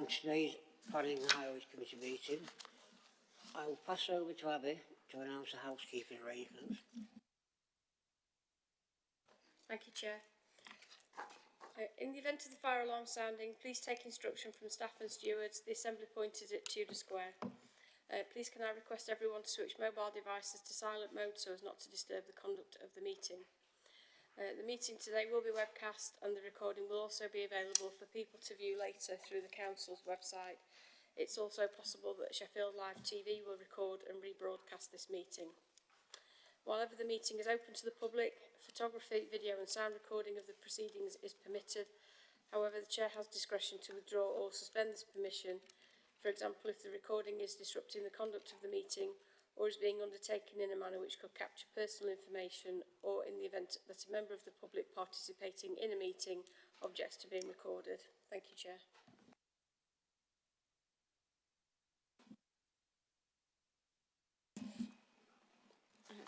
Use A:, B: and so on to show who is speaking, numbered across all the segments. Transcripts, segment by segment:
A: today's Planning and Highways Committee meeting. I will pass over to Abbey to announce the housekeeping arrangements.
B: Thank you, Chair. In the event of the fire alarm sounding, please take instruction from staff and stewards. The assembly point is at Tudor Square. Please can I request everyone to switch mobile devices to silent mode so as not to disturb the conduct of the meeting. The meeting today will be webcast and the recording will also be available for people to view later through the Council's website. It's also possible that Sheffield Live TV will record and rebroadcast this meeting. While the meeting is open to the public, photography, video and sound recording of the proceedings is permitted. However, the Chair has discretion to withdraw or suspend this permission. For example, if the recording is disrupting the conduct of the meeting or is being undertaken in a manner which could capture personal information, or in the event that a member of the public participating in a meeting objects to being recorded. Thank you, Chair.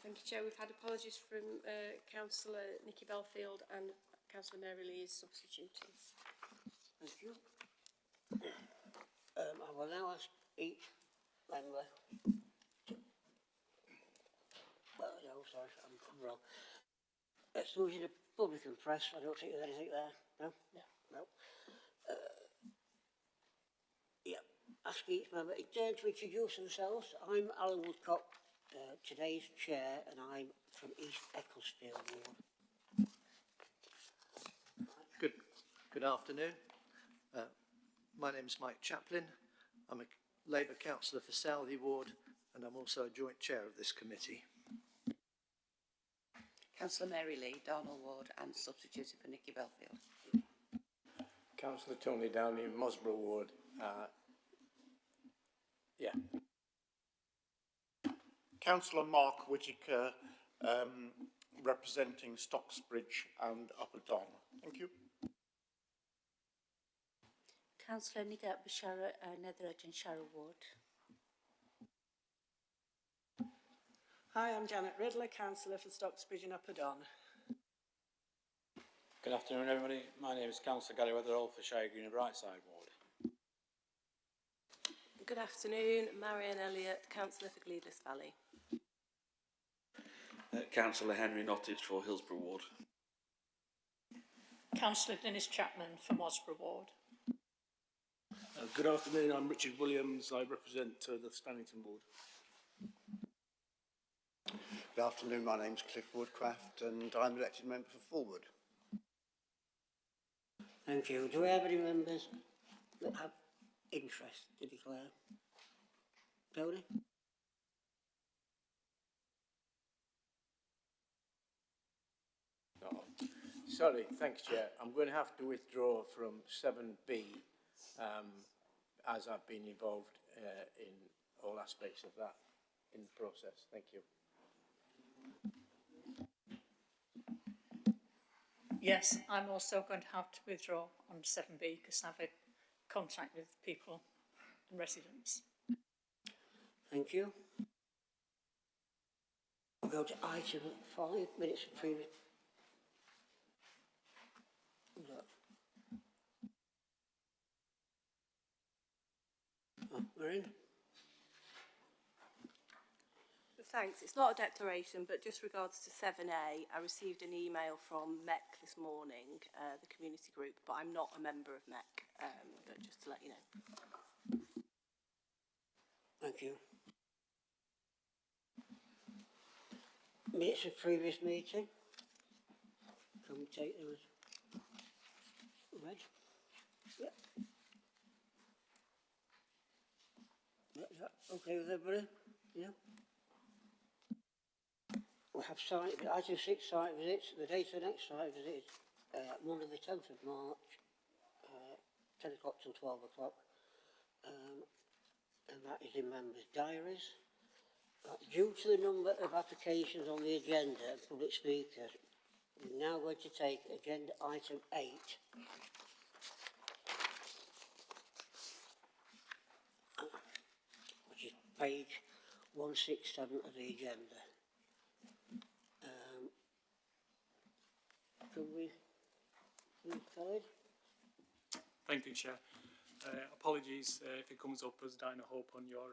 B: Thank you, Chair. We've had apologies from Councillor Nikki Belfield and Councillor Mary Lee is substituting.
A: Thank you. I will now ask each member to... Well, no, sorry, I'm wrong. Exclusion of public and press. I don't think there's anything there. No?
B: No.
A: No. Yeah. Ask each member in turn to introduce themselves. I'm Alan Woodcock, today's chair, and I'm from East Ecclesfield Ward.
C: Good afternoon. My name is Mike Chaplin. I'm a Labour councillor for Southey Ward, and I'm also a joint chair of this committee.
D: Councillor Mary Lee, Darnell Ward, and substituted for Nikki Belfield.
E: Councillor Tony Downey, Mosborough Ward.
F: Councillor Mark Whittaker, representing Stocksbridge and Upper Don. Thank you.
G: Councillor Nigat Bashara, Netherage and Sharrow Ward.
H: Hi, I'm Janet Riddler, councillor for Stocksbridge and Upper Don.
I: Good afternoon, everybody. My name is Councillor Gary Weatherall for Shire Green and Brightside Ward.
J: Good afternoon, Marianne Elliott, councillor for Gleadless Valley.
K: Councillor Henry Nottage for Hillsborough Ward.
L: Councillor Dennis Chapman for Mosborough Ward.
M: Good afternoon, I'm Richard Williams. I represent the Stannington Ward.
N: Good afternoon, my name's Cliff Woodcraft and I'm elected member for Forward.
A: Thank you. Do we have any members that have interest to declare? Tony?
E: No. Sorry, thanks, Chair. I'm going to have to withdraw from 7B as I've been involved in all aspects of that in the process. Thank you.
L: Yes, I'm also going to have to withdraw on 7B because I've had contact with people and residents.
A: Thank you. We'll go to item 5 minutes of previous. We're in.
J: Thanks. It's not a declaration, but just regards to 7A, I received an email from MEC this morning, the community group, but I'm not a member of MEC, but just to let you know.
A: Thank you. Minutes of previous meeting. Can we take them as read? Yep. Is that okay with everybody? Yeah. We have site, item 6 site visits. The date of the next site visit is Monday the 10th of March, 10 o'clock till 12 o'clock. And that is in members' diaries. Due to the number of applications on the agenda and public speakers, we're now going to take agenda item 8. Which is page 167 of the agenda. Could we move forward?
I: Thank you, Chair.
O: Apologies if it comes up as Dino Hope on your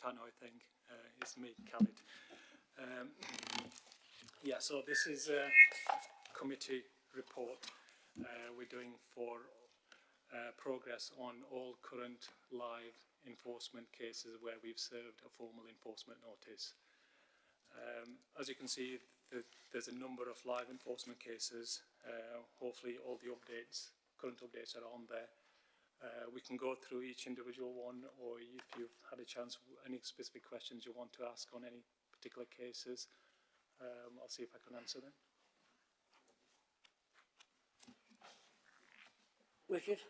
O: tannoy thing. It's me, Khaled. Yeah, so this is a committee report we're doing for progress on all current live enforcement cases where we've served a formal enforcement notice. As you can see, there's a number of live enforcement cases. Hopefully all the current updates are on there. We can go through each individual one, or if you've had a chance, any specific questions you want to ask on any particular cases, I'll see if I can answer them.
A: Richard?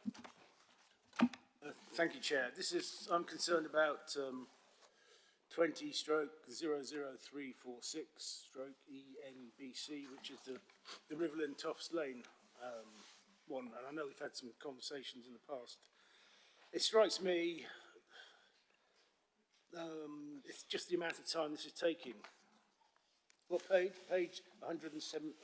M: Thank you, Chair. I'm concerned about 20/00346/ENBC, which is the Riverland Tufts Lane one, and I know we've had some conversations in the past. It strikes me, it's just the amount of time this is taking. What page? Page 187.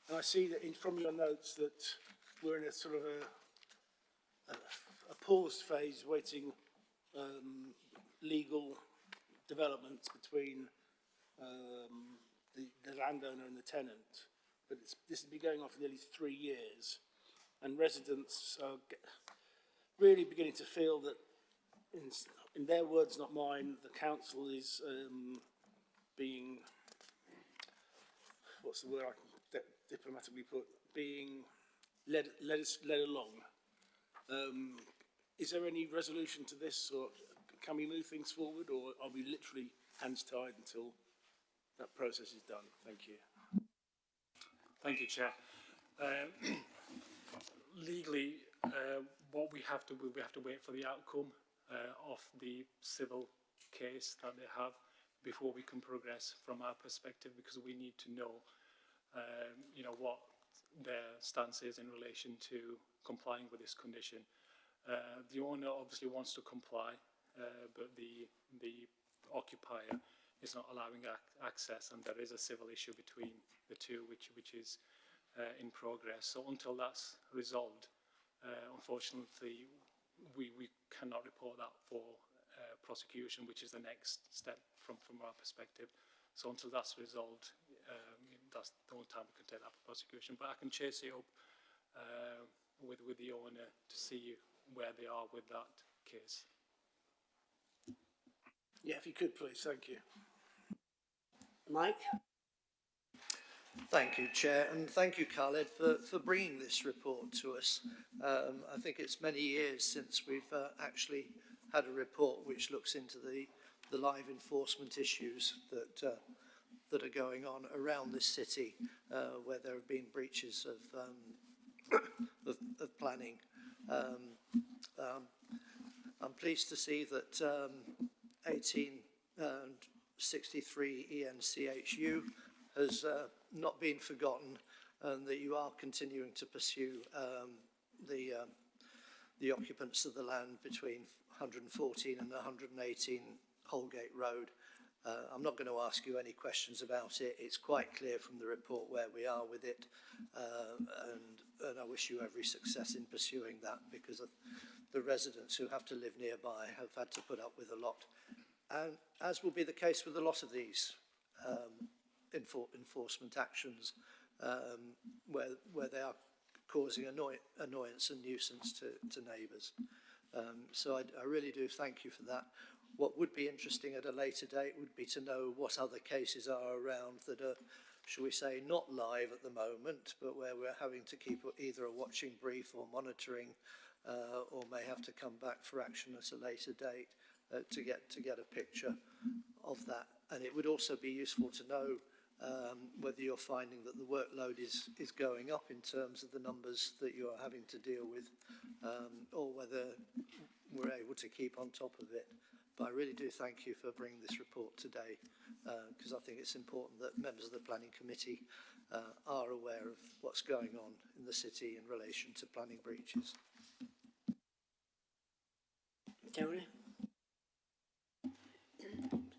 M: And I see that from your notes that we're in a sort of a paused phase, waiting legal developments between the landowner and the tenant. But this has been going on for nearly 3 years, and residents are really beginning to feel that, in their words, not mine, the council is being, what's the word I can diplomatically put, being led along. Is there any resolution to this, or can we move things forward, or are we literally hands tied until that process is done? Thank you.
O: Thank you, Chair. Legally, what we have to wait for the outcome of the civil case that they have before we can progress from our perspective, because we need to know, what their stance is in relation to complying with this condition. The owner obviously wants to comply, but the occupier is not allowing access, and there is a civil issue between the two, which is in progress. So until that's resolved, unfortunately, we cannot report that for prosecution, which is the next step from our perspective. So until that's resolved, that's the only time we can take that for prosecution. But I can chase it up with the owner to see where they are with that case.
M: Yeah, if you could, please. Thank you.
A: Mike?
C: Thank you, Chair, and thank you, Khaled, for bringing this report to us. I think it's many years since we've actually had a report which looks into the live enforcement issues that are going on around this city, where there have been breaches of planning. I'm pleased to see that 1863 ENCHU has not been forgotten, and that you are continuing to pursue the occupants of the land between 114 and 118 Holgate Road. I'm not going to ask you any questions about it. It's quite clear from the report where we are with it, and I wish you every success in pursuing that, because of the residents who have to live nearby have had to put up with a lot, and as will be the case with a lot of these enforcement actions, where they are causing annoyance and nuisance to neighbours. So I really do thank you for that. What would be interesting at a later date would be to know what other cases are around that are, shall we say, not live at the moment, but where we're having to keep either a watching brief or monitoring, or may have to come back for action at a later date to get a picture of that. And it would also be useful to know whether you're finding that the workload is going up in terms of the numbers that you are having to deal with, or whether we're able to keep on top of it. But I really do thank you for bringing this report today, because I think it's important that members of the Planning Committee are aware of what's going on in the city in relation to planning breaches.
A: Tony?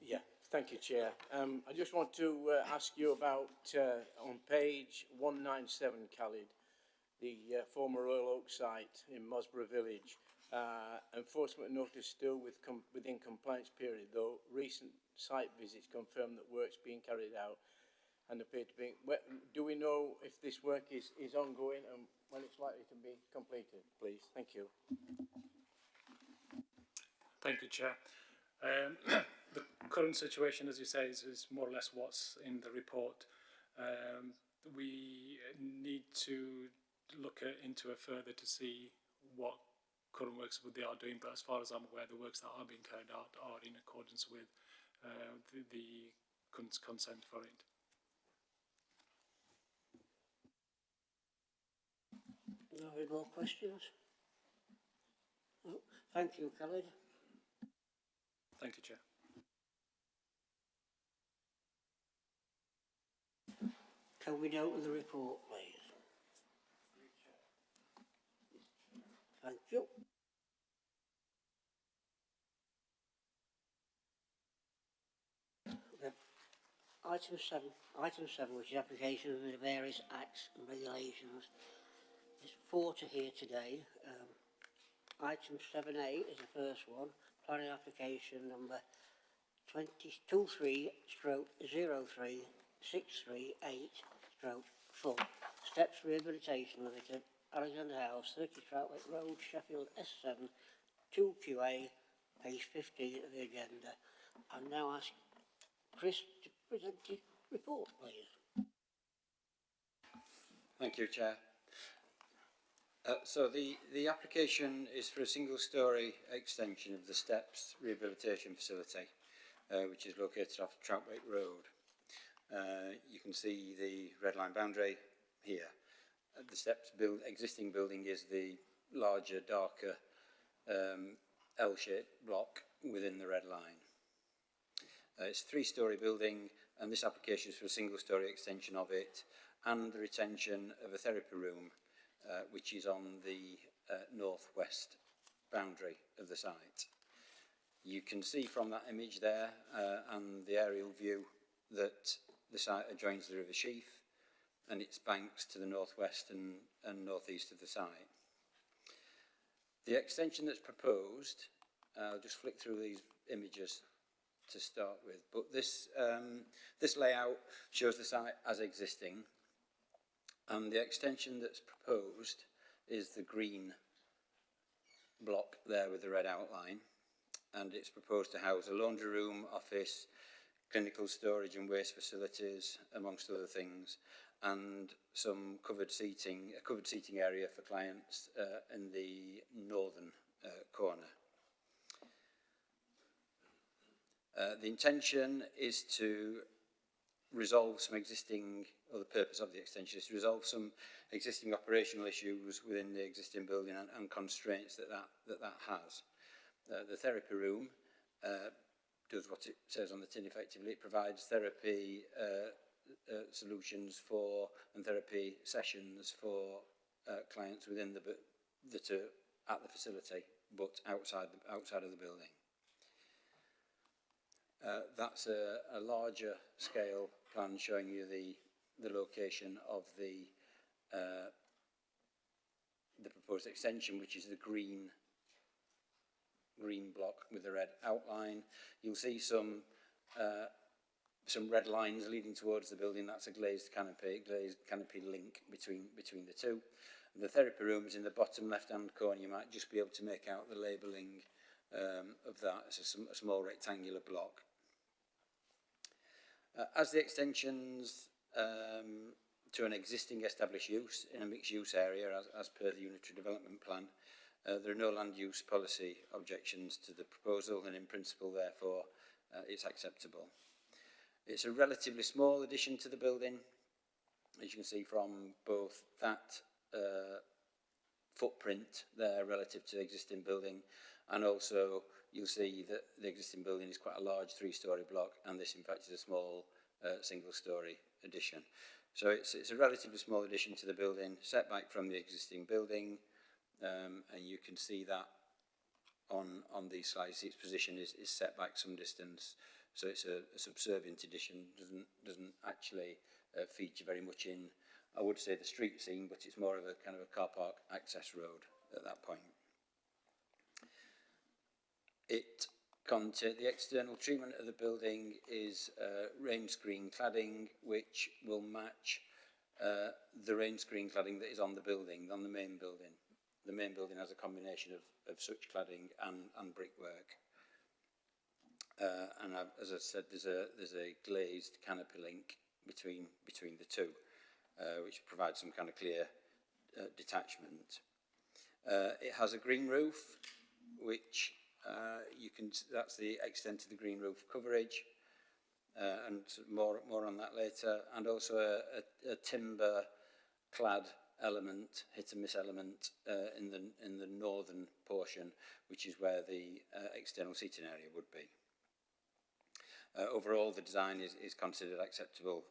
I: Yeah,
E: Thank you, Chair. I just want to ask you about, on page 197, Khalid, the former Royal Oak site in Mosborough Village. Enforcement notice still within compliance period, though recent site visits confirm that work's being carried out and appear to be... Do we know if this work is ongoing and when it's likely to be completed, please? Thank you.
O: Thank you, Chair. The current situation, as you say, is more or less what's in the report. We need to look into it further to see what current works they are doing, but as far as I'm aware, the works that are being carried out are in accordance with the consent for it.
A: No more questions? No. Thank you, Khalid.
O: Thank you, Chair.
A: Can we note the report, please? Thank you. Okay. Item 7, which is application of the various acts and regulations. There's 4 to hear today. Item 7A is the first one, planning application number 23-03-638-4, Steps Rehabilitation Limited, Alexander House, 30 Troutbeck Road, Sheffield, S7, 2QA, page 15 of the agenda. I'll now ask Chris to present his report, please.
P: Thank you, Chair. So the application is for a single-storey extension of the Steps Rehabilitation Facility, which is located off Troutbeck Road. You can see the red line boundary here. The Steps existing building is the larger, darker L-shaped block within the red line. It's a 3-storey building, and this application is for a single-storey extension of it and the retention of a therapy room, which is on the northwest boundary of the site. You can see from that image there and the aerial view that the site adjoins the River Sheaf and its banks to the northwest and northeast of the site. The extension that's proposed, I'll just flick through these images to start with, but this layout shows the site as existing, and the extension that's proposed is the green block there with the red outline, and it's proposed to house a laundry room, office, clinical storage and waste facilities, amongst other things, and some a covered seating area for clients in the northern corner. The intention is to resolve some existing, or the purpose of the extension is to resolve some existing operational issues within the existing building and constraints that has. The therapy room does what it says on the tin effectively. It provides therapy solutions for and therapy sessions for clients within that are at the facility but outside of the building. That's a larger scale plan showing you the location of the proposed extension, which is the green block with the red outline. You'll see some red lines leading towards the building. That's a glazed canopy link between the two. And the therapy room is in the bottom left-hand corner. You might just be able to make out the labelling of that. It's a small rectangular block. As the extensions to an existing established use in a mixed-use area, as per the unitary development plan, there are no land use policy objections to the proposal, and in principle, therefore, it's acceptable. It's a relatively small addition to the building, as you can see from both that footprint there relative to the existing building, and also you'll see that the existing building is quite a large 3-storey block, and this in fact is a small single-storey addition. So it's a relatively small addition to the building, set back from the existing building, and you can see that on these slides. Its position is set back some distance, so it's a subservient addition, doesn't actually feature very much in, I would say, the street scene, but it's more of a kind of a car park access road at that point. The external treatment of the building is rain screen cladding, which will match the rain screen cladding that is on the building, on the main building. The main building has a combination of such cladding and brickwork. As I said, there's a glazed canopy link between the two, which provides some kind of clear detachment. It has a green roof, which that's the extent of the green roof coverage, and more on that later. And also a timber clad element, hit and miss element in the northern portion, which is where the external seating area would be. Overall, the design is considered acceptable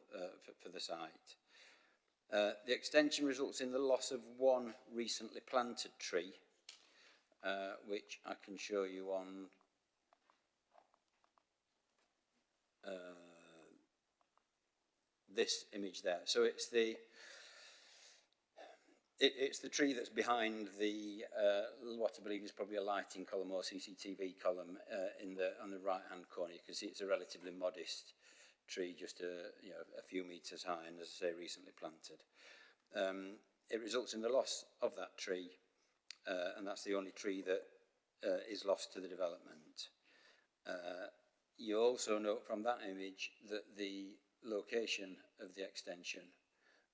P: for the site. The extension results in the loss of one recently planted tree, which I can show you on this image there. So it's the tree that's behind the what I believe is probably a lighting column or CCTV column on the right hand corner. You can see it's a relatively modest tree, just a few metres high, and as I say, recently planted. It results in the loss of that tree, and that's the only tree that is lost to the development. You also note from that image that the location of the extension,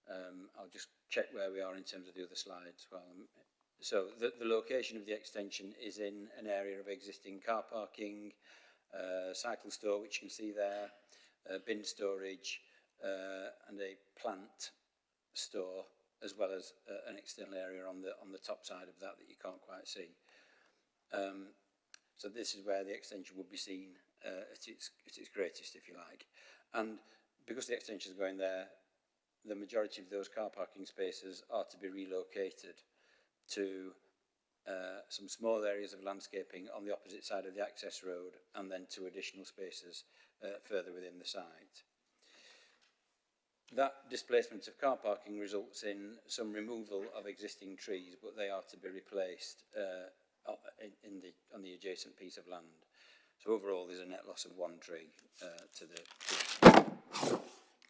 P: I'll just check where we are in terms of the other slides. So the location of the extension is in an area of existing car parking, cycle store, which you can see there, bin storage, and a plant store, as well as an external area on the top side of that you can't quite see. So this is where the extension would be seen at its greatest, if you like. And because the extension is going there, the majority of those car parking spaces are to be relocated to some small areas of landscaping on the opposite side of the access road, and then 2 additional spaces further within the site. That displacement of car parking results in some removal of existing trees, but they are to be replaced on the adjacent piece of land. So overall, there's a net loss of 1 tree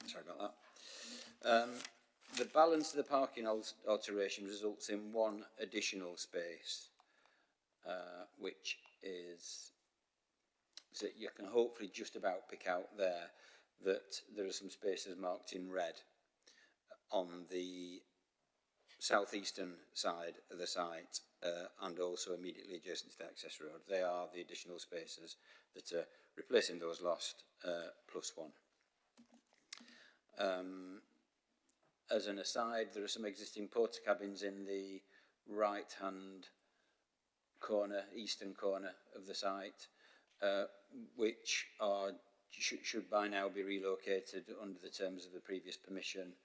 P: sorry about that. The balance of the parking alteration results in 1 additional space, which is, so you can hopefully just about pick out there that there are some spaces marked in red on the southeastern side of the site, and also immediately adjacent to the access road. They are the additional spaces that are replacing those lost +1. As an aside, there are some existing porter cabins in the right-hand corner, eastern corner of the site, which should by now be relocated under the terms of the previous permission,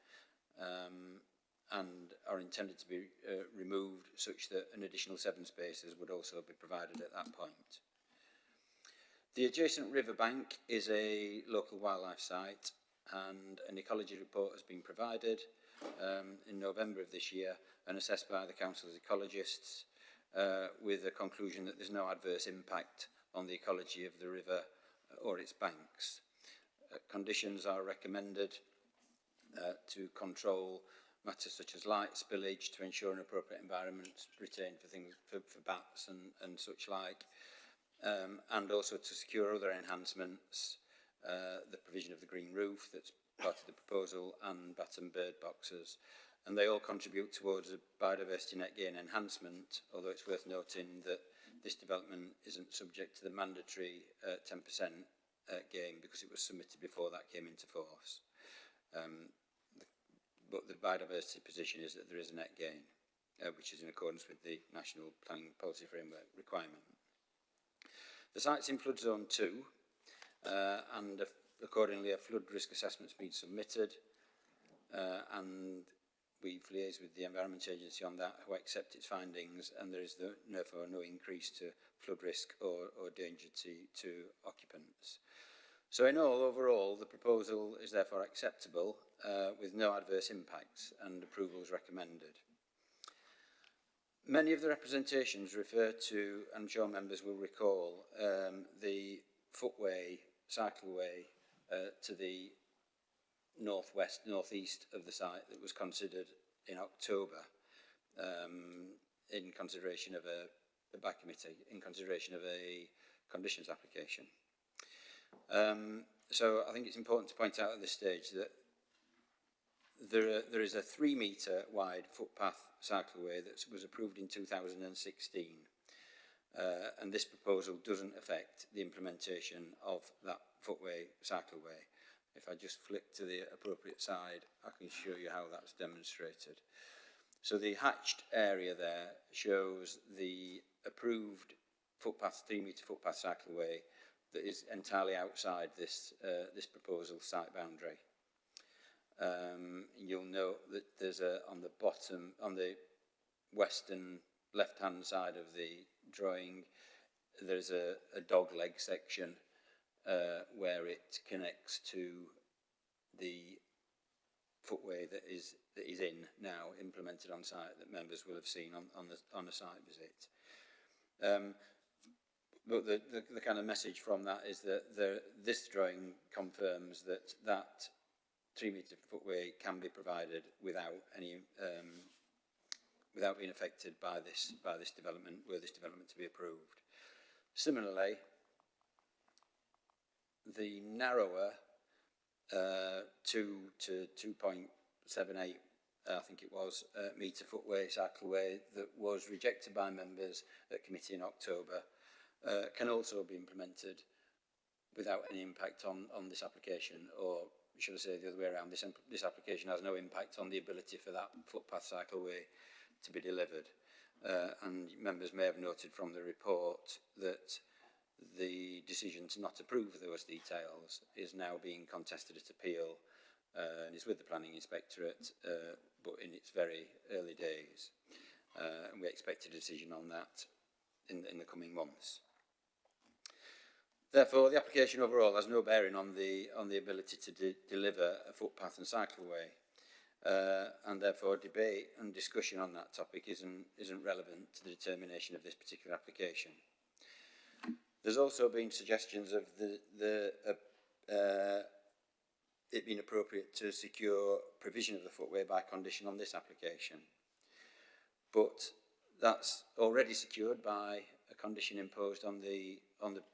P: and are intended to be removed such that an additional 7 spaces would also be provided at that point. The adjacent riverbank is a local wildlife site, and an ecology report has been provided in November of this year and assessed by the council's ecologists, with a conclusion that there's no adverse impact on the ecology of the river or its banks. Conditions are recommended to control matters such as light spillage, to ensure an appropriate environment retained for bats and such like, and also to secure other enhancements, the provision of the green roof that's part of the proposal, and bat and bird boxes. And they all contribute towards a biodiversity net gain enhancement, although it's worth noting that this development isn't subject to the mandatory 10% gain, because it was submitted before that came into force. But the biodiversity position is that there is a net gain, which is in accordance with the National Planning Policy Framework requirement. The site's in flood zone 2, and accordingly a flood risk assessment's been submitted, and we've liaised with the Environment Agency on that, who accept its findings, and there is therefore no increase to flood risk or danger to occupants. So in all, overall, the proposal is therefore acceptable with no adverse impacts, and approval is recommended. Many of the representations refer to, and I'm sure members will recall, the footway, cycleway to the northwest, northeast of the site that was considered in October in consideration of by committee, in consideration of a conditions application. So I think it's important to point out at this stage that there is a 3 metre wide footpath cycleway that was approved in 2016, and this proposal doesn't affect the implementation of that footway cycleway. If I just flick to the appropriate side, I can show you how that's demonstrated. So the hatched area there shows the approved footpath, 3 metre footpath cycleway that is entirely outside this proposal site boundary. You'll note that there's on the bottom, on the western left-hand side of the drawing, there's a dog leg section where it connects to the footway that is in now implemented on site that members will have seen on the site visit. But the kind of message from that is that this drawing confirms that 3 metre footway can be provided without any without being affected by this development, were this development to be approved. Similarly, the narrower 2 to 2.78, I think it was, metre footway cycleway that was rejected by members at committee in October can also be implemented without any impact on this application, or should I say the other way around, this application has no impact on the ability for that footpath cycleway to be delivered. And members may have noted from the report that the decision to not approve those details is now being contested at appeal and is with the Planning Inspectorate, but in its very early days. And we expect a decision on that in the coming months. Therefore, the application overall has no bearing on the ability to deliver a footpath and cycleway, and therefore debate and discussion on that topic isn't relevant to the determination of this particular application. There's also been suggestions of it being appropriate to secure provision of the footway by condition on this application, but that's already secured by a condition imposed on the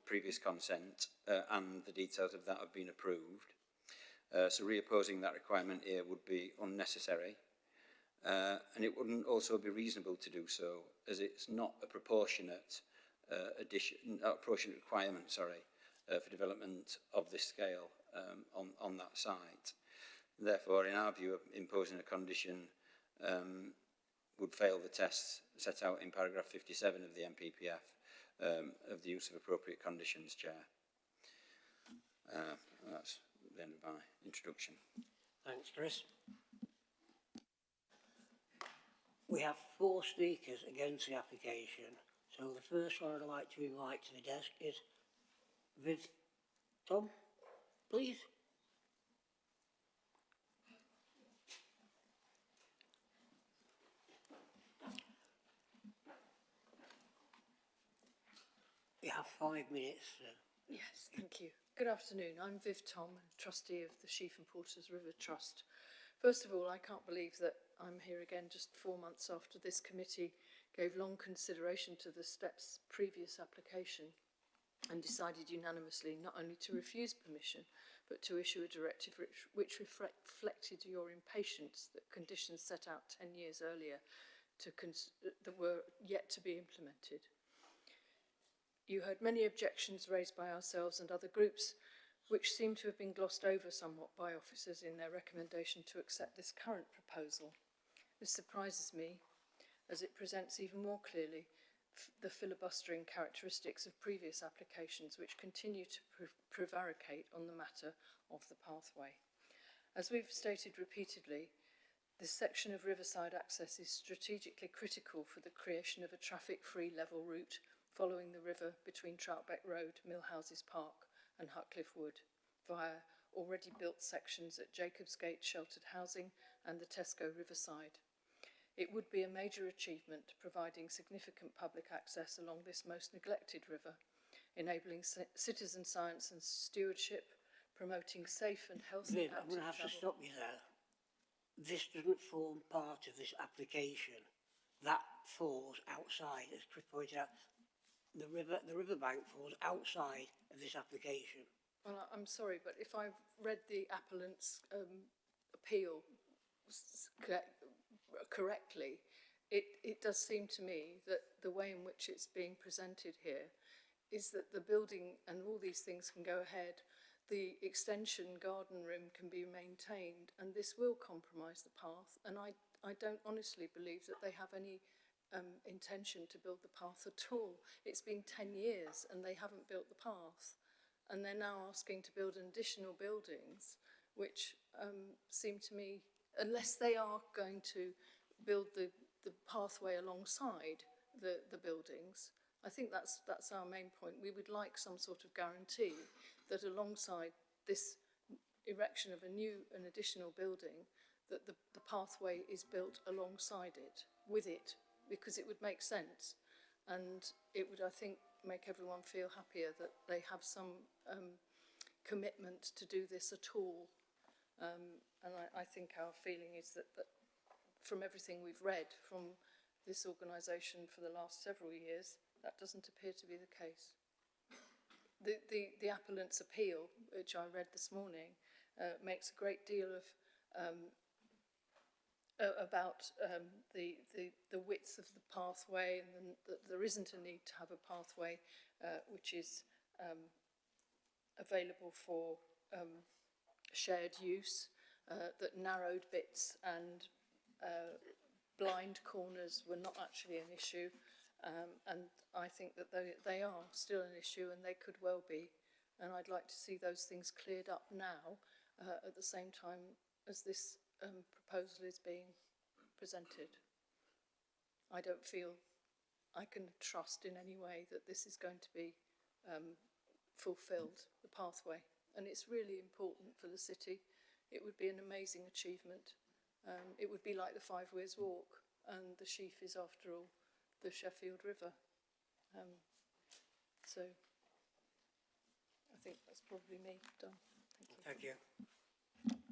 P: previous consent, and the details of that have been approved. So reopposing that requirement here would be unnecessary, and it wouldn't also be reasonable to do so, as it's not a proportionate proportionate requirement, for development of this scale on that site. Therefore, in our view, imposing a condition would fail the tests set out in paragraph 57 of the MPPF of the use of appropriate conditions, Chair. That's the end of my introduction.
A: Thanks, Chris. We have 4 speakers against the application. So the first one I'd like to invite to the desk is Viv Tom, please. You have 5 minutes.
Q: Yes, thank you. Good afternoon. I'm Viv Tom, trustee of the Sheaf and Porters River Trust. First of all, I can't believe that I'm here again just 4 months after this committee gave long consideration to the STEP's previous application and decided unanimously not only to refuse permission, but to issue a directive which reflected your impatience that conditions set out 10 years earlier that were yet to be implemented. You heard many objections raised by ourselves and other groups, which seem to have been glossed over somewhat by officers in their recommendation to accept this current proposal. This surprises me, as it presents even more clearly the filibustering characteristics of previous applications which continue to prevaricate on the matter of the pathway. As we've stated repeatedly, this section of riverside access is strategically critical for the creation of a traffic-free level route following the river between Troutbeck Road, Millhouses Park and Hutcliffe Wood. via already built sections at Jacobsgate Sheltered Housing and the Tesco Riverside. It would be a major achievement, providing significant public access along this most neglected river, enabling citizen science and stewardship, promoting safe and healthy
A: Viv, I'm going to have
Q: active
A: to stop you there. This doesn't form part of this application. That falls outside, as Chris pointed out. The riverbank falls outside of this application.
Q: Well, I'm sorry, but if I've read the appellant's appeal correctly, it does seem to me that the way in which it's being presented here is that the building and all these things can go ahead, the extension garden room can be maintained, and this will compromise the path. And I don't honestly believe that they have any intention to build the path at all. It's been 10 years and they haven't built the path. And they're now asking to build additional buildings, which seem to me, unless they are going to build the pathway alongside the buildings, I think that's our main point. We would like some sort of guarantee that alongside this erection of an additional building, that the pathway is built alongside it, with it, because it would make sense. And it would, I think, make everyone feel happier that they have some commitment to do this at all. And I think our feeling is that from everything we've read from this organisation for the last several years, that doesn't appear to be the case. The appellant's appeal, which I read this morning, makes a great deal of about the width of the pathway, and that there isn't a need to have a pathway which is available for shared use, that narrowed bits and blind corners were not actually an issue, and I think that they are still an issue, and they could well be, and I'd like to see those things cleared up now at the same time as this proposal is being presented. I don't feel I can trust in any way that this is going to be fulfilled, the pathway, and it's really important for the city. It would be an amazing achievement. It would be like the 5 Weirs Walk, and the Sheaf is, after all, the Sheffield River. So I think that's probably me done. Thank you.
A: Thank you.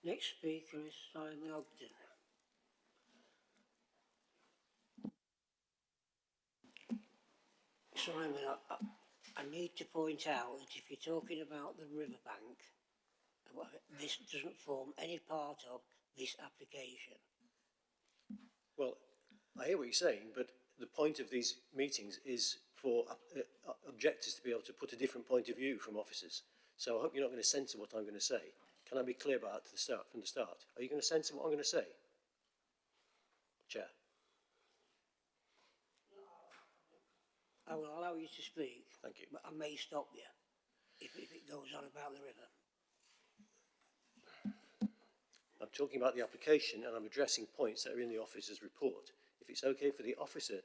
A: Next speaker is Simon Ogden. Simon, I need to point out that if you're talking about the riverbank, this doesn't form any part of this application.
R: Well, I hear what you're saying, but the point of these meetings is for objectors to be able to put a different point of view from officers. So I hope you're not going to censor what I'm going to say. Can I be clear about that from the start? Are you going to censor what I'm going to say? Chair.
A: I will allow you to speak.
R: Thank you.
A: But I may stop you if it goes on about the river.
R: I'm talking about the application, and I'm addressing points that are in the officer's report. If it's okay for the officer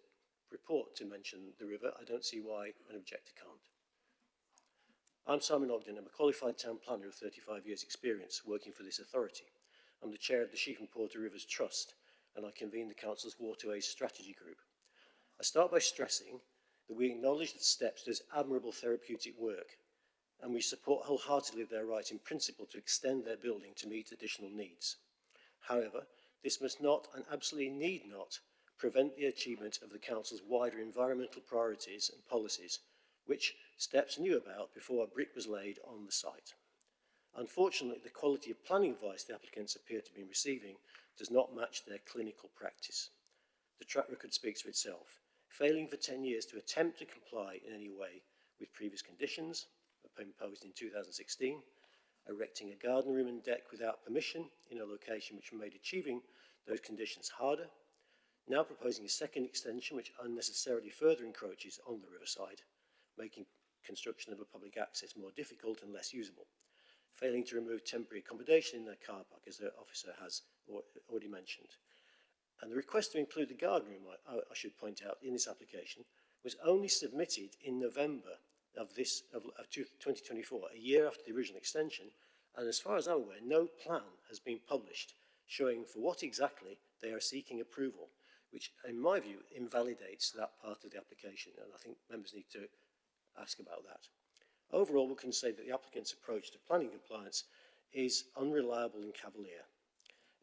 R: report to mention the river, I don't see why an objector can't. I'm Simon Ogden. I'm a qualified town planner of 35 years' experience working for this authority. I'm the chair of the Sheaf and Porter Rivers Trust, and I convene the council's Waterways Strategy Group. I start by stressing that we acknowledge that STEPS does admirable therapeutic work, and we support wholeheartedly their right in principle to extend their building to meet additional needs. However, this must not, and absolutely need not, prevent the achievement of the council's wider environmental priorities and policies, which STEPS knew about before a brick was laid on the site. Unfortunately, the quality of planning advice the applicants appear to be receiving does not match their clinical practice. The track record speaks for itself, failing for 10 years to attempt to comply in any way with previous conditions imposed in 2016, erecting a garden room and deck without permission in a location which made achieving those conditions harder, now proposing a second extension which unnecessarily further encroaches on the riverside, making construction of a public access more difficult and less usable, failing to remove temporary accommodation in their car park, as the officer has already mentioned. And the request to include the garden room, I should point out, in this application, was only submitted in November of 2024, a year after the original extension, and as far as I'm aware, no plan has been published showing for what exactly they are seeking approval, which, in my view, invalidates that part of the application, and I think members need to ask about that. Overall, we can say that the applicant's approach to planning compliance is unreliable and cavalier.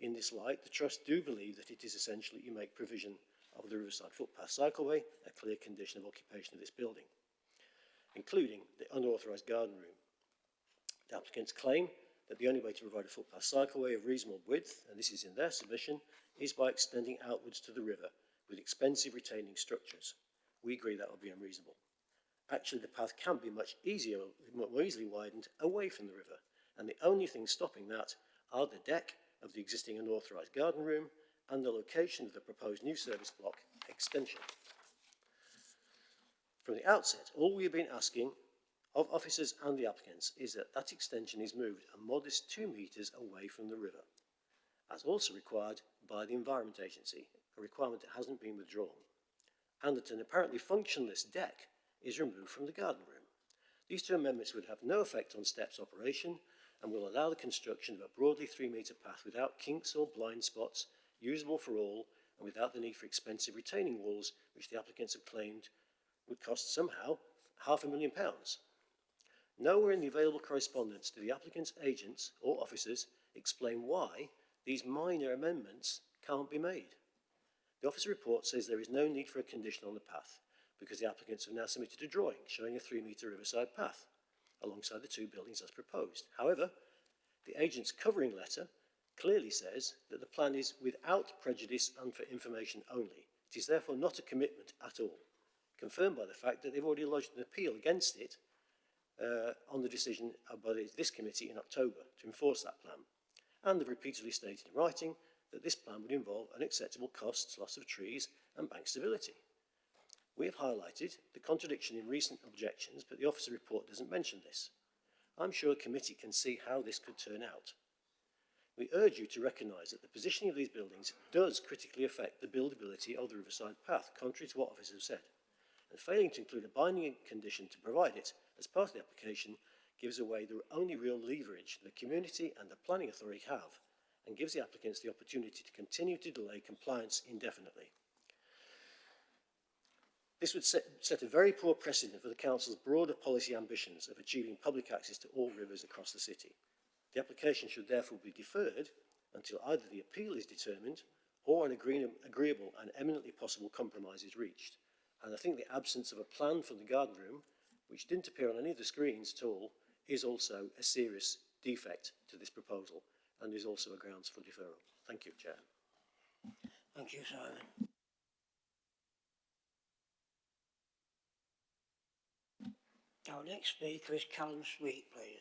R: In this light, the Trust do believe that it is essential that you make provision of the Riverside Footpath Cycleway a clear condition of occupation of this building, including the unauthorised garden room. The applicants claim that the only way to provide a footpath cycleway of reasonable width, and this is in their submission, is by extending outwards to the river with expensive retaining structures. We agree that would be unreasonable. Actually, the path can be much more easily widened away from the river, and the only things stopping that are the deck of the existing unauthorised garden room and the location of the proposed new service block extension. From the outset, all we have been asking of officers and the applicants is that that extension is moved a modest 2 metres away from the river, as also required by the Environment Agency, a requirement that hasn't been withdrawn, and that an apparently functionless deck is removed from the garden room. These two amendments would have no effect on STEP's operation and will allow the construction of a broadly 3 metre path without kinks or blind spots, usable for all, and without the need for expensive retaining walls, which the applicants have claimed would cost somehow £500,000. Nowhere in the available correspondence do the applicant's agents or officers explain why these minor amendments can't be made. The officer report says there is no need for a condition on the path because the applicants have now submitted a drawing showing a 3 metre riverside path alongside the two buildings as proposed. However, the agent's covering letter clearly says that the plan is without prejudice and for information only. It is therefore not a commitment at all, confirmed by the fact that they've already lodged an appeal against it on the decision by this committee in October to enforce that plan. And they've repeatedly stated in writing that this plan would involve unacceptable costs, loss of trees and bank stability. We have highlighted the contradiction in recent objections, but the officer report doesn't mention this. I'm sure a committee can see how this could turn out. We urge you to recognise that the positioning of these buildings does critically affect the buildability of the Riverside Path, contrary to what officers have said. And failing to include a binding condition to provide it as part of the application gives away the only real leverage the community and the planning authority have, and gives the applicants the opportunity to continue to delay compliance indefinitely. This would set a very poor precedent for the Council's broader policy ambitions of achieving public access to all rivers across the city. The application should therefore be deferred until either the appeal is determined or an agreeable and eminently possible compromise is reached. And I think the absence of a plan for the garden room, which didn't appear on any of the screens at all, is also a serious defect to this proposal and is also a grounds for deferral. Thank you, Chair.
A: Thank you, Simon. Our next speaker is Callum Sweet, please.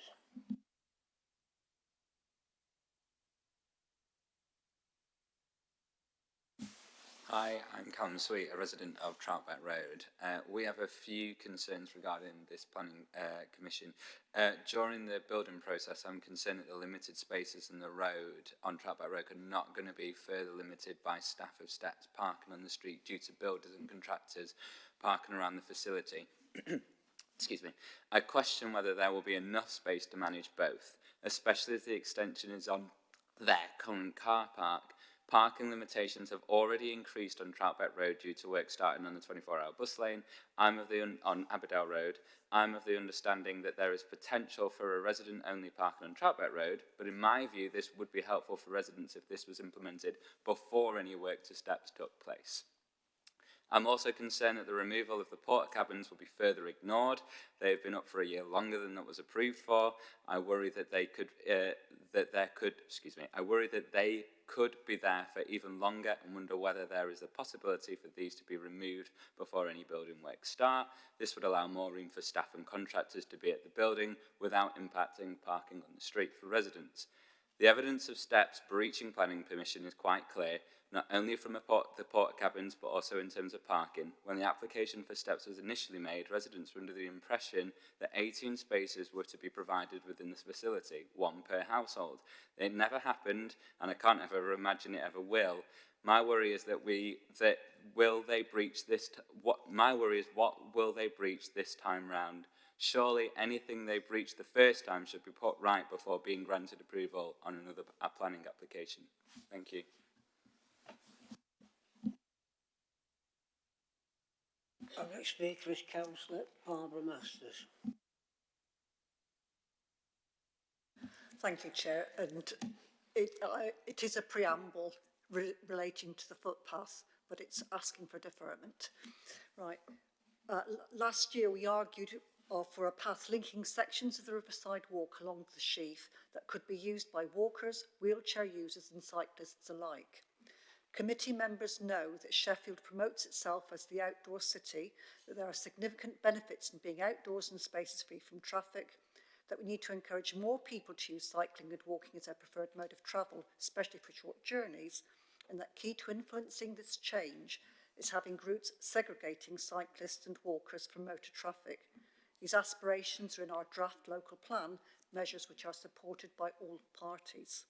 S: Hi, I'm Callum Sweet, a resident of Troutbeck Road. We have a few concerns regarding this planning commission. During the building process, I'm concerned that the limited spaces in the road on Troutbeck Road are not going to be further limited by staff of STEPs parking on the street due to builders and contractors parking around the facility. Excuse me. I question whether there will be enough space to manage both, especially as the extension is on their current car park. Parking limitations have already increased on Troutbeck Road due to work starting on the 24-hour bus lane. On Abbey Road. I'm of the understanding that there is potential for a resident-only parking on Troutbeck Road, but in my view, this would be helpful for residents if this was implemented before any work to steps took place. I'm also concerned that the removal of the porta cabins will be further ignored. They've been up for a year longer than that was approved for. I worry that they could be there for even longer and wonder whether there is a possibility for these to be removed before any building works start. This would allow more room for staff and contractors to be at the building without impacting parking on the street for residents. The evidence of steps breaching planning permission is quite clear. not only from the porta cabins but also in terms of parking. When the application for steps was initially made, residents were under the impression that 18 spaces were to be provided within this facility, 1 per household. It never happened, and I can't ever imagine it ever will. My worry is what will they breach this time round? Surely anything they breached the first time should be put right before being granted approval on another planning application. Thank you.
A: Our next speaker is Councillor Carley.
T: Thank you, Chair. And it is a preamble relating to the footpath, but it's asking for deferment. Right. Last year we argued for a path linking sections of the Riverside Walk along the Sheaf that could be used by walkers, wheelchair users and cyclists alike. Committee members know that Sheffield promotes itself as the outdoor city, that there are significant benefits in being outdoors and spaces free from traffic, that we need to encourage more people to use cycling and walking as their preferred mode of travel, especially for short journeys, and that key to influencing this change is having routes segregating cyclists and walkers from motor traffic. These aspirations are in our draft local plan, measures which are supported by all parties.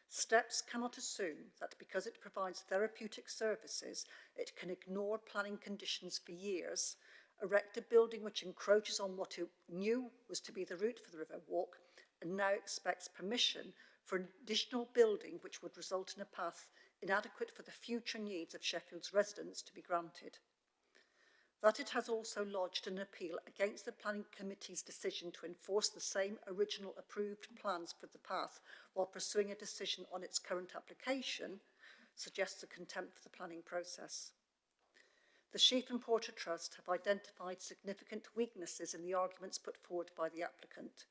T: Steps cannot assume that because it provides therapeutic services, it can ignore planning conditions for years, erect a building which encroaches on what it knew was to be the route for the river walk, and now expects permission for an additional building which would result in a path inadequate for the future needs of Sheffield's residents to be granted. That it has also lodged an appeal against the Planning Committee's decision to enforce the same original approved plans for the path while pursuing a decision on its current application suggests a contempt for the planning process. The Sheaf and Porter Trust have identified significant weaknesses in the arguments put forward by the applicant.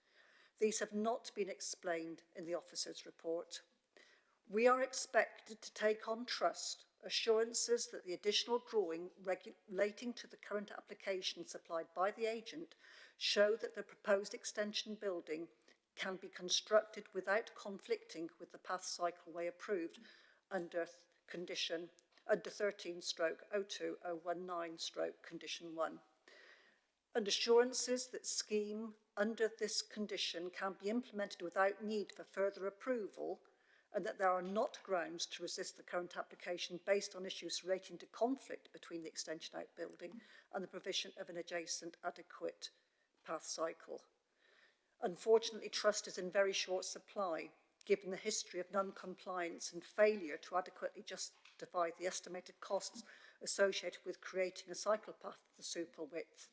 T: These have not been explained in the officer's report. We are expected to take on trust assurances that the additional drawing relating to the current application supplied by the agent show that the proposed extension building can be constructed without conflicting with the path cycleway approved under condition under 13/02019/condition 1. And assurances that scheme under this condition can be implemented without need for further approval, and that there are not grounds to resist the current application based on issues relating to conflict between the extension outbuilding and the provision of an adjacent adequate path cycle. Unfortunately, trust is in very short supply, given the history of non-compliance and failure to adequately justify the estimated costs associated with creating a cycle path of the suitable width,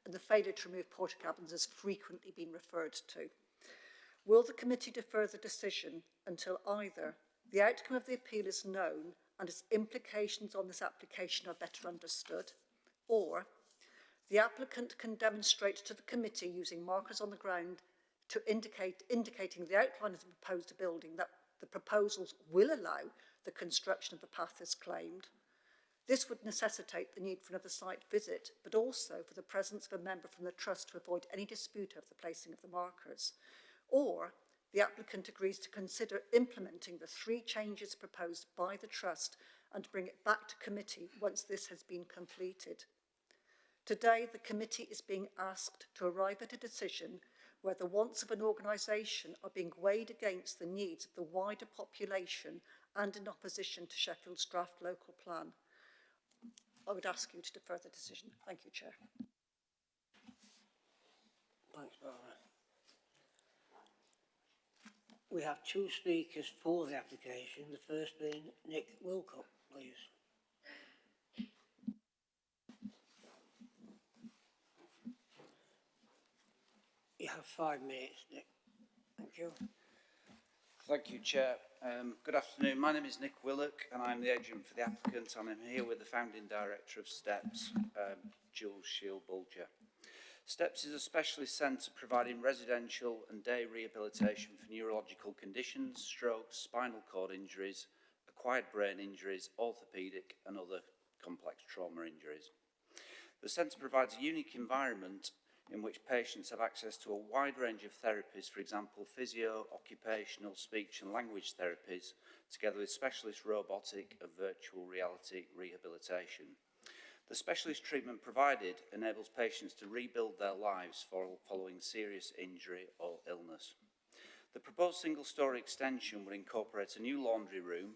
T: and the failure to remove porta cabins has frequently been referred to. Will the committee defer the decision until either the outcome of the appeal is known and its implications on this application are better understood, or the applicant can demonstrate to the committee using markers on the ground to indicating the outline of the proposed building that the proposals will allow the construction of the path as claimed? This would necessitate the need for another site visit, but also for the presence of a member from the trust to avoid any dispute over the placing of the markers. Or the applicant agrees to consider implementing the 3 changes proposed by the trust and bring it back to committee once this has been completed. Today, the committee is being asked to arrive at a decision where the wants of an organisation are being weighed against the needs of the wider population and in opposition to Sheffield's draft local plan. I would ask you to defer the decision. Thank you, Chair.
A: Thanks, Barbara. We have 2 speakers for the application, the first being Nick Wilcock, please. You have 5 minutes, Nick. Thank you.
U: Thank you, Chair. Good afternoon. My name is Nick Willock and I'm the agent for the applicant, and I'm here with the founding director of STEPS, Jules Shield-Bulger. STEPS is a specialist centre providing residential and day rehabilitation for neurological conditions, strokes, spinal cord injuries, acquired brain injuries, orthopaedic and other complex trauma injuries. The centre provides a unique environment in which patients have access to a wide range of therapies, for example, physio, occupational, speech and language therapies, together with specialist robotic and virtual reality rehabilitation. The specialist treatment provided enables patients to rebuild their lives following serious injury or illness. The proposed single-storey extension would incorporate a new laundry room,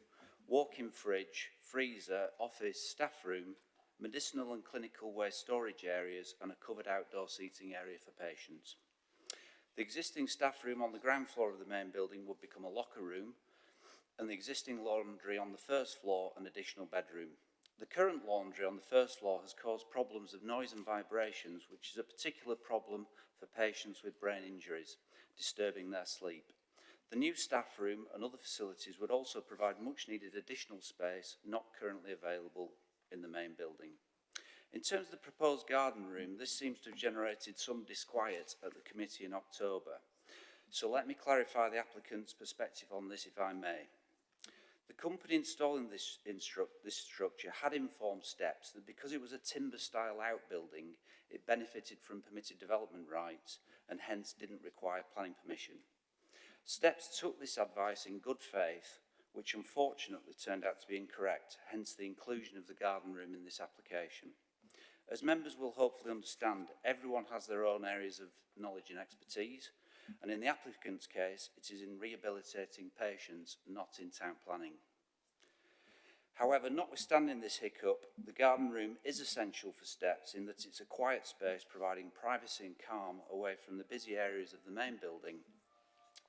U: walk-in fridge, freezer, office, staff room, medicinal and clinical waste storage areas and a covered outdoor seating area for patients. The existing staff room on the ground floor of the main building would become a locker room, and the existing laundry on the first floor an additional bedroom. The current laundry on the first floor has caused problems of noise and vibrations, which is a particular problem for patients with brain injuries, disturbing their sleep. The new staff room and other facilities would also provide much needed additional space not currently available in the main building. In terms of the proposed garden room, this seems to have generated some disquiet at the committee in October. So let me clarify the applicant's perspective on this, if I may. The company installing this structure had informed Steps that because it was a timber-style outbuilding, it benefited from permitted development rights and hence didn't require planning permission. Steps took this advice in good faith, which unfortunately turned out to be incorrect, hence the inclusion of the garden room in this application. As members will hopefully understand, everyone has their own areas of knowledge and expertise, and in the applicant's case, it is in rehabilitating patients, not in town planning. However, notwithstanding this hiccup, the garden room is essential for Steps in that it's a quiet space providing privacy and calm away from the busy areas of the main building,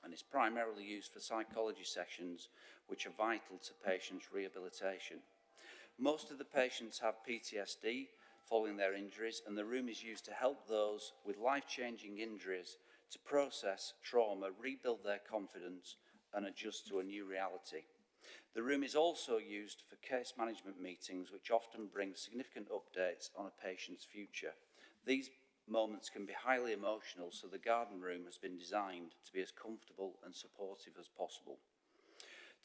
U: and is primarily used for psychology sessions, which are vital to patients' rehabilitation. Most of the patients have PTSD following their injuries, and the room is used to help those with life-changing injuries to process trauma, rebuild their confidence and adjust to a new reality. The room is also used for case management meetings, which often bring significant updates on a patient's future. These moments can be highly emotional, so the garden room has been designed to be as comfortable and supportive as possible.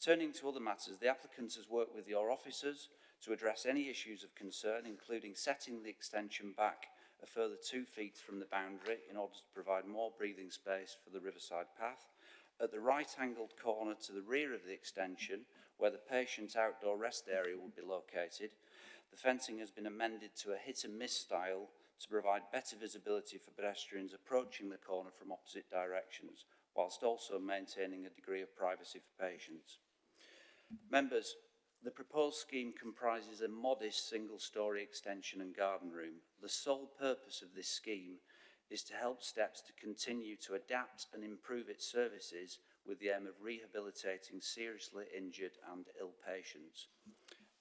U: Turning to other matters, the applicant has worked with your officers to address any issues of concern, including setting the extension back a further 2 feet from the boundary in order to provide more breathing space for the riverside path. At the right-angled corner to the rear of the extension, where the patient's outdoor rest area will be located, the fencing has been amended to a hit-and-miss style to provide better visibility for pedestrians approaching the corner from opposite directions, whilst also maintaining a degree of privacy for patients. Members, the proposed scheme comprises a modest single-storey extension and garden room. The sole purpose of this scheme is to help Steps to continue to adapt and improve its services with the aim of rehabilitating seriously injured and ill patients.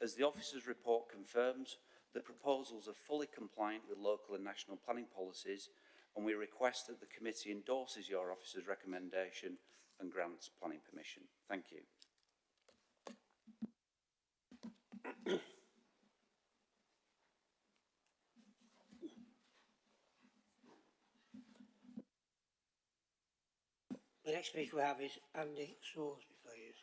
U: As the officer's report confirms, the proposals are fully compliant with local and national planning policies, and we request that the committee endorses your officer's recommendation and grants planning permission. Thank you.
A: The next speaker we have is Andy Salisbury, please.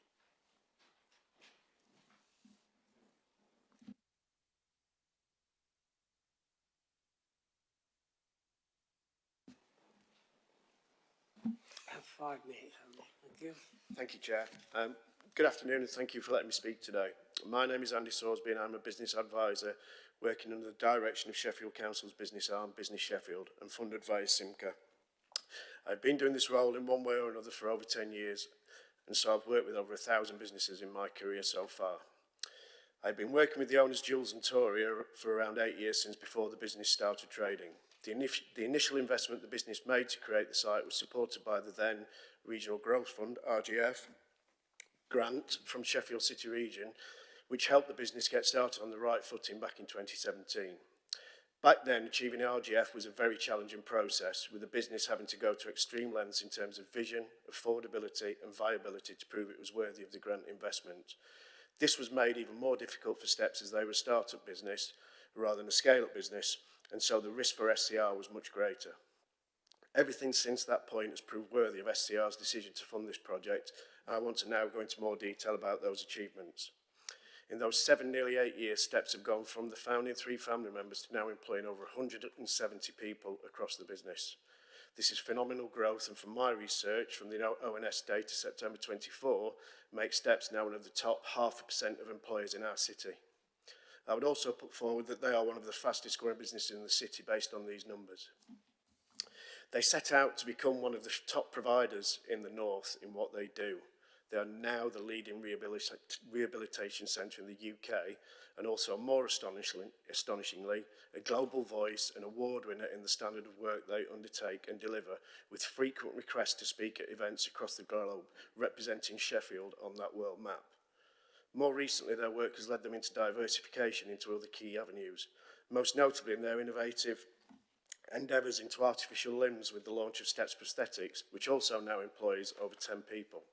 A: Have 5 minutes, Andy. Thank you.
B: Thank you, Chair. Good afternoon and thank you for letting me speak today. My name is Andy Salisbury and I'm a business advisor working under the direction of Sheffield Council's business arm, Business Sheffield, and funded via Simca. I've been doing this role in one way or another for over 10 years, and so I've worked with over 1,000 businesses in my career so far. I've been working with the owners Jules and Tori for around 8 years since before the business started trading. The initial investment the business made to create the site was supported by the then Regional Growth Fund, RGF, grant from Sheffield City Region, which helped the business get started on the right footing back in 2017. Back then, achieving RGF was a very challenging process, with the business having to go to extreme lengths in terms of vision, affordability and viability to prove it was worthy of the grant investment. This was made even more difficult for Steps as they were a start-up business rather than a scale-up business, and so the risk for SCR was much greater. Everything since that point has proved worthy of SCR's decision to fund this project, and I want to now go into more detail about those achievements. In those nearly 8 years, Steps have gone from the founding 3 family members to now employing over 170 people across the business. This is phenomenal growth, and from my research, from the ONS data September 24, makes Steps now one of the top 0.5% of employers in our city. I would also put forward that they are one of the fastest growing businesses in the city based on these numbers. They set out to become one of the top providers in the north in what they do. They are now the leading rehabilitation centre in the UK, and also more astonishingly, a global voice and award winner in the standard of work they undertake and deliver, with frequent requests to speak at events across the globe, representing Sheffield on that world map. More recently, their work has led them into diversification into other key avenues, most notably in their innovative endeavours into artificial limbs with the launch of Steps Prosthetics, which also now employs over 10 people.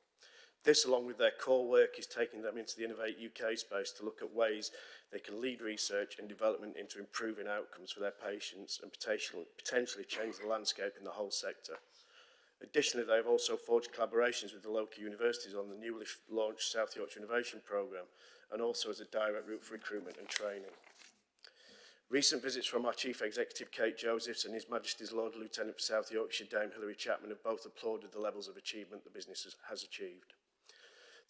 B: This, along with their core work, is taking them into the Innovate UK space to look at ways they can lead research and development into improving outcomes for their patients and potentially change the landscape in the whole sector. Additionally, they have also forged collaborations with the local universities on the newly launched South Yorkshire Innovation Programme, and also as a direct route for recruitment and training. Recent visits from our Chief Executive, Kate Josephs, and His Majesty's Lord Lieutenant for South Yorkshire, Dame Hilary Chapman, have both applauded the levels of achievement the business has achieved.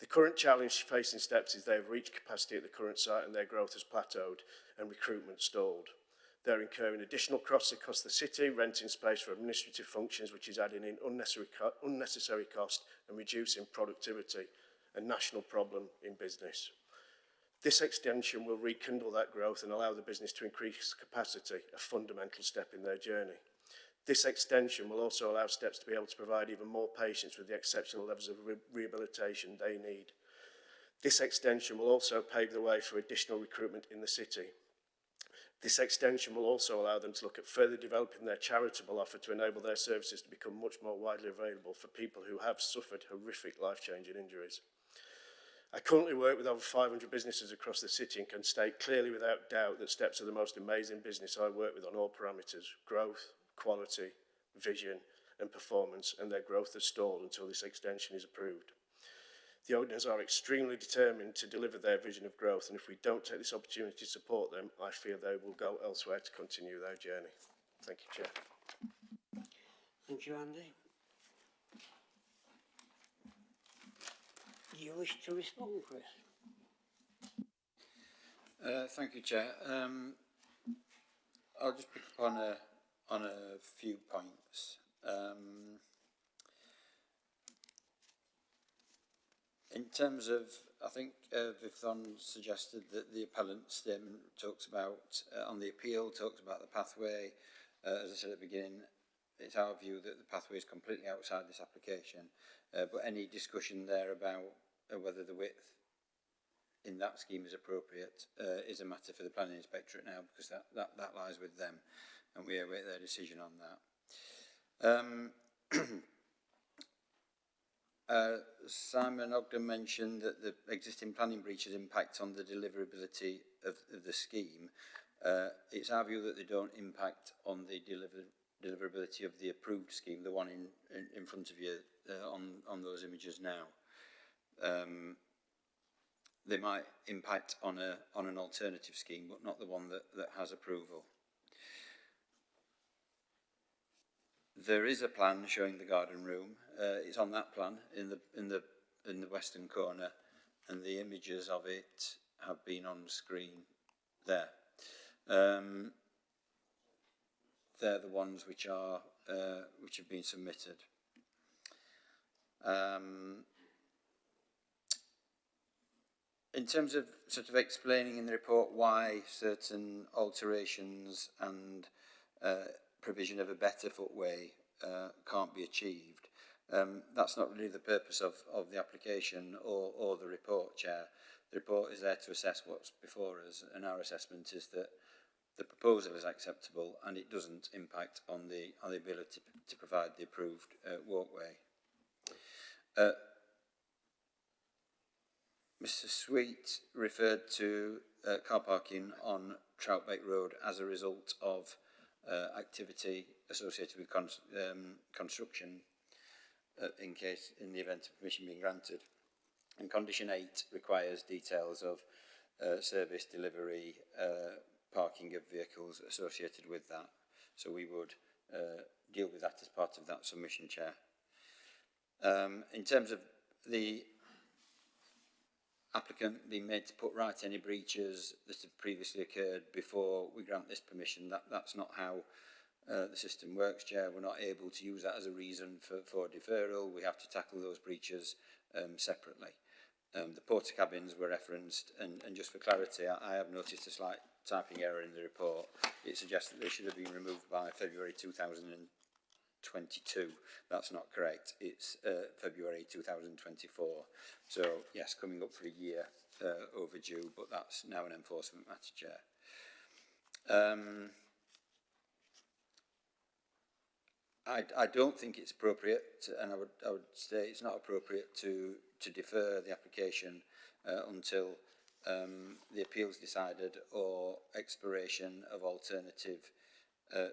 B: The current challenge facing Steps is they have reached capacity at the current site and their growth has plateaued and recruitment stalled. They're incurring additional costs across the city, renting space for administrative functions, which is adding in unnecessary cost and reducing productivity, a national problem in business. This extension will rekindle that growth and allow the business to increase capacity, a fundamental step in their journey. This extension will also allow Steps to be able to provide even more patients with the exceptional levels of rehabilitation they need. This extension will also pave the way for additional recruitment in the city. This extension will also allow them to look at further developing their charitable offer to enable their services to become much more widely available for people who have suffered horrific life-changing injuries. I currently work with over 500 businesses across the city and can state clearly without doubt that Steps are the most amazing business I work with on all parameters: growth, quality, vision and performance, and their growth has stalled until this extension is approved. The owners are extremely determined to deliver their vision of growth, and if we don't take this opportunity to support them, I fear they will go elsewhere to continue their journey. Thank you, Chair.
A: Thank you, Andy. Do you wish to respond, Chris?
P: Thank you, Chair. I'll just pick up on a few points. In terms of, I think Vivthon suggested that the appellant statement talks about, on the appeal, talks about the pathway. As I said at the beginning, it's our view that the pathway is completely outside this application, but any discussion there about whether the width in that scheme is appropriate is a matter for the planning inspectorate now, because that lies with them, and we await their decision on that. Simon Ogden mentioned that the existing planning breaches impact on the deliverability of the scheme. It's our view that they don't impact on the deliverability of the approved scheme, the one in front of you on those images now. They might impact on an alternative scheme, but not the one that has approval. There is a plan showing the garden room. It's on that plan in the western corner, and the images of it have been on screen there. They're the ones which have been submitted. In terms of sort of explaining in the report why certain alterations and provision of a better footway can't be achieved, that's not really the purpose of the application or the report, Chair. The report is there to assess what's before us, and our assessment is that the proposal is acceptable and it doesn't impact on the ability to provide the approved walkway. Mr. Sweet referred to car parking on Troutbeck Road as a result of activity associated with construction in the event of permission being granted. And condition 8 requires details of service, delivery, parking of vehicles associated with that. So we would deal with that as part of that submission, Chair. In terms of the applicant being made to put right any breaches that have previously occurred before we grant this permission, that's not how the system works, Chair. We're not able to use that as a reason for deferral. We have to tackle those breaches separately. The porta cabins were referenced, and just for clarity, I have noticed a slight typing error in the report. It suggests that they should have been removed by February 2022. That's not correct. It's February 2024. So, yes, coming up for a year overdue, but that's now an enforcement matter, Chair. I don't think it's appropriate, and I would say it's not appropriate to defer the application until the appeals decided or exploration of alternative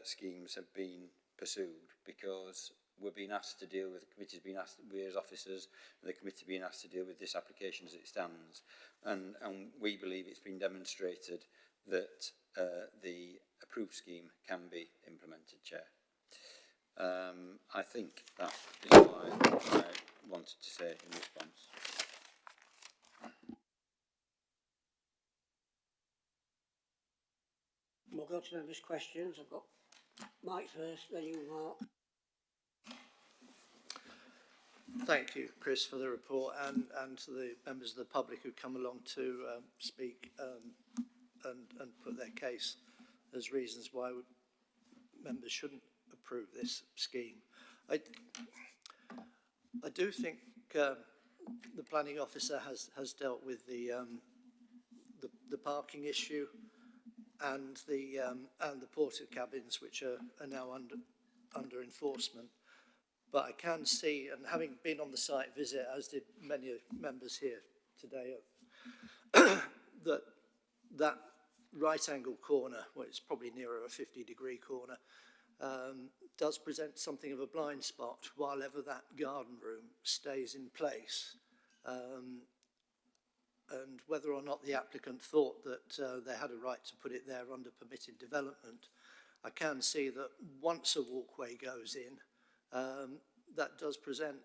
P: schemes have been pursued, because we're being asked to deal with, the committee's been asked, we as officers, and the committee being asked to deal with this application as it stands, and we believe it's been demonstrated that the approved scheme can be implemented, Chair. I think that is all I wanted to say in response.
A: We'll go to members' questions. I've got Mike first, then you, Mark.
C: Thank you, Chris, for the report, and to the members of the public who come along to speak and put their case as reasons why members shouldn't approve this scheme. I do think the planning officer has dealt with the parking issue and the porta cabins, which are now under enforcement. But I can see, and having been on the site visit, as did many members here today, that right angle corner, well, it's probably nearer a 50-degree corner, does present something of a blind spot while ever that garden room stays in place. And whether or not the applicant thought that they had a right to put it there under permitted development, I can see that once a walkway goes in, that does present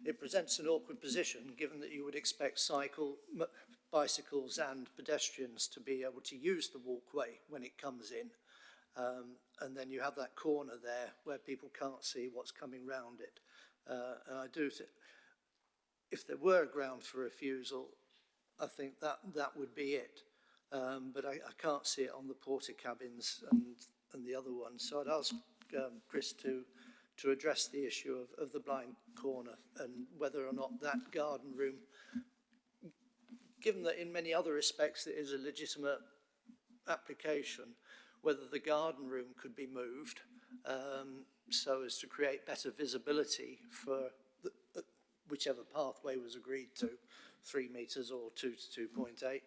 C: it presents an awkward position, given that you would expect bicycles and pedestrians to be able to use the walkway when it comes in. And then you have that corner there where people can't see what's coming round it. And I do think if there were a ground for refusal, I think that would be it. But I can't see it on the porta cabins and the other ones. So I'd ask Chris to address the issue of the blind corner and whether or not that garden room, given that in many other respects it is a legitimate application, whether the garden room could be moved so as to create better visibility for whichever pathway was agreed to, 3 metres or 2 to 2.8.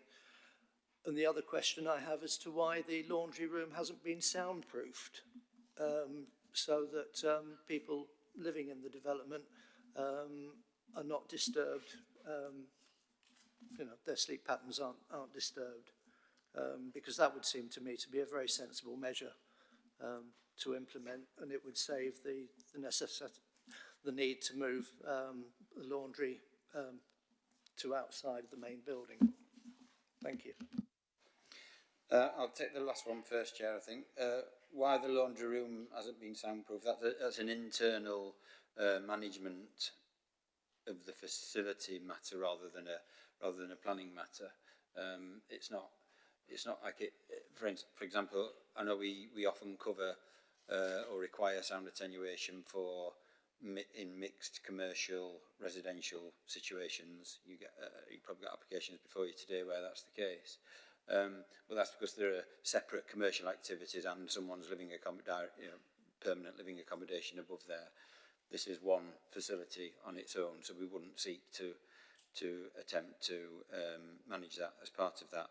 C: And the other question I have as to why the laundry room hasn't been soundproofed, so that people living in the development are not disturbed. Their sleep patterns aren't disturbed, because that would seem to me to be a very sensible measure to implement, and it would save the need to move the laundry to outside the main building. Thank you.
P: I'll take the last one first, Chair, I think. Why the laundry room hasn't been soundproof, that's an internal management of the facility matter rather than a planning matter. It's not like it, for example, I know we often cover or require sound attenuation in mixed commercial residential situations. You probably got applications before you today where that's the case. But that's because there are separate commercial activities and someone's permanent living accommodation above there. This is one facility on its own, so we wouldn't seek to attempt to manage that as part of that.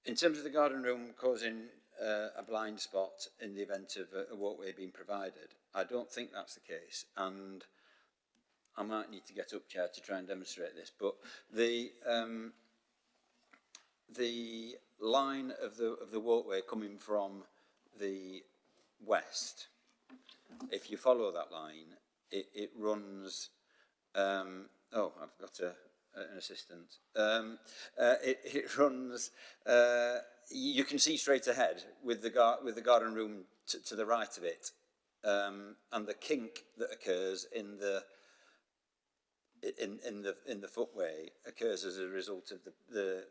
P: In terms of the garden room causing a blind spot in the event of a walkway being provided, I don't think that's the case, and I might need to get up, Chair, to try and demonstrate this, but the line of the walkway coming from the west, if you follow that line, it runs. Oh, I've got an assistant. It runs. You can see straight ahead with the garden room to the right of it, and the kink that occurs in the footway occurs as a result of the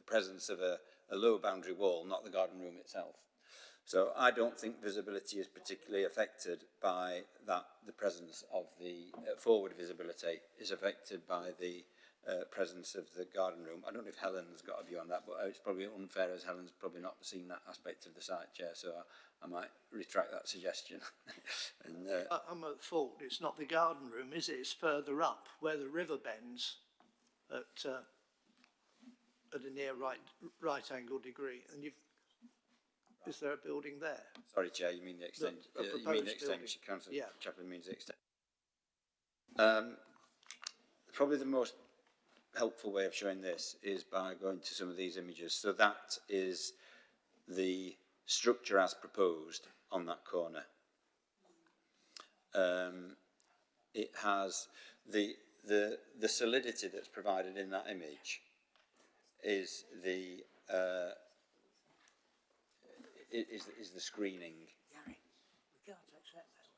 P: presence of a low boundary wall, not the garden room itself. So I don't think visibility is particularly affected by that. The presence of the forward visibility is affected by the presence of the garden room. I don't know if Helen's got a view on that, but it's probably unfair as Helen's probably not seen that aspect of the site, Chair, so I might retract that suggestion. And,
C: I'm at fault. It's not the garden room, is it? It's further up where the river bends at a near right angle degree. And is there a building there?
P: Sorry, Chair, you mean the extension? You mean the extension, Councillor Chaplin means the extension. Probably the most helpful way of showing this is by going to some of these images. So that is the structure as proposed on that corner. It has the solidity that's provided in that image is the screening.
A: Gary, we can't accept that.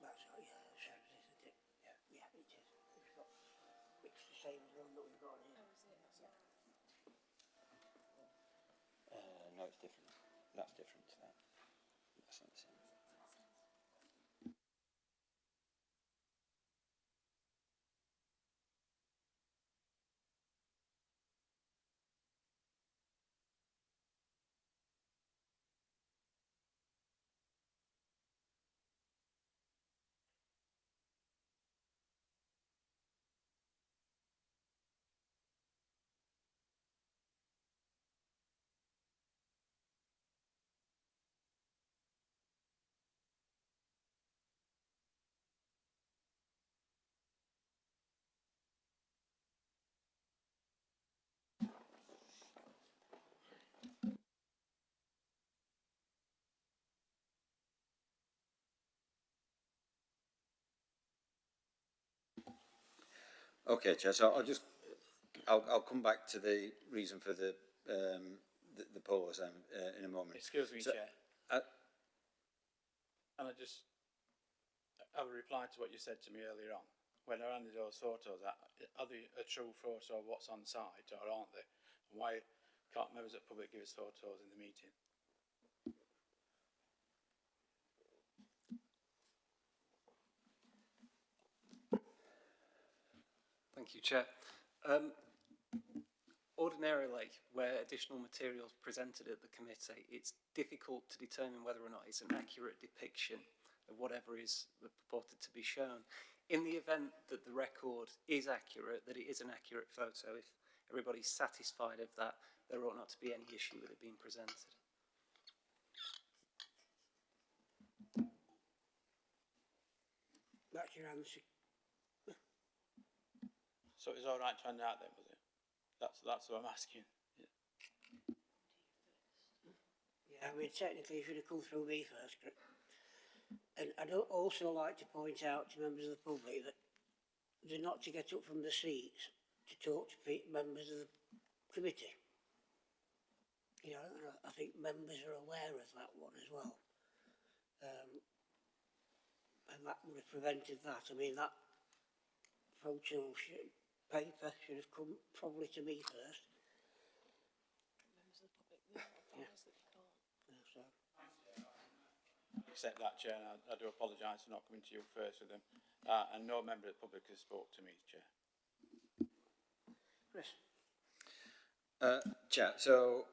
A: That's right, yeah, isn't it? Yeah, it is. It's the same as the one that we've got here.
P: No, it's different. That's different to that. That's not the same. Okay, Chair. So I'll come back to the reason for the pause in a moment.
I: Excuse me,
P: so,
I: Chair. And I just have a reply to what you said to me earlier on. When I handed those photos out, are they a true photo of what's on site, or aren't they? And why can't members of the public give us photos in the meeting?
D: Thank you, Chair. Ordinarily, where additional material is presented at the committee, it's difficult to determine whether or not it's an accurate depiction of whatever is purported to be shown. In the event that the record is accurate, that it is an accurate photo, if everybody's satisfied of that, there ought not to be any issue with it being presented.
A: That's your answer.
I: So it was all right to hand out then, was it? That's what I'm asking.
A: Yeah, I mean, technically, it should have come through me first. And I'd also like to point out to members of the public that they're not to get up from the seats to talk to members of the committee. You know, and I think members are aware of that one as well. And that would have prevented that. I mean, that photo paper should have come probably to me first.
J: Members of the public, that you can't.
A: So.
I: Accept that, Chair, and I do apologise for not coming to you first with them. And no member of the public has spoke to me, Chair.
A: Chris.
P: Chair, so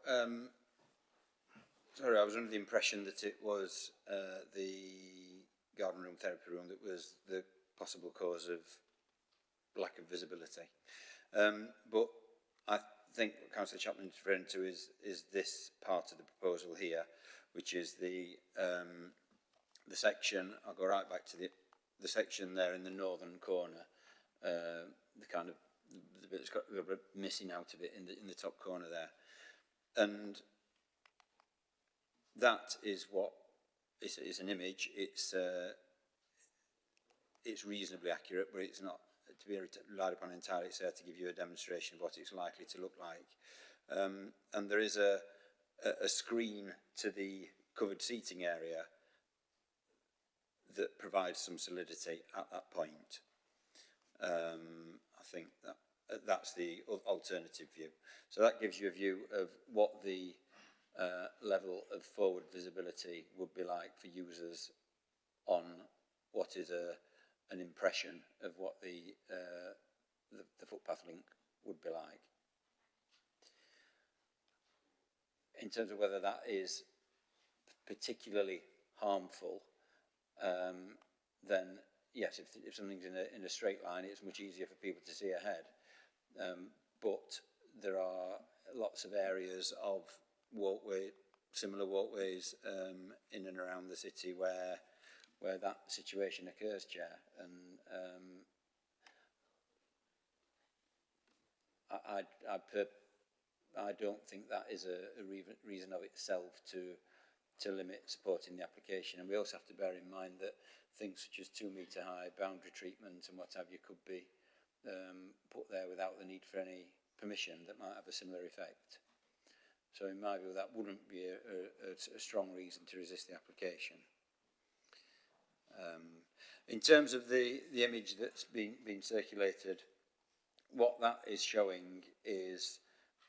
P: sorry, I was under the impression that it was the garden room, therapy room that was the possible cause of lack of visibility. But I think what Councillor Chapman is referring to is this part of the proposal here, which is the section. I'll go right back to the section there in the northern corner, the kind of the bit that's got a little bit missing out of it in the top corner there, and that is what is an image. It's reasonably accurate, but it's not to be relied upon entirely. It's there to give you a demonstration of what it's likely to look like. And there is a screen to the covered seating area that provides some solidity at that point. I think that's the alternative view. So that gives you a view of what the level of forward visibility would be like for users on what is an impression of what the footpath link would be like. In terms of whether that is particularly harmful, then yes, if something's in a straight line, it's much easier for people to see ahead. But there are lots of areas of similar walkways in and around the city where that situation occurs, Chair, and I don't think that is a reason of itself to limit supporting the application. And we also have to bear in mind that things such as 2 metre high boundary treatment and what have you could be put there without the need for any permission that might have a similar effect. So in my view, that wouldn't be a strong reason to resist the application. In terms of the image that's been circulated, what that is showing is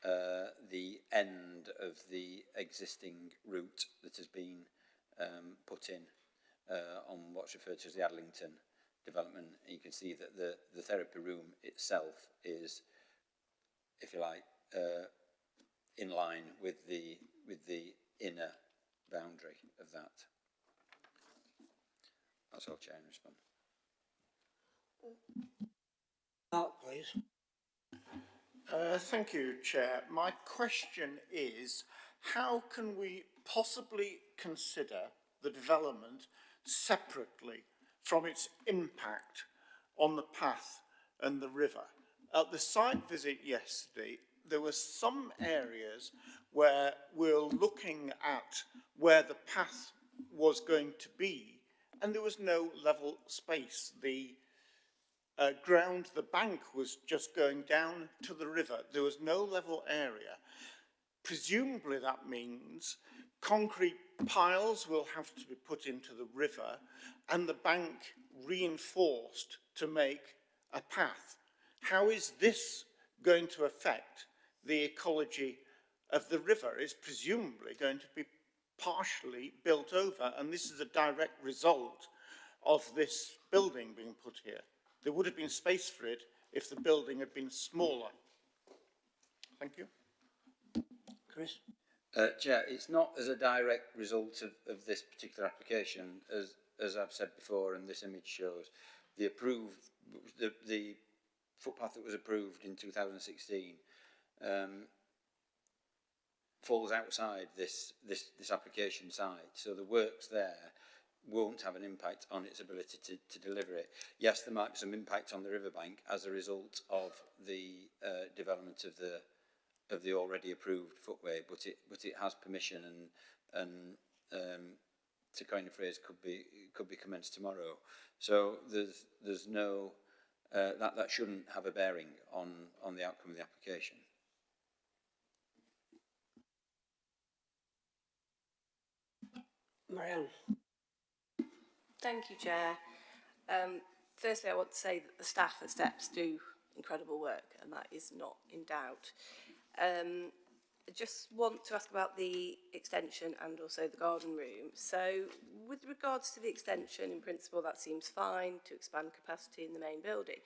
P: the end of the existing route that has been put in on what's referred to as the Adlington development. And you can see that the therapy room itself is, if you like, in line with the inner boundary of that. That's all, Chair, in response.
A: Mark, please.
F: Thank you, Chair. My question is, how can we possibly consider the development separately from its impact on the path and the river? At the site visit yesterday, there were some areas where we're looking at where the path was going to be, and there was no level space. The the bank was just going down to the river. There was no level area. Presumably that means concrete piles will have to be put into the river and the bank reinforced to make a path. How is this going to affect the ecology of the river? It's presumably going to be partially built over, and this is a direct result of this building being put here. There would have been space for it if the building had been smaller. Thank you.
A: Chris?
P: Chair, it's not as a direct result of this particular application, as I've said before, and this image shows. The footpath that was approved in 2016 falls outside this application site. So the works there won't have an impact on its ability to deliver it. Yes, there might be some impact on the riverbank as a result of the development of the already approved footway, but it has permission and to coin a phrase, could be commenced tomorrow. So there's no that shouldn't have a bearing on the outcome of the application.
A: Marianne.
J: Thank you, Chair. Firstly, I want to say that the staff at Steps do incredible work, and that is not in doubt. I just want to ask about the extension and also the garden room. So, with regards to the extension, in principle, that seems fine to expand capacity in the main building.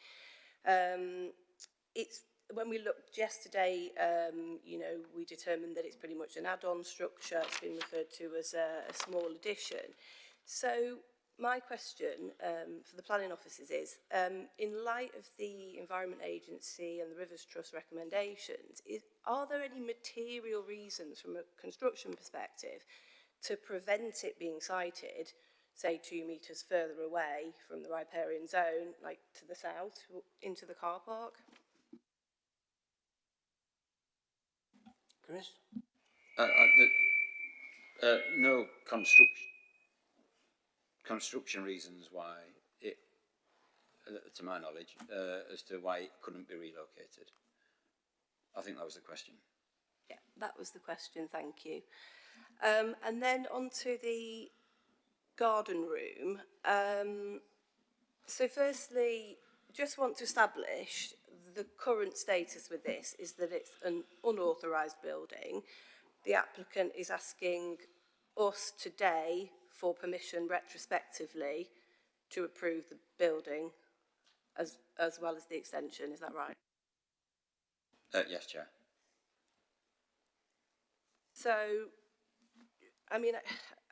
J: It's when we looked yesterday, you know, we determined that it's pretty much an add-on structure. It's been referred to as a small addition. So, my question for the planning officers is, in light of the Environment Agency and the Rivers Trust recommendations, are there any material reasons from a construction perspective to prevent it being sited, say 2 metres further away from the riparian zone, like to the south, into the car park?
A: Chris?
P: No construction reasons why it, to my knowledge, as to why it couldn't be relocated. I think that was the question.
J: Yeah, that was the question, thank you. And then onto the garden room. So firstly, just want to establish the current status with this is that it's an unauthorised building. The applicant is asking us today for permission retrospectively to approve the building as well as the extension, is that right?
P: Yes, Chair.
J: So, I mean,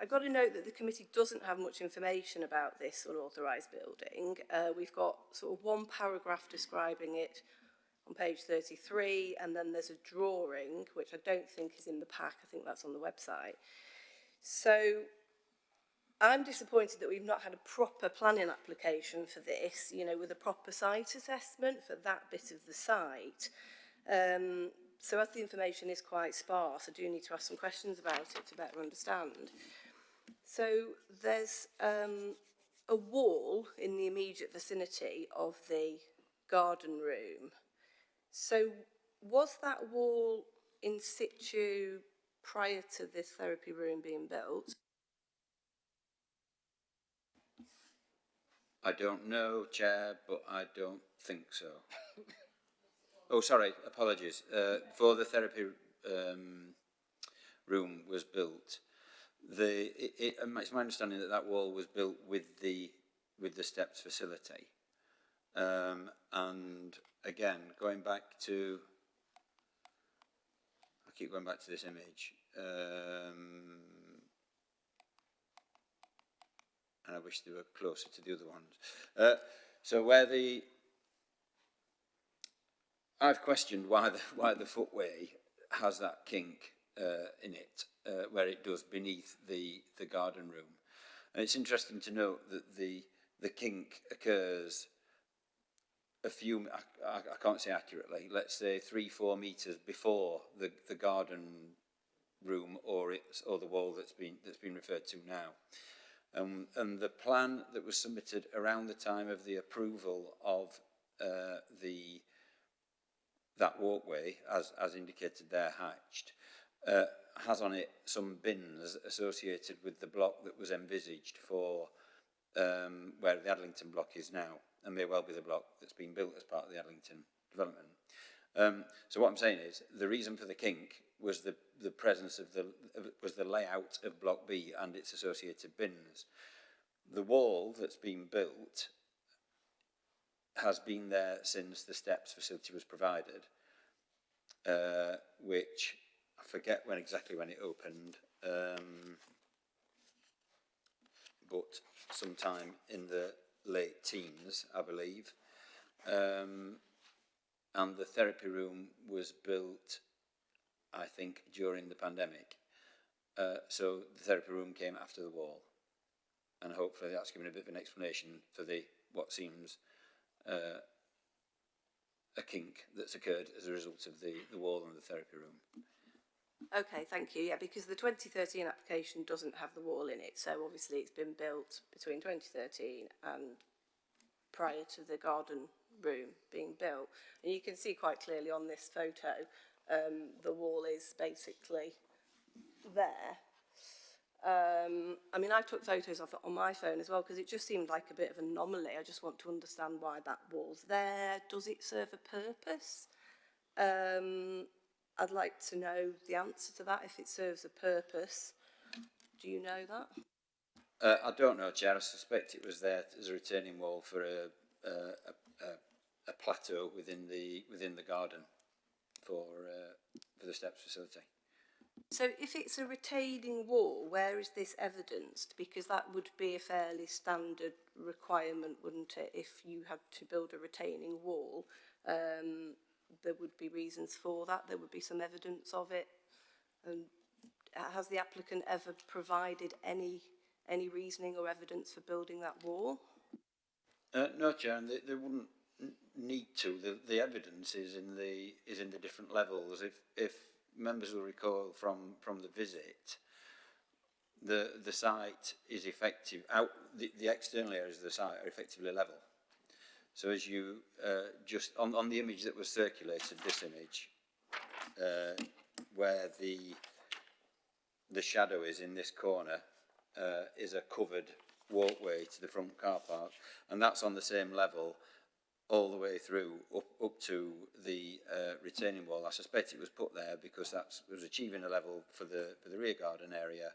J: I got to note that the committee doesn't have much information about this unauthorised building. We've got sort of one paragraph describing it on page 33, and then there's a drawing, which I don't think is in the pack. I think that's on the website. So I'm disappointed that we've not had a proper planning application for this, you know, with a proper site assessment for that bit of the site. So as the information is quite sparse, I do need to ask some questions about it to better understand. So there's a wall in the immediate vicinity of the garden room. So was that wall in situ prior to this therapy room being built?
P: I don't know, Chair, but I don't think so. Oh, sorry, apologies. Before the therapy room was built, it's my understanding that that wall was built with the steps facility. And again, going back to, I keep going back to this image, and I wish they were closer to the other ones. So where I've questioned why the footway has that kink in it, where it does beneath the garden room. And it's interesting to note that the kink occurs a few, I can't say accurately, let's say 3-4 metres before the garden room or the wall that's been referred to now. And the plan that was submitted around the time of the approval of that walkway, as indicated there, hatched, has on it some bins associated with the block that was envisaged for where the Adlington block is now, and may well be the block that's been built as part of the Adlington development. So what I'm saying is, the reason for the kink was the presence of was the layout of Block B and its associated bins. The wall that's been built has been there since the steps facility was provided, which I forget exactly when it opened, but sometime in the late teens, I believe. And the therapy room was built, I think, during the pandemic. So the therapy room came after the wall. And hopefully that's given a bit of an explanation for what seems a kink that's occurred as a result of the wall and the therapy room.
J: Okay, thank you. Yeah, because the 2013 application doesn't have the wall in it, so obviously it's been built between 2013 and prior to the garden room being built. And you can see quite clearly on this photo, the wall is basically there. I mean, I took photos of it on my phone as well because it just seemed like a bit of an anomaly. I just want to understand why that wall's there. Does it serve a purpose? I'd like to know the answer to that, if it serves a purpose. Do you know that?
P: I don't know, Chair. I suspect it was there as a retaining wall for a plateau within the garden for the steps facility.
J: So if it's a retaining wall, where is this evidenced? Because that would be a fairly standard requirement, wouldn't it? If you had to build a retaining wall, there would be reasons for that. There would be some evidence of it. And has the applicant ever provided any reasoning or evidence for building that wall?
P: No, Chair, and they wouldn't need to. The evidence is in the different levels. If members will recall from the visit, the site is effective. The external areas of the site are effectively level. So as you just on the image that was circulated, this image, where the shadow is in this corner, is a covered walkway to the front car park, and that's on the same level all the way through up to the retaining wall. I suspect it was put there because that was achieving a level for the rear garden area,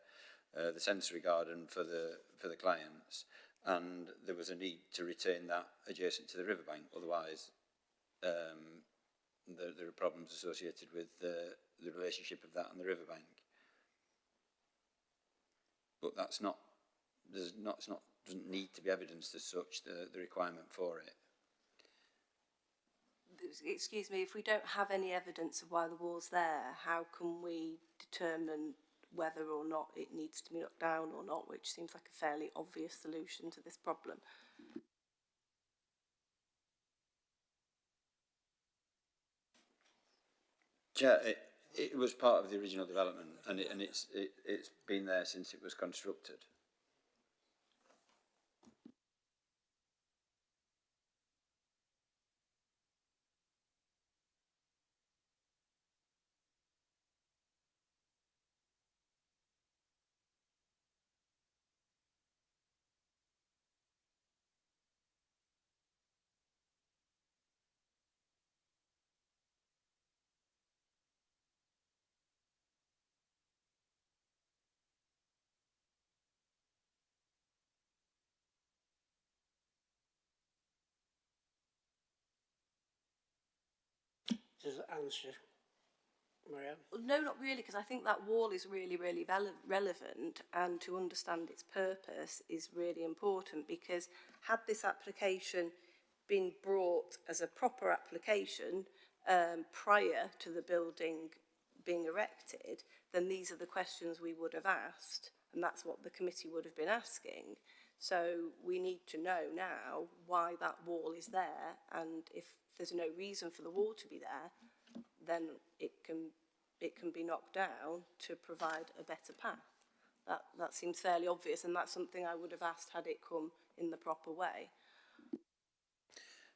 P: the sensory garden for the clients, and there was a need to retain that adjacent to the riverbank. Otherwise, there are problems associated with the relationship of that and the riverbank. But that's not. Doesn't need to be evidenced as such, the requirement for it.
J: Excuse me, if we don't have any evidence of why the wall's there, how can we determine whether or not it needs to be knocked down or not, which seems like a fairly obvious solution to this problem?
P: Chair, it was part of the original development, and it's been there since it was constructed.
A: Does that answer, Marianne?
J: Well, no, not really, because I think that wall is really, really relevant, and to understand its purpose is really important, because had this application been brought as a proper application prior to the building being erected, then these are the questions we would have asked, and that's what the committee would have been asking. So we need to know now why that wall is there, and if there's no reason for the wall to be there, then it can be knocked down to provide a better path. That seems fairly obvious, and that's something I would have asked had it come in the proper way.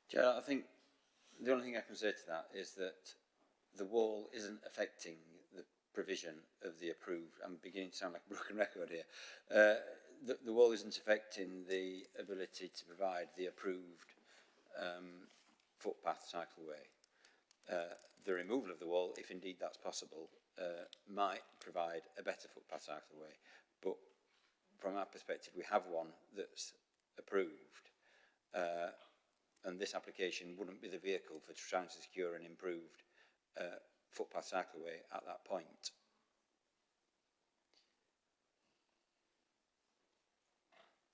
P: Chair, I think the only thing I can say to that is that the wall isn't affecting the provision of the approved. I'm beginning to sound like a broken record here. The wall isn't affecting the ability to provide the approved footpath cycleway. The removal of the wall, if indeed that's possible, might provide a better footpath cycleway. But from our perspective, we have one that's approved, and this application wouldn't be the vehicle for trying to secure an improved footpath cycleway at that point.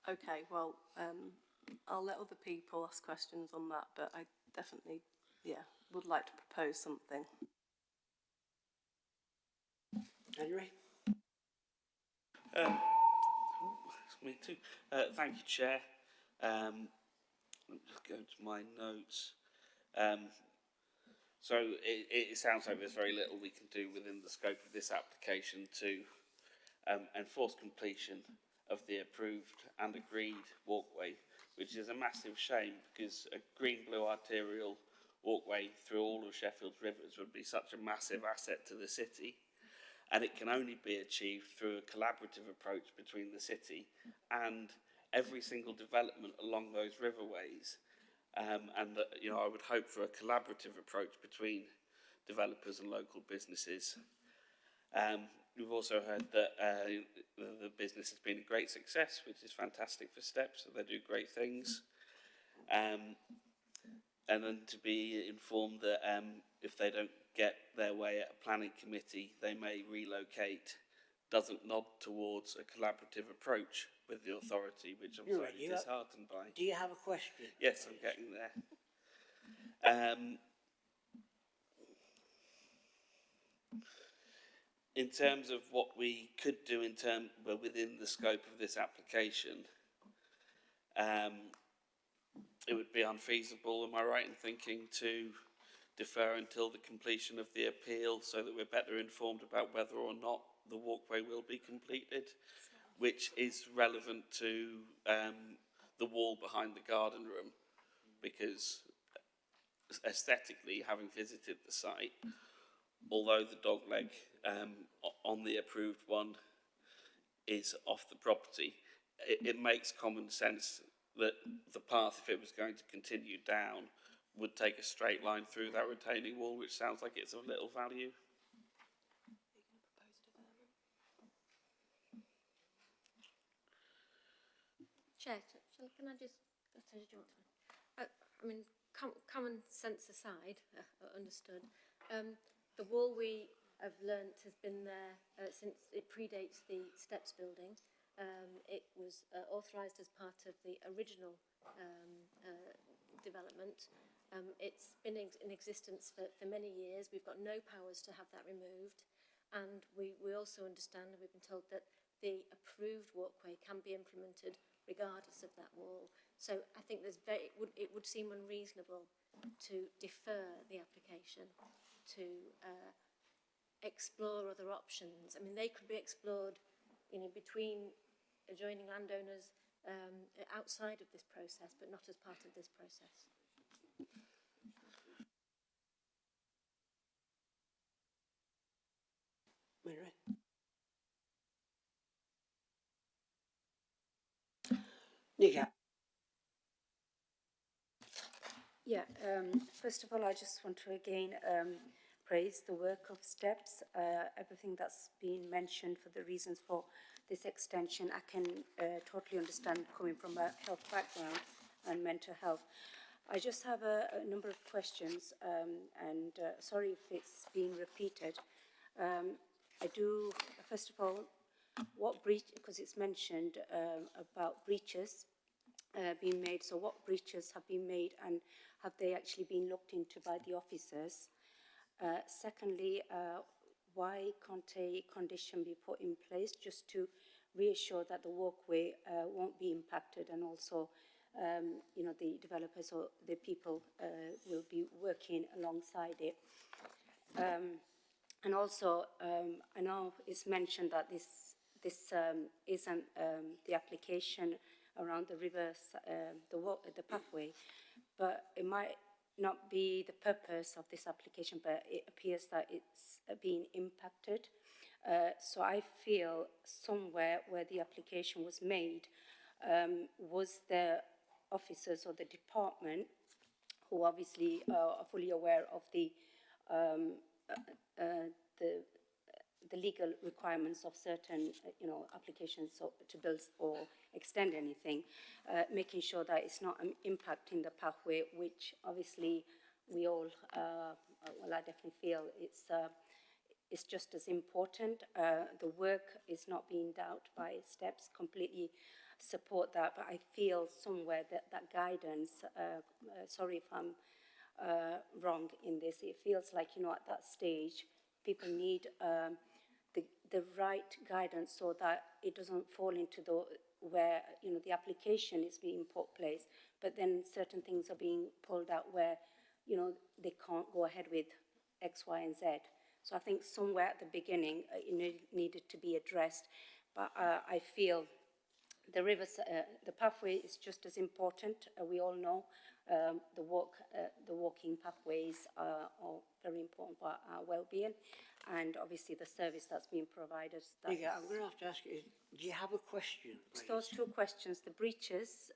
J: Okay, well, I'll let other people ask questions on that, but I definitely, would like to propose something.
A: Henry?
G: Me too. Thank you, Chair. I'm just going to my notes. So it sounds like there's very little we can do within the scope of this application to enforce completion of the approved and agreed walkway, which is a massive shame because a green-blue arterial walkway through all of Sheffield's rivers would be such a massive asset to the city, and it can only be achieved through a collaborative approach between the city and every single development along those riverways. And that, I would hope for a collaborative approach between developers and local businesses. We've also heard that the business has been a great success, which is fantastic for Steps, so they do great things. And then to be informed that if they don't get their way at a planning committee, they may relocate, doesn't nod towards a collaborative approach with the authority, which I'm
A: You're
G: slightly
A: right,
G: disheartened by.
A: Do you have a question?
G: Yes, I'm getting there. In terms of what we could do within the scope of this application, it would be unfeasible, am I right in thinking, to defer until the completion of the appeal so that we're better informed about whether or not the walkway will be completed, which is relevant to the wall behind the garden room, because aesthetically, having visited the site, although the dogleg on the approved one is off the property, it makes common sense that the path, if it was going to continue down, would take a straight line through that retaining wall, which sounds like it's of little value.
H: Chair, can I just, I mean, common sense aside, understood, the wall we have learnt has been there since it predates the steps building. It was authorised as part of the original development. It's been in existence for many years. We've got no powers to have that removed. And we also understand, and we've been told, that the approved walkway can be implemented regardless of that wall. So I think it would seem unreasonable to defer the application to explore other options. I mean, they could be explored, you know, between adjoining landowners outside of this process, but not as part of this process.
A: Mary? Niga?
V: Yeah, first of all, I just want to again praise the work of STEPS, everything that's been mentioned for the reasons for this extension. I can totally understand coming from a health background and mental health. I just have a number of questions, and sorry if it's being repeated. I do, first of all, what breach, because it's mentioned about breaches being made, so what breaches have been made and have they actually been looked into by the officers? Secondly, why can't a condition be put in place just to reassure that the walkway won't be impacted, and also you know, the developers or the people will be working alongside it? And also, I know it's mentioned that this isn't the application around the river, the pathway, but it might not be the purpose of this application, but it appears that it's being impacted. So I feel somewhere where the application was made was the officers or the department who obviously are fully aware of the legal requirements of certain, you know, applications to build or extend anything, making sure that it's not impacting the pathway, which obviously we all, well, I definitely feel it's just as important. The work is not being doubted by STEPS, completely support that, but I feel somewhere that guidance, sorry if I'm wrong in this, it feels like, you know, at that stage, people need the right guidance so that it doesn't fall into where, you know, the application is being put in place, but then certain things are being pulled out where, you know, they can't go ahead with X, Y, and Z. So I think somewhere at the beginning it needed to be addressed, but I feel the pathway is just as important. We all know the walking pathways are very important for our well-being, and obviously the service that's being provided.
A: Yeah, I'm going to have to ask you, do you have a question, please?
V: Those two questions, the breaches,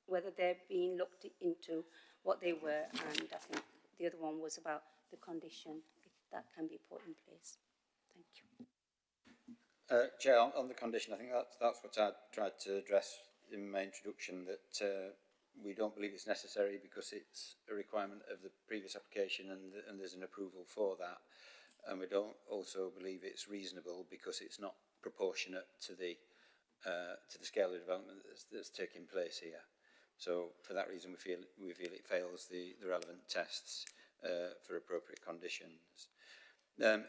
V: whether they're being looked into, what they were, and I think the other one was about the condition, if that can be put in place. Thank you.
P: Chair, on the condition, I think that's what I tried to address in my introduction, that we don't believe it's necessary because it's a requirement of the previous application and there's an approval for that. And we don't also believe it's reasonable because it's not proportionate to the scale of development that's taking place here. So for that reason, we feel it fails the relevant tests for appropriate conditions.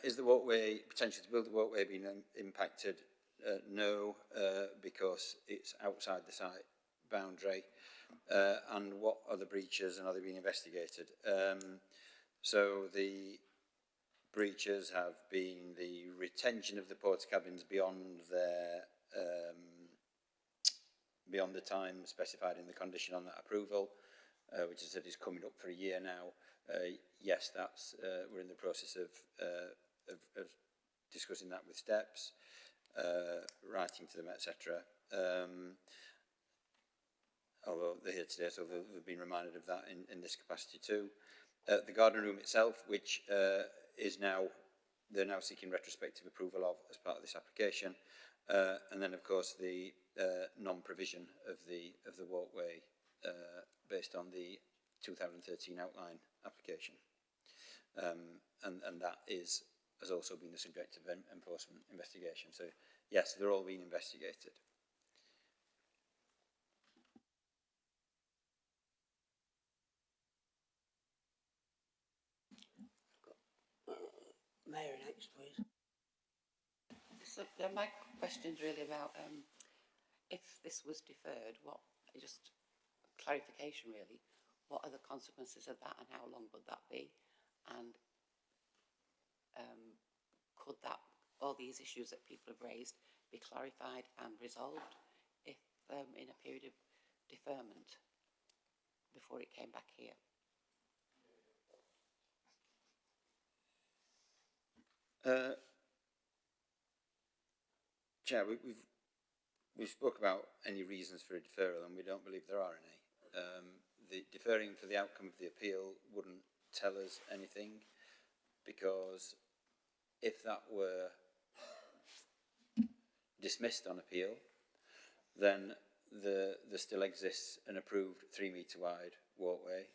P: Is the walkway, potential to build the walkway, being impacted? No, because it's outside the site boundary. And what are the breaches and are they being investigated? So the breaches have been the retention of the porta cabins beyond their beyond the time specified in the condition on that approval, which I said is coming up for a year now. Yes, that's we're in the process of discussing that with steps, writing to them, etc. Although they're here today, so they've been reminded of that in this capacity too. The garden room itself, which is now, they're now seeking retrospective approval of as part of this application, and then of course the non-provision of the walkway based on the 2013 outline application, and that has also been the subject of enforcement investigation. So yes, they're all being investigated.
A: Mayor next, please.
K: So my question's really about if this was deferred, what, just clarification really, what are the consequences of that and how long would that be? And could that, all these issues that people have raised, be clarified and resolved if in a period of deferment before it came back here?
P: Chair, we've spoke about any reasons for a deferral, and we don't believe there are any. The deferring for the outcome of the appeal wouldn't tell us anything, because if that were dismissed on appeal, then there still exists an approved 3-metre wide walkway.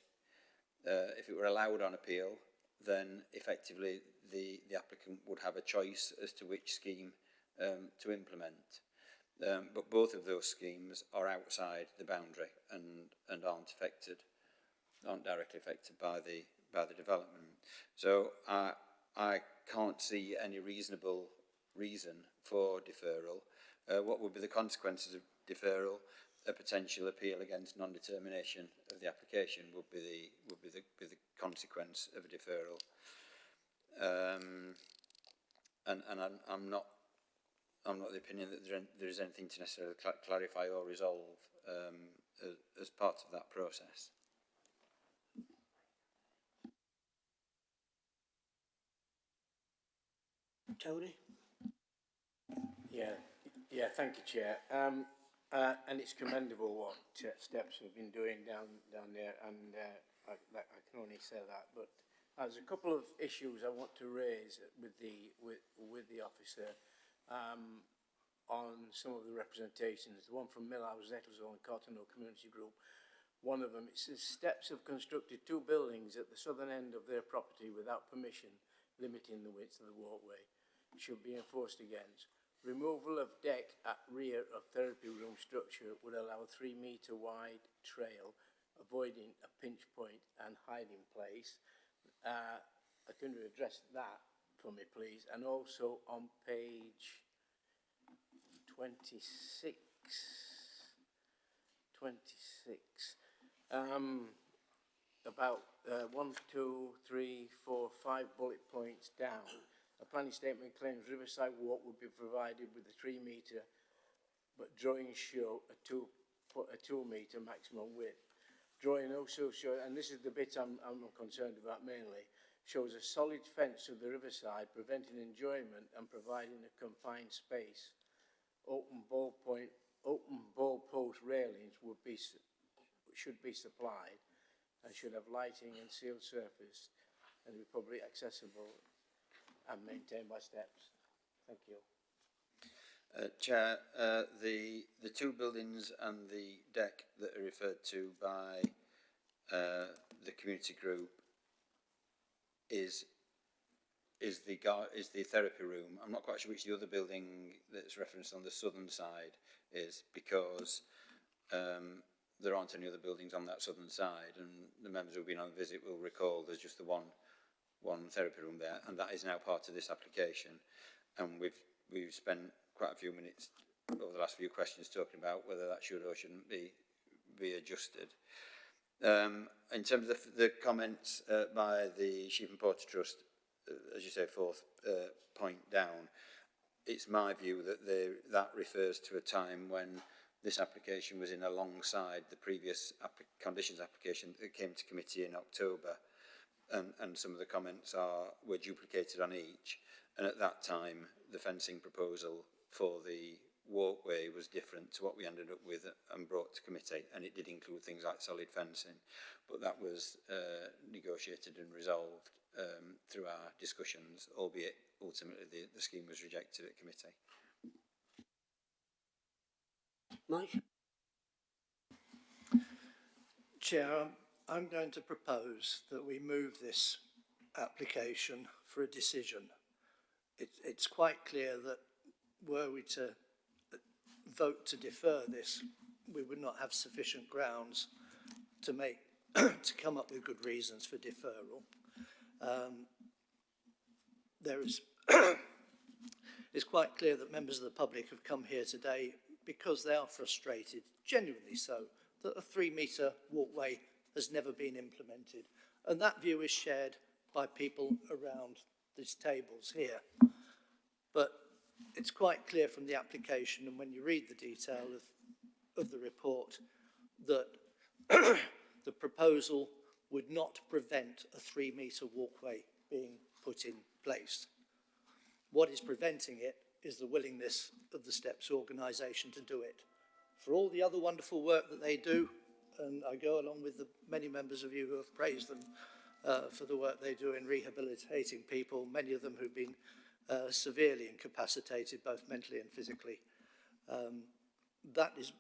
P: If it were allowed on appeal, then effectively the applicant would have a choice as to which scheme to implement. But both of those schemes are outside the boundary and aren't directly affected by the development. So I can't see any reasonable reason for deferral. What would be the consequences of deferral? A potential appeal against non-determination of the application would be the consequence of a deferral. And I'm not of the opinion that there is anything to necessarily clarify or resolve as part of that process.
A: Tony?
E: Yeah, thank you, Chair. And it's commendable what steps have been doing down there, and I can only say that. But there's a couple of issues I want to raise with the officer on some of the representations. The one from Millhouse, Ecclesall and Cottonwood Community Group. One of them, it says steps have constructed 2 buildings at the southern end of their property without permission, limiting the width of the walkway. Should be enforced against. Removal of deck at rear of therapy room structure would allow a 3-metre wide trail, avoiding a pinch point and hiding place. Can you address that for me, please? And also on page 26, about 1, 2, 3, 4, 5 bullet points down. A planning statement claims Riverside Walk would be provided with a 3-metre, but drawings show a 2-metre maximum width. Drawing also shows, and this is the bit I'm concerned about mainly, shows a solid fence to the riverside, preventing enjoyment and providing a confined space. Open ball post railings should be supplied and should have lighting and sealed surface and be publicly accessible and maintained by steps. Thank you.
P: Chair, the two buildings and the deck that are referred to by the community group is the therapy room. I'm not quite sure which the other building that's referenced on the southern side is, because there aren't any other buildings on that southern side, and the members who've been on a visit will recall there's just the one therapy room there, and that is now part of this application. And we've spent quite a few minutes over the last few questions talking about whether that should or shouldn't be adjusted. In terms of the comments by the Sheep and Porter Trust, as you say, fourth point down, it's my view that that refers to a time when this application was in alongside the previous conditions application that came to committee in October, and some of the comments were duplicated on each. And at that time, the fencing proposal for the walkway was different to what we ended up with and brought to committee, and it did include things like solid fencing, but that was negotiated and resolved through our discussions, albeit ultimately the scheme was rejected at committee.
A: Mike?
C: Chair, I'm going to propose that we move this application for a decision. It's quite clear that were we to vote to defer this, we would not have sufficient grounds to to come up with good reasons for deferral. It's quite clear that members of the public have come here today because they are frustrated, genuinely so, that a 3-metre walkway has never been implemented. And that view is shared by people around these tables here. But it's quite clear from the application, and when you read the detail of the report, that the proposal would not prevent a 3-metre walkway being put in place. What is preventing it is the willingness of the Steps organisation to do it. For all the other wonderful work that they do, and I go along with the many members of you who have praised them for the work they do in rehabilitating people, many of them who've been severely incapacitated, both mentally and physically. That is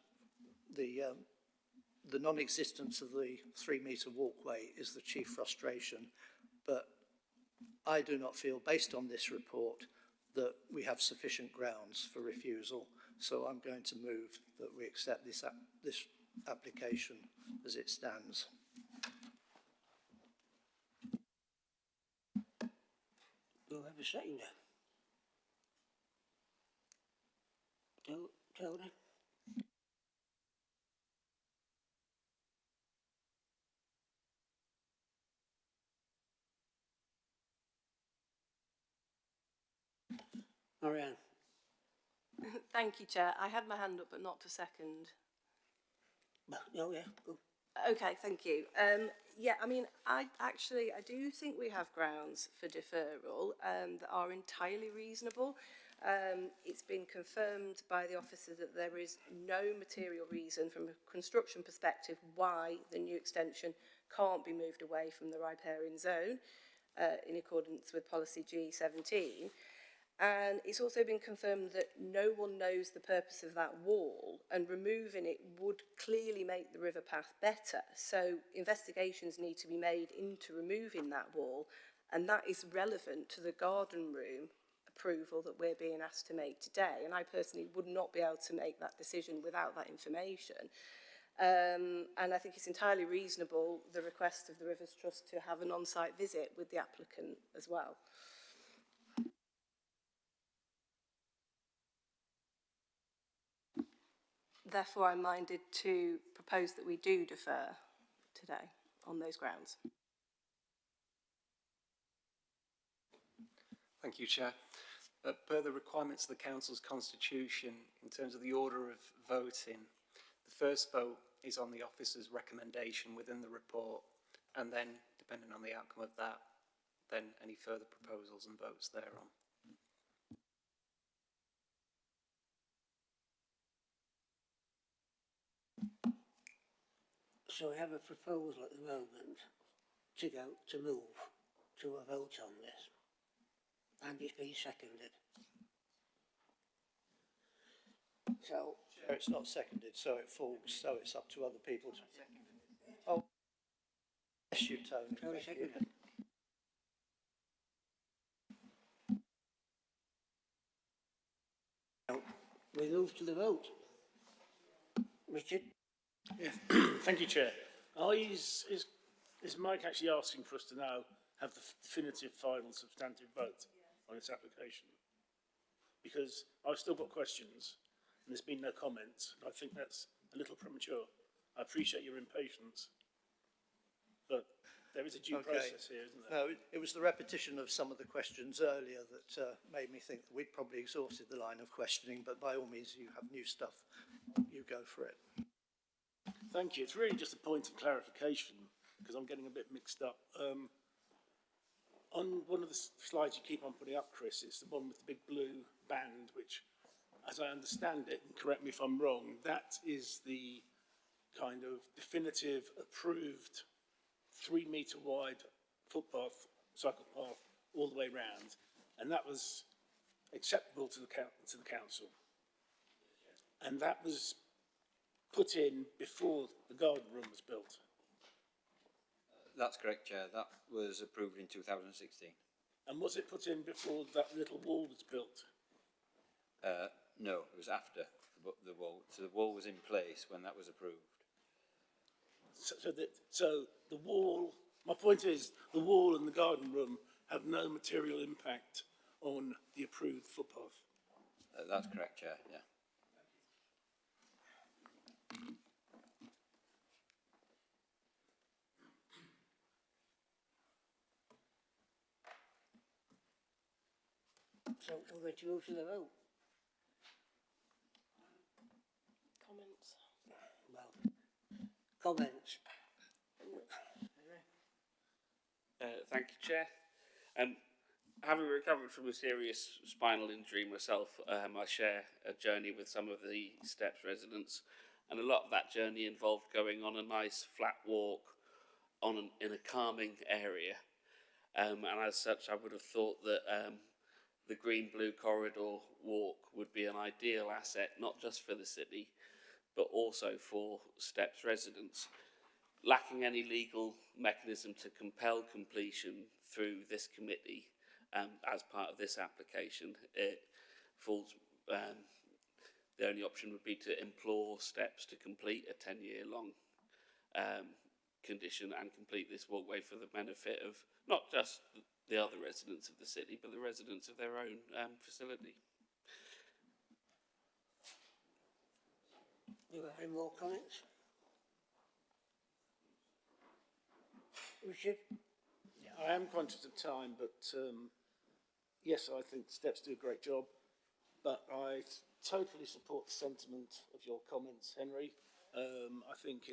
C: the non-existence of the 3-metre walkway is the chief frustration, but I do not feel, based on this report, that we have sufficient grounds for refusal. So I'm going to move that we accept this application as it stands.
A: We'll have a second. Tony? Marianne?
J: Thank you, Chair. I had my hand up, but not to second.
A: Oh, yeah, go.
J: Okay, thank you. Yeah, I mean, I do think we have grounds for deferral that are entirely reasonable. It's been confirmed by the officer that there is no material reason from a construction perspective why the new extension can't be moved away from the riparian zone in accordance with policy G17. And it's also been confirmed that no one knows the purpose of that wall, and removing it would clearly make the river path better. So investigations need to be made into removing that wall, and that is relevant to the garden room approval that we're being asked to make today. And I personally would not be able to make that decision without that information. And I think it's entirely reasonable, the request of the Rivers Trust, to have an on-site visit with the applicant as well. Therefore, I'm minded to propose that we do defer today on those grounds.
D: Thank you, Chair. Per the requirements of the Council's constitution, in terms of the order of voting, the first vote is on the officer's recommendation within the report, and then, depending on the outcome of that, then any further proposals and votes thereon.
A: So we have a proposal at the moment to move to a vote on this, and it's been seconded. So,
C: Chair, it's not seconded, so it falls, so it's up to other people to... Oh, yes, you, Tony.
A: Tony
C: Thank you.
A: seconded. So, we move to the vote. Richard?
M: Yeah. Thank you, Chair. Is Mike actually asking for us to now have the definitive final substantive vote on this application? Because I've still got questions and there's been no comments. I think that's a little premature. I appreciate your impatience, but there is a due process here, isn't there?
C: No, it was the repetition of some of the questions earlier that made me think that we'd probably exhausted the line of questioning, but by all means, you have new stuff. You go for it.
M: Thank you. It's really just a point of clarification because I'm getting a bit mixed up. On one of the slides you keep on putting up, Chris, it's the one with the big blue band, which, as I understand it, and correct me if I'm wrong, that is the kind of definitive approved 3 metre wide footpath, cycle path all the way round, and that was acceptable to the council. And that was put in before the garden room was built.
P: That's correct, Chair. That was approved in 2016.
M: And was it put in before that little wall was built?
P: No, it was after the wall. So the wall was in place when that was approved.
M: So the wall, my point is, the wall and the garden room have no material impact on the approved footpath.
P: That's correct, Chair, yeah.
A: So we're going to move to the vote.
J: Comments?
A: Well, comments.
G: Thank you, Chair. Having recovered from a serious spinal injury myself, I share a journey with some of the Steps residents, and a lot of that journey involved going on a nice flat walk in a calming area. And as such, I would have thought that the green-blue corridor walk would be an ideal asset, not just for the city, but also for Steps residents. Lacking any legal mechanism to compel completion through this committee as part of this application, it falls. The only option would be to implore Steps to complete a 10-year-long condition and complete this walkway for the benefit of not just the other residents of the city, but the residents of their own facility.
A: Do you have any more comments? Richard?
M: Yeah, I am conscious of time, but yes, I think Steps do a great job, but I totally support the sentiment of your comments, Henry. I think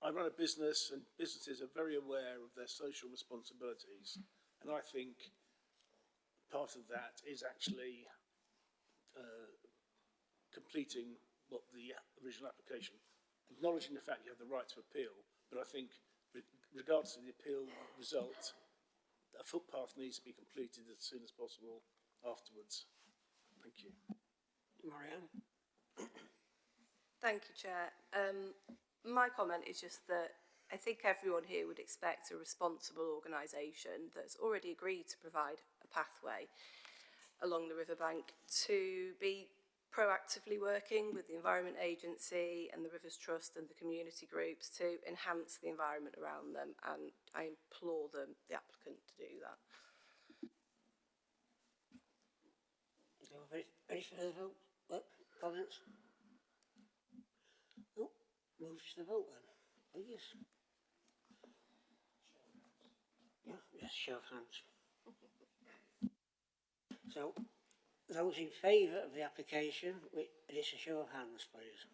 M: I run a business, and businesses are very aware of their social responsibilities, and I think part of that is actually completing what the original application, acknowledging the fact you have the right to appeal, but I think regardless of the appeal result, a footpath needs to be completed as soon as possible afterwards. Thank you.
A: Marianne?
J: Thank you, Chair. My comment is just that I think everyone here would expect a responsible organisation that's already agreed to provide a pathway along the riverbank to be proactively working with the Environment Agency and the Rivers Trust and the community groups to enhance the environment around them, and I implore the applicant to do that.
A: Any further vote? Comments? No? Move to the vote then, please. Yeah, yes, show of hands. So, those in favour of the application, it is a show of hands, please.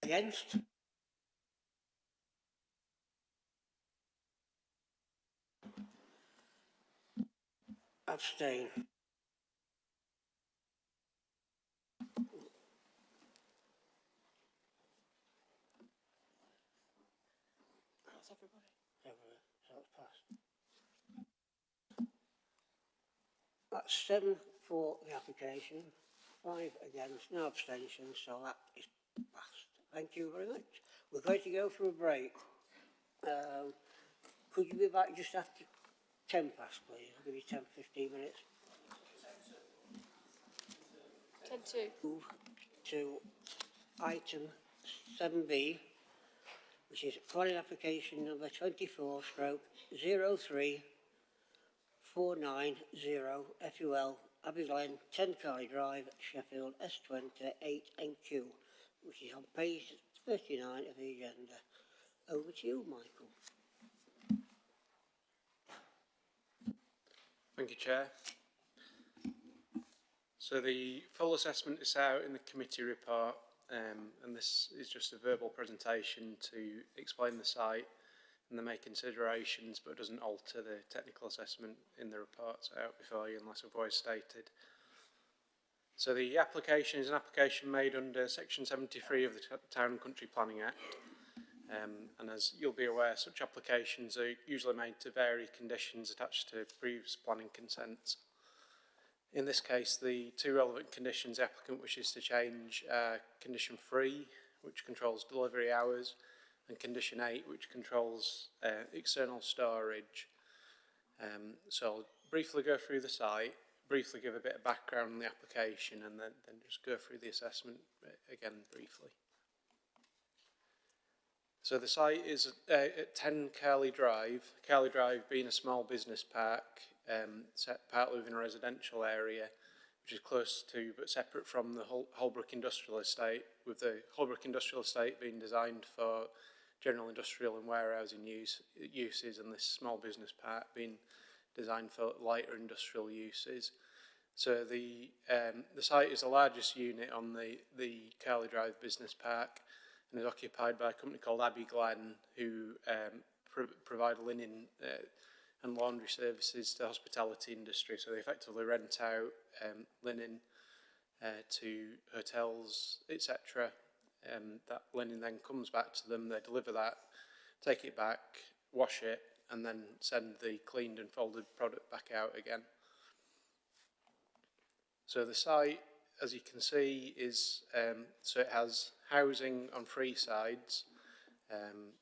A: Against? Abstain.
J: That's everybody.
A: So it's passed. That's 7 for the application, 5 against, no abstentions, so that is passed. Thank you very much. We're going to go for a break. Could you be back just after 10 past, please? I'll give you 10, 15 minutes.
H: 10-2.
A: Move to item 7B, which is planning application number 24/03 490 FUL, Abbey Glen, 10 Carley Drive, Sheffield, S20 8NQ, which is on page 39 of the agenda. Over to you, Michael.
O: Thank you, Chair. So the full assessment is out in the committee report, and this is just a verbal presentation to explain the site and the main considerations, but doesn't alter the technical assessment in the reports out before you unless otherwise stated. So the application is an application made under Section 73 of the Town and Country Planning Act, and as you'll be aware, such applications are usually made to vary conditions attached to previous planning consents. In this case, the two relevant conditions the applicant wishes to change are Condition 3, which controls delivery hours, and Condition 8, which controls external storage. So I'll briefly go through the site, briefly give a bit of background on the application, and then just go through the assessment again briefly. So the site is at 10 Carley Drive, Carley Drive being a small business park set partly within a residential area, which is close to but separate from the Holbrook Industrial Estate, with the Holbrook Industrial Estate being designed for general industrial and warehousing uses, and this small business park being designed for lighter industrial uses. So the site is the largest unit on the Carley Drive Business Park, and is occupied by a company called Abbey Glen, who provide linen and laundry services to the hospitality industry. So they effectively rent out linen to hotels, etc. That linen then comes back to them, they deliver that, take it back, wash it, and then send the cleaned and folded product back out again. So the site, as you can see, is so it has housing on 3 sides,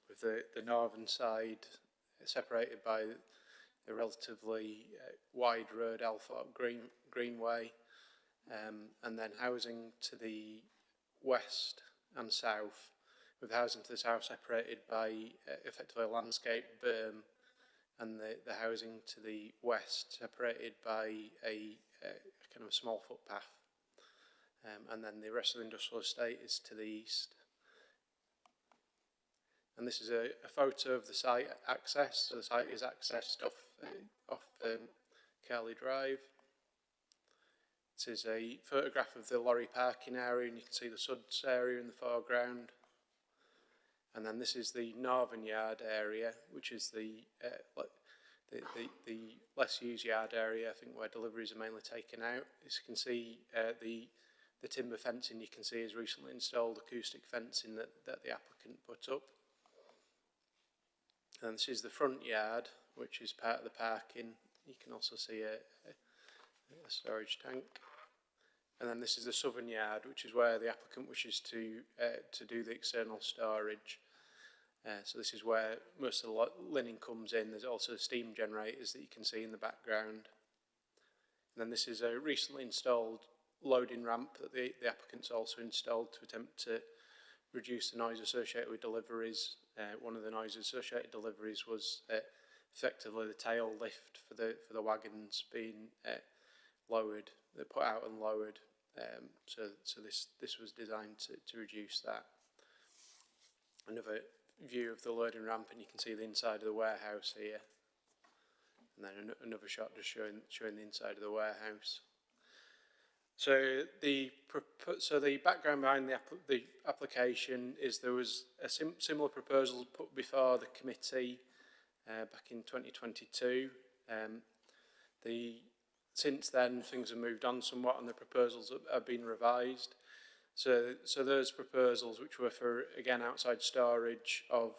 O: with the northern side separated by a relatively wide road, Althorpe Greenway, and then housing to the west and south, with housing to the south separated by effectively a landscape berm, and the housing to the west separated by a kind of a small footpath. And then the rest of the industrial estate is to the east. And this is a photo of the site access. So the site is accessed off Carley Drive. This is a photograph of the lorry parking area, and you can see the suds area in the foreground. And then this is the northern yard area, which is the less used yard area, I think, where deliveries are mainly taken out. As you can see, the timber fencing you can see is recently installed acoustic fencing that the applicant put up. And this is the front yard, which is part of the parking. You can also see a storage tank. And then this is the southern yard, which is where the applicant wishes to do the external storage. So this is where most of the linen comes in. There's also steam generators that you can see in the background. And then this is a recently installed loading ramp that the applicant's also installed to attempt to reduce the noise associated with deliveries. One of the noise associated deliveries was effectively the tail lift for the wagons being lowered, they put out and lowered. So this was designed to reduce that. Another view of the loading ramp, and you can see the inside of the warehouse here. And then another shot just showing the inside of the warehouse. So the background behind the application is there was a similar proposal put before the committee back in 2022. The
L: since then, things have moved on somewhat, and the proposals have been revised. So those proposals, which were for, again, outside storage of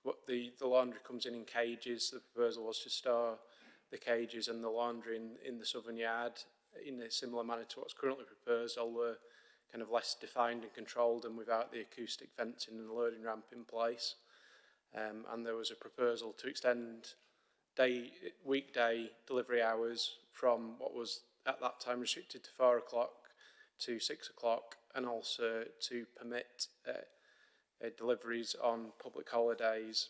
L: what the laundry comes in cages, the proposal was to store the cages and the laundry in the southern yard in a similar manner to what's currently proposed, although kind of less defined and controlled and without the acoustic fencing and the loading ramp in place. And there was a proposal to extend weekday delivery hours from what was at that time restricted to 4 o'clock to 6 o'clock, and also to permit deliveries on public holidays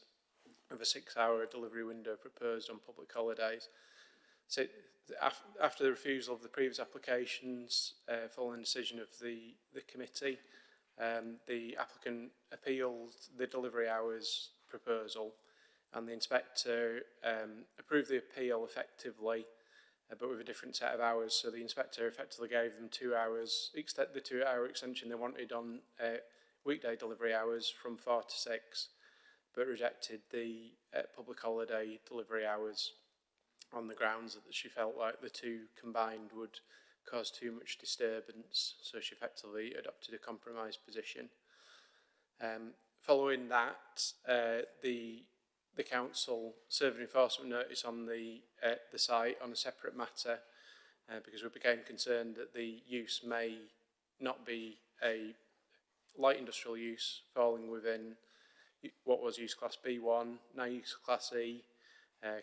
L: of a 6-hour delivery window proposed on public holidays. So after the refusal of the previous applications, following the decision of the committee, the applicant appealed the delivery hours proposal, and the inspector approved the appeal effectively, but with a different set of hours. So the inspector effectively gave them 2 hours, the 2-hour extension they wanted on weekday delivery hours from 4 to 6, but rejected the public holiday delivery hours on the grounds that she felt like the two combined would cause too much disturbance. So she effectively adopted a compromise position. Following that, the council served an enforcement notice on the site on a separate matter, because we became concerned that the use may not be a light industrial use falling within what was use class B1, now use class E,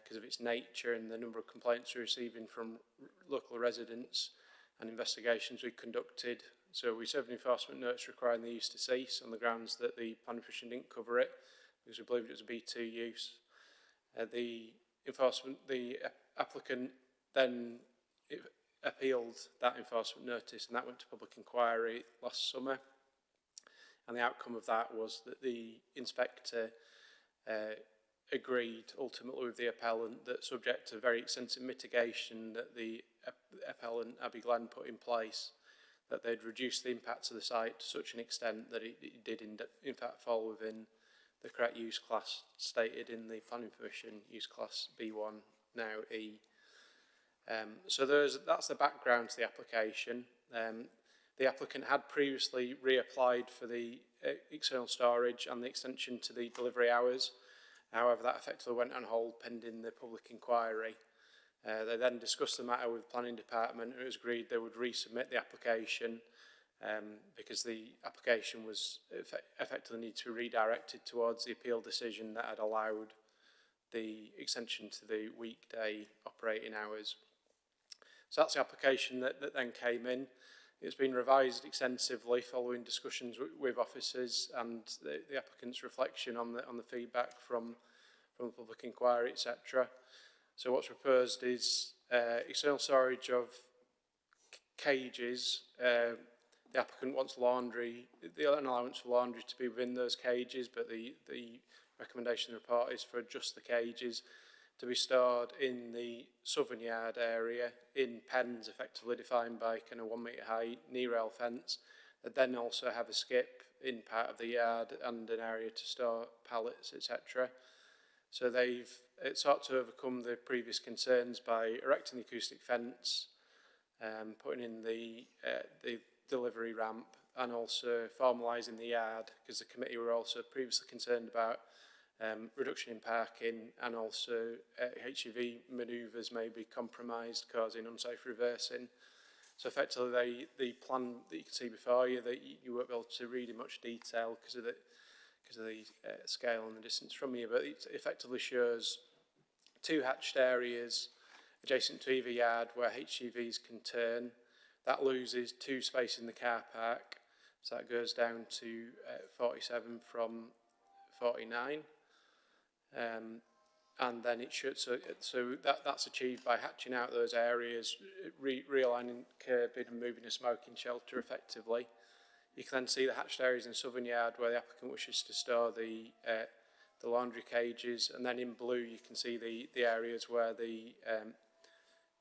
L: because of its nature and the number of complaints we're receiving from local residents and investigations we conducted. So we served an enforcement notice requiring the use to cease on the grounds that the planning permission didn't cover it, because we believed it was a B2 use. The applicant then appealed that enforcement notice, and that went to public inquiry last summer. And the outcome of that was that the inspector agreed ultimately with the appellant that, subject to very extensive mitigation that the appellant Abbey Glen put in place, that they'd reduced the impact of the site to such an extent that it did in fact fall within the correct use class stated in the planning permission, use class B1, now E. So that's the background to the application. The applicant had previously reapplied for the external storage and the extension to the delivery hours. However, that effectively went on hold pending the public inquiry. They then discussed the matter with the planning department, and it was agreed they would resubmit the application because the application was effectively needed to be redirected towards the appeal decision that had allowed the extension to the weekday operating hours. So that's the application that then came in. It's been revised extensively following discussions with officers and the applicant's reflection on the feedback from the public inquiry, etc. So what's proposed is external storage of cages. The applicant wants laundry, the allowance for laundry to be within those cages, but the recommendation of the report is for just the cages to be stored in the southern yard area in pens effectively defined by kind of 1 metre high knee rail fence, that then also have a skip in part of the yard and an area to store pallets, etc. So they've sought to overcome the previous concerns by erecting the acoustic fence, putting in the delivery ramp, and also formalising the yard, because the committee were also previously concerned about reduction in parking, and also HGV manoeuvres may be compromised, causing unsafe reversing. So effectively, the plan that you can see before you, that you won't be able to read in much detail because of the scale and the distance from you, but it effectively shows 2 hatched areas adjacent to either yard where HGVs can turn. That loses 2 space in the car park, so that goes down to 47 from 49. And then it should, so that's achieved by hatching out those areas, realigning curbing and moving a smoking shelter effectively. You can then see the hatched areas in southern yard where the applicant wishes to store the laundry cages, and then in blue you can see the areas where the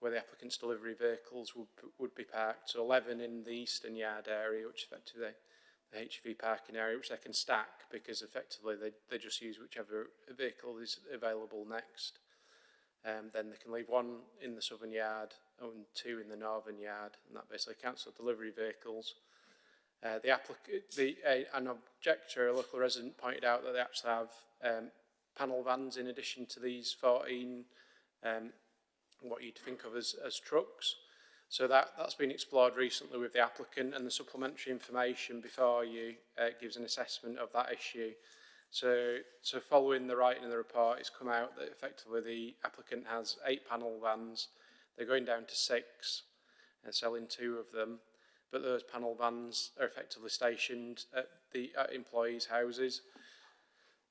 L: applicant's delivery vehicles would be parked. So 11 in the eastern yard area, which is effectively the HGV parking area, which they can stack because effectively they just use whichever vehicle is available next. then they can leave 1 in the southern yard and 2 in the northern yard, and that basically counts for delivery vehicles. An objector, a local resident, pointed out that they actually have panel vans in addition to these 14 what you'd think of as trucks. So that's been explored recently with the applicant, and the supplementary information before you gives an assessment of that issue. So following the writing of the report, it's come out that effectively the applicant has 8 panel vans. They're going down to 6 and selling 2 of them, but those panel vans are effectively stationed at employees' houses.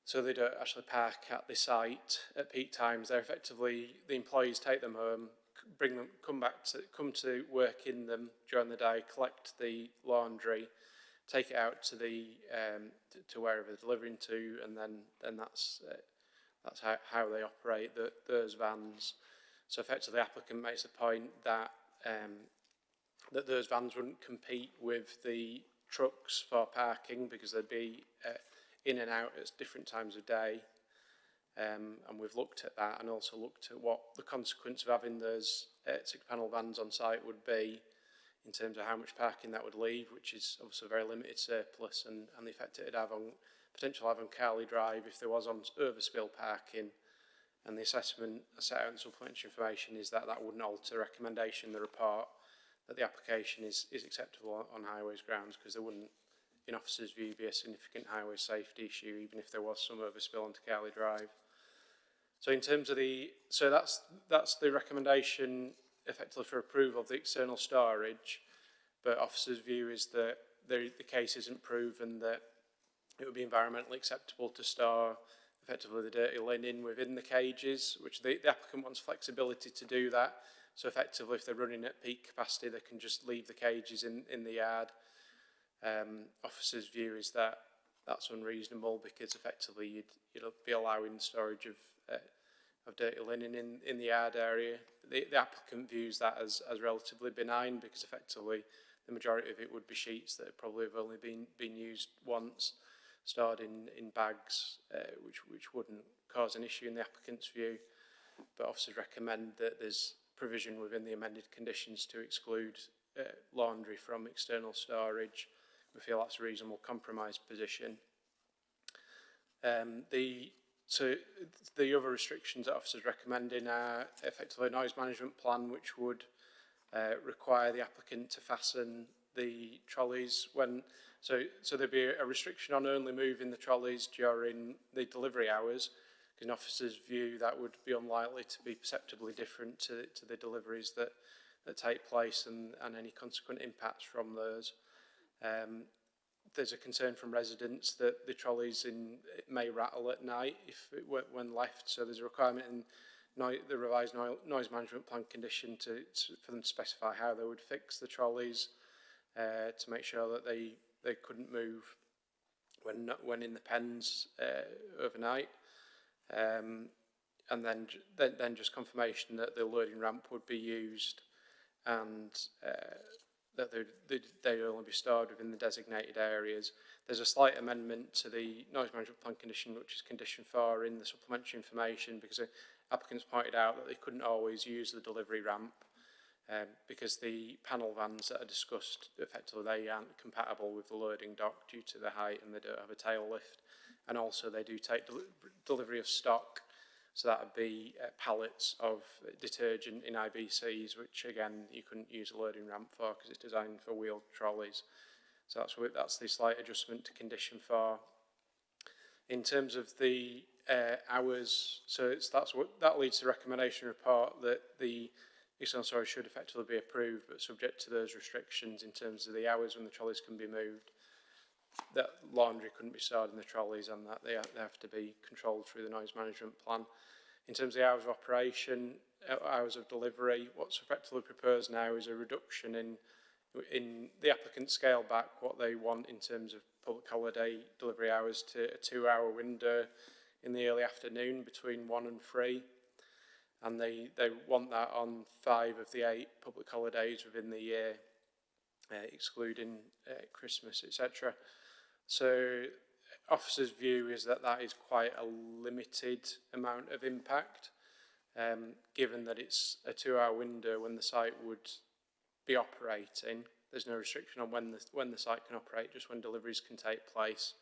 L: So they don't actually park at the site at peak times. They're effectively, the employees take them home, bring them, come to work in them during the day, collect the laundry, take it out to the to wherever they're delivering to, and then that's how they operate those vans. So effectively, the applicant makes the point that that those vans wouldn't compete with the trucks for parking because they'd be in and out at different times of day. And we've looked at that and also looked at what the consequence of having those 6-panel vans on site would be in terms of how much parking that would leave, which is obviously a very limited surplus, and the effect it would have on potential have on Carley Drive if there was on overspill parking. And the assessment set out in supplementary information is that that wouldn't alter the recommendation in the report that the application is acceptable on highways grounds, because there wouldn't, in officers' view, be a significant highway safety issue even if there was some overspill onto Carley Drive. So in terms of that's the recommendation effectively for approval of the external storage, but officers' view is that the case isn't proven that it would be environmentally acceptable to store effectively the dirty linen within the cages, which the applicant wants flexibility to do that. So effectively, if they're running at peak capacity, they can just leave the cages in the yard. Officers' view is that that's unreasonable because effectively you'd be allowing the storage of dirty linen in the yard area. The applicant views that as relatively benign because effectively the majority of it would be sheets that probably have only been used once, stored in bags, which wouldn't cause an issue in the applicant's view. But officers recommend that there's provision within the amended conditions to exclude laundry from external storage. We feel that's a reasonable compromise position. So the other restrictions that officers recommending are effectively a noise management plan, which would require the applicant to fasten the trolleys when. So there'd be a restriction on only moving the trolleys during the delivery hours. In officers' view, that would be unlikely to be perceptibly different to the deliveries that take place and any consequent impacts from those. There's a concern from residents that the trolleys may rattle at night when left, so there's a requirement in the revised noise management plan condition for them to specify how they would fix the trolleys to make sure that they couldn't move when in the pens overnight. And then just confirmation that the loading ramp would be used and that they'd only be stored within the designated areas. There's a slight amendment to the noise management plan condition, which is condition 4 in the supplementary information, because the applicants pointed out that they couldn't always use the delivery ramp because the panel vans that are discussed, effectively they aren't compatible with the loading dock due to the height and they don't have a tail lift. And also they do take delivery of stock, so that would be pallets of detergent in IBCs, which again you couldn't use a loading ramp for because it's designed for wheeled trolleys. So that's the slight adjustment to condition 4. In terms of the hours, so that leads to the recommendation report that the external storage should effectively be approved, but subject to those restrictions in terms of the hours when the trolleys can be moved. That laundry couldn't be stored in the trolleys and that they have to be controlled through the noise management plan. In terms of the hours of operation, hours of delivery, what's effectively proposed now is a reduction in the applicant scale back what they want in terms of public holiday delivery hours to a 2-hour window in the early afternoon between 1 and 3. And they want that on 5 of the 8 public holidays within the year, excluding Christmas, etc. So officers' view is that is quite a limited amount of impact. given that it's a 2-hour window when the site would be operating. There's no restriction on when the site can operate, just when deliveries can take place,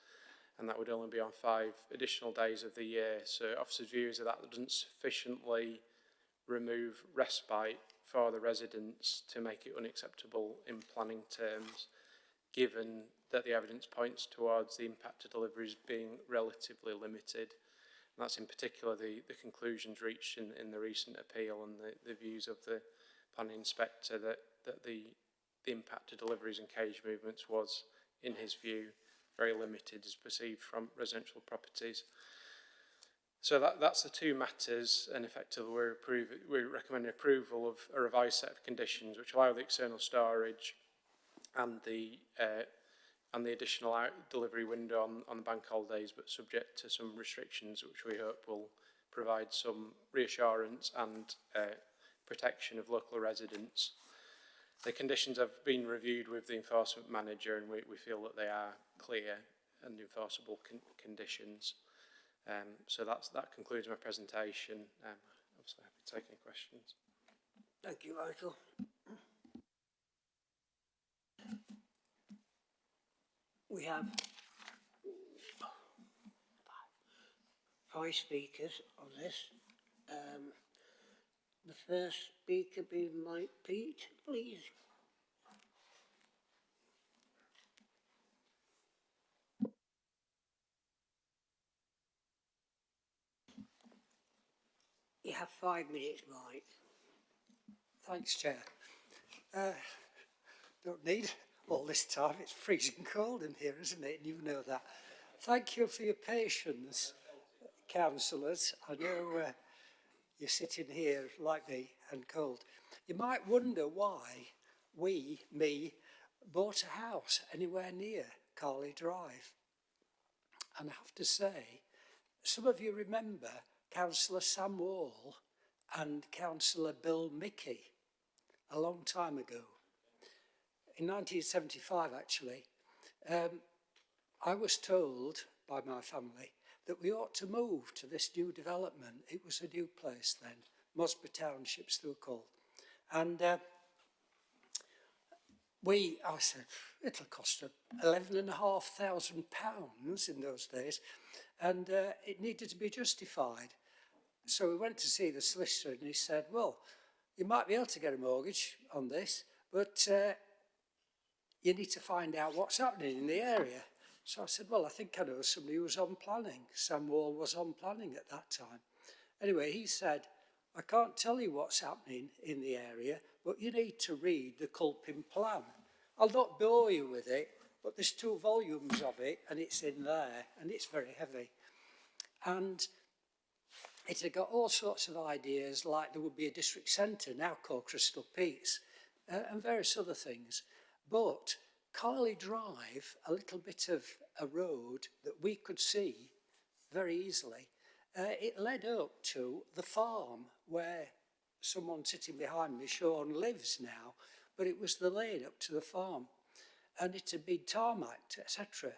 L: and that would only be on 5 additional days of the year. So officers' view is that doesn't sufficiently remove respite for the residents to make it unacceptable in planning terms, given that the evidence points towards the impact of deliveries being relatively limited. And that's in particular the conclusions reached in the recent appeal, and the views of the planning inspector that the impact of deliveries and cage movements was, in his view, very limited as perceived from residential properties. So that's the 2 matters, and effectively we're recommending approval of a revised set of conditions which allow the external storage and the additional delivery window on the bank holidays, but subject to some restrictions which we hope will provide some reassurance and protection of local residents. The conditions have been reviewed with the enforcement manager, and we feel that they are clear and enforceable conditions. So that concludes my presentation. Obviously happy to take any questions.
A: Thank you, Michael. We have 5 speakers on this. The first speaker being Mike Pete, please. You have 5 minutes, Mike.
N: Thanks, Chair. Don't need all this time. It's freezing cold in here, isn't it? And you know that. Thank you for your patience, councillors. I know you're sitting here like me and cold. You might wonder why me, bought a house anywhere near Carley Drive. And I have to say, some of you remember Councillor Sam Wall and Councillor Bill Mickey a long time ago. In 1975, actually, I was told by my family that we ought to move to this new development. It was a new place then, Mosby Townships they were called. And I said, it'll cost £11,500 in those days, and it needed to be justified. So we went to see the solicitor, and he said, well, you might be able to get a mortgage on this, but you need to find out what's happening in the area. So I said, well, I think I know somebody who was on planning. Sam Wall was on planning at that time. Anyway, he said, I can't tell you what's happening in the area, but you need to read the Culpin plan. I'll not bore you with it, but there's 2 volumes of it, and it's in there, and it's very heavy. And it had got all sorts of ideas, like there would be a district centre, now called Crystal Peaks, and various other things. But Carley Drive, a little bit of a road that we could see very easily, it led up to the farm where someone sitting behind me, Sean, lives now, but it was the lane up to the farm, and it had been tarmacked, etc.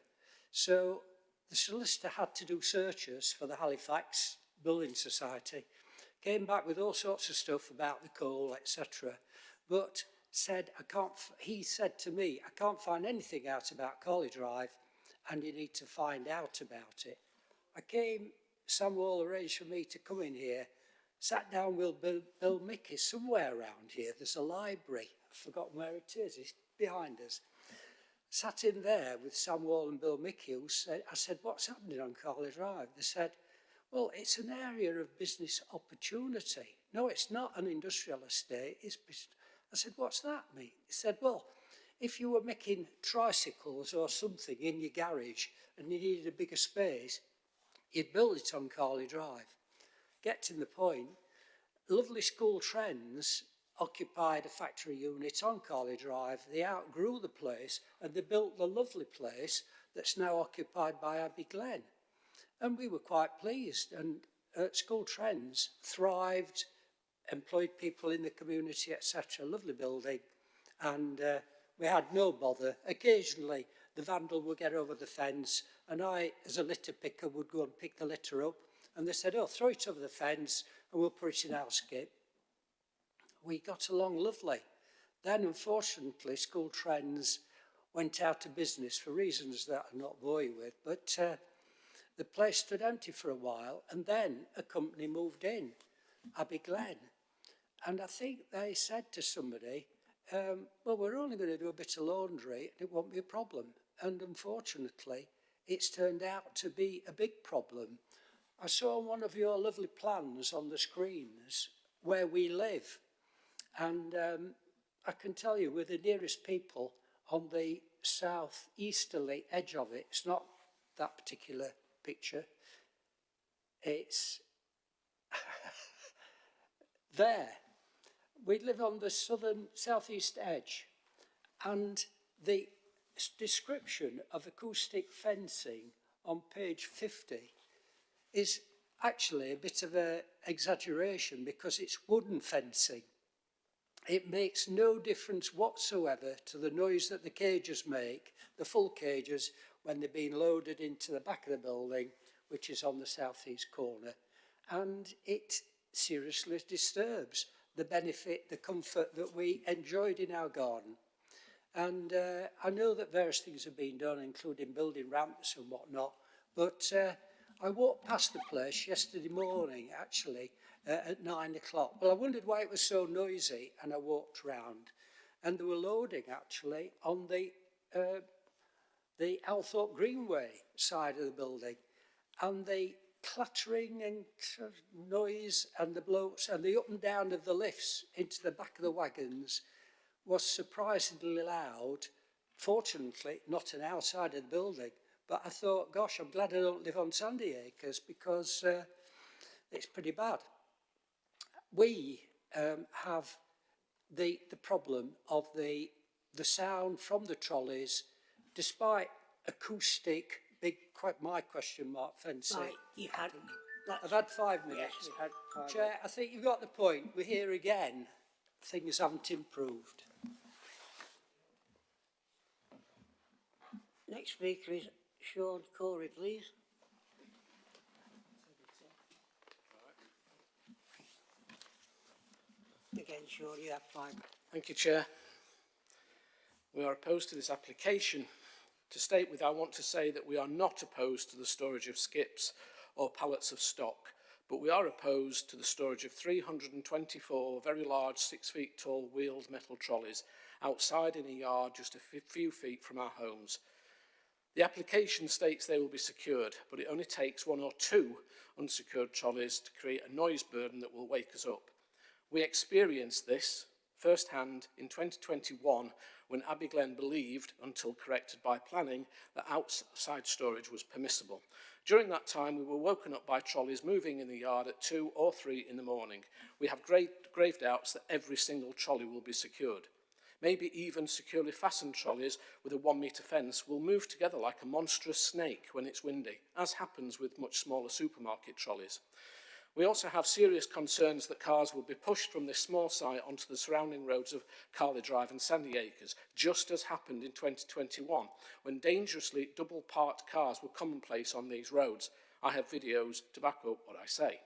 N: So the solicitor had to do searches for the Halifax Building Society, came back with all sorts of stuff about the coal, etc. But said, he said to me, I can't find anything out about Carley Drive, and you need to find out about it. Sam Wall arranged for me to come in here, sat down with Bill Mickey somewhere around here. There's a library, I've forgotten where it is, it's behind us. Sat in there with Sam Wall and Bill Mickey, I said, what's happening on Carley Drive? They said, well, it's an area of business opportunity. No, it's not an industrial estate, it's business. I said, what's that mean? He said, well, if you were making tricycles or something in your garage and you needed a bigger space, you'd build it on Carley Drive. Getting the point, Lovely School Trends occupied a factory unit on Carley Drive. They outgrew the place and they built the lovely place that's now occupied by Abbey Glen. And we were quite pleased, and School Trends thrived, employed people in the community, etc. Lovely building, and we had no bother. Occasionally the vandal would get over the fence, and I, as a litter picker, would go and pick the litter up, and they said, oh, throw it over the fence, and we'll put it in Housekeeping. We got along lovely. Then, unfortunately, School Trends went out of business for reasons that I'm not bore you with, but the place stood empty for a while, and then a company moved in, Abbey Glen. And I think they said to somebody, well, we're only going to do a bit of laundry, and it won't be a problem. And unfortunately, it's turned out to be a big problem. I saw one of your lovely plans on the screens where we live. And I can tell you, we're the nearest people on the south-easterly edge of it. It's not that particular picture. It's there. We live on the southern, southeast edge. And the description of acoustic fencing on page 50 is actually a bit of an exaggeration because it's wooden fencing. It makes no difference whatsoever to the noise that the cages make, the full cages, when they're being loaded into the back of the building, which is on the southeast corner. And it seriously disturbs the benefit, the comfort that we enjoyed in our garden. And I know that various things have been done, including building ramps and whatnot, but I walked past the place yesterday morning, actually, at 9 o'clock. Well, I wondered why it was so noisy, and I walked round, and they were loading, actually, on the Althorpe Greenway side of the building, and the clattering and noise and the blokes and the up and down of the lifts into the back of the wagons was surprisingly loud. Fortunately, not an outside of the building, but I thought, gosh, I'm glad I don't live on Sandy Acres because it's pretty bad. We have the problem of the sound from the trolleys, despite acoustic, big, quite my question mark fencing.
A: Right, you had...
N: I've had 5 minutes.
A: Yes, you had 5
N: Chair,
A: minutes.
N: I think you've got the point. We're here again. Things haven't improved.
A: Next speaker is Sean Corey, please. Again, Sean, you have 5 minutes.
Q: Thank you, Chair. We are opposed to this application. To state with, I want to say that we are not opposed to the storage of skips or pallets of stock, but we are opposed to the storage of 324 very large 6 feet tall wheeled metal trolleys outside in a yard just a few feet from our homes. The application states they will be secured, but it only takes 1 or 2 unsecured trolleys to create a noise burden that will wake us up. We experienced this firsthand in 2021 when Abbey Glen believed, until corrected by planning, that outside storage was permissible. During that time, we were woken up by trolleys moving in the yard at 2 or 3 in the morning. We have grave doubts that every single trolley will be secured. Maybe even securely fastened trolleys with a 1 metre fence will move together like a monstrous snake when it's windy, as happens with much smaller supermarket trolleys. We also have serious concerns that cars will be pushed from this small site onto the surrounding roads of Carley Drive and Sandy Acres, just as happened in 2021, when dangerously double-parked cars were commonplace on these roads. I have videos to back up what I say.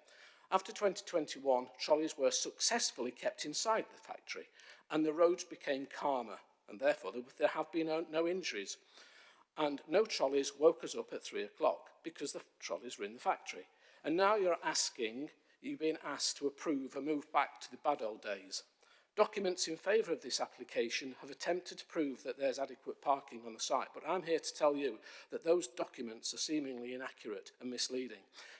Q: After 2021, trolleys were successfully kept inside the factory, and the roads became calmer, and therefore there have been no injuries. And no trolleys woke us up at 3 o'clock, because the trolleys were in the factory. And now you're being asked to approve a move back to the bad old days. Documents in favour of this application have attempted to prove that there's adequate parking on the site, but I'm here to tell you that those documents are seemingly inaccurate and misleading.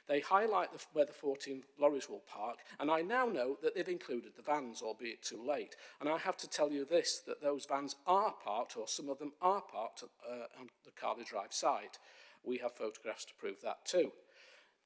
Q: They highlight where the 14 lorries will park, and I now know that they've included the vans, albeit too late. And I have to tell you this, that those vans are parked, or some of them are parked on the Carley Drive site. We have photographs to prove that too.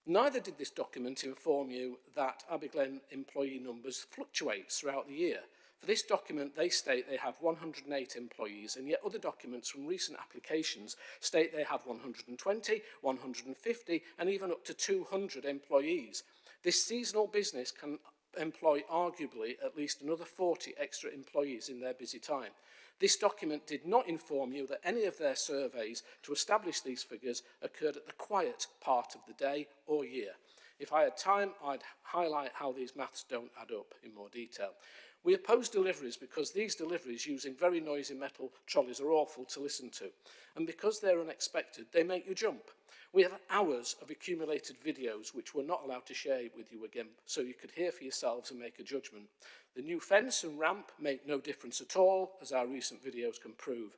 Q: Neither did this document inform you that Abbey Glen employee numbers fluctuate throughout the year. For this document, they state they have 108 employees, and yet other documents from recent applications state they have 120, 150, and even up to 200 employees. This seasonal business can employ arguably at least another 40 extra employees in their busy time. This document did not inform you that any of their surveys to establish these figures occurred at the quiet part of the day or year. If I had time, I'd highlight how these maths don't add up in more detail. We oppose deliveries because these deliveries using very noisy metal trolleys are awful to listen to. And because they're unexpected, they make you jump. We have hours of accumulated videos which we're not allowed to share with you again, so you could hear for yourselves and make a judgment. The new fence and ramp make no difference at all, as our recent videos can prove.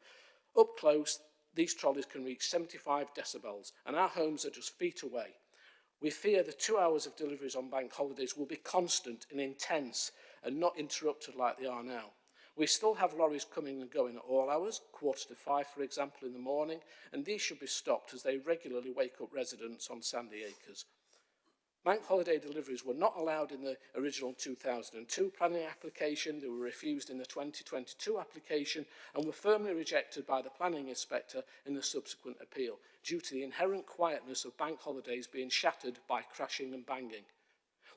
Q: Up close, these trolleys can reach 75 decibels, and our homes are just feet away. We fear the 2 hours of deliveries on bank holidays will be constant and intense and not interrupted like they are now. We still have lorries coming and going at all hours, 4:45 for example in the morning, and these should be stopped as they regularly wake up residents on Sandy Acres. Bank holiday deliveries were not allowed in the original 2002 planning application, they were refused in the 2022 application and were firmly rejected by the planning inspector in the subsequent appeal, due to the inherent quietness of bank holidays being shattered by crashing and banging.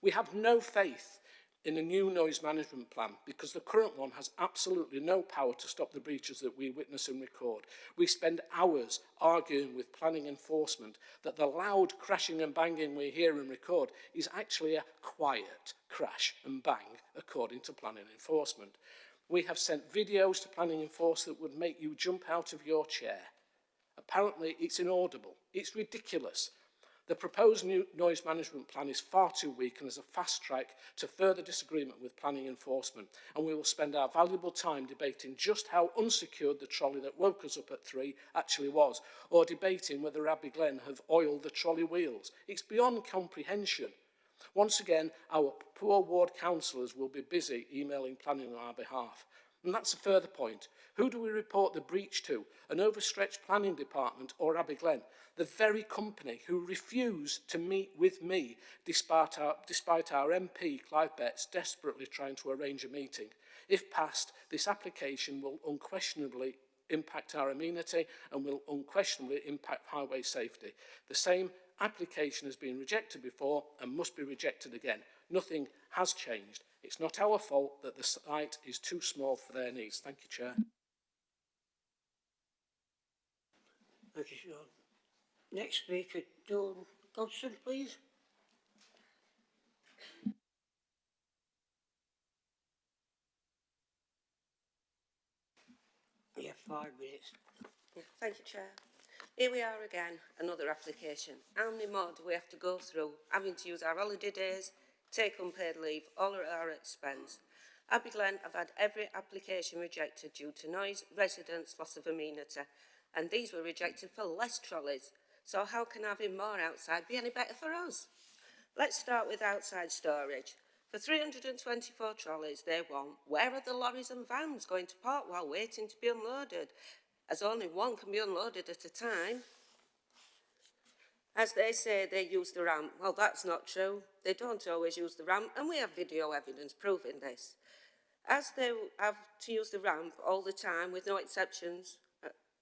Q: We have no faith in a new noise management plan because the current one has absolutely no power to stop the breaches that we witness and record. We spend hours arguing with planning enforcement that the loud crashing and banging we hear and record is actually a quiet crash and bang according to planning enforcement. We have sent videos to planning enforcement that would make you jump out of your chair. Apparently it's inaudible. It's ridiculous. The proposed new noise management plan is far too weak and is a fast track to further disagreement with planning enforcement, and we will spend our valuable time debating just how unsecured the trolley that woke us up at 3 actually was, or debating whether Abbey Glen have oiled the trolley wheels. It's beyond comprehension. Once again, our poor ward councillors will be busy emailing planning on our behalf. And that's a further point. Who do we report the breach to? An overstretched planning department or Abbey Glen? The very company who refuse to meet with me despite our MP, Clive Betts, desperately trying to arrange a meeting. If passed, this application will unquestionably impact our amenity and will unquestionably impact highway safety. The same application has been rejected before and must be rejected again. Nothing has changed. It's not our fault that the site is too small for their needs. Thank you, Chair.
A: Thank you, Sean. Next speaker, Dawn Godson, please. You have 5 minutes.
R: Yeah, thank you, Chair. Here we are again, another application. How many more do we have to go through, having to use our holiday days, take unpaid leave, all at our expense? Abbey Glen have had every application rejected due to noise, residents, loss of amenity, and these were rejected for less trolleys. So how can having more outside be any better for us? Let's start with outside storage. For 324 trolleys they want, where are the lorries and vans going to park while waiting to be unloaded? As only one can be unloaded at a time. As they say, they use the ramp. Well, that's not true. They don't always use the ramp, and we have video evidence proving this. As they have to use the ramp all the time with no exceptions,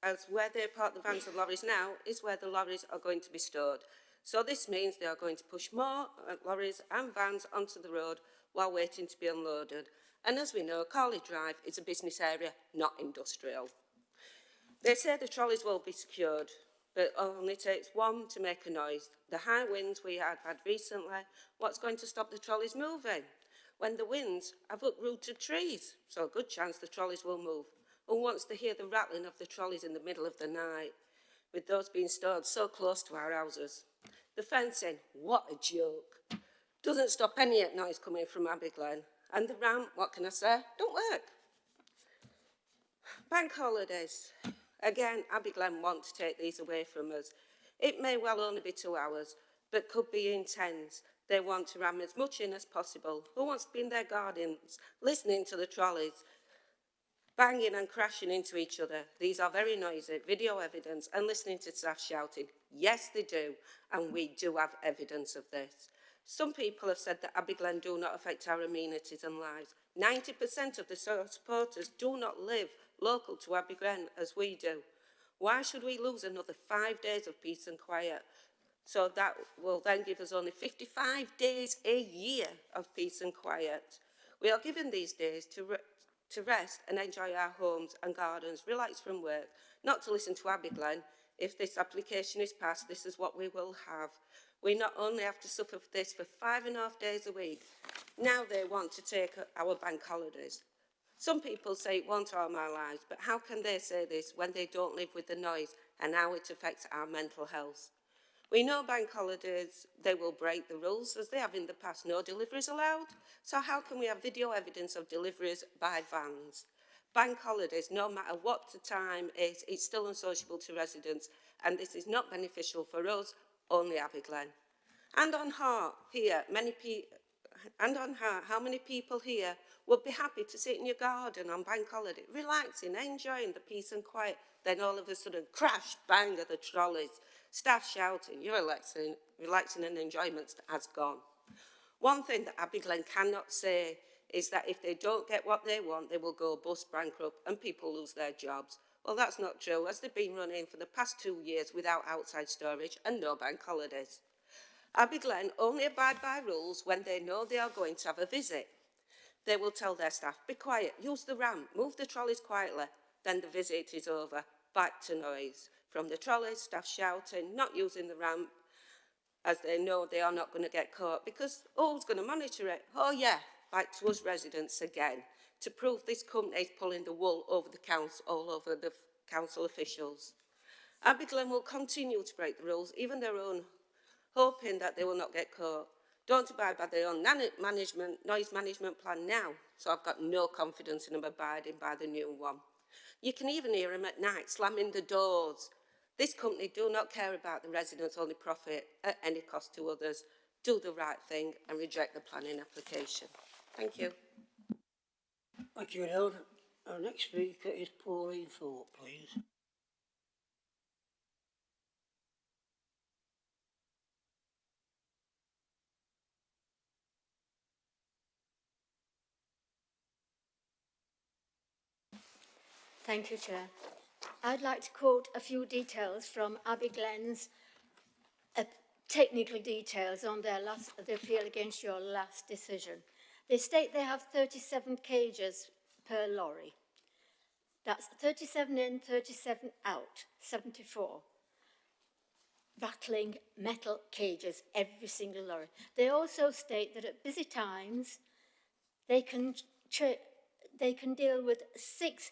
R: as where they park the vans and lorries now is where the lorries are going to be stored. So this means they are going to push more lorries and vans onto the road while waiting to be unloaded. And as we know, Carley Drive is a business area, not industrial. They say the trolleys will be secured, but it only takes one to make a noise. The high winds we have had recently, what's going to stop the trolleys moving? When the winds have uprooted trees, so a good chance the trolleys will move. Who wants to hear the rattling of the trolleys in the middle of the night, with those being stored so close to our houses? The fencing, what a joke. Doesn't stop any noise coming from Abbey Glen. And the ramp, what can I say, don't work. Bank holidays. Again, Abbey Glen want to take these away from us. It may well only be 2 hours, but could be intense. They want to ram as much in as possible. Who wants to be in their gardens, listening to the trolleys, banging and crashing into each other? These are very noisy, video evidence, and listening to staff shouting. Yes, they do, and we do have evidence of this. Some people have said that Abbey Glen do not affect our amenities and lives. 90% of the supporters do not live local to Abbey Glen as we do. Why should we lose another 5 days of peace and quiet? So that will then give us only 55 days a year of peace and quiet. We are given these days to rest and enjoy our homes and gardens, relax from work, not to listen to Abbey Glen. If this application is passed, this is what we will have. We not only have to suffer for this for 5.5 days a week, now they want to take our bank holidays. Some people say it won't harm our lives, but how can they say this when they don't live with the noise and how it affects our mental health? We know bank holidays, they will break the rules, as they have in the past. No deliveries allowed. So how can we have video evidence of deliveries by vans? Bank holidays, no matter what the time is, it's still unsociable to residents, and this is not beneficial for us, only Abbey Glen. And on heart, here, how many people here would be happy to sit in your garden on bank holiday, relaxing, enjoying the peace and quiet, then all of a sudden, crash, bang of the trolleys, staff shouting, your relaxing and enjoyment has gone. One thing that Abbey Glen cannot say is that if they don't get what they want, they will go bust, bankrupt, and people lose their jobs. Well, that's not true, as they've been running for the past 2 years without outside storage and no bank holidays. Abbey Glen only abide by rules when they know they are going to have a visit. They will tell their staff, be quiet, use the ramp, move the trolleys quietly. Then the visit is over, back to noise. From the trolleys, staff shouting, not using the ramp, as they know they are not going to get caught, because who's going to monitor it? Oh yeah, back to us residents again, to prove this company is pulling the wool over the council, all over the council officials. Abbey Glen will continue to break the rules, even their own, hoping that they will not get caught. Don't abide by their own noise management plan now, so I've got no confidence in them abiding by the new one. You can even hear them at night slamming the doors. This company do not care about the residents' only profit at any cost to others. Do the right thing and reject the planning application. Thank you.
A: Thank you, Helen. Our next speaker is Pauline Thorpe, please.
S: Thank you, Chair. I'd like to quote a few details from Abbey Glen's technical details on their the appeal against your last decision. They state they have 37 cages per lorry. That's 37 in, 37 out, 74. Rattling metal cages, every single lorry. They also state that at busy times, they can deal with 6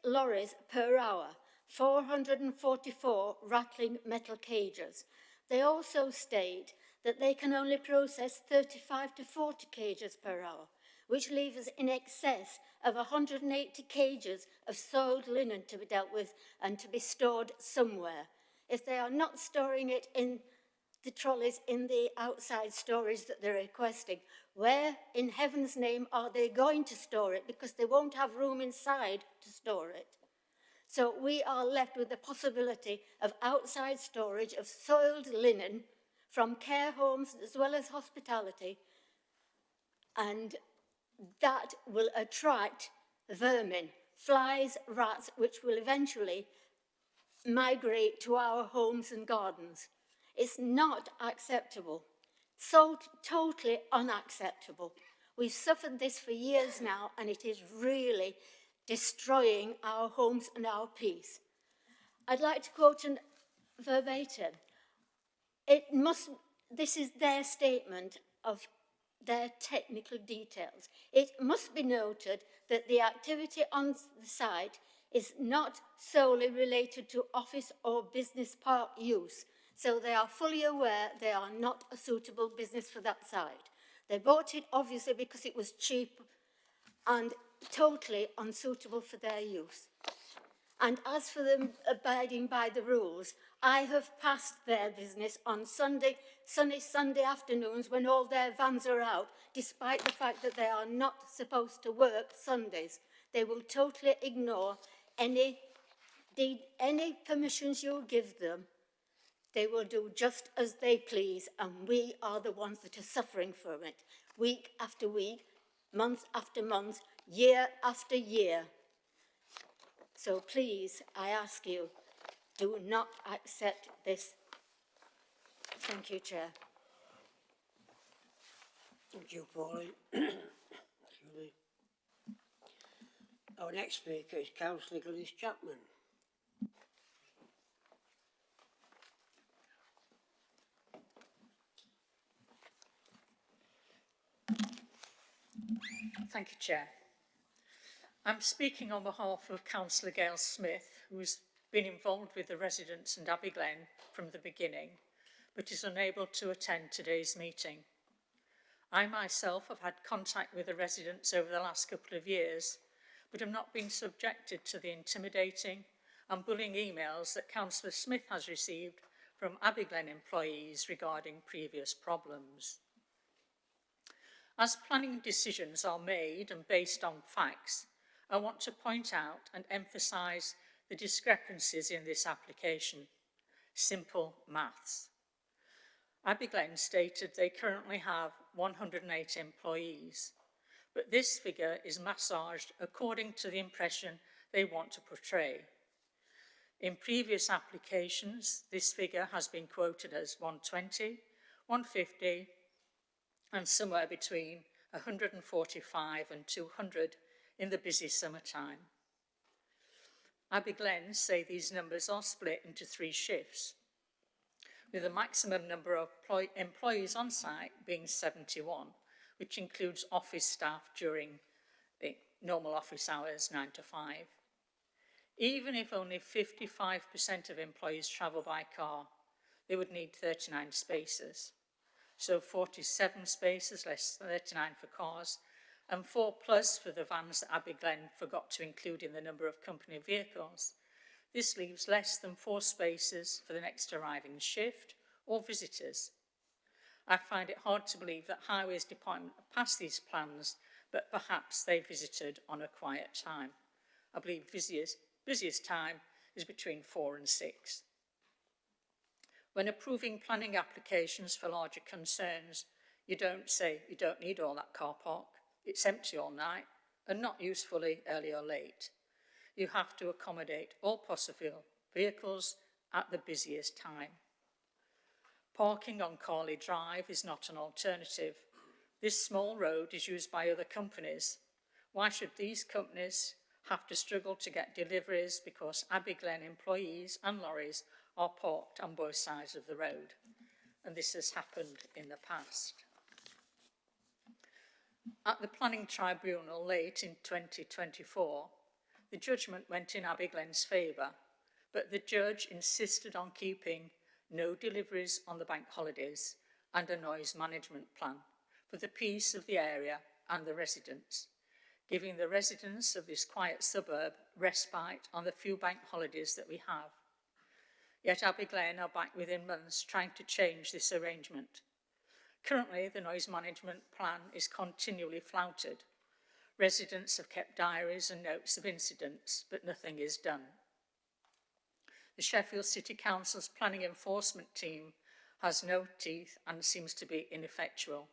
S: lorries per hour, 444 rattling metal cages. They also state that they can only process 35 to 40 cages per hour, which leaves in excess of 180 cages of soiled linen to be dealt with and to be stored somewhere. If they are not storing it in the trolleys in the outside storage that they're requesting, where in heaven's name are they going to store it? Because they won't have room inside to store it. So we are left with the possibility of outside storage of soiled linen from care homes as well as hospitality, and that will attract vermin, flies, rats, which will eventually migrate to our homes and gardens. It's not acceptable, so totally unacceptable. We've suffered this for years now, and it is really destroying our homes and our peace. I'd like to quote verbatim. This is their statement of their technical details. It must be noted that the activity on the site is not solely related to office or business park use, so they are fully aware they are not a suitable business for that site. They bought it obviously because it was cheap and totally unsuitable for their use. And as for them abiding by the rules, I have passed their business on sunny Sunday afternoons when all their vans are out, despite the fact that they are not supposed to work Sundays. They will totally ignore any permissions you give them. They will do just as they please, and we are the ones that are suffering from it, week after week, month after month, year after year. So please, I ask you, do not accept this. Thank you, Chair.
A: Thank you, Pauline. Our next speaker is Councillor Glenys Chapman.
T: Thank you, Chair. I'm speaking on behalf of Councillor Gail Smith, who has been involved with the residents and Abbey Glen from the beginning, but is unable to attend today's meeting. I myself have had contact with the residents over the last couple of years, but have not been subjected to the intimidating and bullying emails that Councillor Smith has received from Abbey Glen employees regarding previous problems. As planning decisions are made and based on facts, I want to point out and emphasise the discrepancies in this application. Simple maths. Abbey Glen stated they currently have 108 employees, but this figure is massaged according to the impression they want to portray. In previous applications, this figure has been quoted as 120, 150, and somewhere between 145 and 200 in the busy summertime. Abbey Glen say these numbers are split into 3 shifts, with the maximum number of employees on site being 71, which includes office staff during the normal office hours, 9 to 5. Even if only 55% of employees travel by car, they would need 39 spaces. So 47 spaces less 39 for cars, and 4 plus for the vans that Abbey Glen forgot to include in the number of company vehicles. This leaves less than 4 spaces for the next arriving shift or visitors. I find it hard to believe that Highways Department have passed these plans, but perhaps they visited on a quiet time. I believe busiest time is between 4 and 6. When approving planning applications for larger concerns, you don't say you don't need all that car park, it's empty all night, and not used fully early or late. You have to accommodate all possible vehicles at the busiest time. Parking on Carley Drive is not an alternative. This small road is used by other companies. Why should these companies have to struggle to get deliveries because Abbey Glen employees and lorries are parked on both sides of the road? And this has happened in the past. At the Planning Tribunal late in 2024, the judgment went in Abbey Glen's favour, but the judge insisted on keeping no deliveries on the bank holidays and a noise management plan for the peace of the area and the residents, giving the residents of this quiet suburb respite on the few bank holidays that we have. Yet Abbey Glen are back within months trying to change this arrangement. Currently, the noise management plan is continually flouted. Residents have kept diaries and notes of incidents, but nothing is done. The Sheffield City Council's planning enforcement team has no teeth and seems to be ineffectual.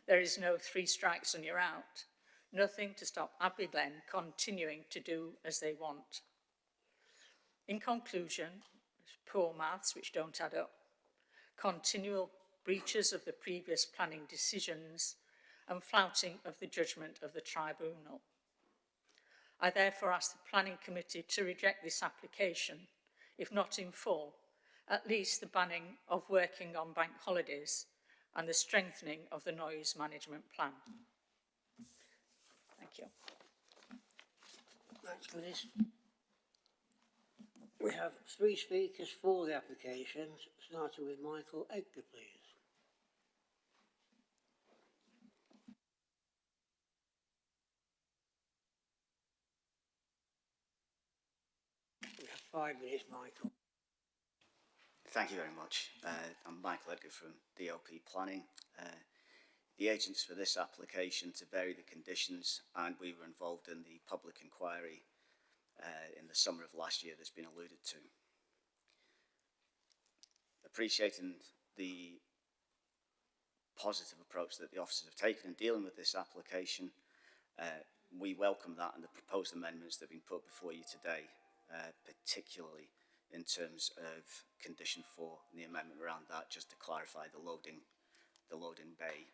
T: There is no 3 strikes and you're out. Nothing to stop Abbey Glen continuing to do as they want. In conclusion, poor maths which don't add up, continual breaches of the previous planning decisions, and flouting of the judgment of the tribunal. I therefore ask the Planning Committee to reject this application, if not in full, at least the banning of working on bank holidays and the strengthening of the noise management plan. Thank you.
A: Thanks, Liz. We have 3 speakers for the applications, starting with Michael Edgar, please. We have 5 minutes, Michael.
U: Thank you very much. I'm Michael Edgar from DLP Planning. The agents for this application to vary the conditions, and we were involved in the public inquiry in the summer of last year that's been alluded to. Appreciating the positive approach that the officers have taken in dealing with this application, we welcome that and the proposed amendments that have been put before you today, particularly in terms of condition 4 and the amendment around that, just to clarify the loading bay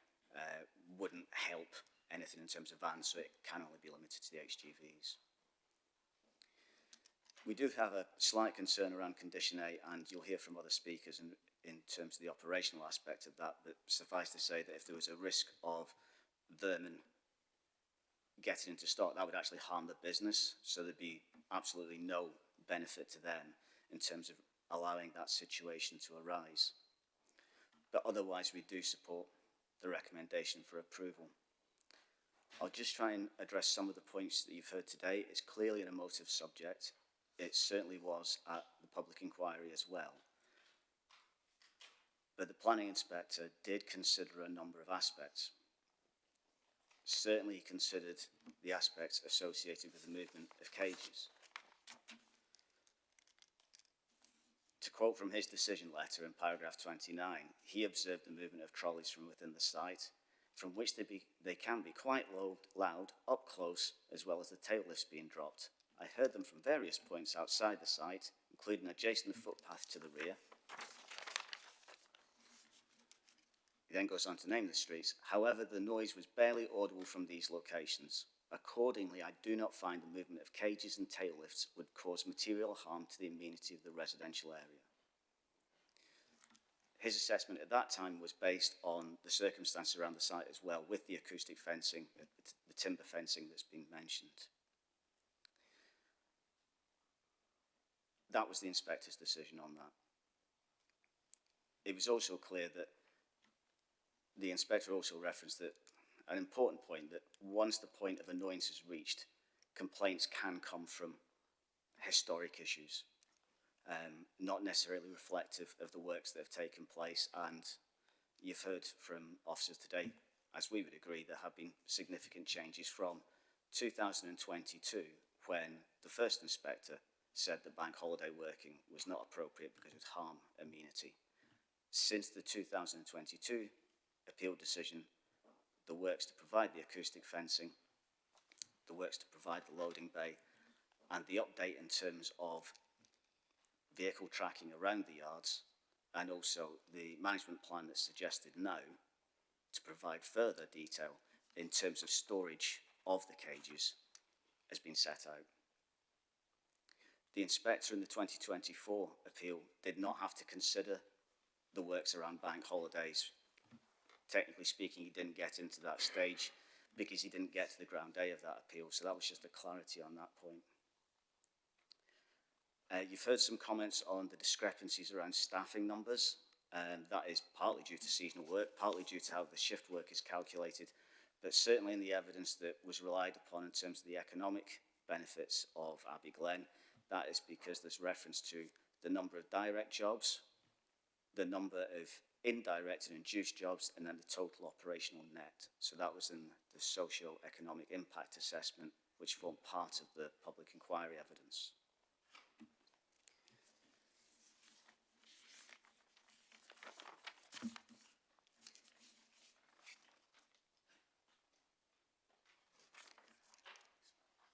U: wouldn't help anything in terms of vans, so it can only be limited to the HGVs. We do have a slight concern around condition 8, and you'll hear from other speakers in terms of the operational aspect of that, but suffice to say that if there was a risk of vermin getting into stock, that would actually harm the business. So there'd be absolutely no benefit to them in terms of allowing that situation to arise. But otherwise, we do support the recommendation for approval. I'll just try and address some of the points that you've heard today. It's clearly an emotive subject. It certainly was at the public inquiry as well. But the planning inspector did consider a number of aspects. Certainly considered the aspects associated with the movement of cages. To quote from his decision letter in paragraph 29, he observed the movement of trolleys from within the site, from which they can be quite loud, up close, as well as the tail lifts being dropped. I heard them from various points outside the site, including adjacent the footpath to the rear. He then goes on to name the streets. However, the noise was barely audible from these locations. Accordingly, I do not find the movement of cages and tail lifts would cause material harm to the amenity of the residential area. His assessment at that time was based on the circumstances around the site as well, with the acoustic fencing, the timber fencing that's been mentioned. That was the inspector's decision on that. It was also clear that the inspector also referenced that an important point, that once the point of annoyance is reached, complaints can come from historic issues, not necessarily reflective of the works that have taken place. And you've heard from officers today, as we would agree, there have been significant changes from 2022, when the first inspector said that bank holiday working was not appropriate because it would harm amenity. Since the 2022 appeal decision, the works to provide the acoustic fencing, the works to provide the loading bay, and the update in terms of vehicle tracking around the yards, and also the management plan that's suggested now to provide further detail in terms of storage of the cages has been set out. The inspector in the 2024 appeal did not have to consider the works around bank holidays. Technically speaking, he didn't get into that stage because he didn't get to the ground day of that appeal. So that was just a clarity on that point. You've heard some comments on the discrepancies around staffing numbers. That is partly due to seasonal work, partly due to how the shift work is calculated, but certainly in the evidence that was relied upon in terms of the economic benefits of Abbey Glen, that is because there's reference to the number of direct jobs, the number of indirect and induced jobs, and then the total operational net. So that was in the socio-economic impact assessment, which formed part of the public inquiry evidence.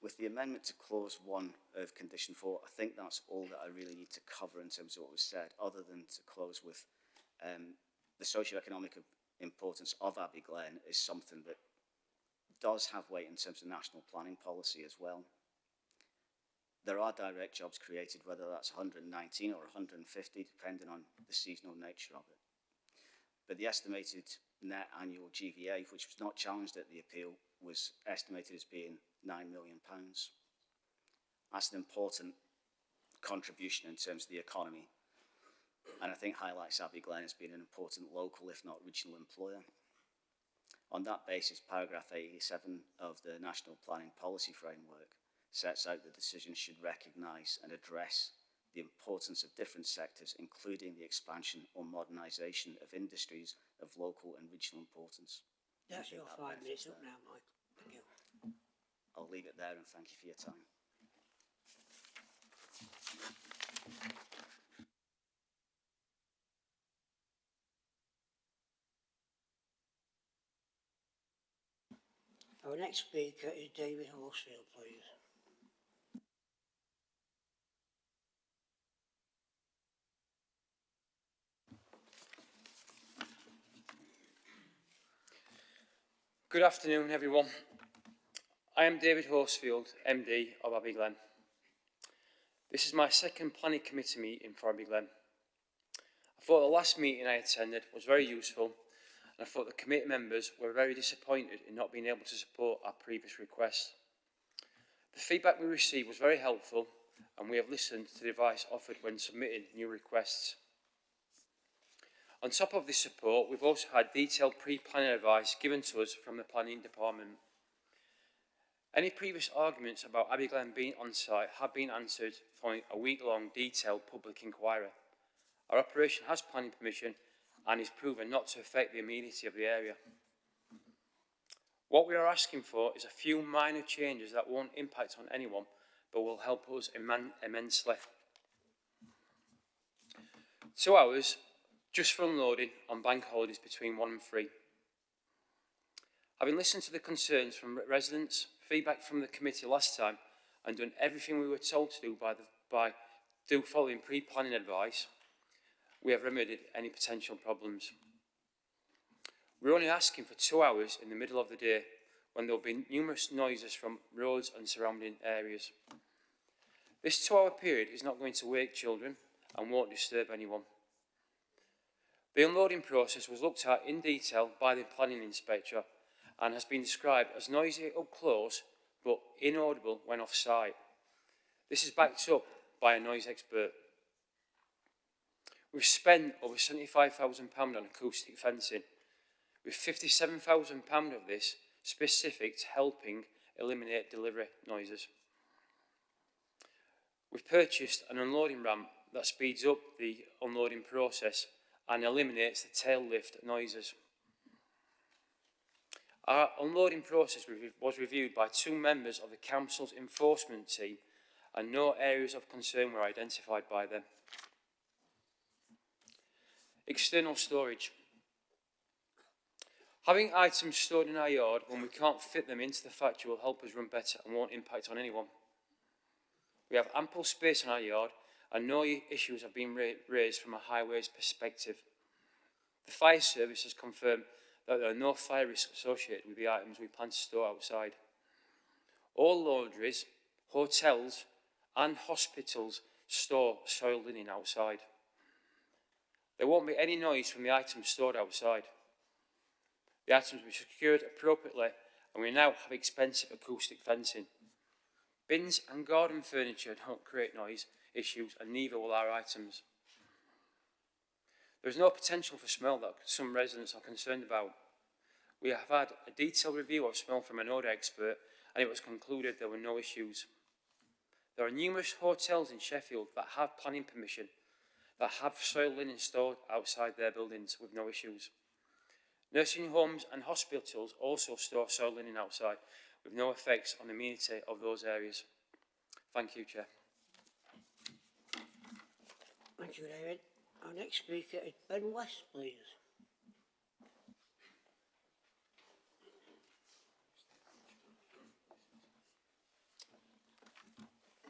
U: With the amendment to clause 1 of condition 4, I think that's all that I really need to cover in terms of what was said, other than to close with the socio-economic importance of Abbey Glen is something that does have weight in terms of national planning policy as well. There are direct jobs created, whether that's 119 or 150, depending on the seasonal nature of it. But the estimated net annual GVA, which was not challenged at the appeal, was estimated as being £9 million. That's an important contribution in terms of the economy, and I think highlights Abbey Glen as being an important local, if not regional, employer. On that basis, paragraph 87 of the National Planning Policy Framework sets out the decision should recognise and address the importance of different sectors, including the expansion or modernisation of industries of local and regional importance.
A: That's your 5 minutes up now, Mike. Thank you.
U: I'll leave it there and thank you for your time.
A: Our next speaker is David Horsfield, please.
B: Good afternoon, everyone. I am David Horsfield, MD of Abbey Glen. This is my second planning committee meeting for Abbey Glen. I thought the last meeting I attended was very useful, and I thought the committee members were very disappointed in not being able to support our previous request. The feedback we received was very helpful, and we have listened to the advice offered when submitting new requests. On top of this support, we've also had detailed pre-planning advice given to us from the planning department. Any previous arguments about Abbey Glen being on site have been answered following a week-long detailed public inquiry. Our operation has planning permission and is proven not to affect the immediacy of the area. What we are asking for is a few minor changes that won't impact on anyone, but will help us immensely. 2 hours just for unloading on bank holidays between 1 and 3. Having listened to the concerns from residents, feedback from the committee last time, and done everything we were told to do following pre-planning advice, we have remedied any potential problems. We're only asking for 2 hours in the middle of the day when there will be numerous noises from roads and surrounding areas. This 2 hour period is not going to wake children and won't disturb anyone. The unloading process was looked at in detail by the planning inspector and has been described as noisy up close but inaudible when off site. This is backed up by a noise expert. We've spent over £75,000 on acoustic fencing, with £57,000 of this specific to helping eliminate delivery noises. We've purchased an unloading ramp that speeds up the unloading process and eliminates the tail lift noises. Our unloading process was reviewed by 2 members of the council's enforcement team, and no areas of concern were identified by them. External storage. Having items stored in our yard when we can't fit them into the factory will help us run better and won't impact on anyone. We have ample space in our yard and no issues have been raised from a highways perspective. The fire service has confirmed that there are no fire risks associated with the items we plan to store outside. All laundries, hotels and hospitals store soiled linen outside. There won't be any noise from the items stored outside. The items will be secured appropriately and we now have expensive acoustic fencing. Bins and garden furniture don't create noise issues and neither will our items. There is no potential for smell that some residents are concerned about. We have had a detailed review of smell from an odour expert and it was concluded there were no issues. There are numerous hotels in Sheffield that have planning permission that have soiled linen stored outside their buildings with no issues. Nursing homes and hospitals also store soiled linen outside with no effects on the amenity of those areas. Thank you, Chair.
A: Thank you, David. Our next speaker is Ben West, please.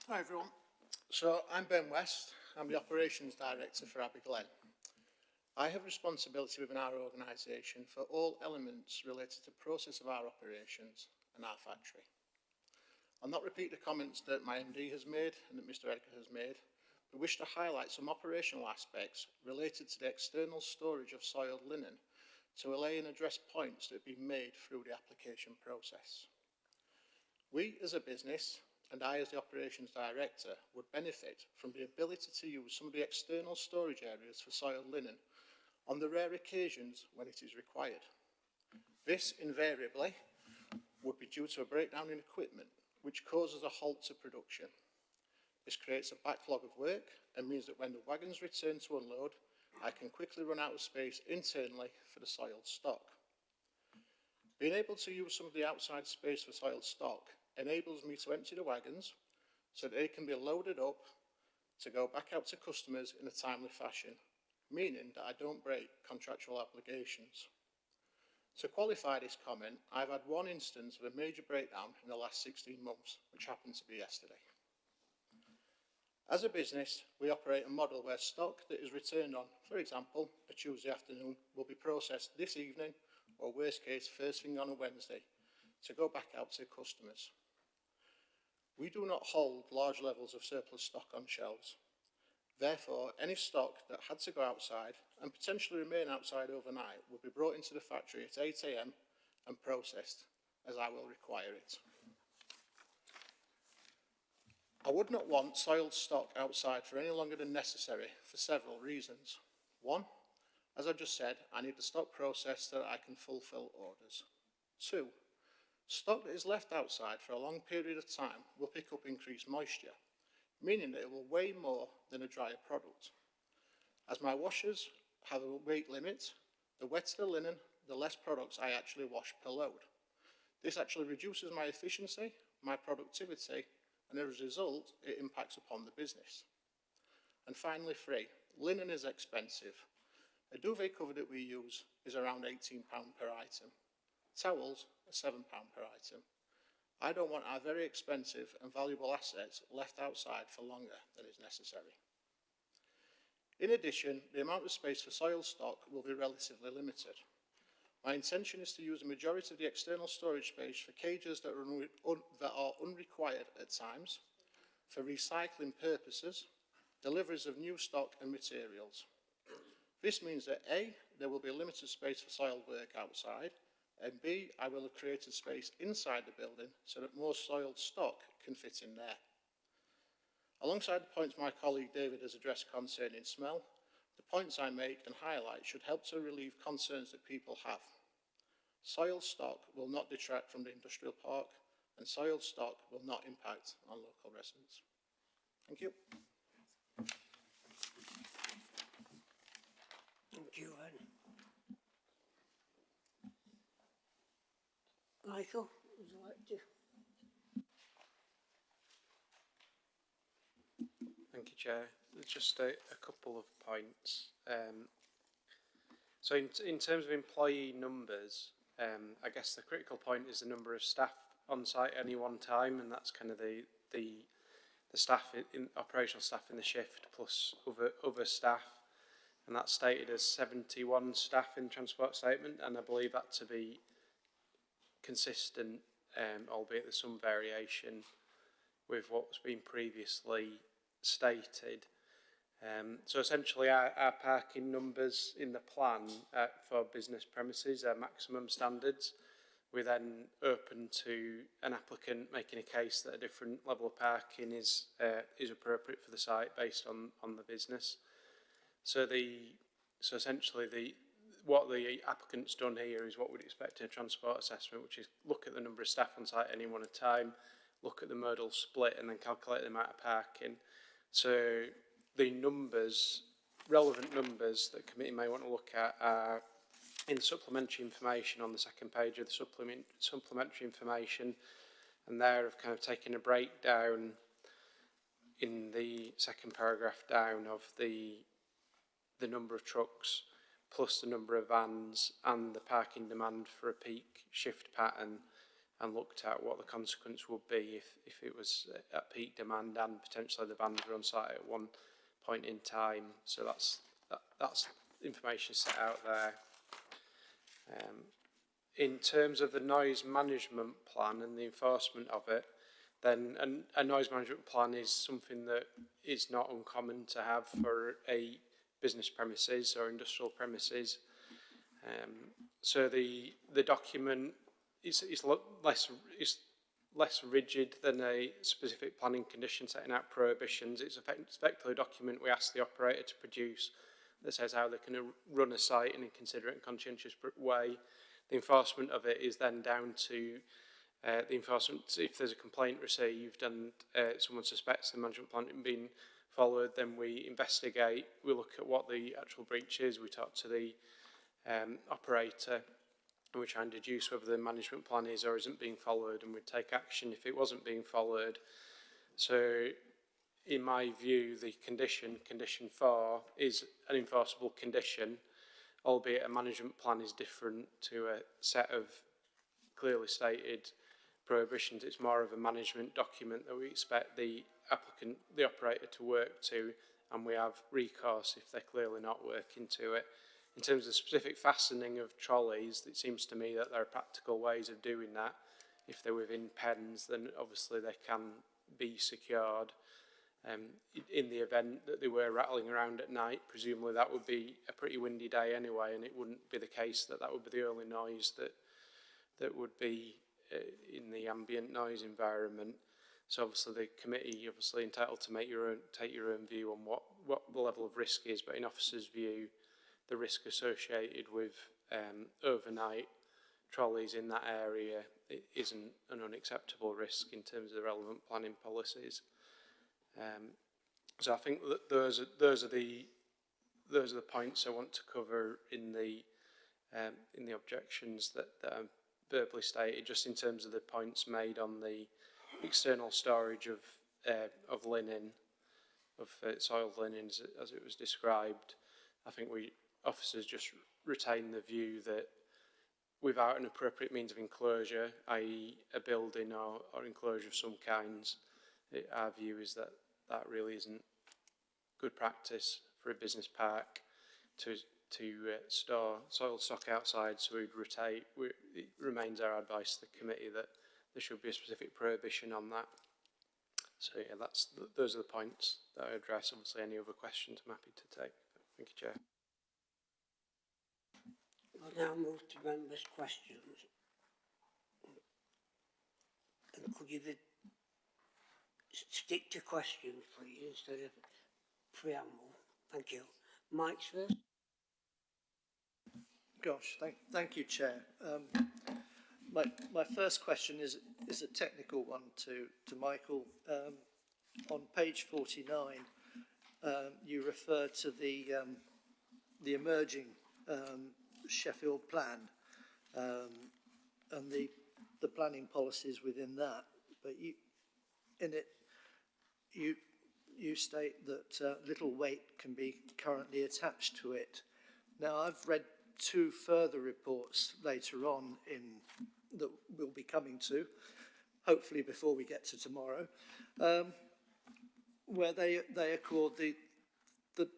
F: Hi everyone. So I'm Ben West. I'm the Operations Director for Abbey Glen. I have responsibility within our organisation for all elements related to the process of our operations and our factory. I'll not repeat the comments that my MD has made and that Mr Edgar has made, but wish to highlight some operational aspects related to the external storage of soiled linen to allay and address points that have been made through the application process. We as a business, and I as the Operations Director, would benefit from the ability to use some of the external storage areas for soiled linen on the rare occasions when it is required. This invariably would be due to a breakdown in equipment which causes a halt to production. This creates a backlog of work and means that when the wagons return to unload, I can quickly run out of space internally for the soiled stock. Being able to use some of the outside space for soiled stock enables me to empty the wagons so that they can be loaded up to go back out to customers in a timely fashion, meaning that I don't break contractual obligations. To qualify this comment, I've had one instance of a major breakdown in the last 16 months, which happened to be yesterday. As a business, we operate a model where stock that is returned on, for example, a Tuesday afternoon, will be processed this evening, or worst case, first thing on a Wednesday, to go back out to customers. We do not hold large levels of surplus stock on shelves. Therefore, any stock that had to go outside and potentially remain outside overnight would be brought into the factory at 8 AM and processed, as I will require it. I would not want soiled stock outside for any longer than necessary for several reasons. One, as I've just said, I need the stock processed so that I can fulfil orders. Two, stock that is left outside for a long period of time will pick up increased moisture, meaning that it will weigh more than a drier product. As my washers have a weight limit, the wetter the linen, the less products I actually wash per load. This actually reduces my efficiency, my productivity, and as a result, it impacts upon the business. And finally, three, linen is expensive. A duvet cover that we use is around £18 per item. Towels are £7 per item. I don't want our very expensive and valuable assets left outside for longer than is necessary. In addition, the amount of space for soil stock will be relatively limited. My intention is to use a majority of the external storage space for cages that are unrequired at times, for recycling purposes, deliveries of new stock and materials. This means that A, there will be limited space for soil work outside, and B, I will have created space inside the building so that more soiled stock can fit in there. Alongside the points my colleague David has addressed concerning smell, the points I make and highlight should help to relieve concerns that people have. Soiled stock will not detract from the industrial park, and soiled stock will not impact on local residents. Thank you.
A: Thank you, Ed. Michael, would you like to?
L: Thank you, Chair. Just a couple of points. So in terms of employee numbers, I guess the critical point is the number of staff on site at any one time, and that's kind of the staff in operational staff in the shift plus other staff, and that's stated as 71 staff in the transport statement, and I believe that to be consistent, albeit there's some variation with what's been previously stated. So essentially our parking numbers in the plan for business premises are maximum standards. We're then open to an applicant making a case that a different level of parking is appropriate for the site based on the business. So essentially what the applicant's done here is what we'd expect in a transport assessment, which is look at the number of staff on site at any one at a time, look at the modal split, and then calculate the amount of parking. So the numbers, relevant numbers that the committee may want to look at are in the supplementary information on the second page of the supplementary information, and there I've kind of taken a breakdown in the second paragraph down of the number of trucks plus the number of vans and the parking demand for a peak shift pattern, and looked at what the consequence would be if it was at peak demand and potentially the vans were on site at one point in time. So that's information set out there. In terms of the noise management plan and the enforcement of it, then a noise management plan is something that is not uncommon to have for a business premises or industrial premises. So the document is less rigid than a specific planning condition setting out prohibitions. It's effectively a document we ask the operator to produce that says how they can run a site in a considerate and conscientious way. The enforcement of it is then down to the enforcement. If there's a complaint received and someone suspects the management plan isn't being followed, then we investigate, we look at what the actual breach is, we talk to the operator, and we try and deduce whether the management plan is or isn't being followed, and we take action if it wasn't being followed. So in my view, the condition 4 is an enforceable condition, albeit a management plan is different to a set of clearly stated prohibitions. It's more of a management document that we expect the applicant, the operator, to work to, and we have recourse if they're clearly not working to it. In terms of specific fastening of trolleys, it seems to me that there are practical ways of doing that. If they're within pens, then obviously they can be secured. in the event that they were rattling around at night. Presumably that would be a pretty windy day anyway, and it wouldn't be the case that that would be the only noise that would be in the ambient noise environment. So obviously the committee obviously entitled to take your own view on what the level of risk is, but in officers' view, the risk associated with overnight trolleys in that area isn't an unacceptable risk in terms of the relevant planning policies. So I think that those are the points I want to cover in the objections that are verbally stated, just in terms of the points made on the external storage of linen, of soiled linen as it was described. I think we officers just retain the view that without an appropriate means of enclosure, i.e. a building or enclosure of some kinds, our view is that that really isn't good practice for a business park to store soiled stock outside. So it remains our advice to the committee that there should be a specific prohibition on that. So yeah, those are the points that I address. Obviously any other questions I'm happy to take. Thank you, Chair.
A: We'll now move to members' questions. And could you stick to questions, please, instead of preamble? Thank you. Mike's first.
C: Gosh, thank you, Chair. My first question is a technical one to Michael. On page 49, you refer to the emerging Sheffield plan and the planning policies within that, but you state that little weight can be currently attached to it. Now, I've read two further reports later on that we'll be coming to, hopefully before we get to tomorrow, where they accord the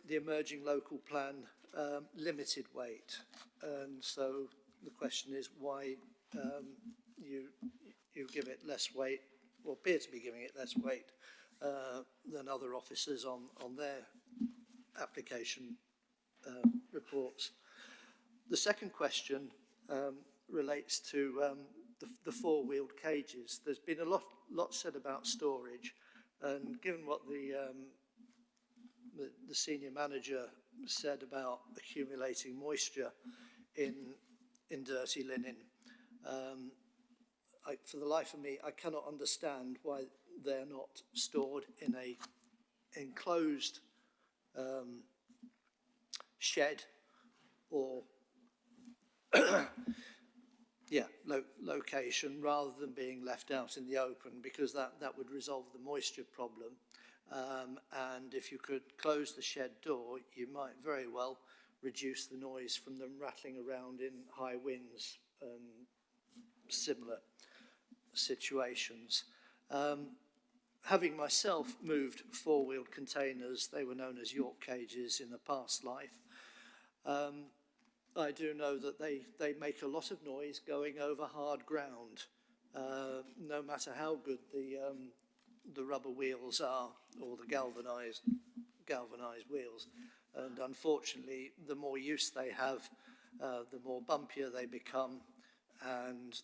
C: emerging local plan limited weight. And so the question is why you give it less weight, or appear to be giving it less weight than other officers on their application reports. The second question relates to the four-wheeled cages. There's been a lot said about storage, and given what the senior manager said about accumulating moisture in dirty linen, for the life of me, I cannot understand why they're not stored in a enclosed shed or location, rather than being left out in the open, because that would resolve the moisture problem. And if you could close the shed door, you might very well reduce the noise from them rattling around in high winds and similar situations. Having myself moved four-wheeled containers, they were known as York cages in the past life, I do know that they make a lot of noise going over hard ground, no matter how good the rubber wheels are, or the galvanized wheels. And unfortunately, the more use they have, the more bumpier they become, and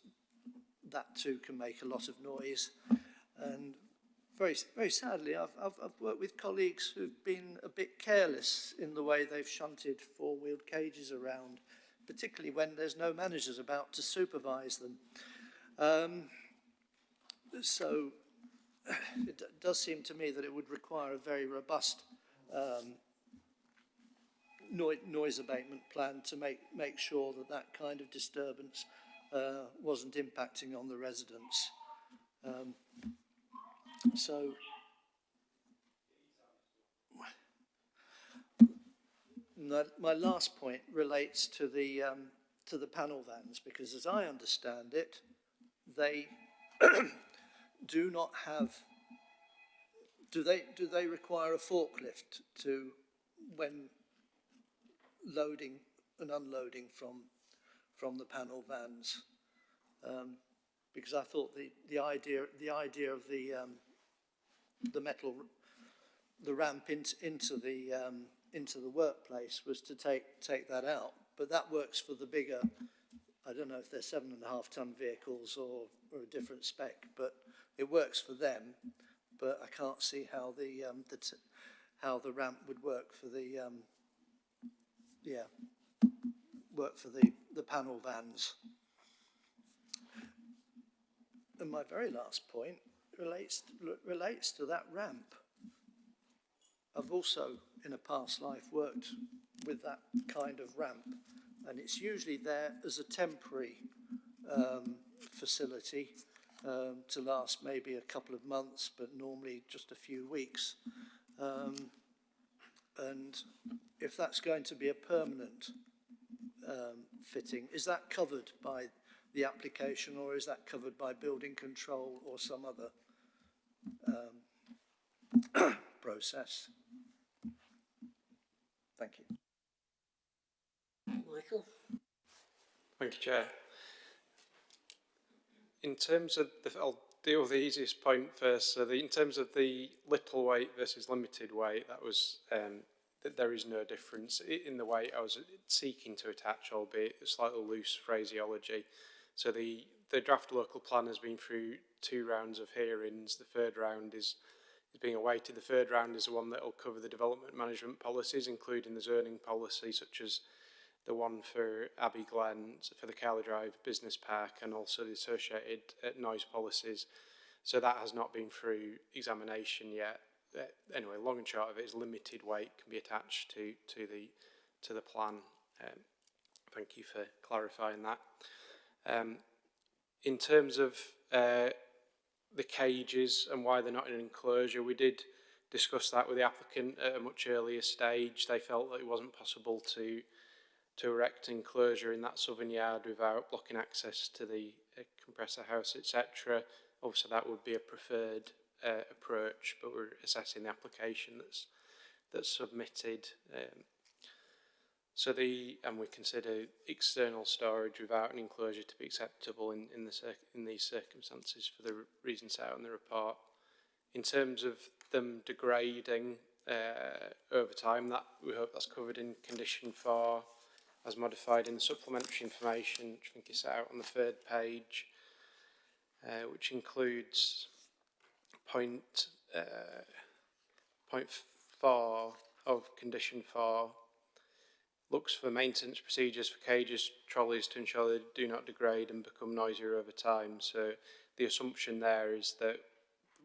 C: that too can make a lot of noise. And very, very sadly, I've worked with colleagues who've been a bit careless in the way they've shunted four-wheeled cages around, particularly when there's no managers about to supervise them. So it does seem to me that it would require a very robust noise abatement plan to make sure that kind of disturbance wasn't impacting on the residents. So my last point relates to the panel vans, because as I understand it, they do not have. Do they require a forklift when loading and unloading from the panel vans? Because I thought the idea of the metal the ramp into the workplace was to take that out. But that works for the bigger, I don't know if they're 7.5 ton vehicles or a different spec, but it works for them. But I can't see how the ramp would work for the the panel vans. And my very last point relates to that ramp. I've also, in a past life, worked with that kind of ramp, and it's usually there as a temporary facility to last maybe a couple of months, but normally just a few weeks. And if that's going to be a permanent fitting, is that covered by the application, or is that covered by building control or some other process? Thank you.
A: Michael?
L: Thank you, Chair. In terms of I'll deal with the easiest point first. So in terms of the little weight versus limited weight, that was that there is no difference in the weight I was seeking to attach, albeit a slightly loose phraseology. So the draft local plan has been through 2 rounds of hearings. The third round is being awaited. The third round is the one that will cover the development management policies, including the zoning policy, such as the one for Abbey, Glen, for the Carley Drive Business Park, and also the associated noise policies. So that has not been through examination yet. Anyway, long and short of it is limited weight can be attached to the plan. Thank you for clarifying that. In terms of the cages and why they're not in an enclosure, we did discuss that with the applicant at a much earlier stage. They felt that it wasn't possible to erect an enclosure in that southern yard without blocking access to the compressor house, etc. Obviously that would be a preferred approach, but we're assessing the application that's submitted. And we consider external storage without an enclosure to be acceptable in these circumstances for the reasons set out in the report. In terms of them degrading over time, that we hope that's covered in condition 4 as modified in the supplementary information, which I think is set out on the 3rd page, which includes point 4 of condition 4. Looks for maintenance procedures for cages, trolleys to ensure they do not degrade and become noisier over time. So the assumption there is that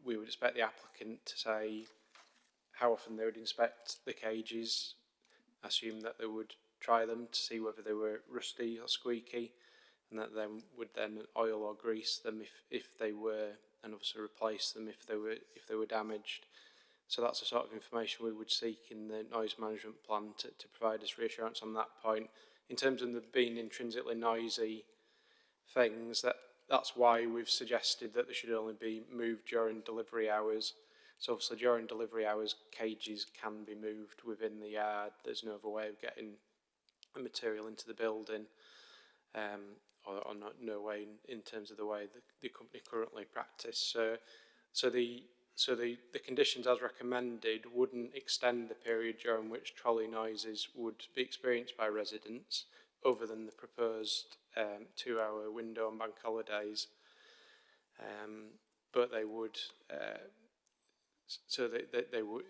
L: we would expect the applicant to say how often they would inspect the cages, assume that they would try them to see whether they were rusty or squeaky, and that then would oil or grease them if they were, and obviously replace them if they were damaged. So that's the sort of information we would seek in the noise management plan to provide us reassurance on that point. In terms of them being intrinsically noisy things, that's why we've suggested that they should only be moved during delivery hours. So obviously during delivery hours, cages can be moved within the yard. There's no other way of getting the material into the building, or no way in terms of the way the company currently practice. So the conditions as recommended wouldn't extend the period during which trolley noises would be experienced by residents, other than the proposed 2-hour window on bank holidays. But they would,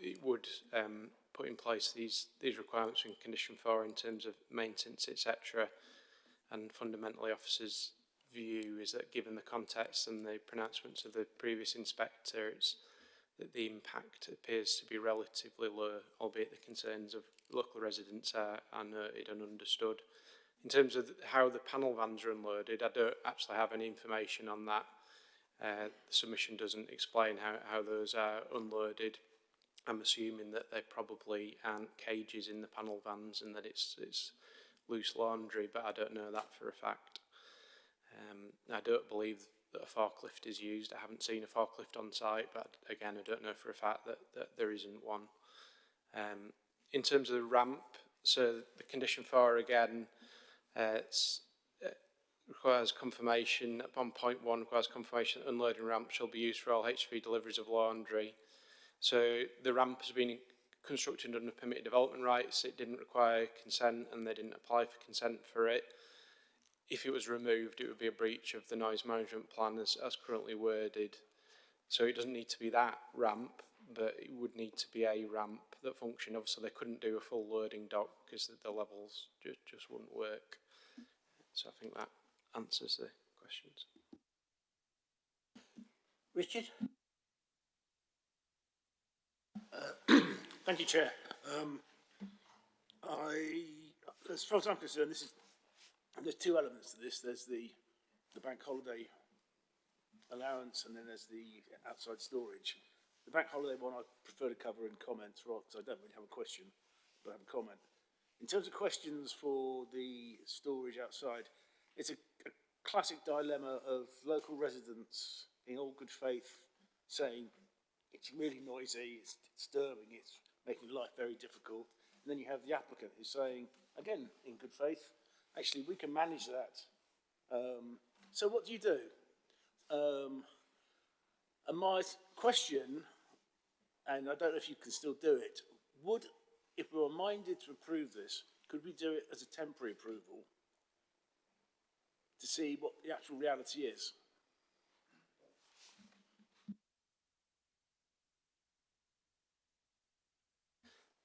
L: it would put in place these requirements in condition 4 in terms of maintenance, etc. And fundamentally, officers' view is that given the context and the pronouncements of the previous inspectors, that the impact appears to be relatively low, albeit the concerns of local residents are noted and understood. In terms of how the panel vans are unloaded, I don't actually have any information on that. The submission doesn't explain how those are unloaded. I'm assuming that there probably aren't cages in the panel vans and that it's loose laundry, but I don't know that for a fact. I don't believe that a forklift is used. I haven't seen a forklift on site, but again, I don't know for a fact that there isn't one. In terms of the ramp, so the condition 4 again, requires confirmation, upon point 1 requires confirmation that unloading ramp shall be used for all HV deliveries of laundry. So the ramp has been constructed under permitted development rights, it didn't require consent and they didn't apply for consent for it. If it was removed, it would be a breach of the noise management plan as currently worded. So it doesn't need to be that ramp, but it would need to be a ramp that functioned. Obviously, they couldn't do a full loading dock because the levels just wouldn't work. So I think that answers the questions.
A: Richard?
M: Thank you, Chair. As far as I'm concerned, there's two elements to this. There's the bank holiday allowance, and then there's the outside storage. The bank holiday one I prefer to cover in comments, right, because I don't really have a question, but I have a comment. In terms of questions for the storage outside, it's a classic dilemma of local residents in all good faith saying it's really noisy, it's disturbing, it's making life very difficult. And then you have the applicant who's saying, again, in good faith, actually we can manage that. So what do you do? And my question, and I don't know if you can still do it, if we were minded to approve this, could we do it as a temporary approval to see what the actual reality is?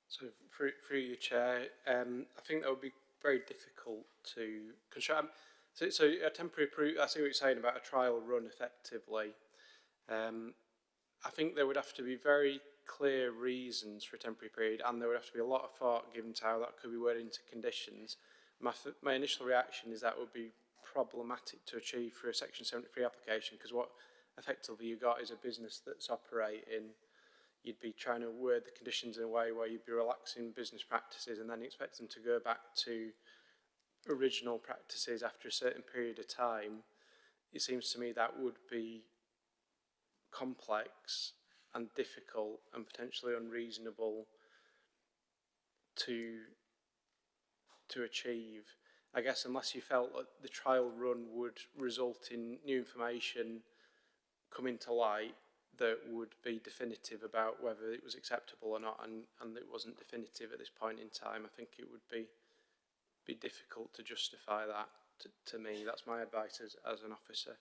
L: So through your chair, I think that would be very difficult to construct. So a temporary approval, I see what you're saying about a trial run effectively. I think there would have to be very clear reasons for a temporary period, and there would have to be a lot of thought given to how that could be worded into conditions. My initial reaction is that would be problematic to achieve through a Section 73 application, because what effectively you got is a business that's operating. You'd be trying to word the conditions in a way where you'd be relaxing business practices and then expect them to go back to original practices after a certain period of time. It seems to me that would be complex and difficult and potentially unreasonable to achieve. I guess unless you felt that the trial run would result in new information coming to light that would be definitive about whether it was acceptable or not, and it wasn't definitive at this point in time, I think it would be difficult to justify that to me. That's my advice as an officer.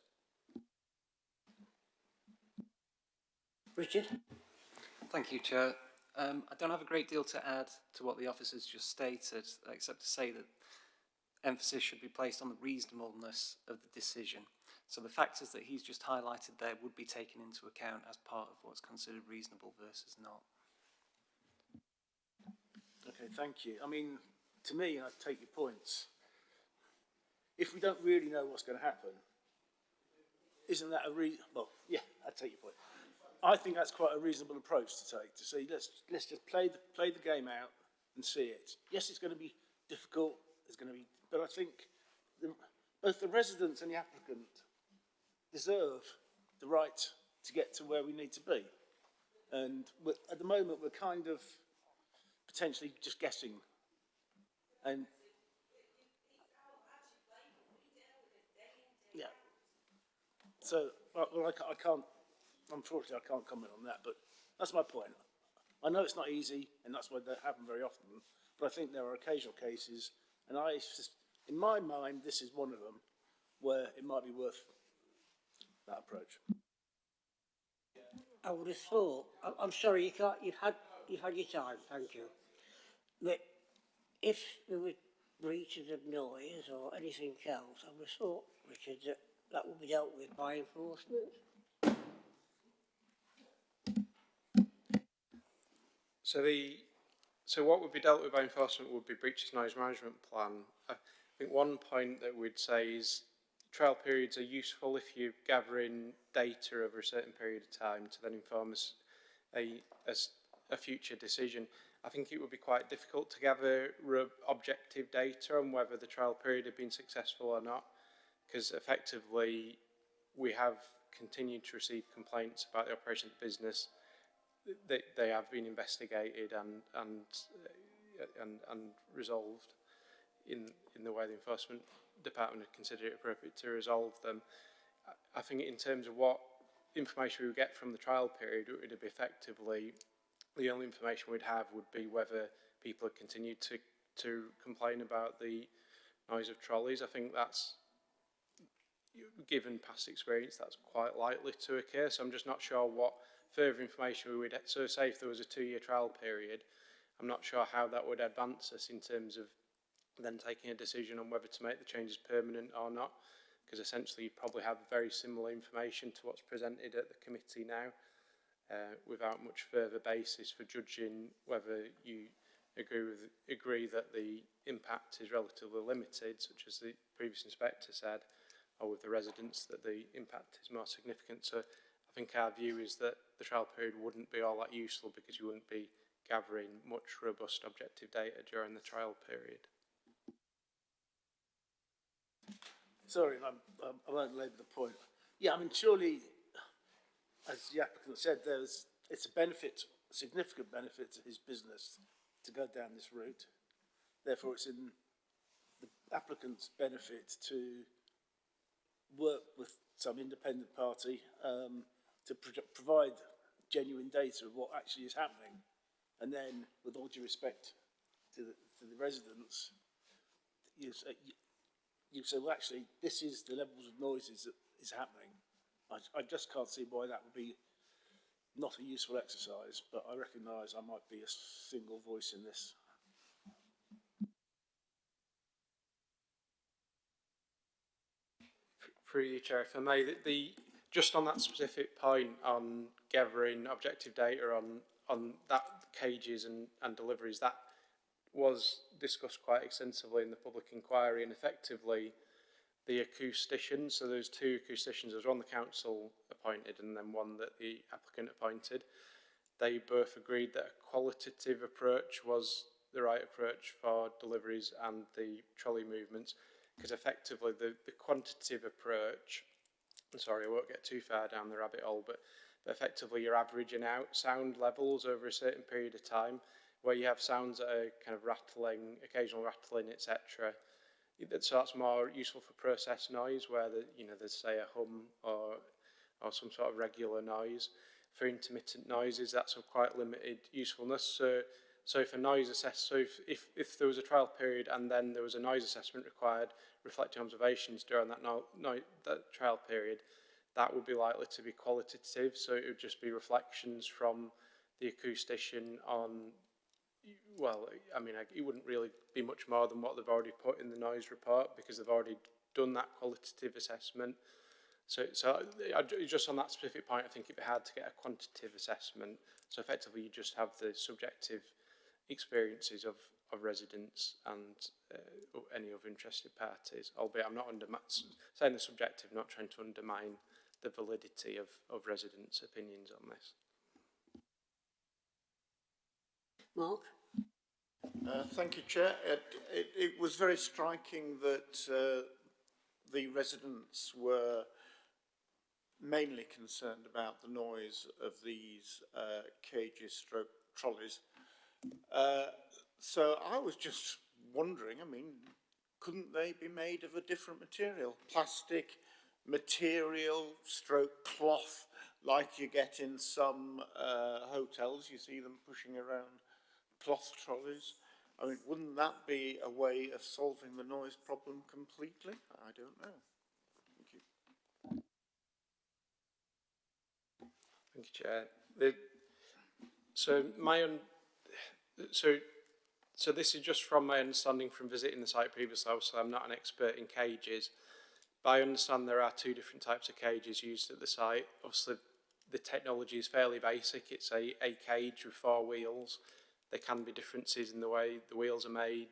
A: Richard?
D: Thank you, Chair. I don't have a great deal to add to what the officers just stated, except to say that emphasis should be placed on the reasonableness of the decision. So the factors that he's just highlighted there would be taken into account as part of what's considered reasonable versus not.
M: Okay, thank you. I mean, to me, I take your points. If we don't really know what's going to happen, isn't that well, yeah, I take your point. I think that's quite a reasonable approach to take, to say, let's just play the game out and see it. Yes, it's going to be difficult, but I think both the residents and the applicant deserve the right to get to where we need to be. And at the moment, we're kind of potentially just guessing. And yeah. So, well, I can't, unfortunately, I can't comment on that, but that's my point. I know it's not easy, and that's why they happen very often, but I think there are occasional cases, and in my mind, this is one of them, where it might be worth that approach.
A: I would have thought, I'm sorry, you've had your time, thank you. But if there were breaches of noise or anything else, I would have thought, Richard, that would be dealt with by enforcement.
L: So what would be dealt with by enforcement would be breaches noise management plan. I think one point that we'd say is trial periods are useful if you're gathering data over a certain period of time to then inform us a future decision. I think it would be quite difficult to gather objective data on whether the trial period had been successful or not, because effectively we have continued to receive complaints about the operation of the business. They have been investigated and resolved in the way the enforcement department had considered it appropriate to resolve them. I think in terms of what information we would get from the trial period, it would be effectively, the only information we'd have would be whether people have continued to complain about the noise of trolleys. I think that's, given past experience, that's quite likely to occur. So I'm just not sure what further information we would, so say if there was a 2-year trial period, I'm not sure how that would advance us in terms of then taking a decision on whether to make the changes permanent or not, because essentially you probably have very similar information to what's presented at the committee now, without much further basis for judging whether you agree that the impact is relatively limited, such as the previous inspector said, or with the residents that the impact is more significant. So I think our view is that the trial period wouldn't be all that useful because you wouldn't be gathering much robust objective data during the trial period.
M: Sorry, I won't labour the point. Yeah, I mean, surely, as the applicant said, it's a benefit, a significant benefit to his business to go down this route. Therefore, it's in the applicant's benefit to work with some independent party to provide genuine data of what actually is happening. And then, with all due respect to the residents, you say, well, actually, this is the levels of noises that is happening. I just can't see why that would be not a useful exercise, but I recognise I might be a single voice in this.
L: Through you, Chair, if I may, just on that specific point on gathering objective data on that cages and deliveries, that was discussed quite extensively in the public inquiry, and effectively the acousticians, so there's 2 acousticians, there was one the council appointed and then one that the applicant appointed. They both agreed that a qualitative approach was the right approach for deliveries and the trolley movements, because effectively the quantitative approach, I'm sorry, I won't get too far down the rabbit hole, but effectively you're averaging out sound levels over a certain period of time, where you have sounds that are kind of rattling, occasional rattling, etc. So that's more useful for process noise, where there's say a hum or some sort of regular noise. For intermittent noises, that's of quite limited usefulness. So if a noise if there was a trial period and then there was a noise assessment required, reflecting observations during that trial period, that would be likely to be qualitative. So it would just be reflections from the acoustician on, well, I mean, it wouldn't really be much more than what they've already put in the noise report, because they've already done that qualitative assessment. So just on that specific point, I think it'd be hard to get a quantitative assessment. So effectively, you just have the subjective experiences of residents and any other interested parties. Albeit, I'm not saying the subjective, not trying to undermine the validity of residents' opinions on this.
A: Mark?
I: Thank you, Chair. It was very striking that the residents were mainly concerned about the noise of these cages stroke trolleys. So I was just wondering, I mean, couldn't they be made of a different material? Plastic material stroke cloth, like you get in some hotels, you see them pushing around cloth trolleys. I mean, wouldn't that be a way of solving the noise problem completely? I don't know. Thank you.
L: Thank you, Chair. So this is just from my understanding from visiting the site previously. So I'm not an expert in cages, but I understand there are 2 different types of cages used at the site. Obviously, the technology is fairly basic. It's a cage with 4 wheels. There can be differences in the way the wheels are made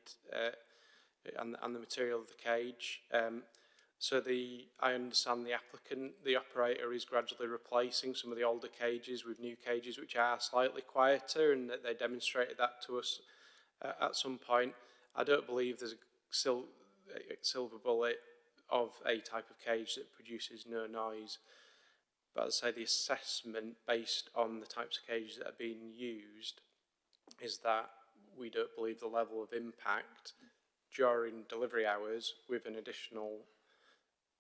L: and the material of the cage. I understand the operator is gradually replacing some of the older cages with new cages which are slightly quieter, and that they demonstrated that to us at some point. I don't believe there's a silver bullet of a type of cage that produces no noise. But as I say, the assessment based on the types of cages that are being used is that we don't believe the level of impact during delivery hours with an additional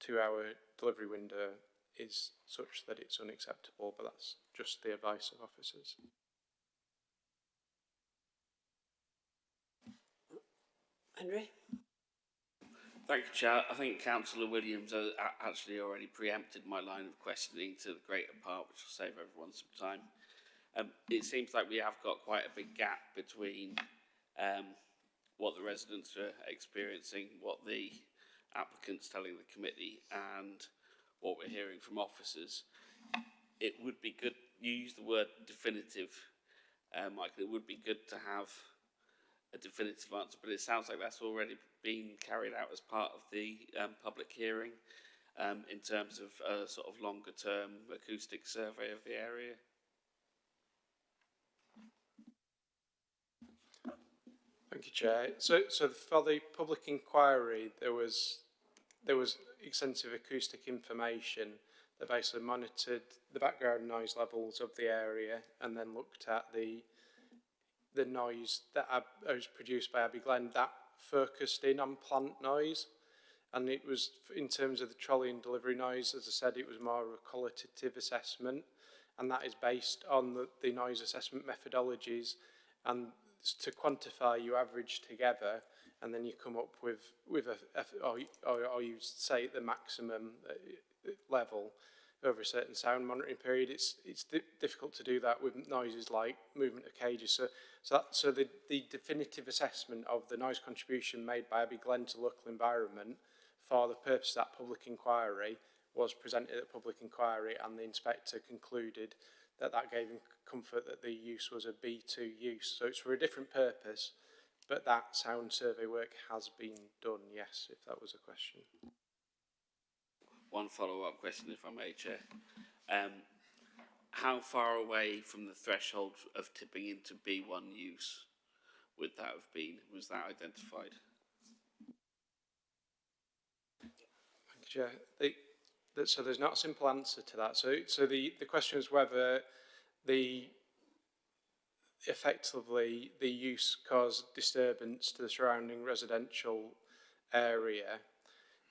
L: 2-hour delivery window is such that it's unacceptable, but that's just the advice of officers.
A: Henry?
G: Thank you, Chair. I think Councillor Williams actually already preempted my line of questioning to the greater part, which will save everyone some time. It seems like we have got quite a big gap between what the residents are experiencing, what the applicant's telling the committee, and what we're hearing from officers. It would be good, you use the word definitive, Michael, it would be good to have a definitive answer, but it sounds like that's already been carried out as part of the public hearing in terms of a sort of longer term acoustic survey of the area.
L: Thank you, Chair. So for the public inquiry, there was extensive acoustic information that basically monitored the background noise levels of the area and then looked at the noise that was produced by Abbey Glen. That focused in on plant noise, and it was, in terms of the trolley and delivery noise, as I said, it was more of a qualitative assessment, and that is based on the noise assessment methodologies, and to quantify you average together and then you come up with or you say the maximum level over a certain sound monitoring period. It's difficult to do that with noises like movement of cages. So the definitive assessment of the noise contribution made by Abbey Glen to local environment for the purpose of that public inquiry was presented at public inquiry, and the inspector concluded that gave him comfort that the use was a B2 use. So it's for a different purpose, but that sound survey work has been done, yes, if that was a question.
G: One follow-up question, if I may, Chair. How far away from the threshold of tipping into B1 use would that have been? Was that identified?
L: Thank you, Chair. So there's not a simple answer to that. So the question is whether effectively the use caused disturbance to the surrounding residential area.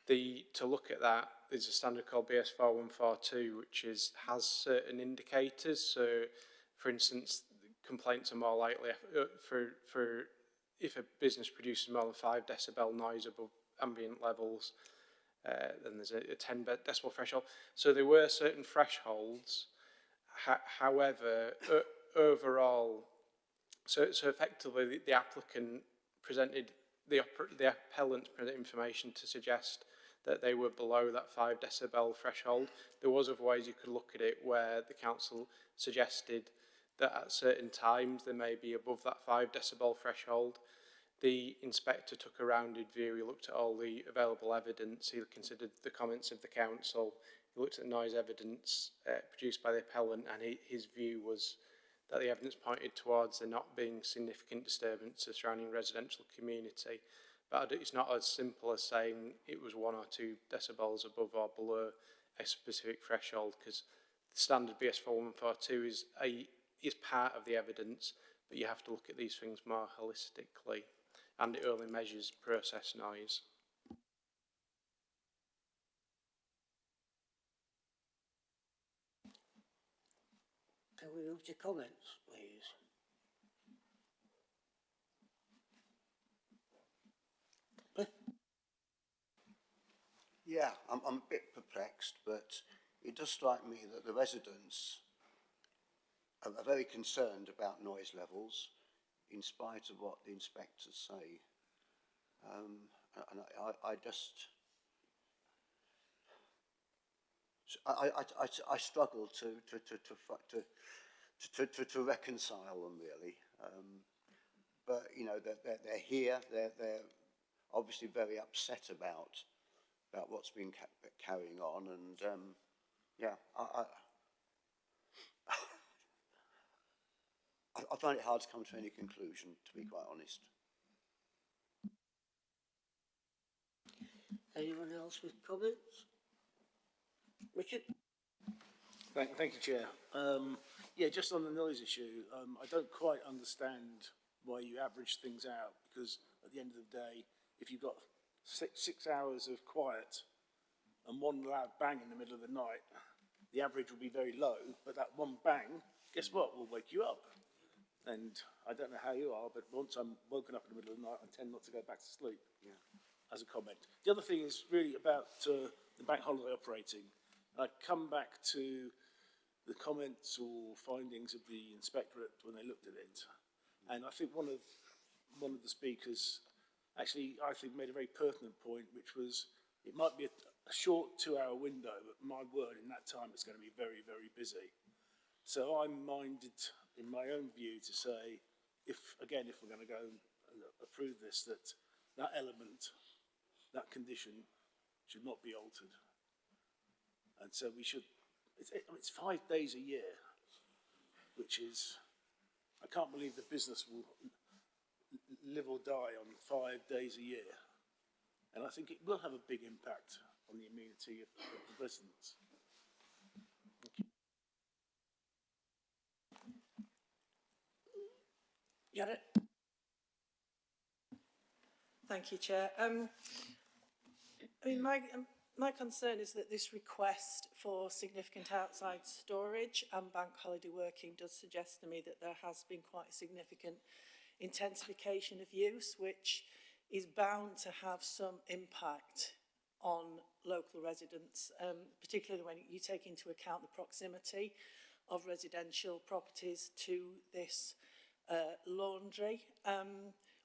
L: To look at that, there's a standard called BS 4142, which has certain indicators. So, for instance, complaints are more likely for if a business produces more than 5 decibel noise above ambient levels. Then there's a 10 decibel threshold. So there were certain thresholds. However, overall, so effectively the applicant presented, the appellant presented information to suggest that they were below that 5 decibel threshold. There was other ways you could look at it where the council suggested that at certain times they may be above that 5 decibel threshold. The inspector took a rounded view. He looked at all the available evidence. He considered the comments of the council. He looked at noise evidence produced by the appellant, and his view was that the evidence pointed towards there not being significant disturbance to the surrounding residential community. But it's not as simple as saying it was 1 or 2 decibels above or below a specific threshold, because the standard BS 4142 is part of the evidence, but you have to look at these things more holistically, and it only measures process noise.
A: Can we move to comments, please?
K: Yeah, I'm a bit perplexed, but it does strike me that the residents are very concerned about noise levels, in spite of what the inspectors say. And I struggle to reconcile them, really. But you know, they're here. They're obviously very upset about what's been carrying on, and yeah, I find it hard to come to any conclusion, to be quite honest.
A: Anyone else with comments? Richard?
M: Thank you, Chair. Yeah, just on the noise issue, I don't quite understand why you average things out, because at the end of the day, if you've got six hours of quiet and one loud bang in the middle of the night, the average will be very low, but that one bang, guess what, will wake you up. And I don't know how you are, but once I'm woken up in the middle of the night, I tend not to go back to sleep, as a comment. The other thing is really about the bank holiday operating. I come back to the comments or findings of the inspectorate when they looked at it. And I think one of the speakers actually, I think, made a very pertinent point, which was it might be a short 2-hour window, but my word, in that time it's going to be very, very busy. So I'm minded, in my own view, to say, if we're going to go and approve this, that element, that condition should not be altered. And so we should, it's 5 days a year, which is, I can't believe the business will live or die on 5 days a year. And I think it will have a big impact on the amenity of the residents.
E: Janet? Thank you, Chair. I mean, my concern is that this request for significant outside storage and bank holiday working does suggest to me that there has been quite a significant intensification of use, which is bound to have some impact on local residents, particularly when you take into account the proximity of residential properties to this laundry,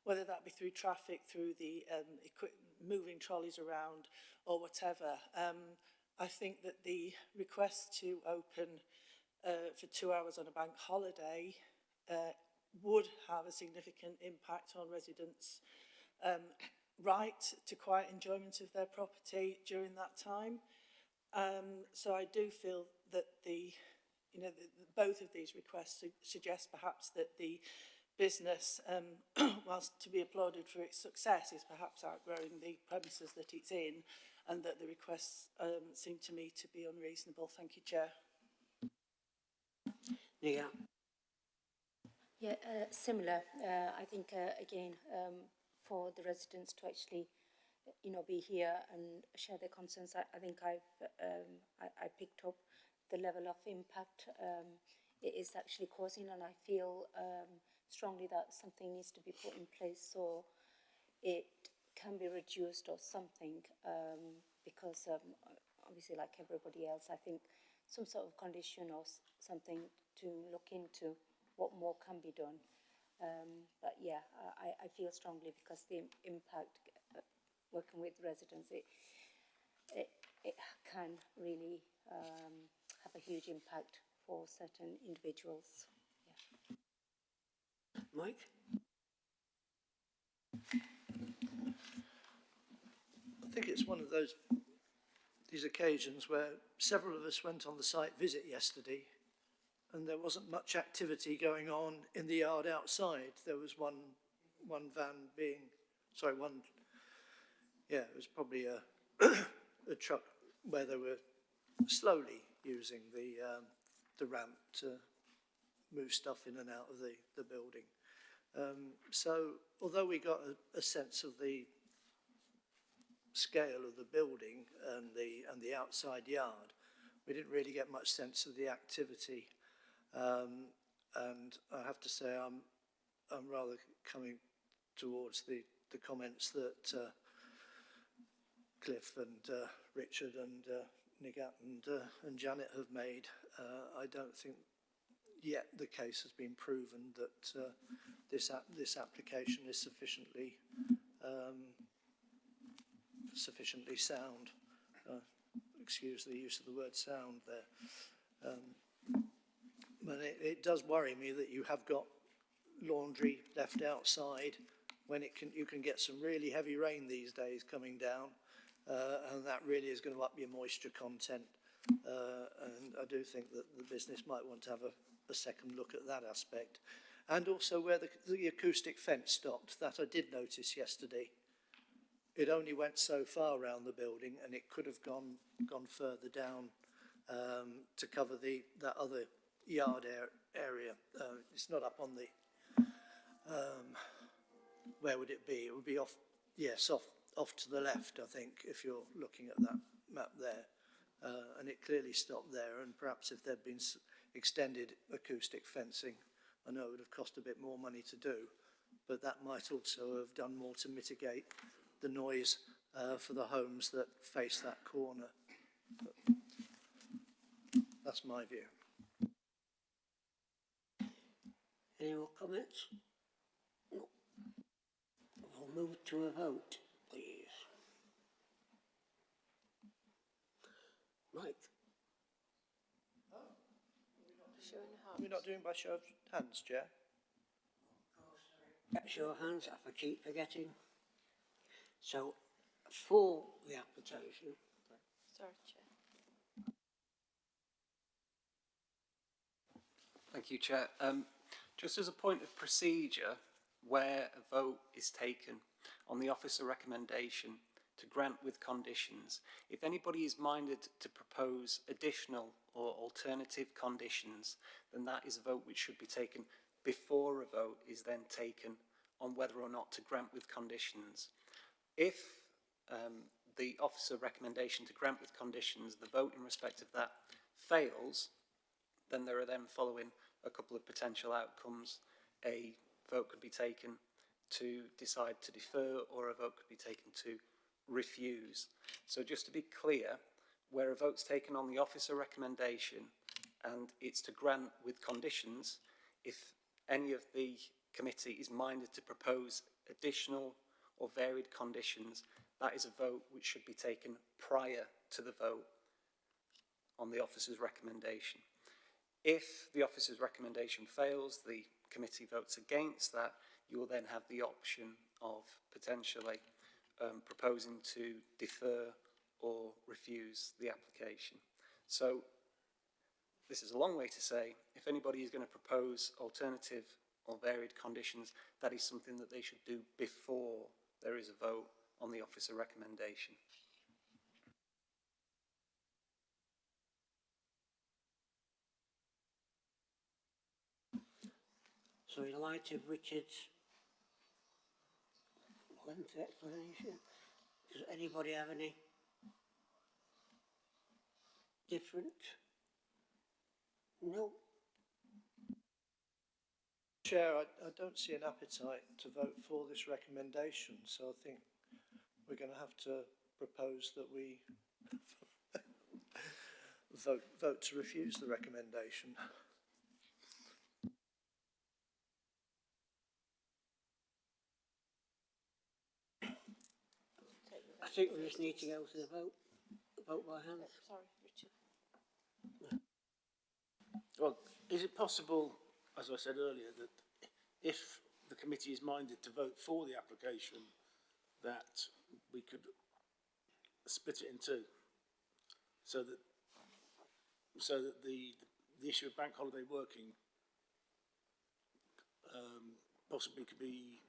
E: whether that be through traffic, through the moving trolleys around or whatever. I think that the request to open for 2 hours on a bank holiday would have a significant impact on residents' right to quiet enjoyment of their property during that time. So I do feel that both of these requests suggest perhaps that the business, whilst to be applauded for its success, is perhaps outgrowing the premises that it's in, and that the requests seem to me to be unreasonable. Thank you, Chair.
A: Yeah.
H: Yeah, similar. I think, again, for the residents to actually, be here and share their concerns, I think I picked up the level of impact it is actually causing, and I feel strongly that something needs to be put in place so it can be reduced or something, because obviously, like everybody else, I think some sort of condition or something to look into what more can be done. But yeah, I feel strongly because the impact working with residents, it can really have a huge impact for certain individuals. Yeah.
A: Mike?
C: I think it's one of these occasions where several of us went on the site visit yesterday and there wasn't much activity going on in the yard outside. There was one van being, sorry, it was probably a truck where they were slowly using the ramp to move stuff in and out of the building. So although we got a sense of the scale of the building and the outside yard, we didn't really get much sense of the activity. And I have to say I'm rather coming towards the comments that Cliff and Richard and Nigat and Janet have made. I don't think yet the case has been proven that this application is sufficiently sound. Excuse the use of the word sound there. But it does worry me that you have got laundry left outside when you can get some really heavy rain these days coming down, and that really is going to up your moisture content. And I do think that the business might want to have a second look at that aspect. And also where the acoustic fence stopped, that I did notice yesterday. It only went so far around the building, and it could have gone further down to cover that other yard area. It's not up on the, where would it be? It would be off to the left, I think, if you're looking at that map there. and it clearly stopped there, and perhaps if there'd been extended acoustic fencing, I know it would have cost a bit more money to do, but that might also have done more to mitigate the noise for the homes that face that corner. But that's my view.
A: Any more comments? No. We'll move to a vote, please. Mike?
C: We're not doing by show of hands, Chair?
A: Show of hands, I keep forgetting. So, for the application.
J: Sorry, Chair.
D: Thank you, Chair. Just as a point of procedure, where a vote is taken on the officer recommendation to grant with conditions, if anybody is minded to propose additional or alternative conditions, then that is a vote which should be taken before a vote is then taken on whether or not to grant with conditions. If the officer recommendation to grant with conditions, the vote in respect of that fails, then there are then following a couple of potential outcomes. A vote could be taken to decide to defer, or a vote could be taken to refuse. So just to be clear, where a vote's taken on the officer recommendation and it's to grant with conditions, if any of the committee is minded to propose additional or varied conditions, that is a vote which should be taken prior to the vote on the officer's recommendation. If the officer's recommendation fails, the committee votes against that, you will then have the option of potentially proposing to defer or refuse the application. So this is a long way to say, if anybody is going to propose alternative or varied conditions, that is something that they should do before there is a vote on the officer recommendation.
A: So in light of Richard's lengthy explanation, does anybody have any different? No.
C: Chair, I don't see an appetite to vote for this recommendation, so I think we're going to have to propose that we vote to refuse the recommendation.
A: I think we just need to go to the vote. Vote by hand.
J: Sorry, Richard.
M: Well, is it possible, as I said earlier, that if the committee is minded to vote for the application, that we could split it in two, so that the issue of bank holiday working possibly could be,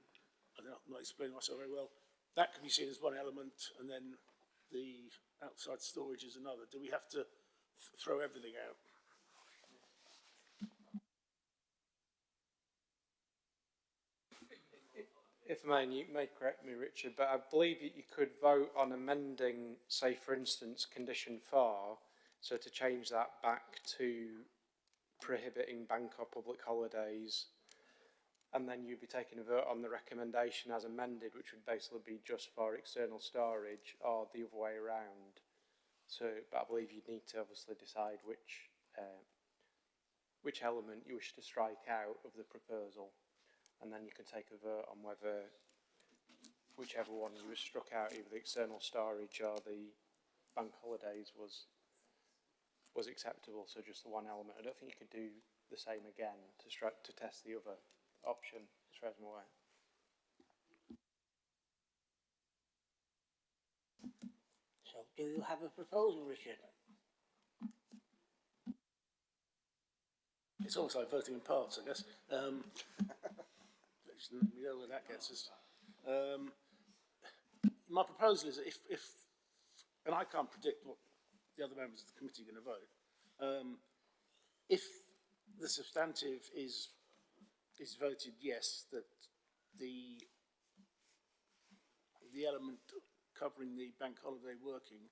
M: I don't know, I'm not explaining myself very well, that could be seen as one element, and then the outside storage is another. Do we have to throw everything out?
L: If I may, you may correct me, Richard, but I believe that you could vote on amending, say, for instance, condition 4, so to change that back to prohibiting bank or public holidays, and then you'd be taking a vote on the recommendation as amended, which would basically be just for external storage, or the other way around. So, but I believe you'd need to obviously decide which element you wish to strike out of the proposal, and then you can take a vote on whether whichever one you struck out, either the external storage or the bank holidays, was acceptable. So just the one element. I don't think you could do the same again to test the other option, as far as I'm aware.
A: So do you have a proposal, Richard?
M: It's almost like voting in parts, I guess. We know where that gets us. My proposal is that if and I can't predict what the other members of the committee are going to vote, if the substantive is voted yes, that the element covering the bank holiday working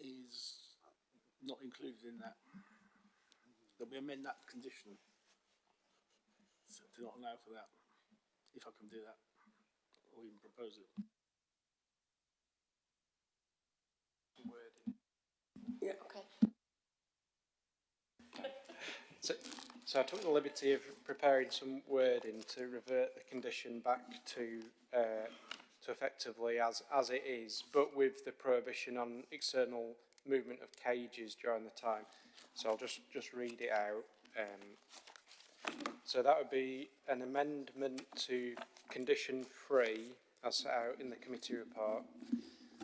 M: is not included in that. That we amend that condition to not allow for that, if I can do that, or even propose it.
E: Yeah. Okay.
L: So I took the liberty of preparing some wording to revert the condition back to effectively as it is, but with the prohibition on external movement of cages during the time. So I'll just read it out. So that would be an amendment to condition 3 as set out in the committee report.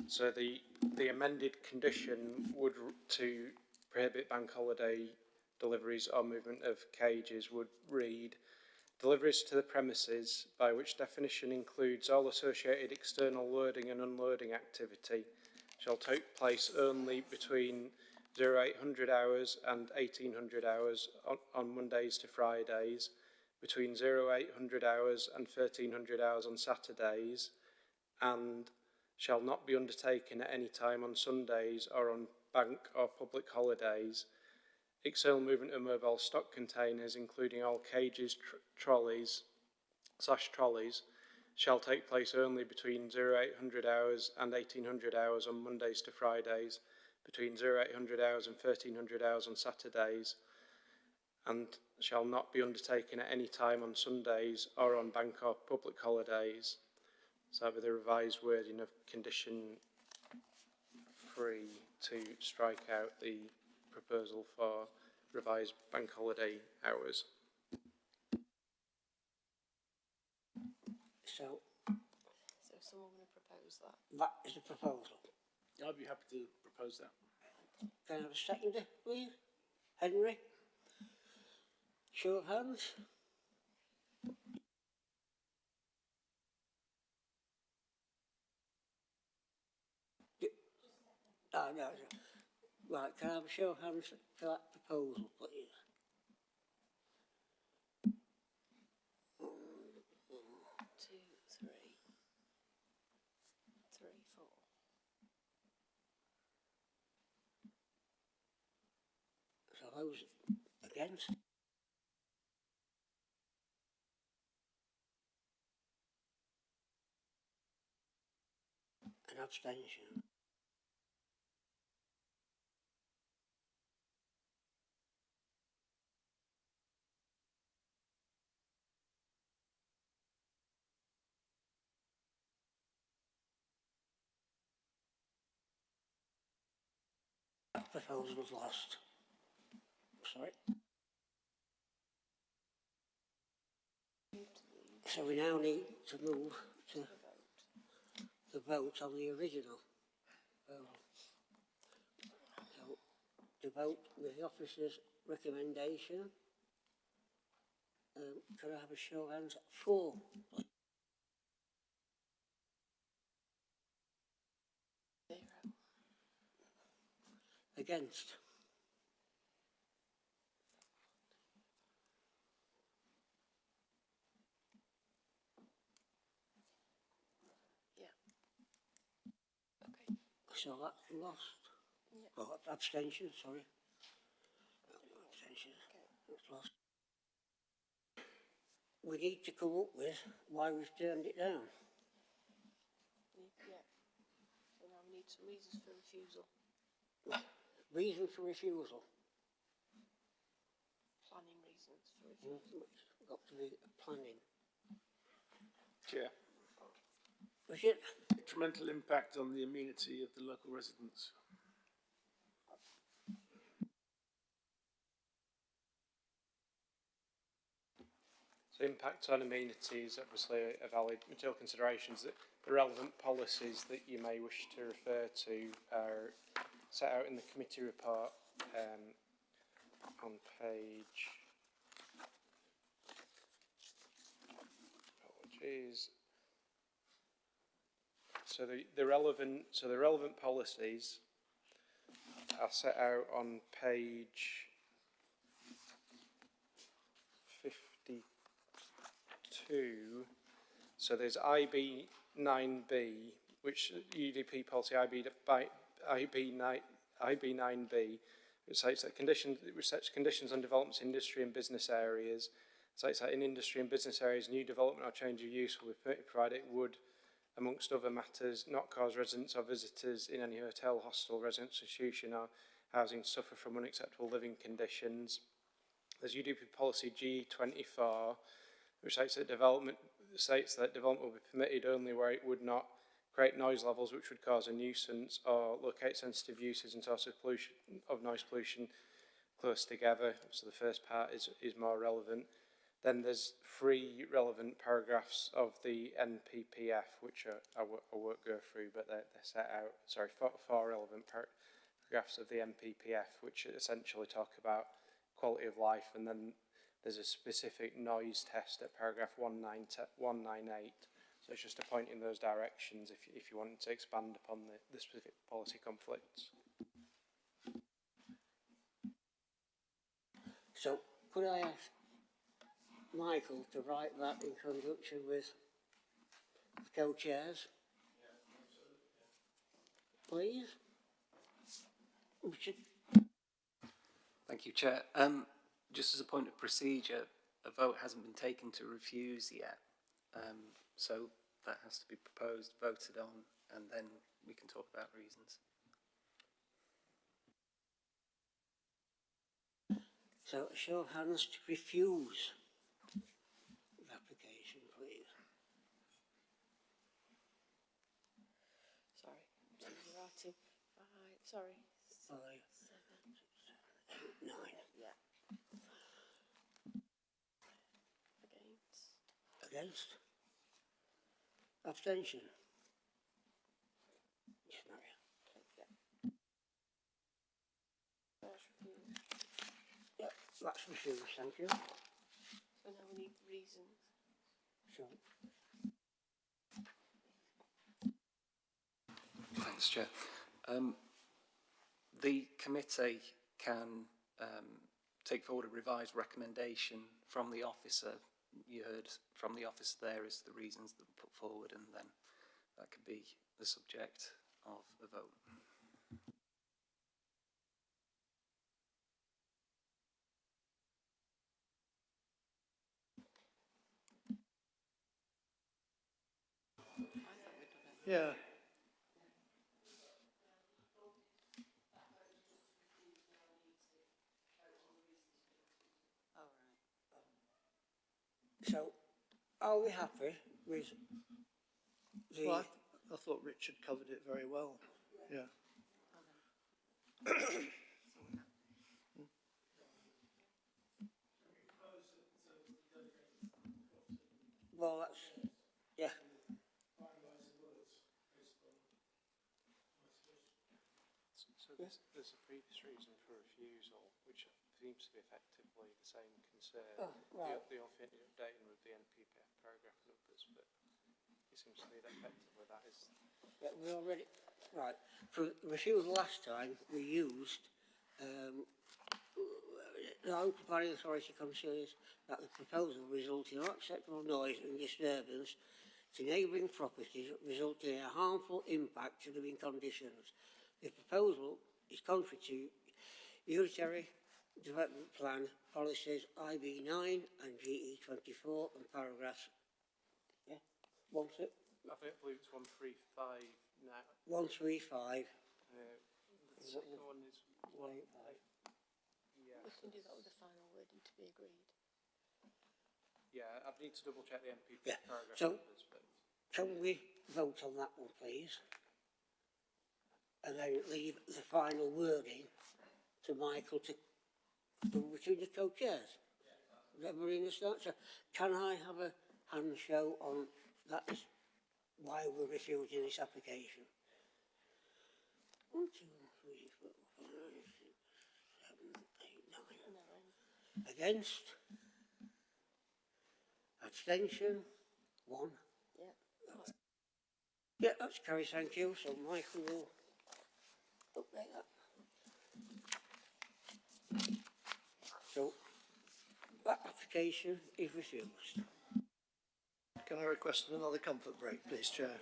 L: So the amended condition would to prohibit bank holiday deliveries or movement of cages would read: deliveries to the premises, by which definition includes all associated external loading and unloading activity, shall take place only between 0800 hours and 1800 hours on Mondays to Fridays, between 0800 hours and 1300 hours on Saturdays, and shall not be undertaken at any time on Sundays or on bank or public holidays. External movement of mobile stock containers, including all cages, trolleys, shall take place only between 0800 hours and 1800 hours on Mondays to Fridays, between 0800 hours and 1300 hours on Saturdays, and shall not be undertaken at any time on Sundays or on bank or public holidays. So that would be the revised wording of condition 3 to strike out the proposal for revised bank holiday hours.
A: So
J: someone going to propose that?
A: that is the proposal.
M: I'd be happy to propose that.
A: Can I have a seconder, please? Henry? Show of hands? No. Right, can I have a show of hands for that proposal, please?
J: Two, three, 4.
A: So those against? An abstention. That proposal was lost. Sorry. So we now need to move to the vote on the original. So to vote with the officer's recommendation. Could I have a show of hands for? Against?
J: Yeah. Okay.
A: So that's lost.
J: Yeah.
A: Oh, abstention, sorry. Abstention.
J: Okay.
A: It's lost. We need to come up with why we've turned it down.
J: Yeah. So now we need some reasons for refusal.
A: Reason for refusal.
J: Planning reasons for refusal.
A: It's got to be planning.
M: Chair.
A: Richard?
M: Detrimental impact on the amenity of the local residents.
L: So impact on amenities, obviously a valid material considerations. The relevant policies that you may wish to refer to are set out in the committee report on page, apologies. So the relevant policies are set out on page 52. So there's IB 9B, which UDP policy IB IB 9B, which states that which sets conditions on developments in industry and business areas. It states that in industry and business areas, new development or change of use will be permitted provided it would, amongst other matters, not cause residents or visitors in any hotel, hostel, residence institution or housing suffer from unacceptable living conditions. There's UDP policy G24, which states that development will be permitted only where it would not create noise levels which would cause a nuisance or locate sensitive uses and sources of noise pollution close together. So the first part is more relevant. Then there's 3 relevant paragraphs of the NPPF, which I won't go through, but they're set out, sorry, 4 relevant paragraphs of the NPPF, which essentially talk about quality of life, and then there's a specific noise test at paragraph 198. So it's just a point in those directions if you wanted to expand upon the specific policy conflicts.
A: So could I ask Michael to write that in conjunction with the co-chairs? Please? Richard?
D: Thank you, Chair. Just as a point of procedure, a vote hasn't been taken to refuse yet. So that has to be proposed, voted on, and then we can talk about reasons.
A: So a show of hands to refuse the application, please.
J: Sorry, so you're writing 5, sorry.
A: 5, 7, 8, 9.
J: Yeah. Against.
A: Against? Abstention? Yes, Maria.
J: Yeah. That's refused.
A: Yeah, that's refused, thank you.
J: So now we need reasons.
A: So,
D: Thanks, Chair. The committee can take forward a revised recommendation from the officer. You heard from the officer there is the reasons that were put forward, and then that could be the subject of the vote.
C: Yeah.
A: so are we happy with the...
C: Well, I thought Richard covered it very well. Yeah.
A: Well, that's... Yeah.
L: So there's a previous reason for refusal, which seems to be effectively the same concern.
A: Oh, right.
L: The only updating with the NPPF paragraph numbers, but it seems to me that effectively that is...
A: Yeah, we already... Right. For refusal last time, we used... the local planning authority considers that the proposal resulting in unacceptable noise and disturbance to neighbouring properties resulting in a harmful impact to living conditions. The proposal is contrary to unitary development plan policies IB 9 and GE 24 and paragraphs. Yeah, one sec.
L: I believe it's 135 now.
A: 135.
L: The second one is 185. Yeah.
J: We can do that with the final wording to be agreed.
L: Yeah, I'd need to double check the NPP paragraph
A: So,
L: numbers, but...
A: can we vote on that one, please? And then leave the final wording to Michael to do between the co-chairs. Does everybody understand? So, can I have a hand show on that is why we're refusing this application? 1, 2, 3, 4, 5, 6, 7, 8, 9. Against? Abstention? 1.
J: Yeah.
A: Yeah, that's carried, thank you. So Michael will update that. So that application is refused.
C: Can I request another comfort break, please, Chair?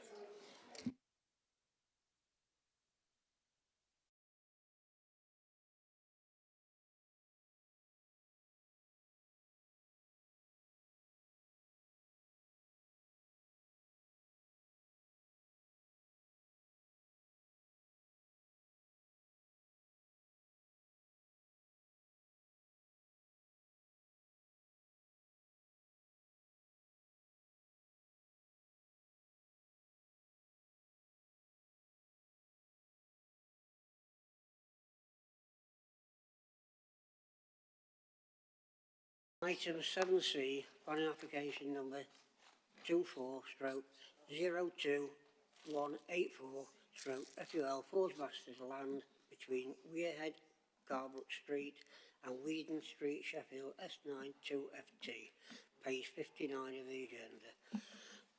A: Item 7C, planning application number 24/02184/FUL Forgemasters land between Weir, Carbrook Street and Weedon Street, Sheffield, S9 2FT, page 59 of the agenda.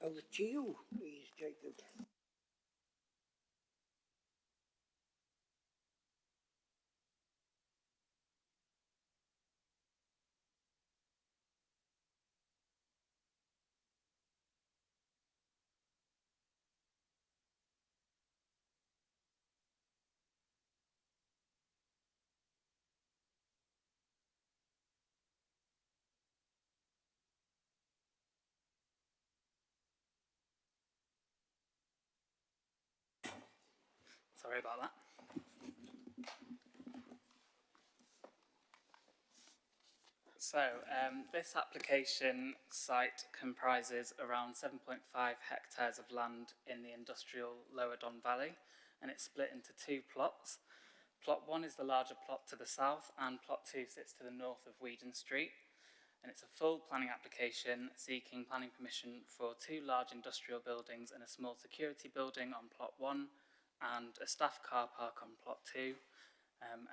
A: Over to you, please, Jacob.
P: Sorry about that. So, this application site comprises around 7.5 hectares of land in the industrial Lower Don Valley, and it's split into two plots. Plot 1 is the larger plot to the south, and Plot 2 sits to the north of Weedon Street. And it's a full planning application seeking planning permission for two large industrial buildings and a small security building on Plot 1, and a staff car park on Plot 2.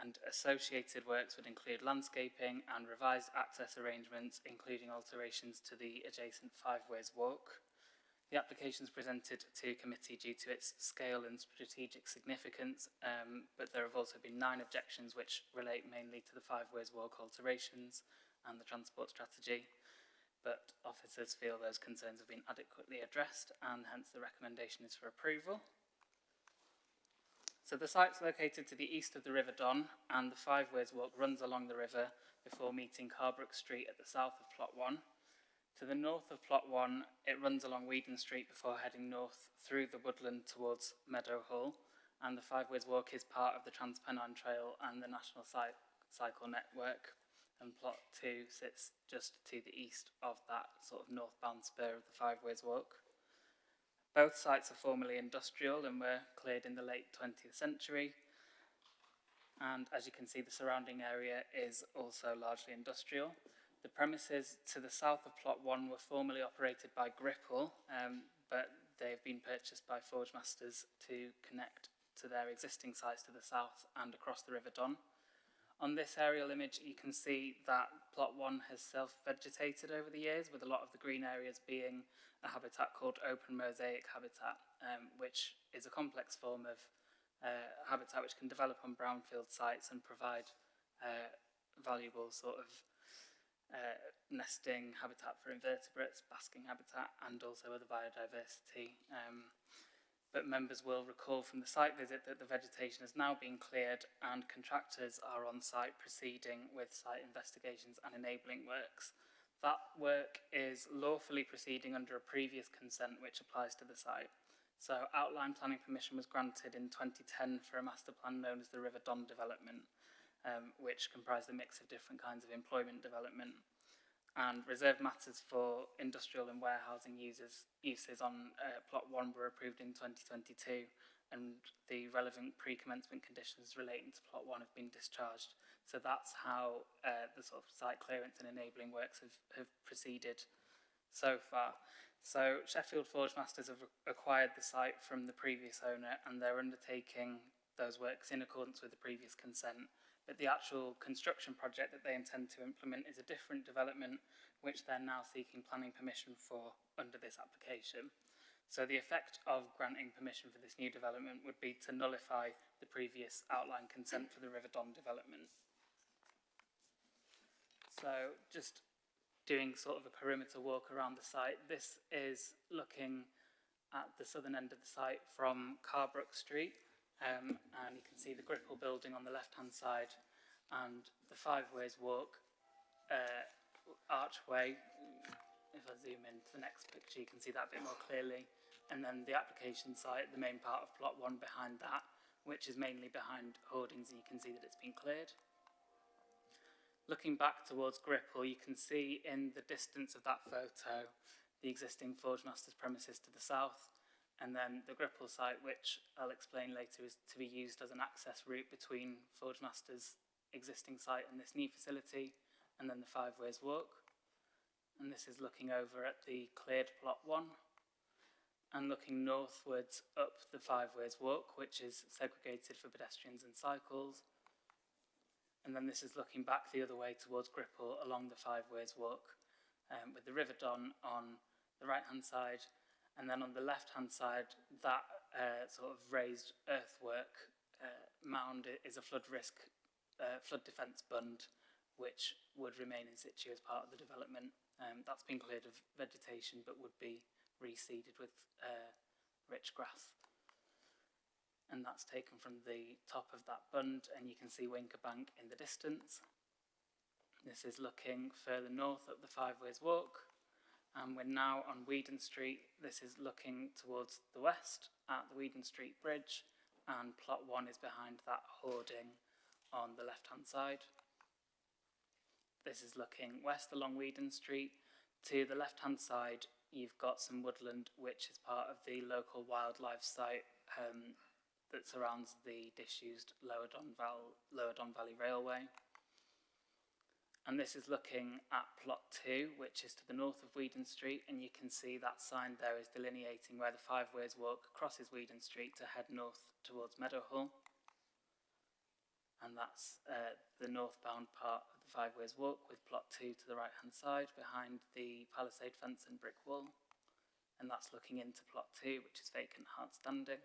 P: And associated works would include landscaping and revised access arrangements, including alterations to the adjacent Five Ways Walk. The application is presented to committee due to its scale and strategic significance, but there have also been 9 objections which relate mainly to the Five Ways Walk alterations and the transport strategy. But officers feel those concerns have been adequately addressed, and hence the recommendation is for approval. So the site's located to the east of the River Don, and the Five Ways Walk runs along the river before meeting Carbrook Street at the south of Plot 1. To the north of Plot 1, it runs along Weedon Street before heading north through the woodland towards Meadow Hall, and the Five Ways Walk is part of the Trans-Pennine Trail and the National Cycle Network, and Plot 2 sits just to the east of that sort of northbound spur of the Five Ways Walk. Both sites are formerly industrial and were cleared in the late 20th century. And as you can see, the surrounding area is also largely industrial. The premises to the south of Plot 1 were formerly operated by Gripple, but they've been purchased by Forgemasters to connect to their existing sites to the south and across the River Don. On this aerial image, you can see that Plot 1 has self-vegetated over the years, with a lot of the green areas being a habitat called open mosaic habitat, which is a complex form of habitat which can develop on brownfield sites and provide valuable sort of nesting habitat for invertebrates, basking habitat, and also other biodiversity. But members will recall from the site visit that the vegetation has now been cleared and contractors are on site proceeding with site investigations and enabling works. That work is lawfully proceeding under a previous consent which applies to the site. So outline planning permission was granted in 2010 for a master plan known as the River Don development, which comprised a mix of different kinds of employment development. And reserved matters for industrial and warehousing uses on Plot 1 were approved in 2022, and the relevant pre-commencement conditions relating to Plot 1 have been discharged. So that's how the sort of site clearance and enabling works have proceeded so far. So Sheffield Forgemasters have acquired the site from the previous owner, and they're undertaking those works in accordance with the previous consent. But the actual construction project that they intend to implement is a different development, which they're now seeking planning permission for under this application. So the effect of granting permission for this new development would be to nullify the previous outline consent for the River Don development. So just doing sort of a perimeter walk around the site, this is looking at the southern end of the site from Carbrook Street. And you can see the Gripple building on the left-hand side and the Five Ways Walk archway. If I zoom in to the next picture, you can see that a bit more clearly. And then the application site, the main part of Plot 1 behind that, which is mainly behind hoardings, and you can see that it's been cleared. Looking back towards Gripple, you can see in the distance of that photo the existing Forgemasters premises to the south, and then the Gripple site, which I'll explain later, is to be used as an access route between Forgemasters' existing site and this new facility, and then the Five Ways Walk. and this is looking over at the cleared plot 1 and looking northwards up the Five Ways Walk, which is segregated for pedestrians and cycles. And then this is looking back the other way towards Gripple along the Five Ways Walk, with the River Don on the right-hand side, and then on the left-hand side, that sort of raised earthwork mound is a flood defence bund, which would remain in situ as part of the development. That's been cleared of vegetation, but would be reseeded with rich grass. And that's taken from the top of that bund, and you can see Winkerbank in the distance. This is looking further north up the Five Ways Walk, and we're now on Weedon Street. This is looking towards the west at the Weedon Street Bridge, and plot 1 is behind that hoarding on the left-hand side. This is looking west along Weedon Street. To the left-hand side, you've got some woodland, which is part of the local wildlife site that surrounds the disused Lower Don Valley Railway. And this is looking at plot 2, which is to the north of Weedon Street, and you can see that sign there is delineating where the Five Ways Walk crosses Weedon Street to head north towards Meadowhall. And that's the northbound part of the Five Ways Walk, with plot 2 to the right-hand side behind the palisade fence and brick wall. And that's looking into plot 2, which is vacant hard standing.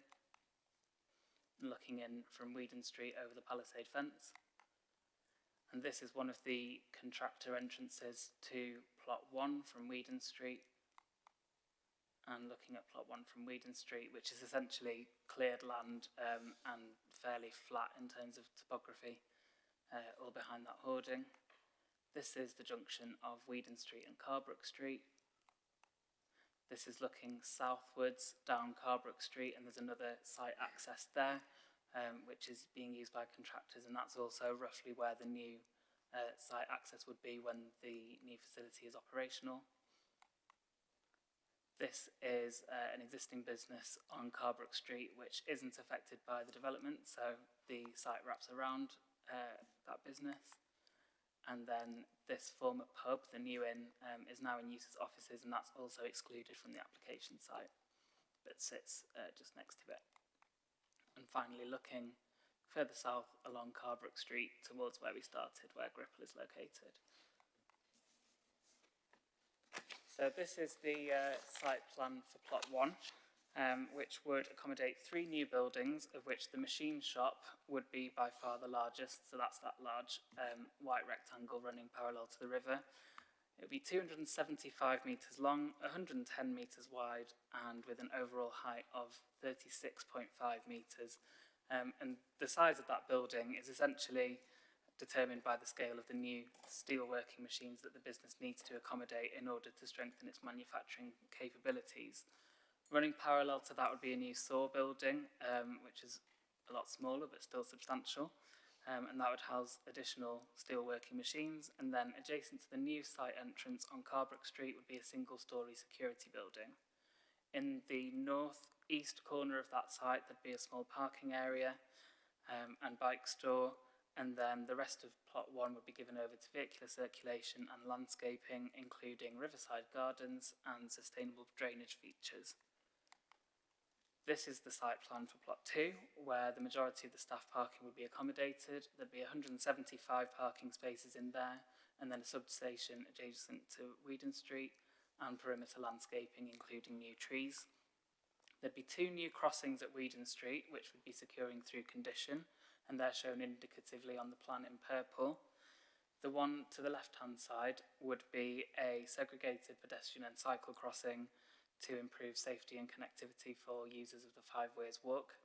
P: And looking in from Weedon Street over the palisade fence. And this is one of the contractor entrances to plot 1 from Weedon Street. And looking at plot 1 from Weedon Street, which is essentially cleared land and fairly flat in terms of topography, all behind that hoarding. This is the junction of Weedon Street and Carbrook Street. This is looking southwards down Carbrook Street, and there's another site access there, which is being used by contractors, and that's also roughly where the new site access would be when the new facility is operational. This is an existing business on Carbrook Street, which isn't affected by the development, so the site wraps around that business. And then this former pub, the New Inn, is now in use as offices, and that's also excluded from the application site, but sits just next to it. And finally, looking further south along Carbrook Street towards where we started, where Gripple is located. So this is the site plan for plot 1, which would accommodate 3 new buildings, of which the machine shop would be by far the largest. So that's that large white rectangle running parallel to the river. It would be 275 metres long, 110 metres wide, and with an overall height of 36.5 metres. And the size of that building is essentially determined by the scale of the new steelworking machines that the business needs to accommodate in order to strengthen its manufacturing capabilities. Running parallel to that would be a new saw building, which is a lot smaller but still substantial, and that would house additional steelworking machines. And then adjacent to the new site entrance on Carbrook Street would be a single-storey security building. In the north-east corner of that site, there'd be a small parking area and bike store, and then the rest of plot 1 would be given over to vehicular circulation and landscaping, including riverside gardens and sustainable drainage features. This is the site plan for plot 2, where the majority of the staff parking would be accommodated. There'd be 175 parking spaces in there, and then a substation adjacent to Weedon Street, and perimeter landscaping, including new trees. There'd be 2 new crossings at Weedon Street, which would be securing through condition, and they're shown indicatively on the plan in purple. The one to the left-hand side would be a segregated pedestrian and cycle crossing to improve safety and connectivity for users of the Five Ways Walk.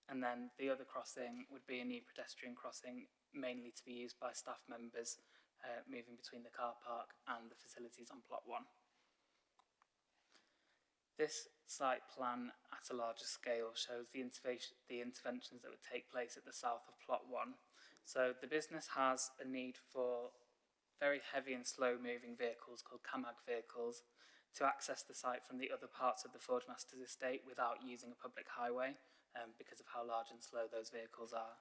P: And then the other crossing would be a new pedestrian crossing, mainly to be used by staff members moving between the car park and the facilities on plot 1. This site plan at a larger scale shows the interventions that would take place at the south of plot 1. So the business has a need for very heavy and slow moving vehicles called CAMAG vehicles to access the site from the other parts of the Forgemasters estate without using a public highway because of how large and slow those vehicles are.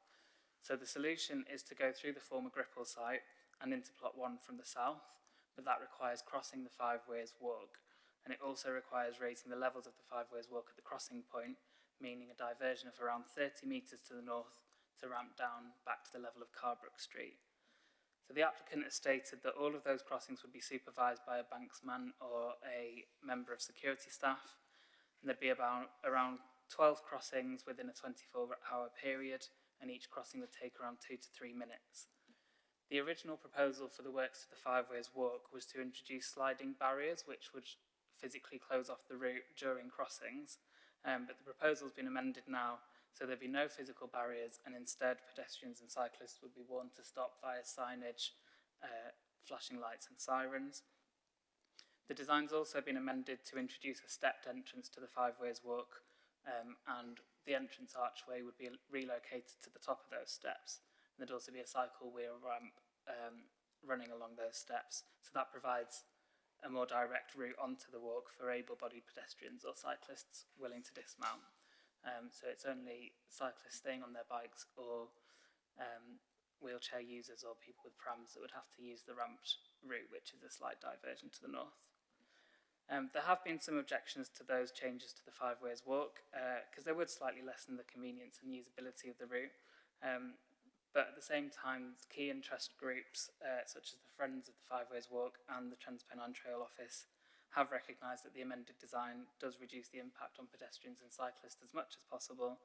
P: So the solution is to go through the former Gripple site and into plot 1 from the south, but that requires crossing the Five Weirs Walk, and it also requires raising the levels of the Five Weirs Walk at the crossing point, meaning a diversion of around 30 metres to the north to ramp down back to the level of Carbrook Street. So the applicant has stated that all of those crossings would be supervised by a banksman or a member of security staff, and there'd be around 12 crossings within a 24-hour period, and each crossing would take around 2 to 3 minutes. The original proposal for the works to the Five Weirs Walk was to introduce sliding barriers which would physically close off the route during crossings, but the proposal has been amended now so there'd be no physical barriers, and instead pedestrians and cyclists would be warned to stop via signage, flashing lights and sirens. The design's also been amended to introduce a stepped entrance to the Five Weirs Walk, and the entrance archway would be relocated to the top of those steps. And there'd also be a cycle wheel ramp running along those steps, so that provides a more direct route onto the walk for able-bodied pedestrians or cyclists willing to dismount. So it's only cyclists staying on their bikes or wheelchair users or people with prams that would have to use the ramped route, which is a slight diversion to the north. There have been some objections to those changes to the Five Weirs Walk because they would slightly lessen the convenience and usability of the route. But at the same time, key interest groups such as the Friends of the Five Weirs Walk and the Trans Pennine Trail Office have recognised that the amended design does reduce the impact on pedestrians and cyclists as much as possible,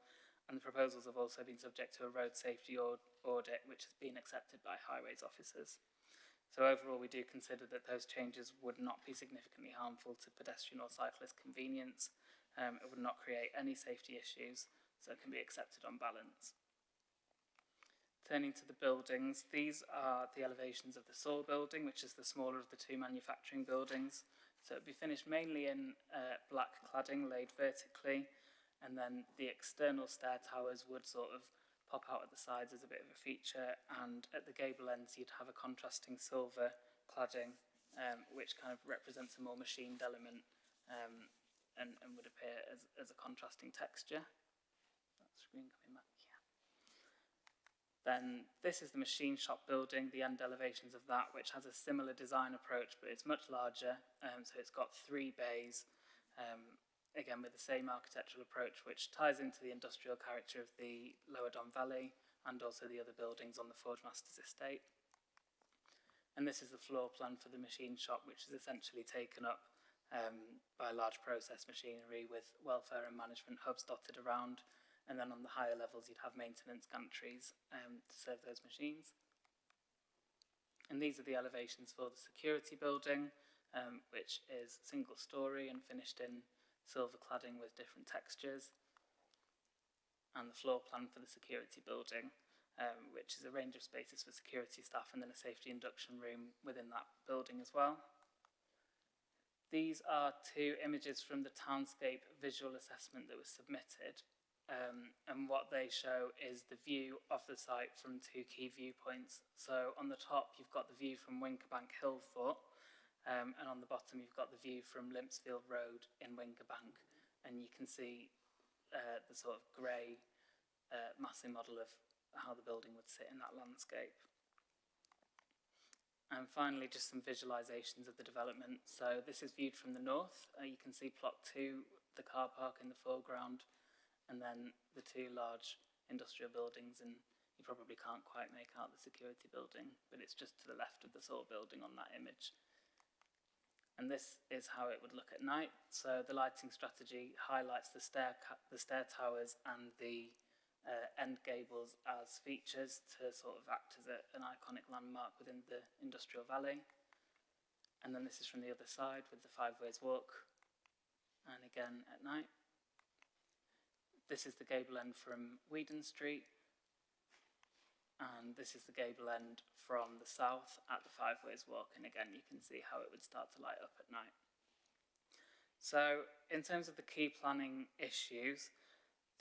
P: and the proposals have also been subject to a road safety audit which has been accepted by highways officers. So overall we do consider that those changes would not be significantly harmful to pedestrian or cyclist convenience. It would not create any safety issues, so it can be accepted on balance. Turning to the buildings, these are the elevations of the Saw building, which is the smaller of the two manufacturing buildings. So it would be finished mainly in black cladding laid vertically, and then the external stair towers would sort of pop out at the sides as a bit of a feature, and at the gable ends you'd have a contrasting silver cladding, which kind of represents a more machined element and would appear as a contrasting texture. That screen coming back. Then this is the machine shop building, the end elevations of that, which has a similar design approach, but it's much larger. So it's got 3 bays, again with the same architectural approach, which ties into the industrial character of the Lower Don Valley and also the other buildings on the Forgemasters estate. And this is the floor plan for the machine shop, which is essentially taken up by large process machinery with welfare and management hubs dotted around. And then on the higher levels you'd have maintenance gantries to serve those machines. And these are the elevations for the security building, which is single storey and finished in silver cladding with different textures. And the floor plan for the security building, which is a range of spaces for security staff and then a safety induction room within that building as well. These are 2 images from the townscape visual assessment that was submitted. And what they show is the view of the site from 2 key viewpoints. So on the top you've got the view from Winkerbank Hillfoot, and on the bottom you've got the view from Limpsfield Road in Winkerbank, and you can see the sort of grey massing model of how the building would sit in that landscape. And finally just some visualisations of the development. So this is viewed from the north. You can see plot 2, the car park in the foreground, and then the 2 large industrial buildings, and you probably can't quite make out the security building, but it's just to the left of the Saw building on that image. And this is how it would look at night. So the lighting strategy highlights the stair towers and the end gables as features to sort of act as an iconic landmark within the industrial valley. And then this is from the other side with the Five Weirs Walk, and again at night. This is the gable end from Weedon Street, and this is the gable end from the south at the Five Weirs Walk, and again you can see how it would start to light up at night. So in terms of the key planning issues,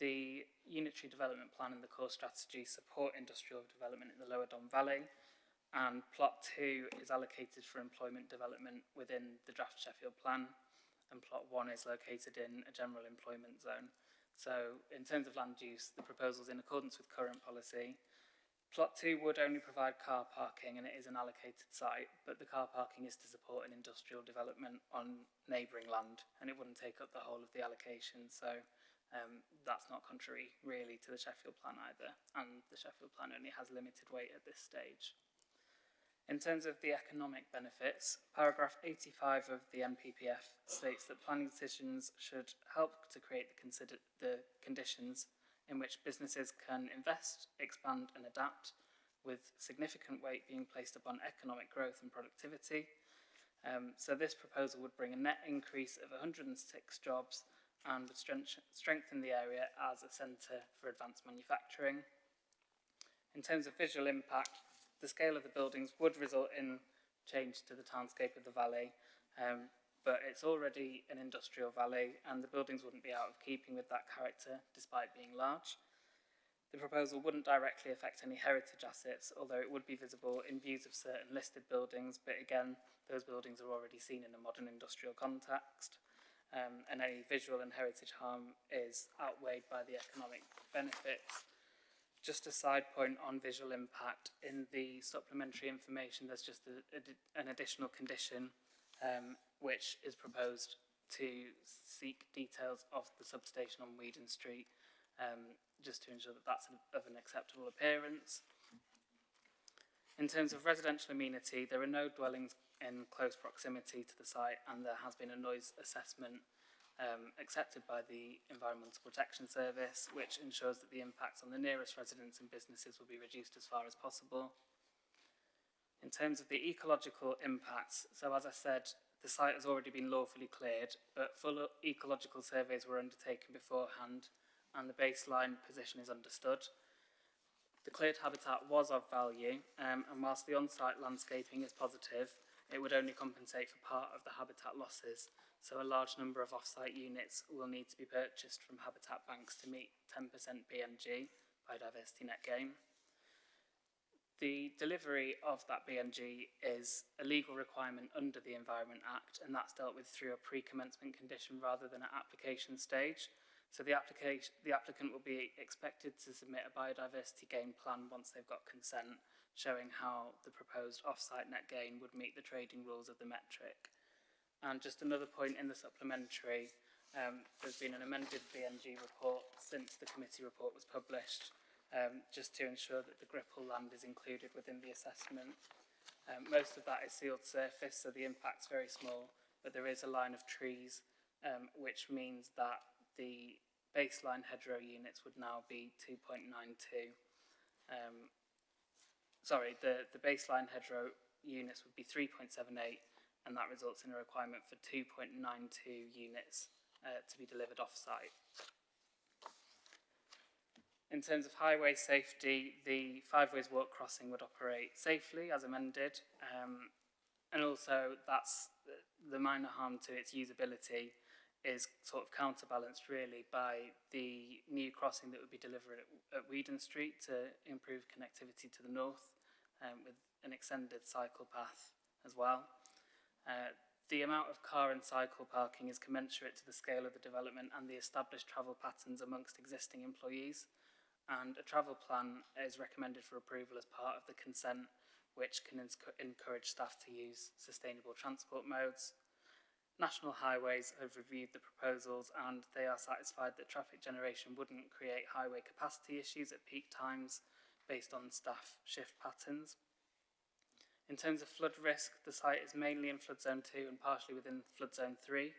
P: the unitary development plan and the core strategy support industrial development in the Lower Don Valley, and plot 2 is allocated for employment development within the draft Sheffield plan, and plot 1 is located in a general employment zone. So in terms of land use, the proposal is in accordance with current policy. Plot 2 would only provide car parking and it is an allocated site, but the car parking is to support an industrial development on neighbouring land and it wouldn't take up the whole of the allocation, so that's not contrary really to the Sheffield plan either, and the Sheffield plan only has limited weight at this stage. In terms of the economic benefits, paragraph 85 of the NPPF states that planning decisions should help to create the conditions in which businesses can invest, expand and adapt, with significant weight being placed upon economic growth and productivity. So this proposal would bring a net increase of 106 jobs and would strengthen the area as a centre for advanced manufacturing. In terms of visual impact, the scale of the buildings would result in change to the townscape of the valley, but it's already an industrial valley and the buildings wouldn't be out of keeping with that character despite being large. The proposal wouldn't directly affect any heritage assets, although it would be visible in views of certain listed buildings, but again, those buildings are already seen in a modern industrial context, and any visual and heritage harm is outweighed by the economic benefits. Just a side point on visual impact, in the supplementary information there's just an additional condition which is proposed to seek details of the substation on Weedon Street, just to ensure that that's of an acceptable appearance. In terms of residential amenity, there are no dwellings in close proximity to the site and there has been a noise assessment accepted by the Environmental Protection Service, which ensures that the impacts on the nearest residents and businesses will be reduced as far as possible. In terms of the ecological impacts, so as I said, the site has already been lawfully cleared, but full ecological surveys were undertaken beforehand and the baseline position is understood. The cleared habitat was of value, and whilst the on-site landscaping is positive, it would only compensate for part of the habitat losses, so a large number of off-site units will need to be purchased from habitat banks to meet 10% BNG, biodiversity net gain. The delivery of that BNG is a legal requirement under the Environment Act, and that's dealt with through a pre-commencement condition rather than an application stage. So the applicant will be expected to submit a biodiversity gain plan once they've got consent, showing how the proposed off-site net gain would meet the trading rules of the metric. And just another point in the supplementary, there's been an amended BNG report since the committee report was published, just to ensure that the Gripple land is included within the assessment. Most of that is sealed surface, so the impact's very small, but there is a line of trees, which means that the baseline hedgerow units would now be 2.92. The baseline hedgerow units would be 3.78, and that results in a requirement for 2.92 units to be delivered off-site. In terms of highway safety, the 5 ways walk crossing would operate safely as amended, and also that's the minor harm to its usability is sort of counterbalanced really by the new crossing that would be delivered at Weedon Street to improve connectivity to the north, with an extended cycle path as well. The amount of car and cycle parking is commensurate to the scale of the development and the established travel patterns amongst existing employees, and a travel plan is recommended for approval as part of the consent, which can encourage staff to use sustainable transport modes. National Highways have reviewed the proposals and they are satisfied that traffic generation wouldn't create highway capacity issues at peak times based on staff shift patterns. In terms of flood risk, the site is mainly in flood zone 2 and partially within flood zone 3.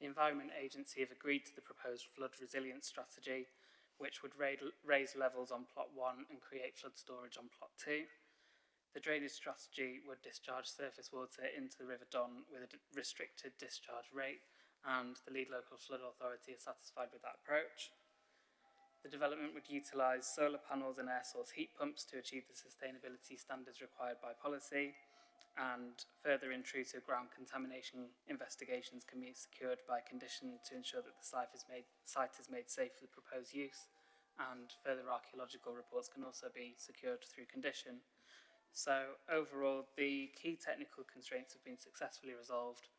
P: The Environment Agency have agreed to the proposed flood resilience strategy, which would raise levels on plot 1 and create flood storage on plot 2. The drainage strategy would discharge surface water into the River Don with a restricted discharge rate, and the lead local flood authority is satisfied with that approach. The development would utilise solar panels and air source heat pumps to achieve the sustainability standards required by policy, and further intrusive ground contamination investigations can be secured by condition to ensure that the site is made safe for the proposed use, and further archaeological reports can also be secured through condition. So overall, the key technical constraints have been successfully resolved,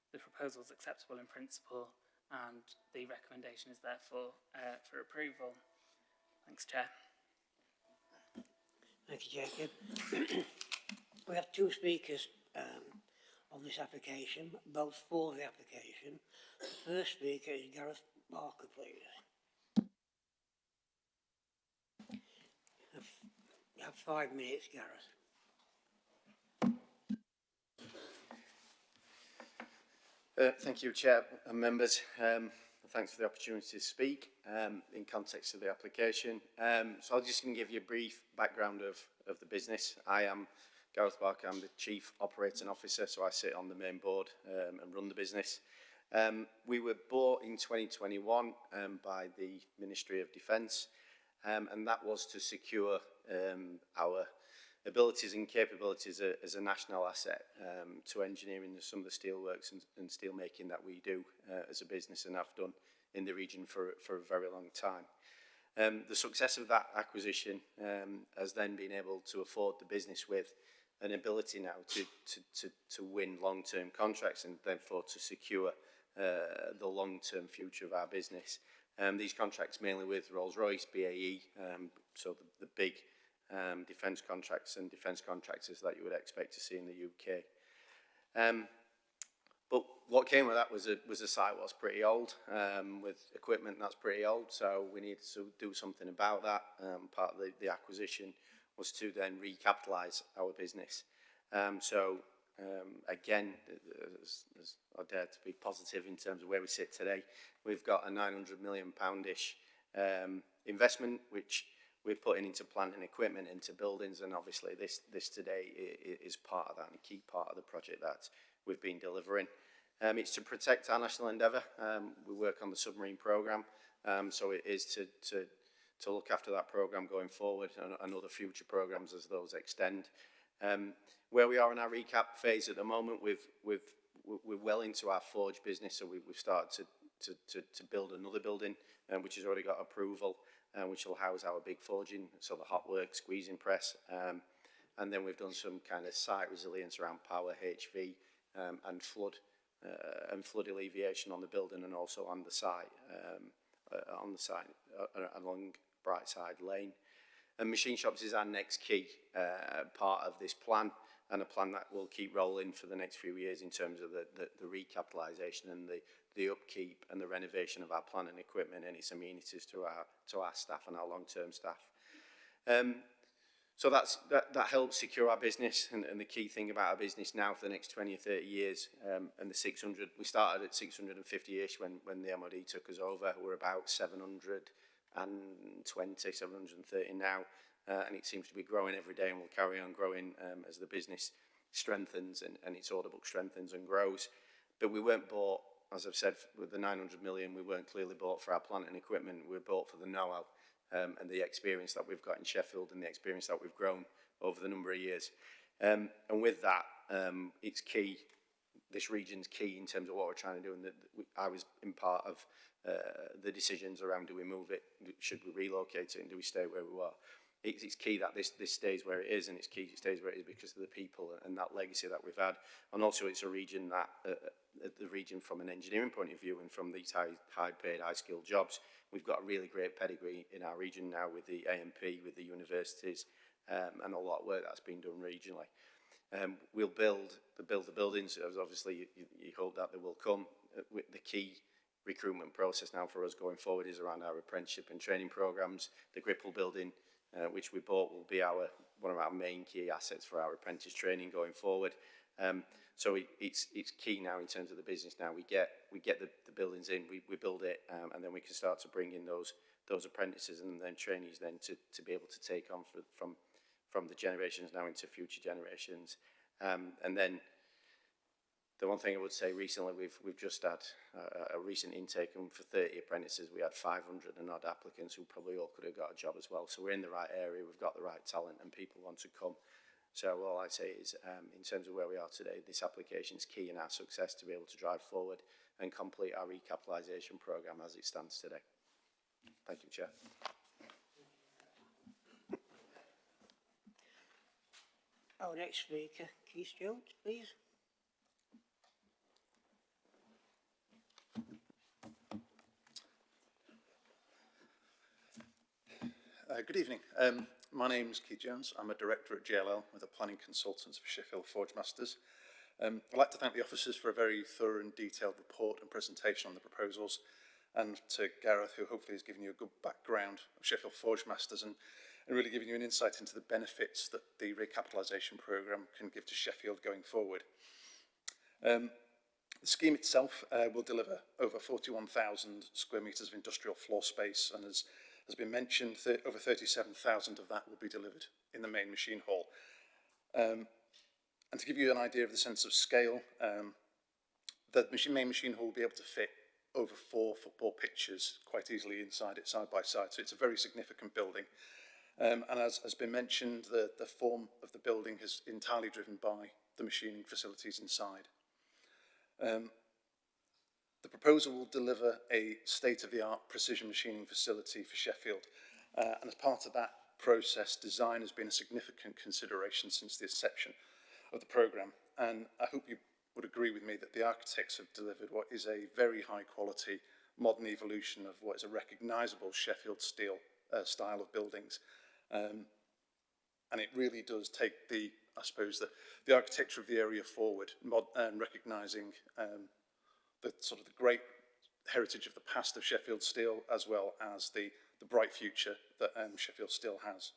P: the proposal is acceptable in principle, and the recommendation is therefore for approval. Thanks, Chair.
A: Thank you, Jacob. We have two speakers on this application, both for the application. The first speaker is Gareth Barker, please. You have 5 minutes, Gareth.
O: Thank you, Chair and members. Thanks for the opportunity to speak in context of the application. So I'm just going to give you a brief background of the business. I am Gareth Barker, I'm the Chief Operating Officer, so I sit on the main board and run the business. We were bought in 2021 by the Ministry of Defence, and that was to secure our abilities and capabilities as a national asset to engineering some of the steelworks and steel making that we do as a business and have done in the region for a very long time. The success of that acquisition has then been able to afford the business with an ability now to win long-term contracts and therefore to secure the long-term future of our business. These contracts mainly with Rolls-Royce, BAE, so the big defence contracts and defence contractors that you would expect to see in the UK. But what came with that was a site that was pretty old, with equipment that's pretty old, so we needed to do something about that. Part of the acquisition was to then recapitalise our business. Again, I dare to be positive in terms of where we sit today. We've got a £900 million-ish investment, which we're putting into plant and equipment, into buildings, and obviously this today is part of that and a key part of the project that we've been delivering. It's to protect our national endeavour. We work on the submarine programme, so it is to look after that programme going forward and other future programmes as those extend. Where we are in our recap phase at the moment, we're well into our forge business, so we've started to build another building, which has already got approval, which will house our big forging, so the hot work, squeezing press, and then we've done some kind of site resilience around power, HV, and flood alleviation on the building and also on the site along Brightside Lane. And machine shops is our next key part of this plan, and a plan that will keep rolling for the next few years in terms of the recapitalisation and the upkeep and the renovation of our plant and equipment and its amenities to our staff and our long-term staff. So that helps secure our business, and the key thing about our business now for the next 20 or 30 years, and the 600, we started at 650-ish when the MOD took us over. We're about 720, 730 now, and it seems to be growing every day and will carry on growing as the business strengthens and its order book strengthens and grows. But we weren't bought, as I've said, with the 900 million, we weren't clearly bought for our plant and equipment. We were bought for the know-how and the experience that we've got in Sheffield and the experience that we've grown over the number of years. And with that, it's key, this region's key in terms of what we're trying to do, and I was in part of the decisions around, do we move it, should we relocate it, and do we stay where we were. It's key that this stays where it is, and it's key it stays where it is because of the people and that legacy that we've had. And also it's a region that, the region from an engineering point of view and from these high-paid, high-skilled jobs, we've got a really great pedigree in our region now with the AMP, with the universities, and a lot of work that's been done regionally. We'll build the buildings, obviously you hope that they will come. The key recruitment process now for us going forward is around our apprenticeship and training programs. The Gripple building, which we bought, will be one of our main key assets for our apprentice training going forward. So it's key now in terms of the business. Now we get the buildings in, we build it, and then we can start to bring in those apprentices and then trainees then to be able to take on from the generations now into future generations. And then the one thing I would say recently, we've just had a recent intake, and for 30 apprentices we had 500 and odd applicants who probably all could have got a job as well. So we're in the right area, we've got the right talent, and people want to come. So all I say is, in terms of where we are today, this application is key in our success to be able to drive forward and complete our recapitalisation programme as it stands today. Thank you, Chair.
A: Our next speaker, Keith Jones, please.
V: Good evening.
N: My name's Keith Jones. I'm a director at JLL with the planning consultants for Sheffield Forgemasters. I'd like to thank the officers for a very thorough and detailed report and presentation on the proposals, and to Gareth, who hopefully has given you a good background of Sheffield Forgemasters and really giving you an insight into the benefits that the recapitalisation programme can give to Sheffield going forward. The scheme itself will deliver over 41,000 square metres of industrial floor space, and as has been mentioned, over 37,000 of that will be delivered in the main machine hall. And to give you an idea of the sense of scale, the main machine hall will be able to fit over 4 football pitches quite easily inside it, side by side. So it's a very significant building. And as has been mentioned, the form of the building is entirely driven by the machining facilities inside. The proposal will deliver a state-of-the-art precision machining facility for Sheffield. And as part of that process, design has been a significant consideration since the inception of the programme. And I hope you would agree with me that the architects have delivered what is a very high-quality modern evolution of what is a recognisable Sheffield steel style of buildings. And it really does take the architecture of the area forward, and recognising the sort of the great heritage of the past of Sheffield steel, as well as the bright future that Sheffield steel has.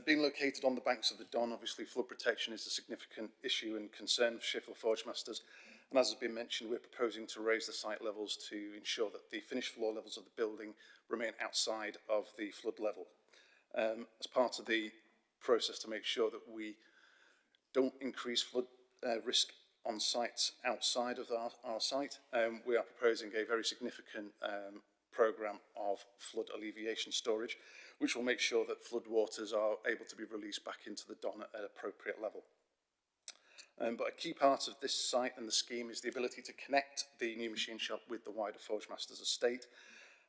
N: Being located on the banks of the Don, obviously flood protection is a significant issue and concern for Sheffield Forgemasters. And as has been mentioned, we're proposing to raise the site levels to ensure that the finished floor levels of the building remain outside of the flood level. As part of the process to make sure that we don't increase flood risk on sites outside of our site, we are proposing a very significant programme of flood alleviation storage, which will make sure that flood waters are able to be released back into the Don at an appropriate level. But a key part of this site and the scheme is the ability to connect the new machine shop with the wider Forgemasters estate,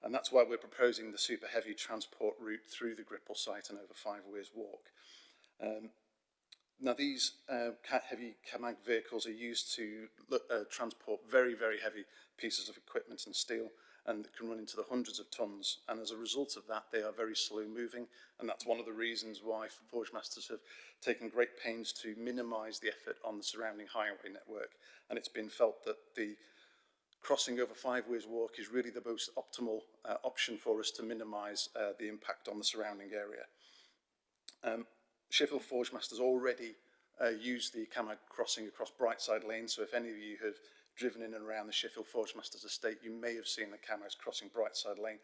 N: and that's why we're proposing the super heavy transport route through the Gripple site and over 5 Weirs Walk. Now these heavy CAMAG vehicles are used to transport very, very heavy pieces of equipment and steel, and can run into the hundreds of tons, and as a result of that they are very slow moving, and that's one of the reasons why Forgemasters have taken great pains to minimise the effort on the surrounding highway network, and it's been felt that the crossing over 5 Weirs Walk is really the most optimal option for us to minimise the impact on the surrounding area. Sheffield Forgemasters already use the CAMAG crossing across Brightside Lane, so if any of you have driven in and around the Sheffield Forgemasters estate, you may have seen the CAMAGs crossing Brightside Lane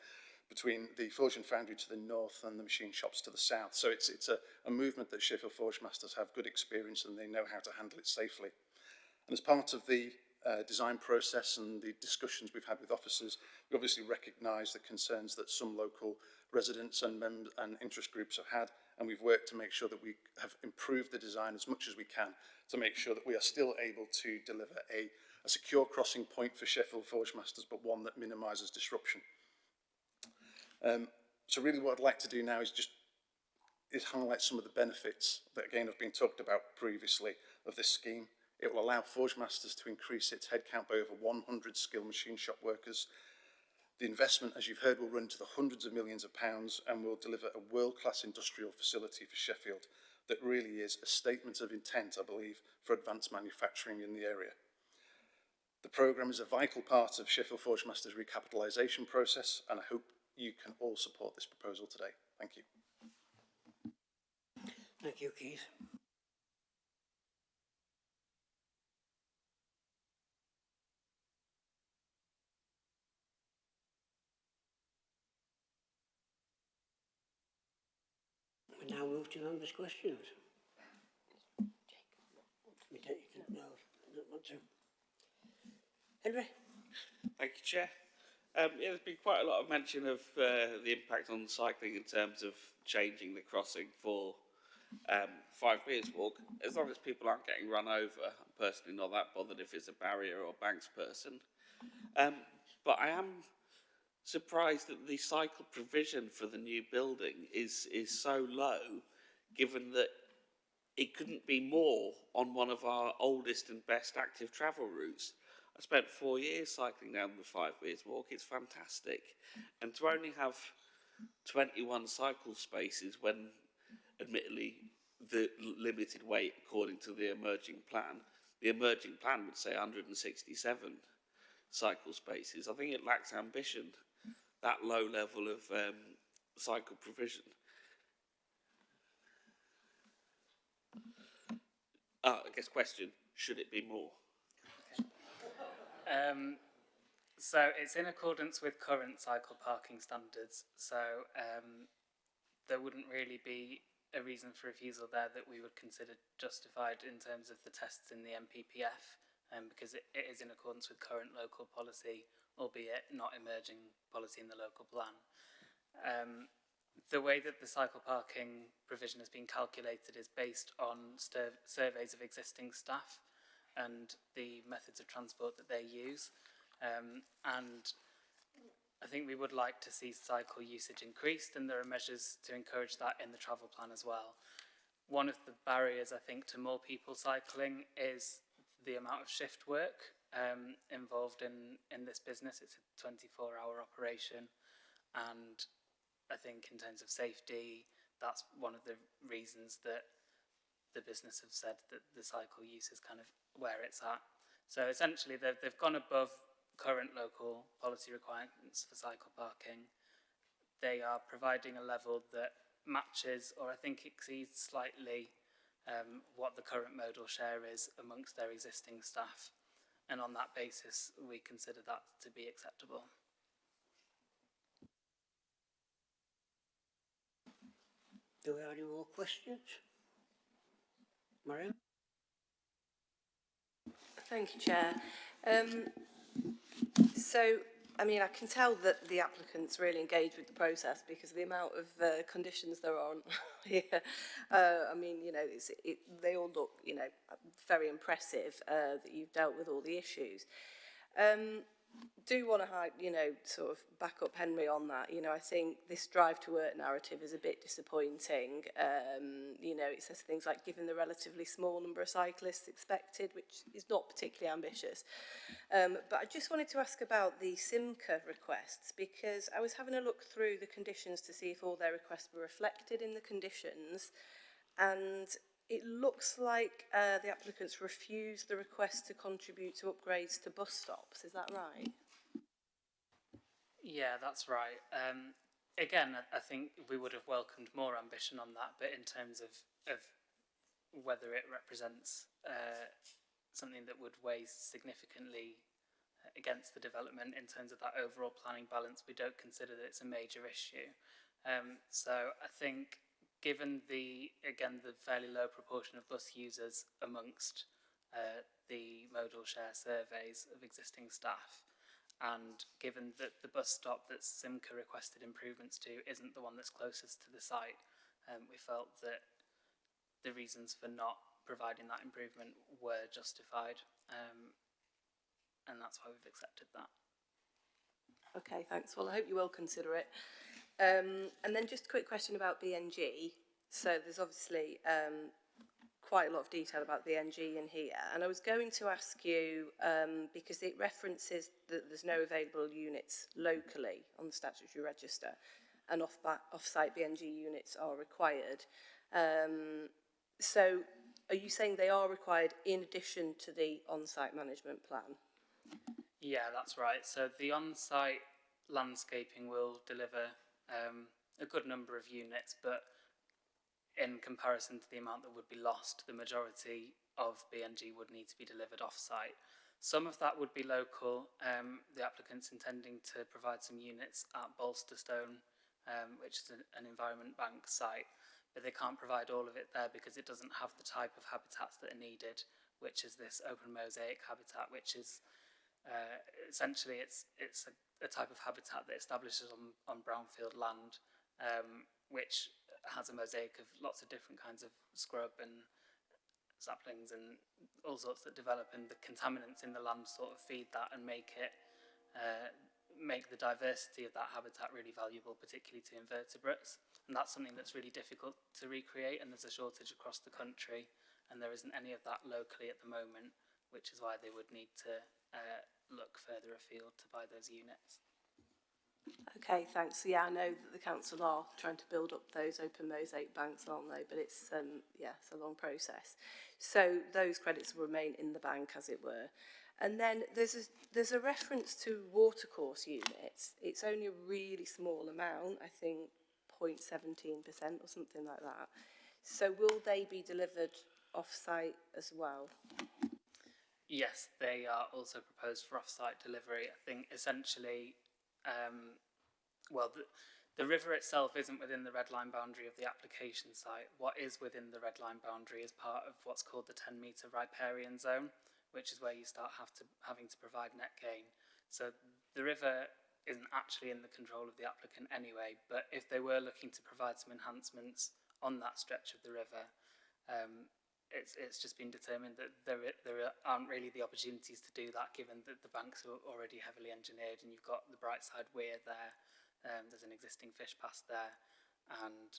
N: between the Forge and Foundry to the north and the machine shops to the south. So it's a movement that Sheffield Forgemasters have good experience and they know how to handle it safely. And as part of the design process and the discussions we've had with officers, we obviously recognise the concerns that some local residents and members and interest groups have had, and we've worked to make sure that we have improved the design as much as we can to make sure that we are still able to deliver a secure crossing point for Sheffield Forgemasters, but one that minimises disruption. So really what I'd like to do now is highlight some of the benefits that again have been talked about previously of this scheme. It will allow Forgemasters to increase its headcount by over 100 skilled machine shop workers. The investment, as you've heard, will run to the hundreds of millions of pounds and will deliver a world-class industrial facility for Sheffield that really is a statement of intent, I believe, for advanced manufacturing in the area. The programme is a vital part of Sheffield Forgemasters' recapitalisation process, and I hope you can all support this proposal today. Thank you.
A: Thank you, Keith. We now move to members' questions. No, don't want to. Henry?
G: Thank you, Chair. Yeah, there's been quite a lot of mention of the impact on cycling in terms of changing the crossing for 5 Weirs Walk. As long as people aren't getting run over, I'm personally not that bothered if it's a barrier or banks person. But I am surprised that the cycle provision for the new building is so low, given that it couldn't be more on one of our oldest and best active travel routes. I spent 4 years cycling down the 5 Weirs Walk. It's fantastic. And to only have 21 cycle spaces when, admittedly, the limited weight according to the emerging plan. The emerging plan would say 167 cycle spaces. I think it lacks ambition, that low level of cycle provision. I guess question, should it be more?
P: So it's in accordance with current cycle parking standards, so there wouldn't really be a reason for refusal there that we would consider justified in terms of the tests in the MPPF, because it is in accordance with current local policy, albeit not emerging policy in the local plan. The way that the cycle parking provision has been calculated is based on surveys of existing staff and the methods of transport that they use. And I think we would like to see cycle usage increased, and there are measures to encourage that in the travel plan as well. One of the barriers, I think, to more people cycling is the amount of shift work involved in this business. It's a 24-hour operation, and I think in terms of safety, that's one of the reasons that the business have said that the cycle use is kind of where it's at. So essentially, they've gone above current local policy requirements for cycle parking. They are providing a level that matches, or I think exceeds slightly, what the current modal share is amongst their existing staff. And on that basis, we consider that to be acceptable.
A: Do we have any more questions? Mariam?
J: Thank you, Chair. So, I mean, I can tell that the applicants really engage with the process because of the amount of conditions there are on here. I mean, you know, they all look, you know, very impressive that you've dealt with all the issues. Do want to, you know, sort of back up Henry on that. You know, I think this drive to work narrative is a bit disappointing. You know, it says things like given the relatively small number of cyclists expected, which is not particularly ambitious. But I just wanted to ask about the SIMCA requests, because I was having a look through the conditions to see if all their requests were reflected in the conditions, and it looks like the applicants refused the request to contribute to upgrades to bus stops. Is that right?
P: Yeah, that's right. Again, I think we would have welcomed more ambition on that, but in terms of whether it represents something that would weigh significantly against the development in terms of that overall planning balance, we don't consider that it's a major issue. So I think given the fairly low proportion of bus users amongst the modal share surveys of existing staff, and given that the bus stop that SIMCA requested improvements to isn't the one that's closest to the site, we felt that the reasons for not providing that improvement were justified, and that's why we've accepted that.
J: Okay, thanks. Well, I hope you will consider it. And then just a quick question about BNG. So there's obviously quite a lot of detail about the NG in here, and I was going to ask you, because it references that there's no available units locally on the statutory register, and off-site BNG units are required. So are you saying they are required in addition to the on-site management plan?
P: Yeah, that's right. So the on-site landscaping will deliver a good number of units, but in comparison to the amount that would be lost, the majority of BNG would need to be delivered off-site. Some of that would be local. The applicant's intending to provide some units at Bolsterstone, which is an Environment Bank site, but they can't provide all of it there because it doesn't have the type of habitats that are needed, which is this open mosaic habitat, which is essentially it's a type of habitat that establishes on brownfield land, which has a mosaic of lots of different kinds of scrub and saplings and all sorts that develop, and the contaminants in the land sort of feed that and make the diversity of that habitat really valuable, particularly to invertebrates. And that's something that's really difficult to recreate, and there's a shortage across the country, and there isn't any of that locally at the moment, which is why they would need to look further afield to buy those units.
J: Okay, thanks. So, yeah, I know that the council are trying to build up those open mosaic banks, aren't they? But it's, yeah, it's a long process. So those credits will remain in the bank, as it were. And then there's a reference to watercourse units. It's only a really small amount, I think 0.17% or something like that. So will they be delivered off-site as well?
P: Yes, they are also proposed for off-site delivery. I think essentially, well, the river itself isn't within the red line boundary of the application site. What is within the red line boundary is part of what's called the 10-metre riparian zone, which is where you start having to provide net gain. So the river isn't actually in the control of the applicant anyway, but if they were looking to provide some enhancements on that stretch of the river, it's just been determined that there aren't really the opportunities to do that, given that the banks are already heavily engineered and you've got the Brightside Weir there. There's an existing fish pass there, and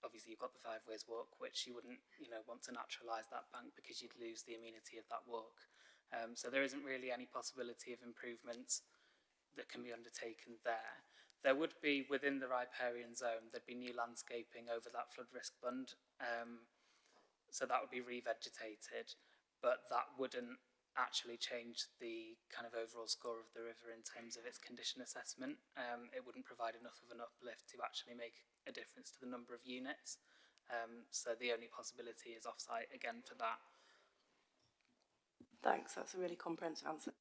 P: obviously you've got the Five Ways Walk, which you wouldn't, want to naturalise that bank because you'd lose the amenity of that walk. So there isn't really any possibility of improvements that can be undertaken there. There would be, within the riparian zone, there'd be new landscaping over that flood risk bund, so that would be revegetated, but that wouldn't actually change the kind of overall score of the river in terms of its condition assessment. It wouldn't provide enough of an uplift to actually make a difference to the number of units. So the only possibility is off-site again for that.
J: Thanks, that's a really comprehensive answer.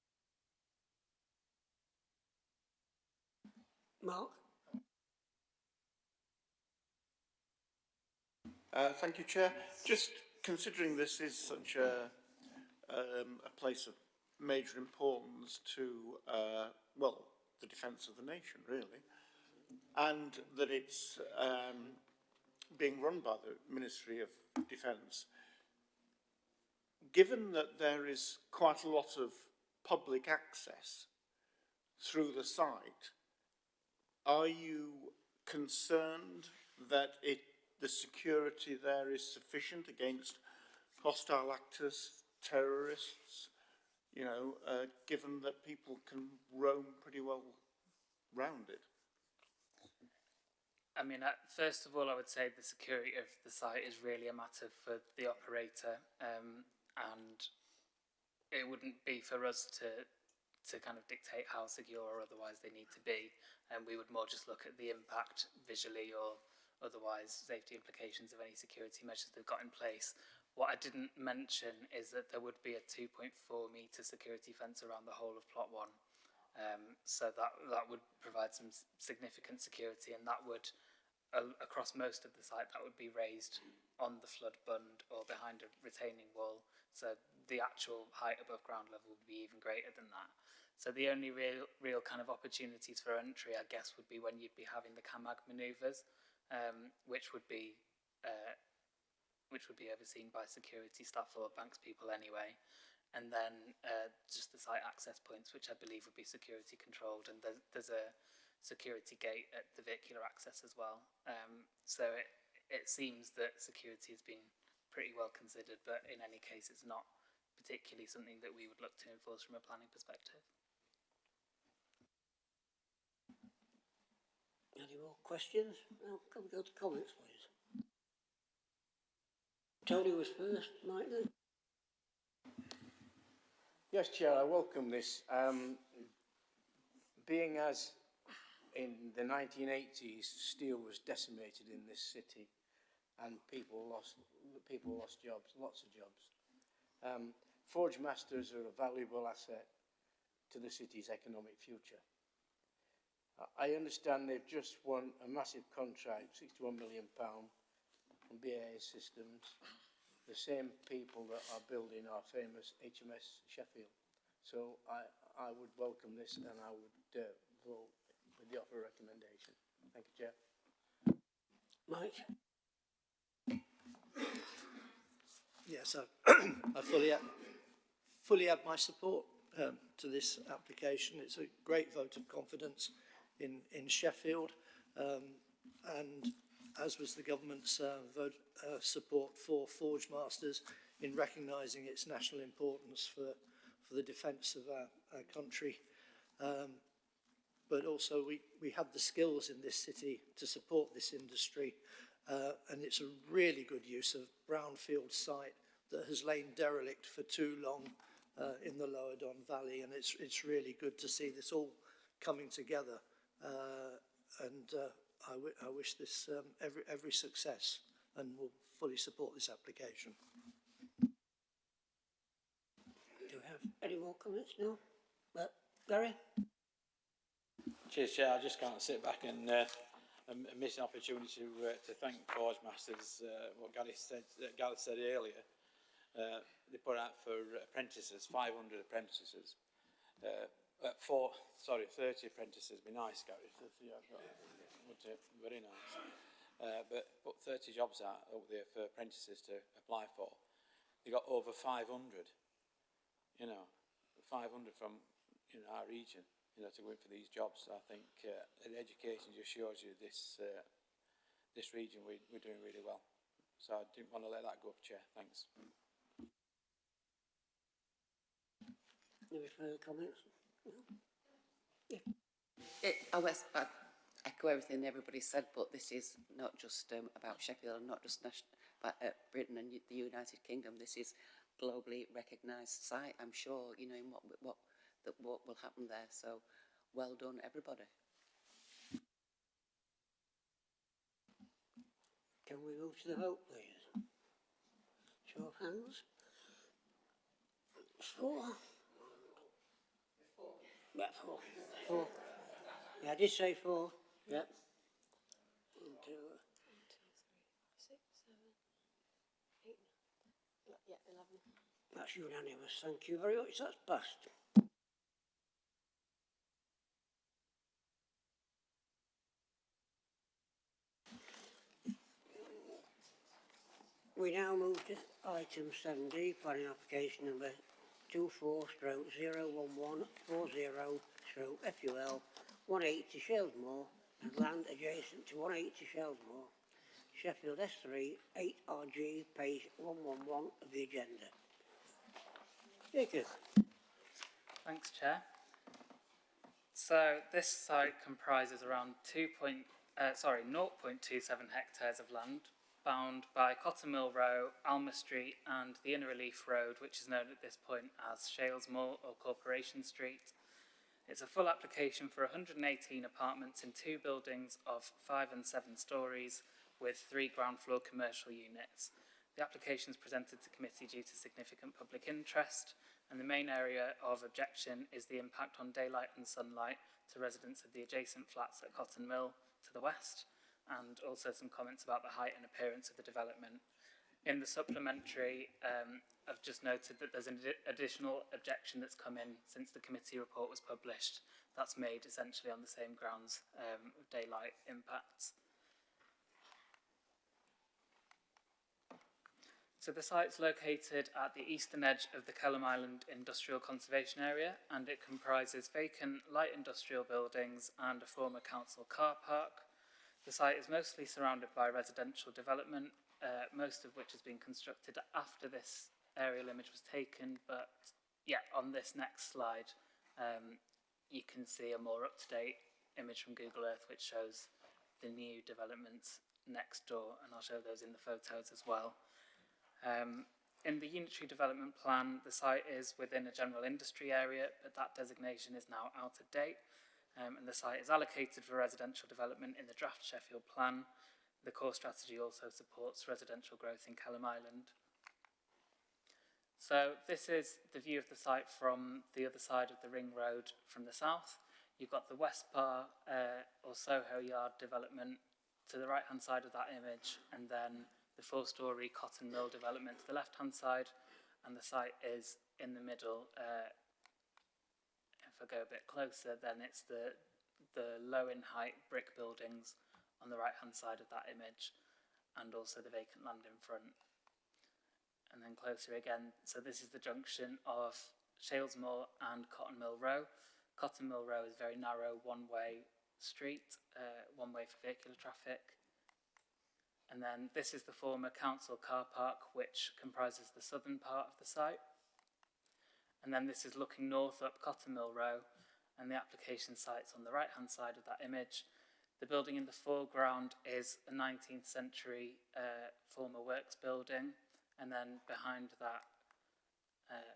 A: Mark?
I: Thank you, Chair. Just considering this is such a place of major importance to, well, the defence of the nation, really, and that it's being run by the Ministry of Defence, given that there is quite a lot of public access through the site, are you concerned that the security there is sufficient against hostile actors, terrorists, given that people can roam pretty well round it?
P: I mean, first of all, I would say the security of the site is really a matter for the operator, and it wouldn't be for us to kind of dictate how secure or otherwise they need to be, and we would more just look at the impact visually or otherwise safety implications of any security measures they've got in place. What I didn't mention is that there would be a 2.4 metre security fence around the whole of plot 1. So that would provide some significant security, and that would, across most of the site, that would be raised on the flood bund or behind a retaining wall. So the actual height above ground level would be even greater than that. So the only real kind of opportunities for entry, I guess, would be when you'd be having the CAMAG manoeuvres, which would be overseen by security staff or banks people anyway. And then just the site access points, which I believe would be security controlled, and there's a security gate at the vehicular access as well. So it seems that security has been pretty well considered, but in any case it's not particularly something that we would look to enforce from a planning perspective.
A: Any more questions? No, can we go to comments, please? Tony was first, Mike then.
Q: Yes, Chair, I welcome this. Being as in the 1980s, steel was decimated in this city and people lost jobs, lots of jobs. Forgemasters are a valuable asset to the city's economic future. I understand they've just won a massive contract, £61 million from BAE Systems, the same people that are building our famous HMS Sheffield. So I would welcome this, and I would vote with the offer recommendation. Thank you, Chair.
A: Mike?
C: Yes, I fully add my support to this application. It's a great vote of confidence in Sheffield, and as was the government's vote support for Forgemasters in recognising its national importance for the defence of our country. but also we have the skills in this city to support this industry, and it's a really good use of brownfield site that has lain derelict for too long in the Lower Don Valley, and it's really good to see this all coming together, I wish this every success, and will fully support this application.
A: Do we have any more comments now? Gary?
R: Cheers, Chair. I just can't sit back and miss an opportunity to thank Forgemasters. What Gareth said earlier, they put out for apprentices, 500 apprentices. 30 apprentices. Be nice, Gareth. Very nice. But put 30 jobs out over there for apprentices to apply for. They got over 500. 500 from our region. To go in for these jobs. I think education just shows you this region we're doing really well. So I didn't want to let that go, Chair. Thanks.
A: Any further comments? Yeah.
V: I echo everything everybody said, but this is not just about Sheffield and not just Britain and the United Kingdom. This is globally recognised site. I'm sure in what will happen there. So, well done, everybody.
A: Can we move to the vote, please? Show of hands. 4. Yeah, 4. 4. Yeah, I did say 4. Yeah. 1, 2,
H: 6, 7, 8. Yeah, 11.
A: That's unanimous. Thank you very much. That's passed. We now move to item 7D, planning application number 24/01140/FUL 180 Shalesmoor and land adjacent to 180 Shalesmoor, Sheffield S3 8RG, page 111 of the agenda. Jacob.
P: Thanks, Chair. So this site comprises around 0.27 hectares of land, bound by Cotton Mill Row, Alma Street and the Inner Relief Road, which is known at this point as Shalesmoor or Corporation Street. It's a full application for 118 apartments in 2 buildings of 5 and 7 stories with 3 ground floor commercial units. The application is presented to committee due to significant public interest, and the main area of objection is the impact on daylight and sunlight to residents of the adjacent flats at Cotton Mill to the west, and also some comments about the height and appearance of the development. In the supplementary, I've just noted that there's an additional objection that's come in since the committee report was published. That's made essentially on the same grounds of daylight impacts. So the site's located at the eastern edge of the Kelham Island Industrial Conservation Area, and it comprises vacant light industrial buildings and a former council car park. The site is mostly surrounded by residential development, most of which has been constructed after this aerial image was taken, but yeah, on this next slide you can see a more up-to-date image from Google Earth which shows the new developments next door, and I'll show those in the photos as well. In the unitary development plan, the site is within a general industry area, but that designation is now out of date. And the site is allocated for residential development in the draft Sheffield plan. The core strategy also supports residential growth in Kelham Island. So this is the view of the site from the other side of the ring road from the south. You've got the West Bar or Soho Yard development to the right hand side of that image, and then the 4-storey Cotton Mill development to the left hand side, and the site is in the middle. If I go a bit closer, then it's the low in height brick buildings on the right hand side of that image, and also the vacant land in front. And then closer again, so this is the junction of Shalesmoor and Cotton Mill Row. Cotton Mill Row is a very narrow one-way street, one way for vehicular traffic. And then this is the former council car park, which comprises the southern part of the site. And then this is looking north up Cotton Mill Row, and the application site's on the right-hand side of that image. The building in the foreground is a 19th century former works building, and then behind that,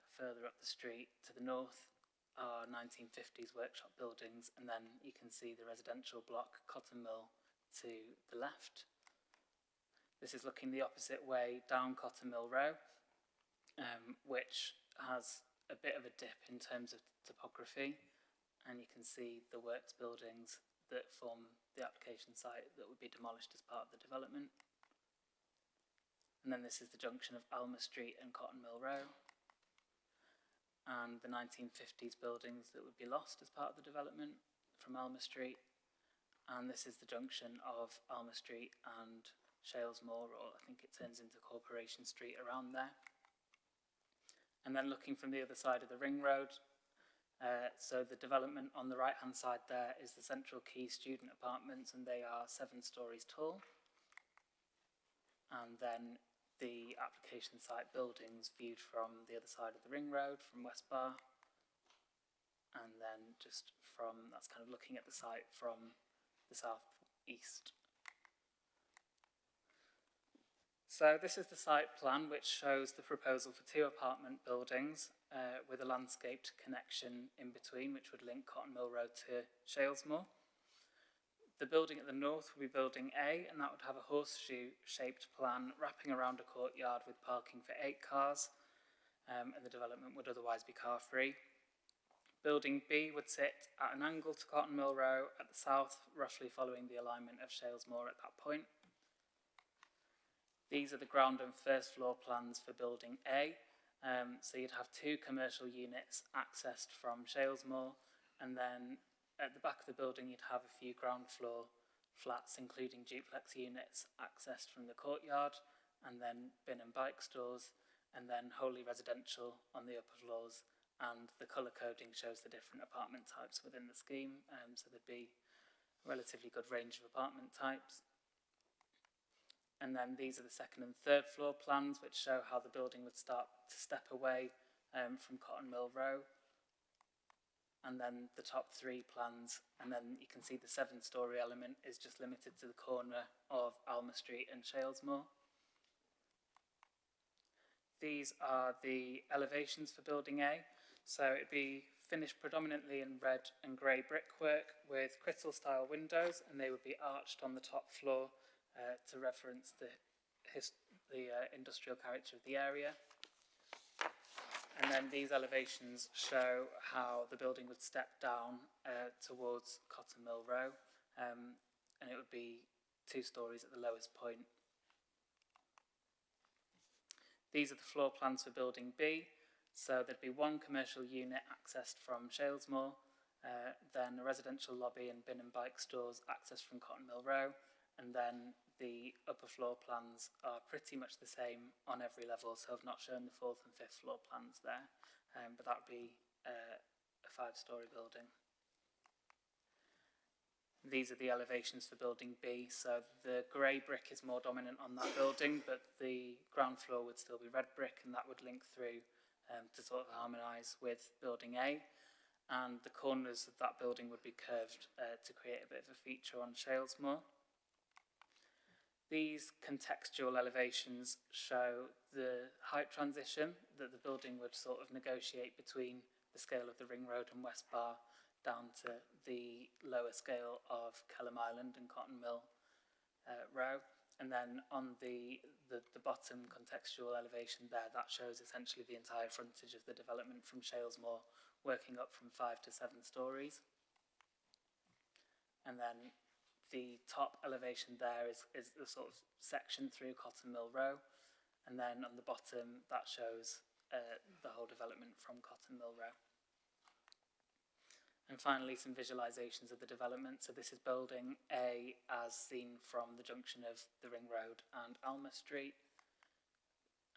P: further up the street to the north, are 1950s workshop buildings, and then you can see the residential block Cotton Mill to the left. This is looking the opposite way down Cotton Mill Row, which has a bit of a dip in terms of topography, and you can see the works buildings that form the application site that would be demolished as part of the development. And then this is the junction of Alma Street and Cotton Mill Row, and the 1950s buildings that would be lost as part of the development from Alma Street. And this is the junction of Alma Street and Shalesmoor, or I think it turns into Corporation Street around there. And then looking from the other side of the ring road, so the development on the right hand side there is the Central Quay student apartments, and they are 7 stories tall. And then the application site buildings viewed from the other side of the ring road, from West Bar. And then just from, that's kind of looking at the site from the south-east. So this is the site plan, which shows the proposal for 2 apartment buildings with a landscaped connection in between, which would link Cotton Mill Road to Shalesmoor. The building at the north would be building A, and that would have a horseshoe-shaped plan wrapping around a courtyard with parking for 8 cars, and the development would otherwise be car-free. Building B would sit at an angle to Cotton Mill Row at the south, roughly following the alignment of Shalesmoor at that point. These are the ground and first floor plans for building A. So you'd have 2 commercial units accessed from Shalesmoor, and then at the back of the building you'd have a few ground floor flats, including duplex units accessed from the courtyard, and then bin and bike stores, and then wholly residential on the upper floors. And the colour coding shows the different apartment types within the scheme, so there'd be a relatively good range of apartment types. And then these are the second and third floor plans, which show how the building would start to step away from Cotton Mill Row. And then the top 3 plans, and then you can see the 7-storey element is just limited to the corner of Alma Street and Shalesmoor. These are the elevations for building A. So it'd be finished predominantly in red and grey brickwork with crystal style windows, and they would be arched on the top floor to reference the industrial character of the area. And then these elevations show how the building would step down towards Cotton Mill Row, and it would be 2 stories at the lowest point. These are the floor plans for building B. So there'd be 1 commercial unit accessed from Shalesmoor, then a residential lobby and bin and bike stores accessed from Cotton Mill Row, and then the upper floor plans are pretty much the same on every level, so I've not shown the 4th and 5th floor plans there, but that would be a 5-storey building. These are the elevations for building B, so the grey brick is more dominant on that building, but the ground floor would still be red brick, and that would link through to sort of harmonise with building A, and the corners of that building would be curved to create a bit of a feature on Shalesmoor. These contextual elevations show the height transition that the building would sort of negotiate between the scale of the Ring Road and West Bar down to the lower scale of Kelham Island and Cotton Mill Row. And then on the bottom contextual elevation there, that shows essentially the entire frontage of the development from Shalesmoor, working up from 5 to 7 stories. And then the top elevation there is the sort of section through Cotton Mill Row. And then on the bottom, that shows the whole development from Cotton Mill Row. And finally, some visualisations of the development. So this is building A as seen from the junction of the Ring Road and Alma Street.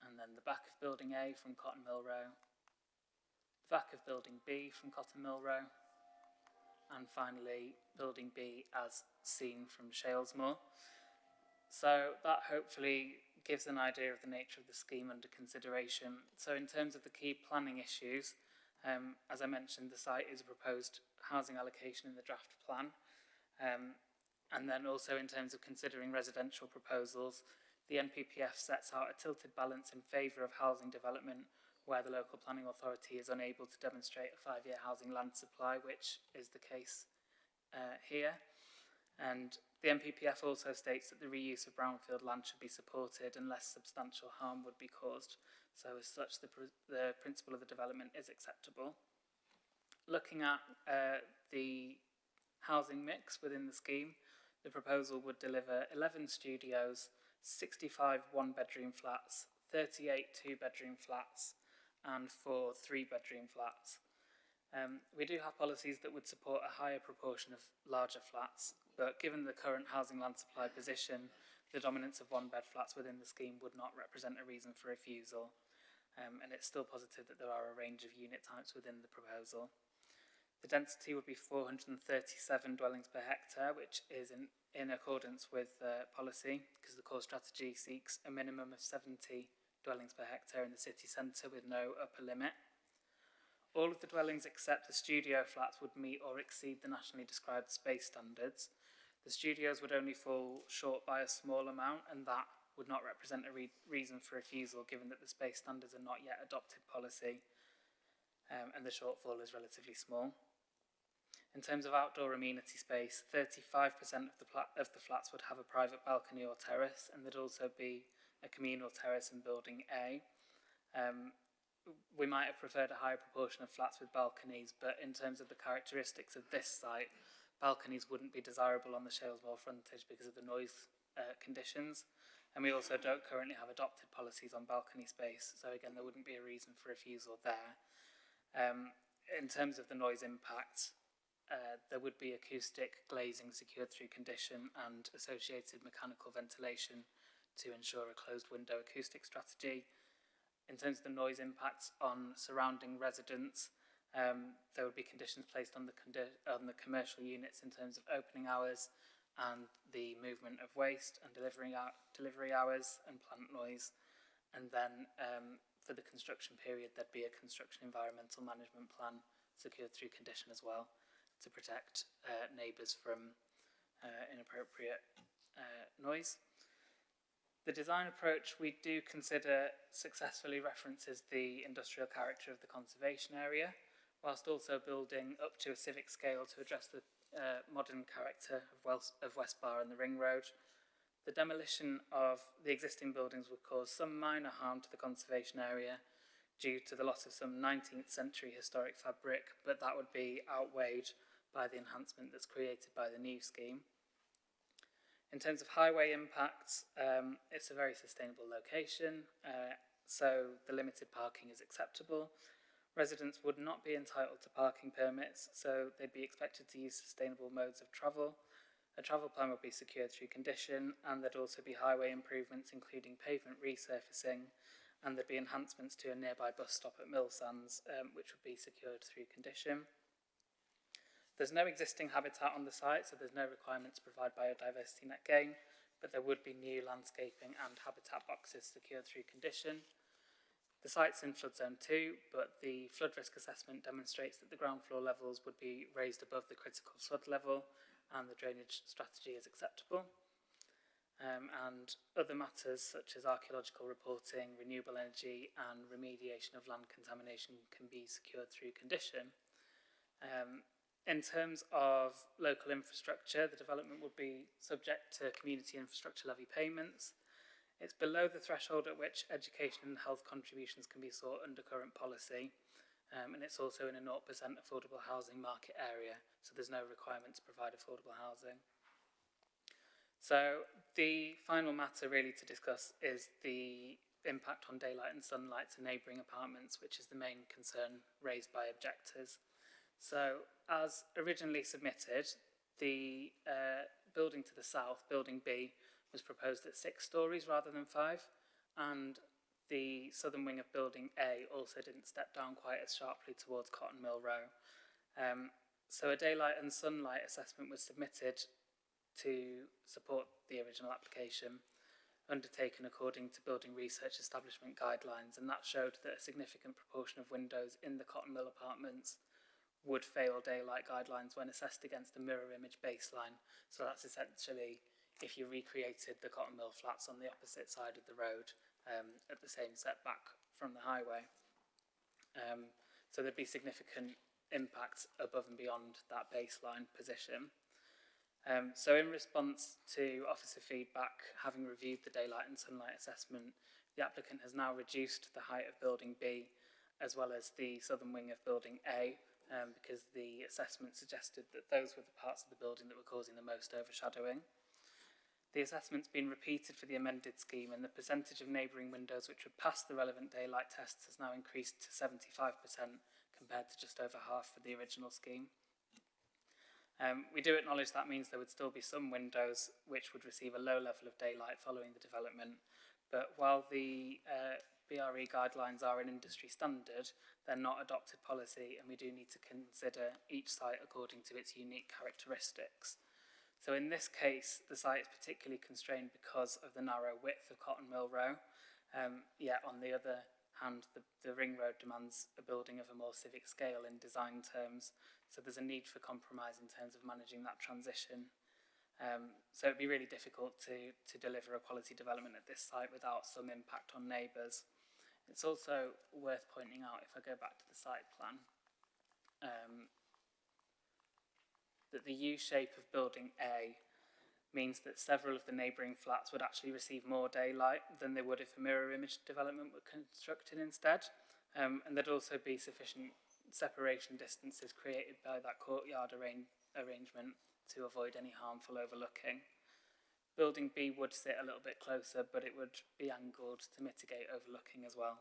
P: And then the back of building A from Cotton Mill Row. The back of building B from Cotton Mill Row. And finally, building B as seen from Shalesmoor. So that hopefully gives an idea of the nature of the scheme under consideration. So in terms of the key planning issues, as I mentioned, the site is a proposed housing allocation in the draft plan. And then also in terms of considering residential proposals, the NPPF sets out a tilted balance in favour of housing development where the local planning authority is unable to demonstrate a 5-year housing land supply, which is the case here. And the NPPF also states that the reuse of brownfield land should be supported unless substantial harm would be caused. So as such, the principle of the development is acceptable. Looking at the housing mix within the scheme, the proposal would deliver 11 studios, 65 one-bedroom flats, 38 two-bedroom flats, and 4 three-bedroom flats. We do have policies that would support a higher proportion of larger flats, but given the current housing land supply position, the dominance of one-bed flats within the scheme would not represent a reason for refusal, and it's still positive that there are a range of unit types within the proposal. The density would be 437 dwellings per hectare, which is in accordance with policy, because the core strategy seeks a minimum of 70 dwellings per hectare in the city centre with no upper limit. All of the dwellings except the studio flats would meet or exceed the nationally described space standards. The studios would only fall short by a small amount, and that would not represent a reason for refusal, given that the space standards are not yet adopted policy, and the shortfall is relatively small. In terms of outdoor amenity space, 35% of the flats would have a private balcony or terrace, and there'd also be a communal terrace in building A. We might have preferred a higher proportion of flats with balconies, but in terms of the characteristics of this site, balconies wouldn't be desirable on the Shalesmoor frontage because of the noise conditions. And we also don't currently have adopted policies on balcony space, so again, there wouldn't be a reason for refusal there. In terms of the noise impact, there would be acoustic glazing secured through condition and associated mechanical ventilation to ensure a closed window acoustic strategy. In terms of the noise impacts on surrounding residents, there would be conditions placed on the commercial units in terms of opening hours and the movement of waste and delivery hours and plant noise. And then for the construction period, there'd be a construction environmental management plan secured through condition as well to protect neighbours from inappropriate noise. The design approach we do consider successfully references the industrial character of the conservation area, whilst also building up to a civic scale to address the modern character of West Bar and the Ring Road. The demolition of the existing buildings would cause some minor harm to the conservation area due to the loss of some 19th century historic fabric, but that would be outweighed by the enhancement that's created by the new scheme. In terms of highway impacts, it's a very sustainable location, so the limited parking is acceptable. Residents would not be entitled to parking permits, so they'd be expected to use sustainable modes of travel. A travel plan would be secured through condition, and there'd also be highway improvements, including pavement resurfacing, and there'd be enhancements to a nearby bus stop at Millsands, which would be secured through condition. There's no existing habitat on the site, so there's no requirement to provide biodiversity net gain, but there would be new landscaping and habitat boxes secured through condition. The site's in flood zone 2, but the flood risk assessment demonstrates that the ground floor levels would be raised above the critical flood level, and the drainage strategy is acceptable. And other matters such as archaeological reporting, renewable energy, and remediation of land contamination can be secured through condition. In terms of local infrastructure, the development would be subject to community infrastructure levy payments. It's below the threshold at which education and health contributions can be sought under current policy, and it's also in a 0% affordable housing market area, so there's no requirement to provide affordable housing. So the final matter really to discuss is the impact on daylight and sunlight to neighbouring apartments, which is the main concern raised by objectors. So, as originally submitted, the building to the south, building B, was proposed at 6 stories rather than 5, and the southern wing of building A also didn't step down quite as sharply towards Cotton Mill Row. So a daylight and sunlight assessment was submitted to support the original application, undertaken according to building research establishment guidelines, and that showed that a significant proportion of windows in the Cotton Mill apartments would fail daylight guidelines when assessed against a mirror image baseline. So that's essentially if you recreated the cotton mill flats on the opposite side of the road at the same setback from the highway. So there'd be significant impacts above and beyond that baseline position. So in response to officer feedback, having reviewed the daylight and sunlight assessment, the applicant has now reduced the height of building B as well as the southern wing of building A, because the assessment suggested that those were the parts of the building that were causing the most overshadowing. The assessment's been repeated for the amended scheme, and the percentage of neighbouring windows which would pass the relevant daylight tests has now increased to 75% compared to just over half for the original scheme. We do acknowledge that means there would still be some windows which would receive a low level of daylight following the development, but while the BRE guidelines are an industry standard, they're not adopted policy, and we do need to consider each site according to its unique characteristics. So in this case, the site is particularly constrained because of the narrow width of Cotton Mill Row, yet on the other hand, the ring road demands a building of a more civic scale in design terms, so there's a need for compromise in terms of managing that transition. So it'd be really difficult to deliver a quality development at this site without some impact on neighbours. It's also worth pointing out, if I go back to the site plan, that the U shape of building A means that several of the neighbouring flats would actually receive more daylight than they would if a mirror image development were constructed instead. And there'd also be sufficient separation distances created by that courtyard arrangement to avoid any harmful overlooking. Building B would sit a little bit closer, but it would be angled to mitigate overlooking as well.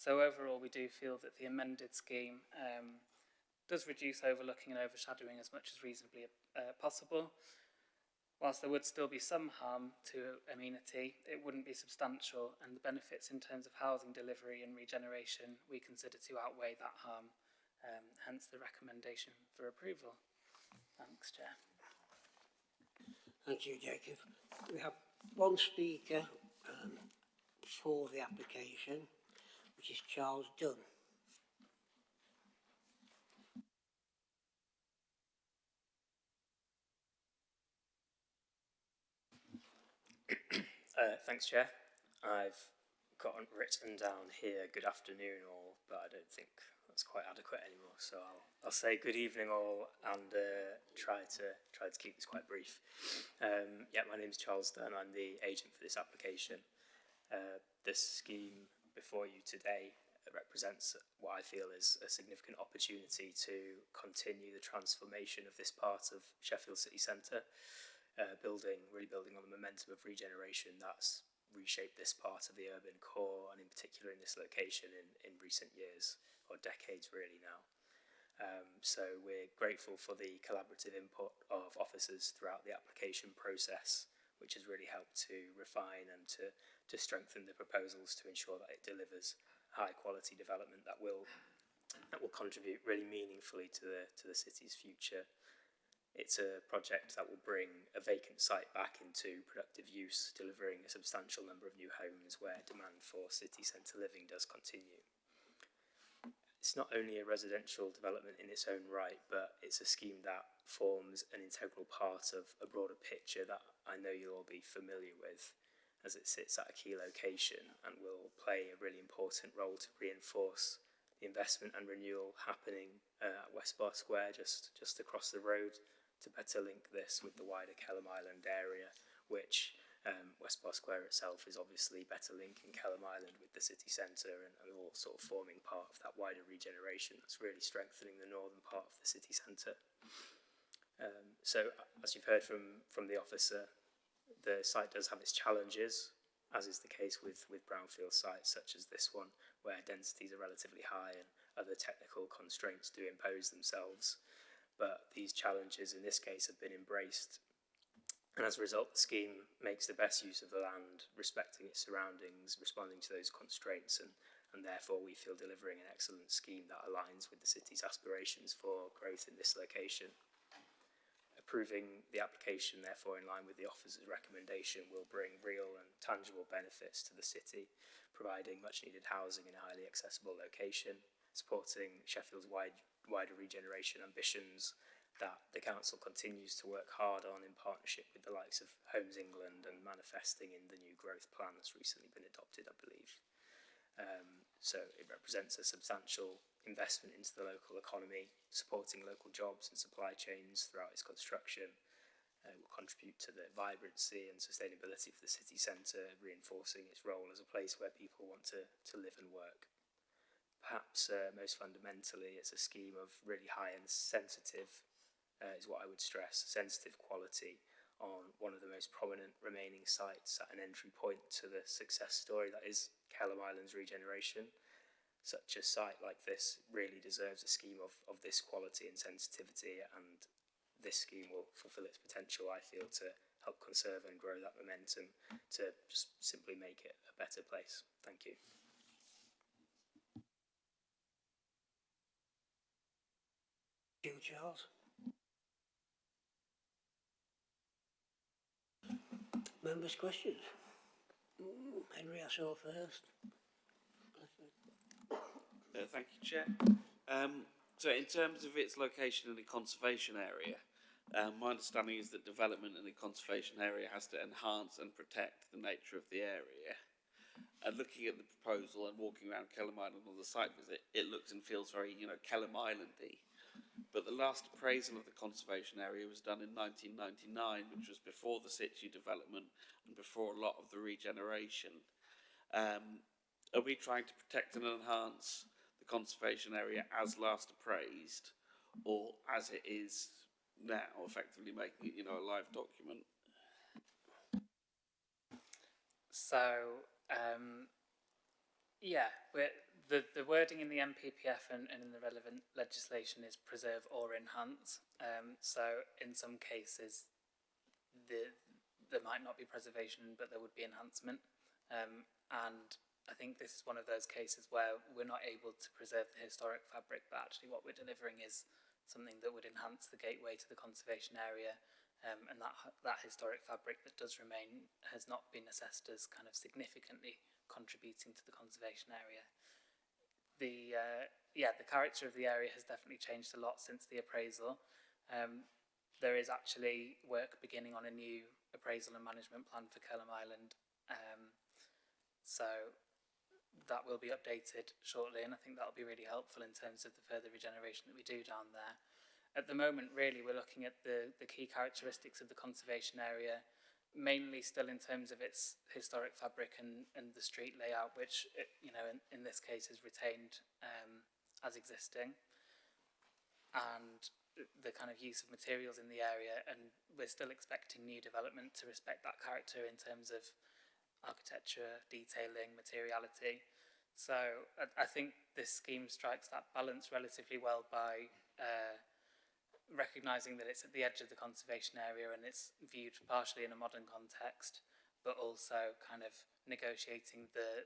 P: So overall, we do feel that the amended scheme does reduce overlooking and overshadowing as much as reasonably possible. Whilst there would still be some harm to amenity, it wouldn't be substantial, and the benefits in terms of housing delivery and regeneration we consider to outweigh that harm, hence the recommendation for approval. Thanks, Chair.
A: Thank you, Jacob. We have one speaker for the application, which is Charles Dunn.
S: Thanks, Chair. I've got written down here, good afternoon all, but I don't think that's quite adequate anymore. So I'll say good evening all and try to keep this quite brief. Yeah, my name's Charles Dunn. I'm the agent for this application. This scheme before you today represents what I feel is a significant opportunity to continue the transformation of this part of Sheffield city centre. Really building on the momentum of regeneration that's reshaped this part of the urban core, and in particular in this location in recent years, or decades really now. So we're grateful for the collaborative input of officers throughout the application process, which has really helped to refine and to strengthen the proposals to ensure that it delivers high quality development that will contribute really meaningfully to the city's future. It's a project that will bring a vacant site back into productive use, delivering a substantial number of new homes where demand for city centre living does continue. It's not only a residential development in its own right, but it's a scheme that forms an integral part of a broader picture that I know you'll all be familiar with, as it sits at a key location and will play a really important role to reinforce the investment and renewal happening at Westbar Square, just across the road, to better link this with the wider Kelham Island area, which Westbar Square itself is obviously better linking Kelham Island with the city centre and all sort of forming part of that wider regeneration that's really strengthening the northern part of the city centre. So, as you've heard from the officer, the site does have its challenges, as is the case with brownfield sites such as this one, where densities are relatively high and other technical constraints do impose themselves. But these challenges in this case have been embraced, and as a result the scheme makes the best use of the land, respecting its surroundings, responding to those constraints, and therefore we feel delivering an excellent scheme that aligns with the city's aspirations for growth in this location. Approving the application, therefore, in line with the officer's recommendation, will bring real and tangible benefits to the city, providing much needed housing in a highly accessible location, supporting Sheffield's wide wider regeneration ambitions that the council continues to work hard on in partnership with the likes of Homes England and manifesting in the new growth plan that's recently been adopted, I believe. So it represents a substantial investment into the local economy, supporting local jobs and supply chains throughout its construction. Will contribute to the vibrancy and sustainability of the city centre, reinforcing its role as a place where people want to live and work. Perhaps most fundamentally, it's a scheme of really high-end sensitive, is what I would stress, sensitive quality on one of the most prominent remaining sites at an entry point to the success story that is Kelham Island's regeneration. Such a site like this really deserves a scheme of this quality and sensitivity, and this scheme will fulfil its potential, I feel, to help conserve and grow that momentum to just simply make it a better place. Thank you.
A: Thank you, Charles. Members' questions? Henry, I saw first.
G: Thank you, Chair. So in terms of its location in the conservation area, my understanding is that development in the conservation area has to enhance and protect the nature of the area. And looking at the proposal and walking around Kelham Island on the site visit, it looks and feels very, Kelham Islandy. But the last appraisal of the conservation area was done in 1999, which was before the situ development and before a lot of the regeneration. Are we trying to protect and enhance the conservation area as last appraised, or as it is now, effectively making it, a live document?
P: So, yeah, the wording in the MPPF and in the relevant legislation is preserve or enhance. So in some cases, there might not be preservation, but there would be enhancement. And I think this is one of those cases where we're not able to preserve the historic fabric, but actually what we're delivering is something that would enhance the gateway to the conservation area, and that historic fabric that does remain has not been assessed as kind of significantly contributing to the conservation area. The character of the area has definitely changed a lot since the appraisal. There is actually work beginning on a new appraisal and management plan for Kelham Island, so that will be updated shortly, and I think that will be really helpful in terms of the further regeneration that we do down there. At the moment, really, we're looking at the key characteristics of the conservation area, mainly still in terms of its historic fabric and the street layout, which, in this case is retained as existing, and the kind of use of materials in the area, and we're still expecting new development to respect that character in terms of architecture, detailing, materiality. So I think this scheme strikes that balance relatively well by recognising that it's at the edge of the conservation area and it's viewed partially in a modern context, but also kind of negotiating the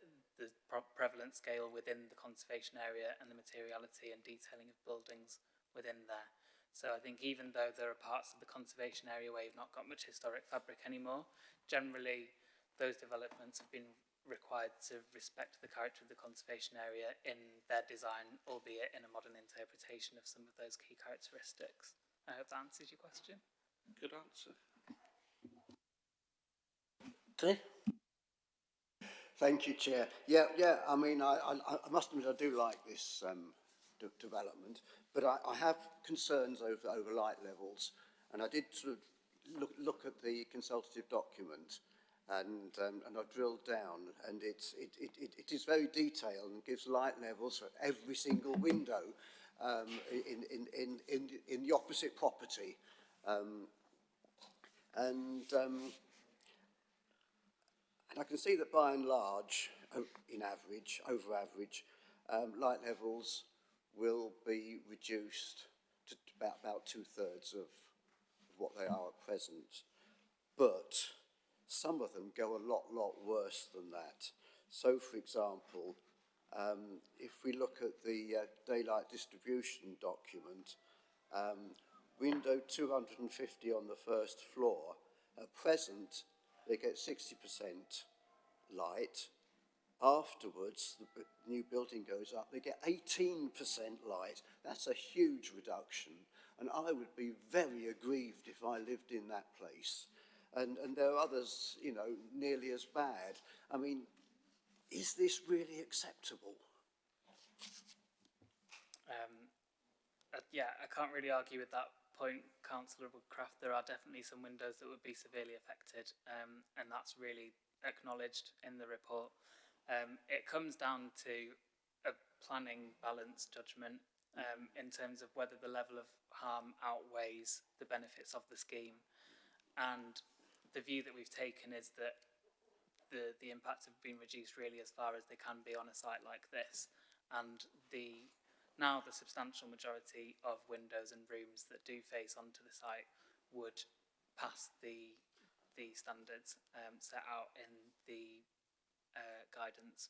P: prevalent scale within the conservation area and the materiality and detailing of buildings within there. So I think even though there are parts of the conservation area where you've not got much historic fabric anymore, generally those developments have been required to respect the character of the conservation area in their design, albeit in a modern interpretation of some of those key characteristics. I hope that answers your question.
G: Good answer.
K: Thank you, Chair. Yeah. I mean, I must admit I do like this development, but I have concerns over light levels, and I did sort of look at the consultative document, and I drilled down, and it is very detailed and gives light levels for every single window in the opposite property, and I can see that by and large, over average, light levels will be reduced to about 2/3 of what they are at present. But some of them go a lot worse than that. So, for example, if we look at the daylight distribution document, window 250 on the first floor, at present they get 60% light, afterwards, the new building goes up, they get 18% light. That's a huge reduction. And I would be very aggrieved if I lived in that place. And there are others, you know, nearly as bad. I mean, is this really acceptable?
P: Yeah, I can't really argue with that point, Councillor Woodcraft. There are definitely some windows that would be severely affected, and that's really acknowledged in the report. It comes down to a planning balance judgment in terms of whether the level of harm outweighs the benefits of the scheme. And the view that we've taken is that the impacts have been reduced really as far as they can be on a site like this. And now the substantial majority of windows and rooms that do face onto the site would pass the standards set out in the guidance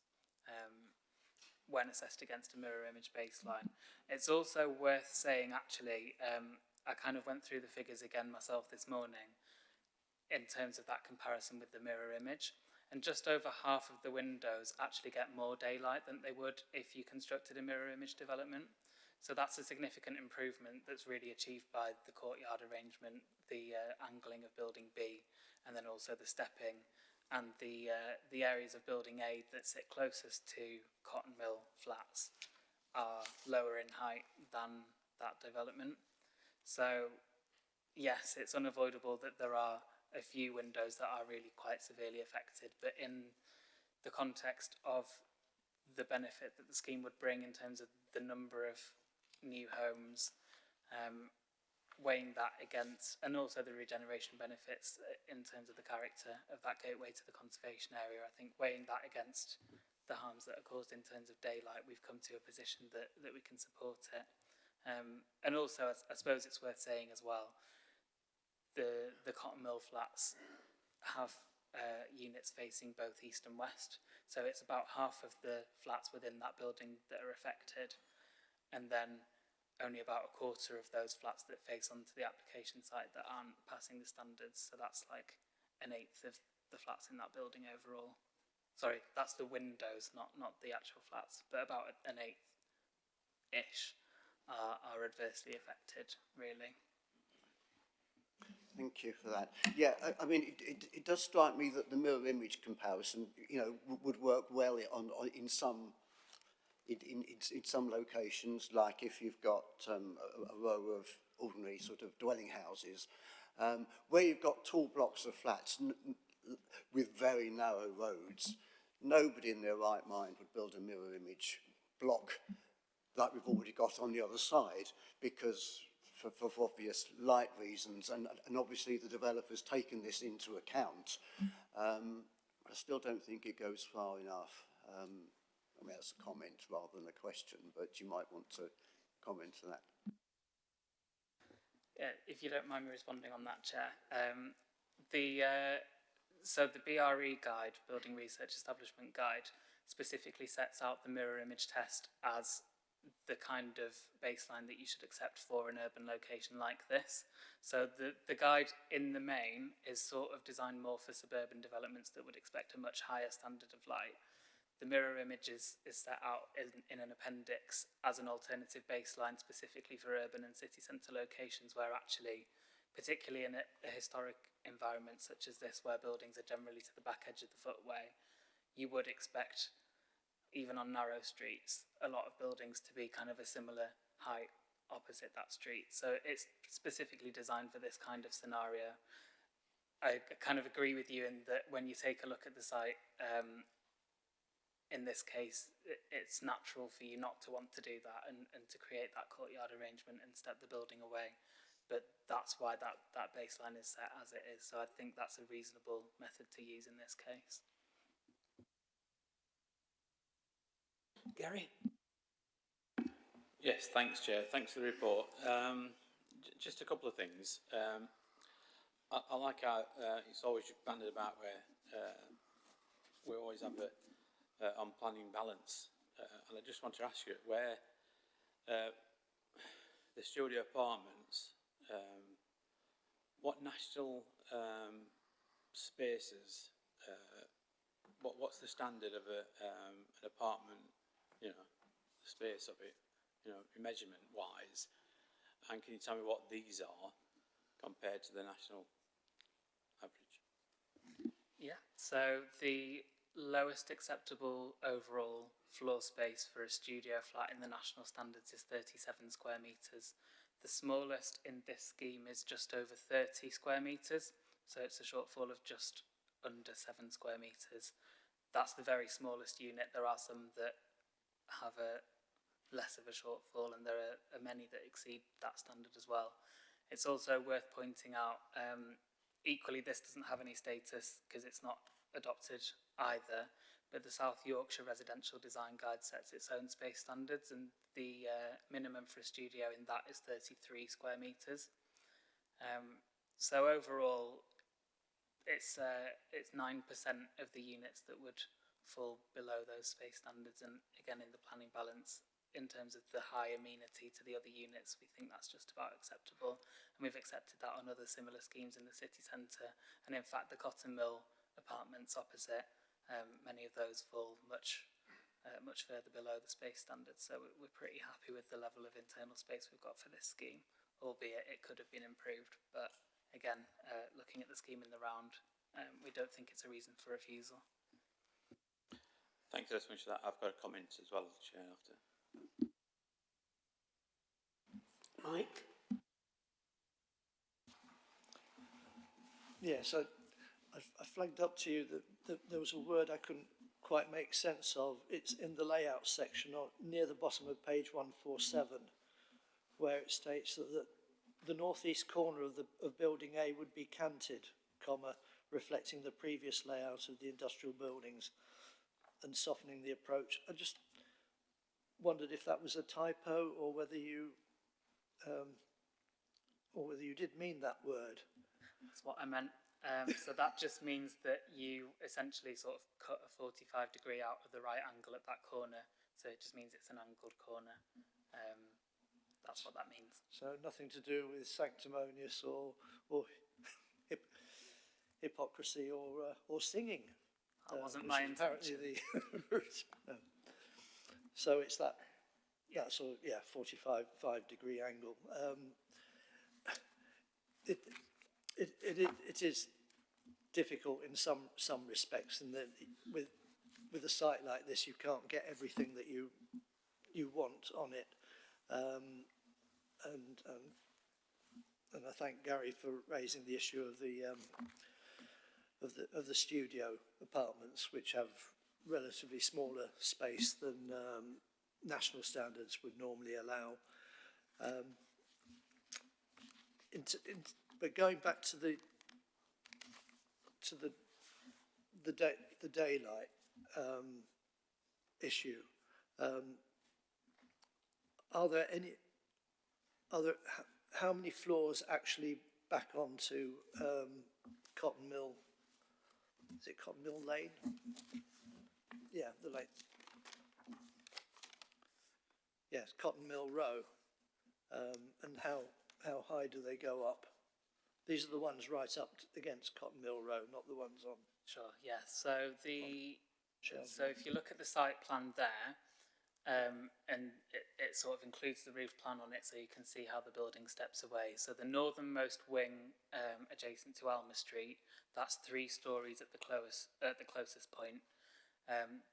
P: when assessed against a mirror image baseline. It's also worth saying, actually, I kind of went through the figures again myself this morning in terms of that comparison with the mirror image. And just over half of the windows actually get more daylight than they would if you constructed a mirror image development. So that's a significant improvement that's really achieved by the courtyard arrangement, the angling of building B, and then also the stepping, and the areas of building A that sit closest to cotton mill flats are lower in height than that development. So yes, it's unavoidable that there are a few windows that are really quite severely affected, but in the context of the benefit that the scheme would bring in terms of the number of new homes, weighing that against, and also the regeneration benefits in terms of the character of that gateway to the conservation area, I think weighing that against the harms that are caused in terms of daylight, we've come to a position that we can support it. And also, I suppose it's worth saying as well, the cotton mill flats have units facing both east and west, so it's about half of the flats within that building that are affected, and then only about a quarter of those flats that face onto the application site that aren't passing the standards. So that's like an eighth of the flats in that building overall. Sorry, that's the windows, not the actual flats, but about an eighth-ish are adversely affected, really.
K: Thank you for that. Yeah, I mean, it does strike me that the mirror image comparison, you know, would work well in some locations, like if you've got a row of ordinary sort of dwelling houses, where you've got tall blocks of flats with very narrow roads. Nobody in their right mind would build a mirror image block like we've already got on the other side, because for obvious light reasons, and obviously the developer's taken this into account. I still don't think it goes far enough. I mean, that's a comment rather than a question, but you might want to comment to that.
P: Yeah, if you don't mind me responding on that, Chair. So the BRE guide, Building Research Establishment Guide, specifically sets out the mirror image test as the kind of baseline that you should accept for an urban location like this. So the guide in the main is sort of designed more for suburban developments that would expect a much higher standard of light. The mirror image is set out in an appendix as an alternative baseline specifically for urban and city centre locations, where actually, particularly in a historic environment such as this, where buildings are generally to the back edge of the footway, you would expect, even on narrow streets, a lot of buildings to be kind of a similar height opposite that street. So it's specifically designed for this kind of scenario. I kind of agree with you in that when you take a look at the site, in this case, it's natural for you not to want to do that and to create that courtyard arrangement and step the building away. But that's why that baseline is set as it is. So I think that's a reasonable method to use in this case.
M: Gary?
R: Yes, thanks, Chair. Thanks for the report. Just a couple of things. I like how it's always banded about where we always have on planning balance. And I just want to ask you where the studio apartments, what national spaces what's the standard of an apartment, you know, the space of it, you know, measurement wise, and can you tell me what these are compared to the national average?
P: Yeah, so the lowest acceptable overall floor space for a studio flat in the national standards is 37 square metres. The smallest in this scheme is just over 30 square metres, so it's a shortfall of just under 7 square metres. That's the very smallest unit. There are some that have a less of a shortfall, and there are many that exceed that standard as well. It's also worth pointing out, equally this doesn't have any status because it's not adopted either, but the South Yorkshire Residential Design Guide sets its own space standards, and the minimum for a studio in that is 33 square metres. So overall, it's 9% of the units that would fall below those space standards, and again in the planning balance, in terms of the high amenity to the other units, we think that's just about acceptable, and we've accepted that on other similar schemes in the city centre. And in fact, the Cotton Mill apartments opposite, many of those fall much further below the space standards. So we're pretty happy with the level of internal space we've got for this scheme, albeit it could have been improved. But again, looking at the scheme in the round, we don't think it's a reason for refusal.
R: Thank you so much for that. I've got a comment as well, Chair, after.
A: Mike?
C: Yes, I flagged up to you that there was a word I couldn't quite make sense of. It's in the layout section or near the bottom of page 147, where it states that the northeast corner of building A would be canted, comma, reflecting the previous layout of the industrial buildings and softening the approach. I just wondered if that was a typo or whether you did mean that word.
P: That's what I meant. So that just means that you essentially sort of cut a 45-degree out of the right angle at that corner. So it just means it's an angled corner. That's what that means.
C: So nothing to do with sanctimonious or hypocrisy or singing.
P: That wasn't my intention.
C: No. So it's that sort of 45-degree angle. It is difficult in some respects, and that with a site like this, you can't get everything that you want on it. And I thank Gary for raising the issue of the studio apartments, which have relatively smaller space than national standards would normally allow. But going back to the daylight issue, how many floors actually back onto Cotton Mill? Is it Cotton Mill Lane? Yeah, the lane. Yes, Cotton Mill Row. And how high do they go up? These are the ones right up against Cotton Mill Row, not the ones on.
P: Sure. Yeah. So if you look at the site plan there, and it sort of includes the roof plan on it, so you can see how the building steps away. So the northernmost wing adjacent to Alma Street, that's 3 stories at the closest point.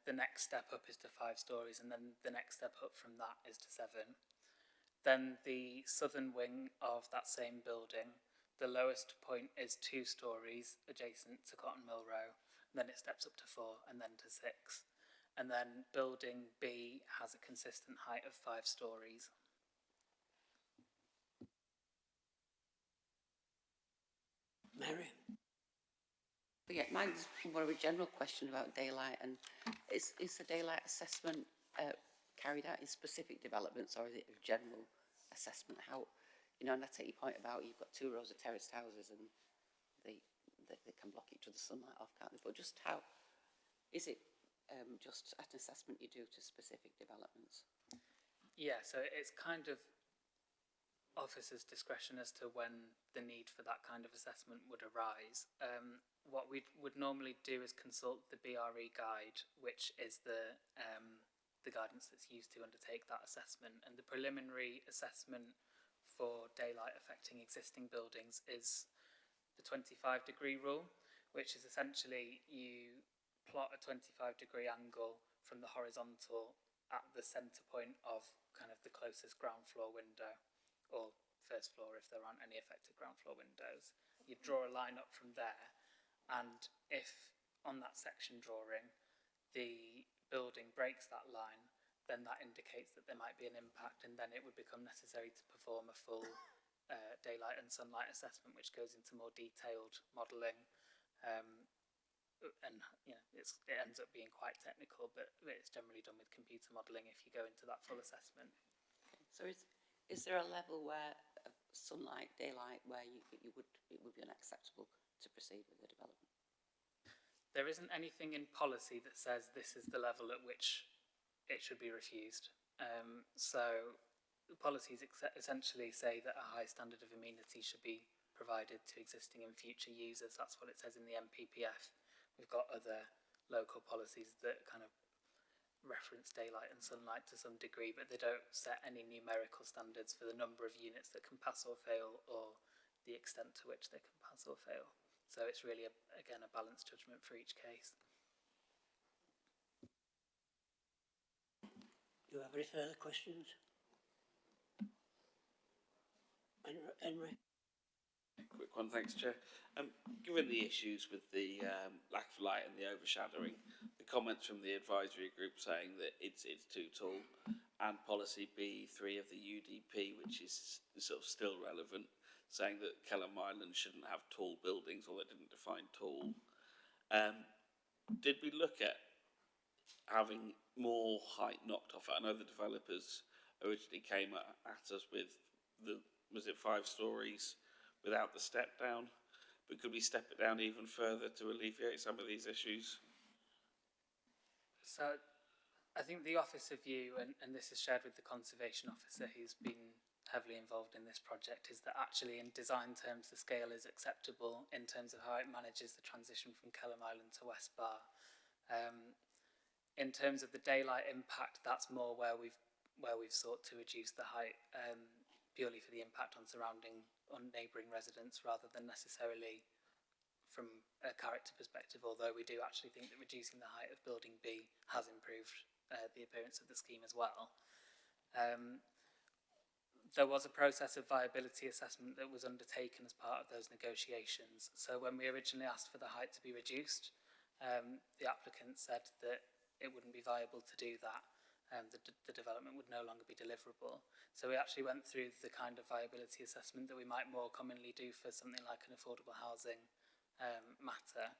P: The next step up is to 5 stories, and then the next step up from that is to 7. Then the southern wing of that same building, the lowest point is 2 stories adjacent to Cotton Mill Row, and then it steps up to 4 and then to 6. And then building B has a consistent height of 5 stories.
A: Mary?
V: Yeah, mine's more of a general question about daylight, and is the daylight assessment carried out in specific developments, or is it a general assessment? How, and I take your point about you've got 2 rows of terraced houses and they can block each other's sunlight off, can't they? But just how is it? Just an assessment you do to specific developments?
P: Yeah, so it's kind of officer's discretion as to when the need for that kind of assessment would arise. What we would normally do is consult the BRE guide, which is the guidance that's used to undertake that assessment. And the preliminary assessment for daylight affecting existing buildings is the 25-degree rule, which is essentially you plot a 25-degree angle from the horizontal at the centre point of kind of the closest ground floor window, or first floor if there aren't any affected ground floor windows. You draw a line up from there, and if on that section drawing the building breaks that line, then that indicates that there might be an impact, and then it would become necessary to perform a full daylight and sunlight assessment, which goes into more detailed modelling. And it ends up being quite technical, but it's generally done with computer modelling if you go into that full assessment.
V: So is there a level where of sunlight, daylight, where it would be unacceptable to proceed with the development?
P: There isn't anything in policy that says this is the level at which it should be refused. So the policies essentially say that a high standard of amenity should be provided to existing and future users. That's what it says in the MPPF. We've got other local policies that kind of reference daylight and sunlight to some degree, but they don't set any numerical standards for the number of units that can pass or fail, or the extent to which they can pass or fail. So it's really, again, a balanced judgment for each case.
A: Do you have any further questions? Henry?
G: Quick one, thanks, Chair. Given the issues with the lack of light and the overshadowing, the comments from the advisory group saying that it's too tall, and policy B3 of the UDP, which is sort of still relevant, saying that Kelham Island shouldn't have tall buildings, or they didn't define tall. Did we look at having more height knocked off it? I know the developers originally came at us with was it 5 stories without the step down, but could we step it down even further to alleviate some of these issues?
P: So I think the Office of View, and this is shared with the Conservation Officer who's been heavily involved in this project, is that actually in design terms the scale is acceptable in terms of how it manages the transition from Kelham Island to West Bar. In terms of the daylight impact, that's more where we've sought to reduce the height purely for the impact on neighbouring residents, rather than necessarily from a character perspective, although we do actually think that reducing the height of building B has improved the appearance of the scheme as well. There was a process of viability assessment that was undertaken as part of those negotiations. So when we originally asked for the height to be reduced, the applicant said that it wouldn't be viable to do that. The development would no longer be deliverable. So we actually went through the kind of viability assessment that we might more commonly do for something like an affordable housing matter,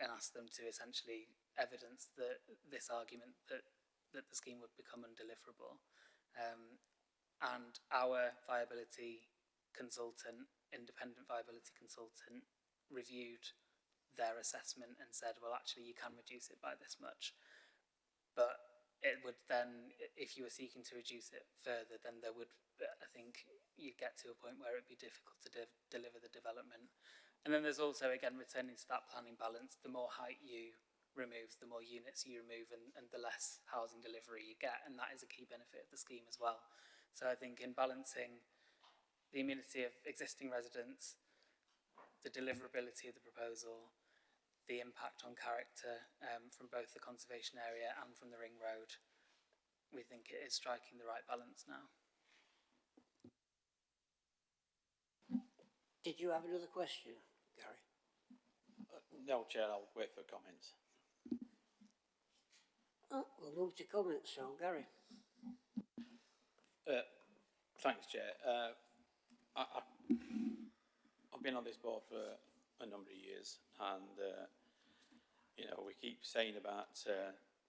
P: and asked them to essentially evidence that this argument that the scheme would become undeliverable. And our viability consultant, independent viability consultant, reviewed their assessment and said, well, actually you can reduce it by this much. But it would then, if you were seeking to reduce it further, then there would, I think, you'd get to a point where it'd be difficult to deliver the development. And then there's also, again, returning to that planning balance, the more height you remove, the more units you remove, and the less housing delivery you get, and that is a key benefit of the scheme as well. So I think in balancing the amenity of existing residents, the deliverability of the proposal, the impact on character from both the conservation area and from the ring road, we think it is striking the right balance now.
A: Did you have another question, Gary?
R: No, Chair, I'll wait for comments.
A: Oh, we'll move to comments, so Gary.
R: Thanks, Chair. I've been on this board for a number of years, and you know, we keep saying about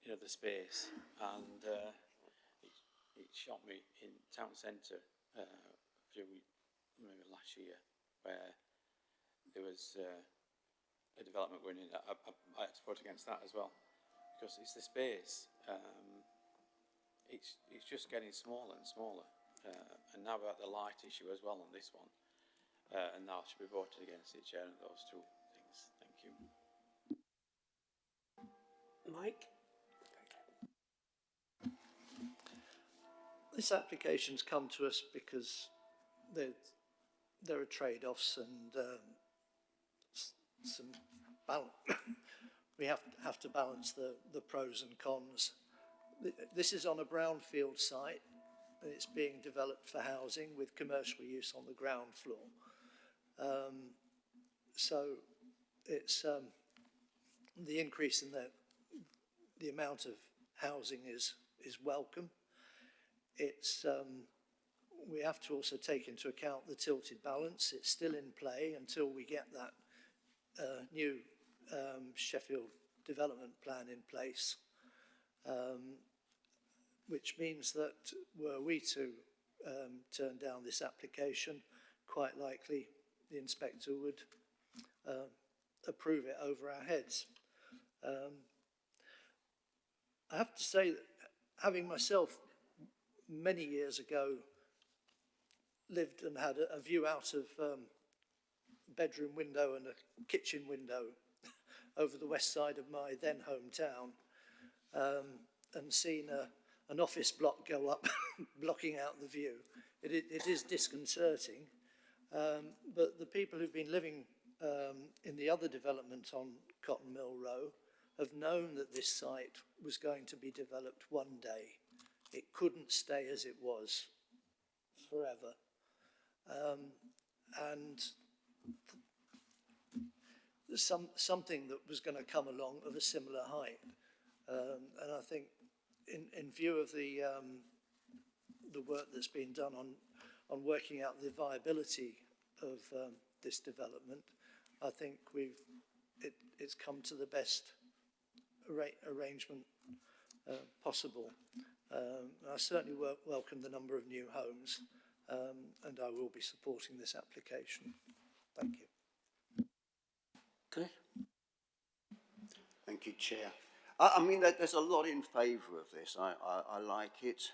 R: you know, the space, and it shocked me in town centre a few weeks, maybe last year, where there was a development going in. I had to vote against that as well, because it's the space. It's just getting smaller and smaller, And now we've got the light issue as well on this one. And that should be voted against it, Chair, on those two things. Thank you.
A: Mike?
C: This application's come to us because there are trade-offs and some balance. We have to balance the pros and cons. This is on a brownfield site. It's being developed for housing with commercial use on the ground floor. So it's the increase in the amount of housing is welcome. It's we have to also take into account the tilted balance. It's still in play until we get that new Sheffield development plan in place, which means that were we to turn down this application, quite likely the inspector would approve it over our heads. I have to say that having myself many years ago lived and had a view out of bedroom window and a kitchen window over the west side of my then hometown, and seen an office block go up blocking out the view. It is disconcerting, but the people who've been living in the other development on Cotton Mill Row have known that this site was going to be developed one day. It couldn't stay as it was forever. And something that was going to come along of a similar height. And I think in view of the work that's been done on working out the viability of this development, I think it's come to the best arrangement possible. I certainly welcome the number of new homes, and I will be supporting this application. Thank you.
A: Okay.
K: Thank you, Chair. I mean, there's a lot in favour of this. I like it.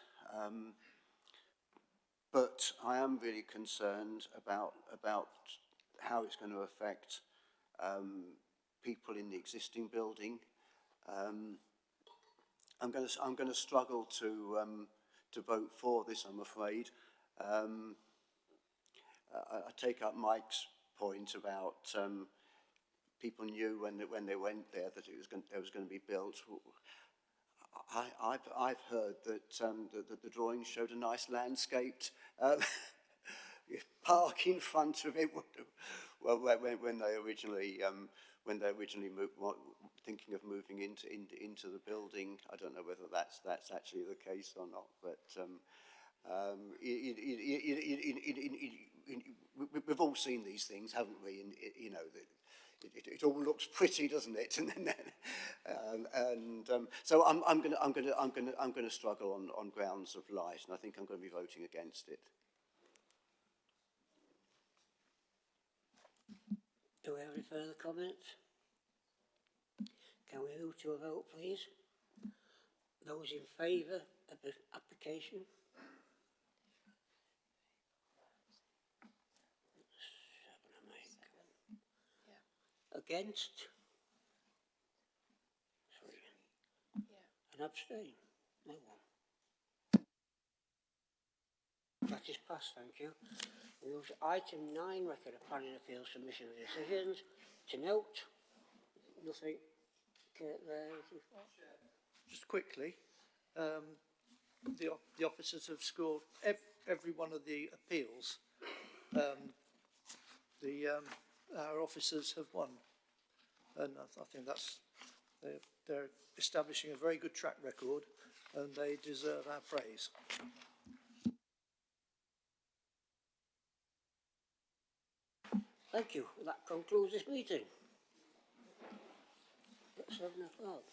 K: But I am really concerned about how it's going to affect people in the existing building. I'm going to struggle to vote for this, I'm afraid. I take up Mike's point about people knew when they went there that it was going to be built. I've heard that the drawing showed a nice landscaped park in front of it. Well, when they originally moved, thinking of moving into the building, I don't know whether that's actually the case or not. But we've all seen these things, haven't we? And you know that. It all looks pretty, doesn't it? So I'm going to struggle on grounds of light, and I think I'm going to be voting against it.
A: Do we have any further comments? Can we move to a vote, please? Those in favour of the application? Against? Sorry. And abstain? No one. That is passed, thank you. We move to item 9, record of planning appeals, submission of decisions. To note, nothing there.
C: Just quickly, the officers have scored every one of the appeals. Our officers have won, and I think they're establishing a very good track record, and they deserve our praise.
A: Thank you. That concludes this meeting. At 7 o'clock.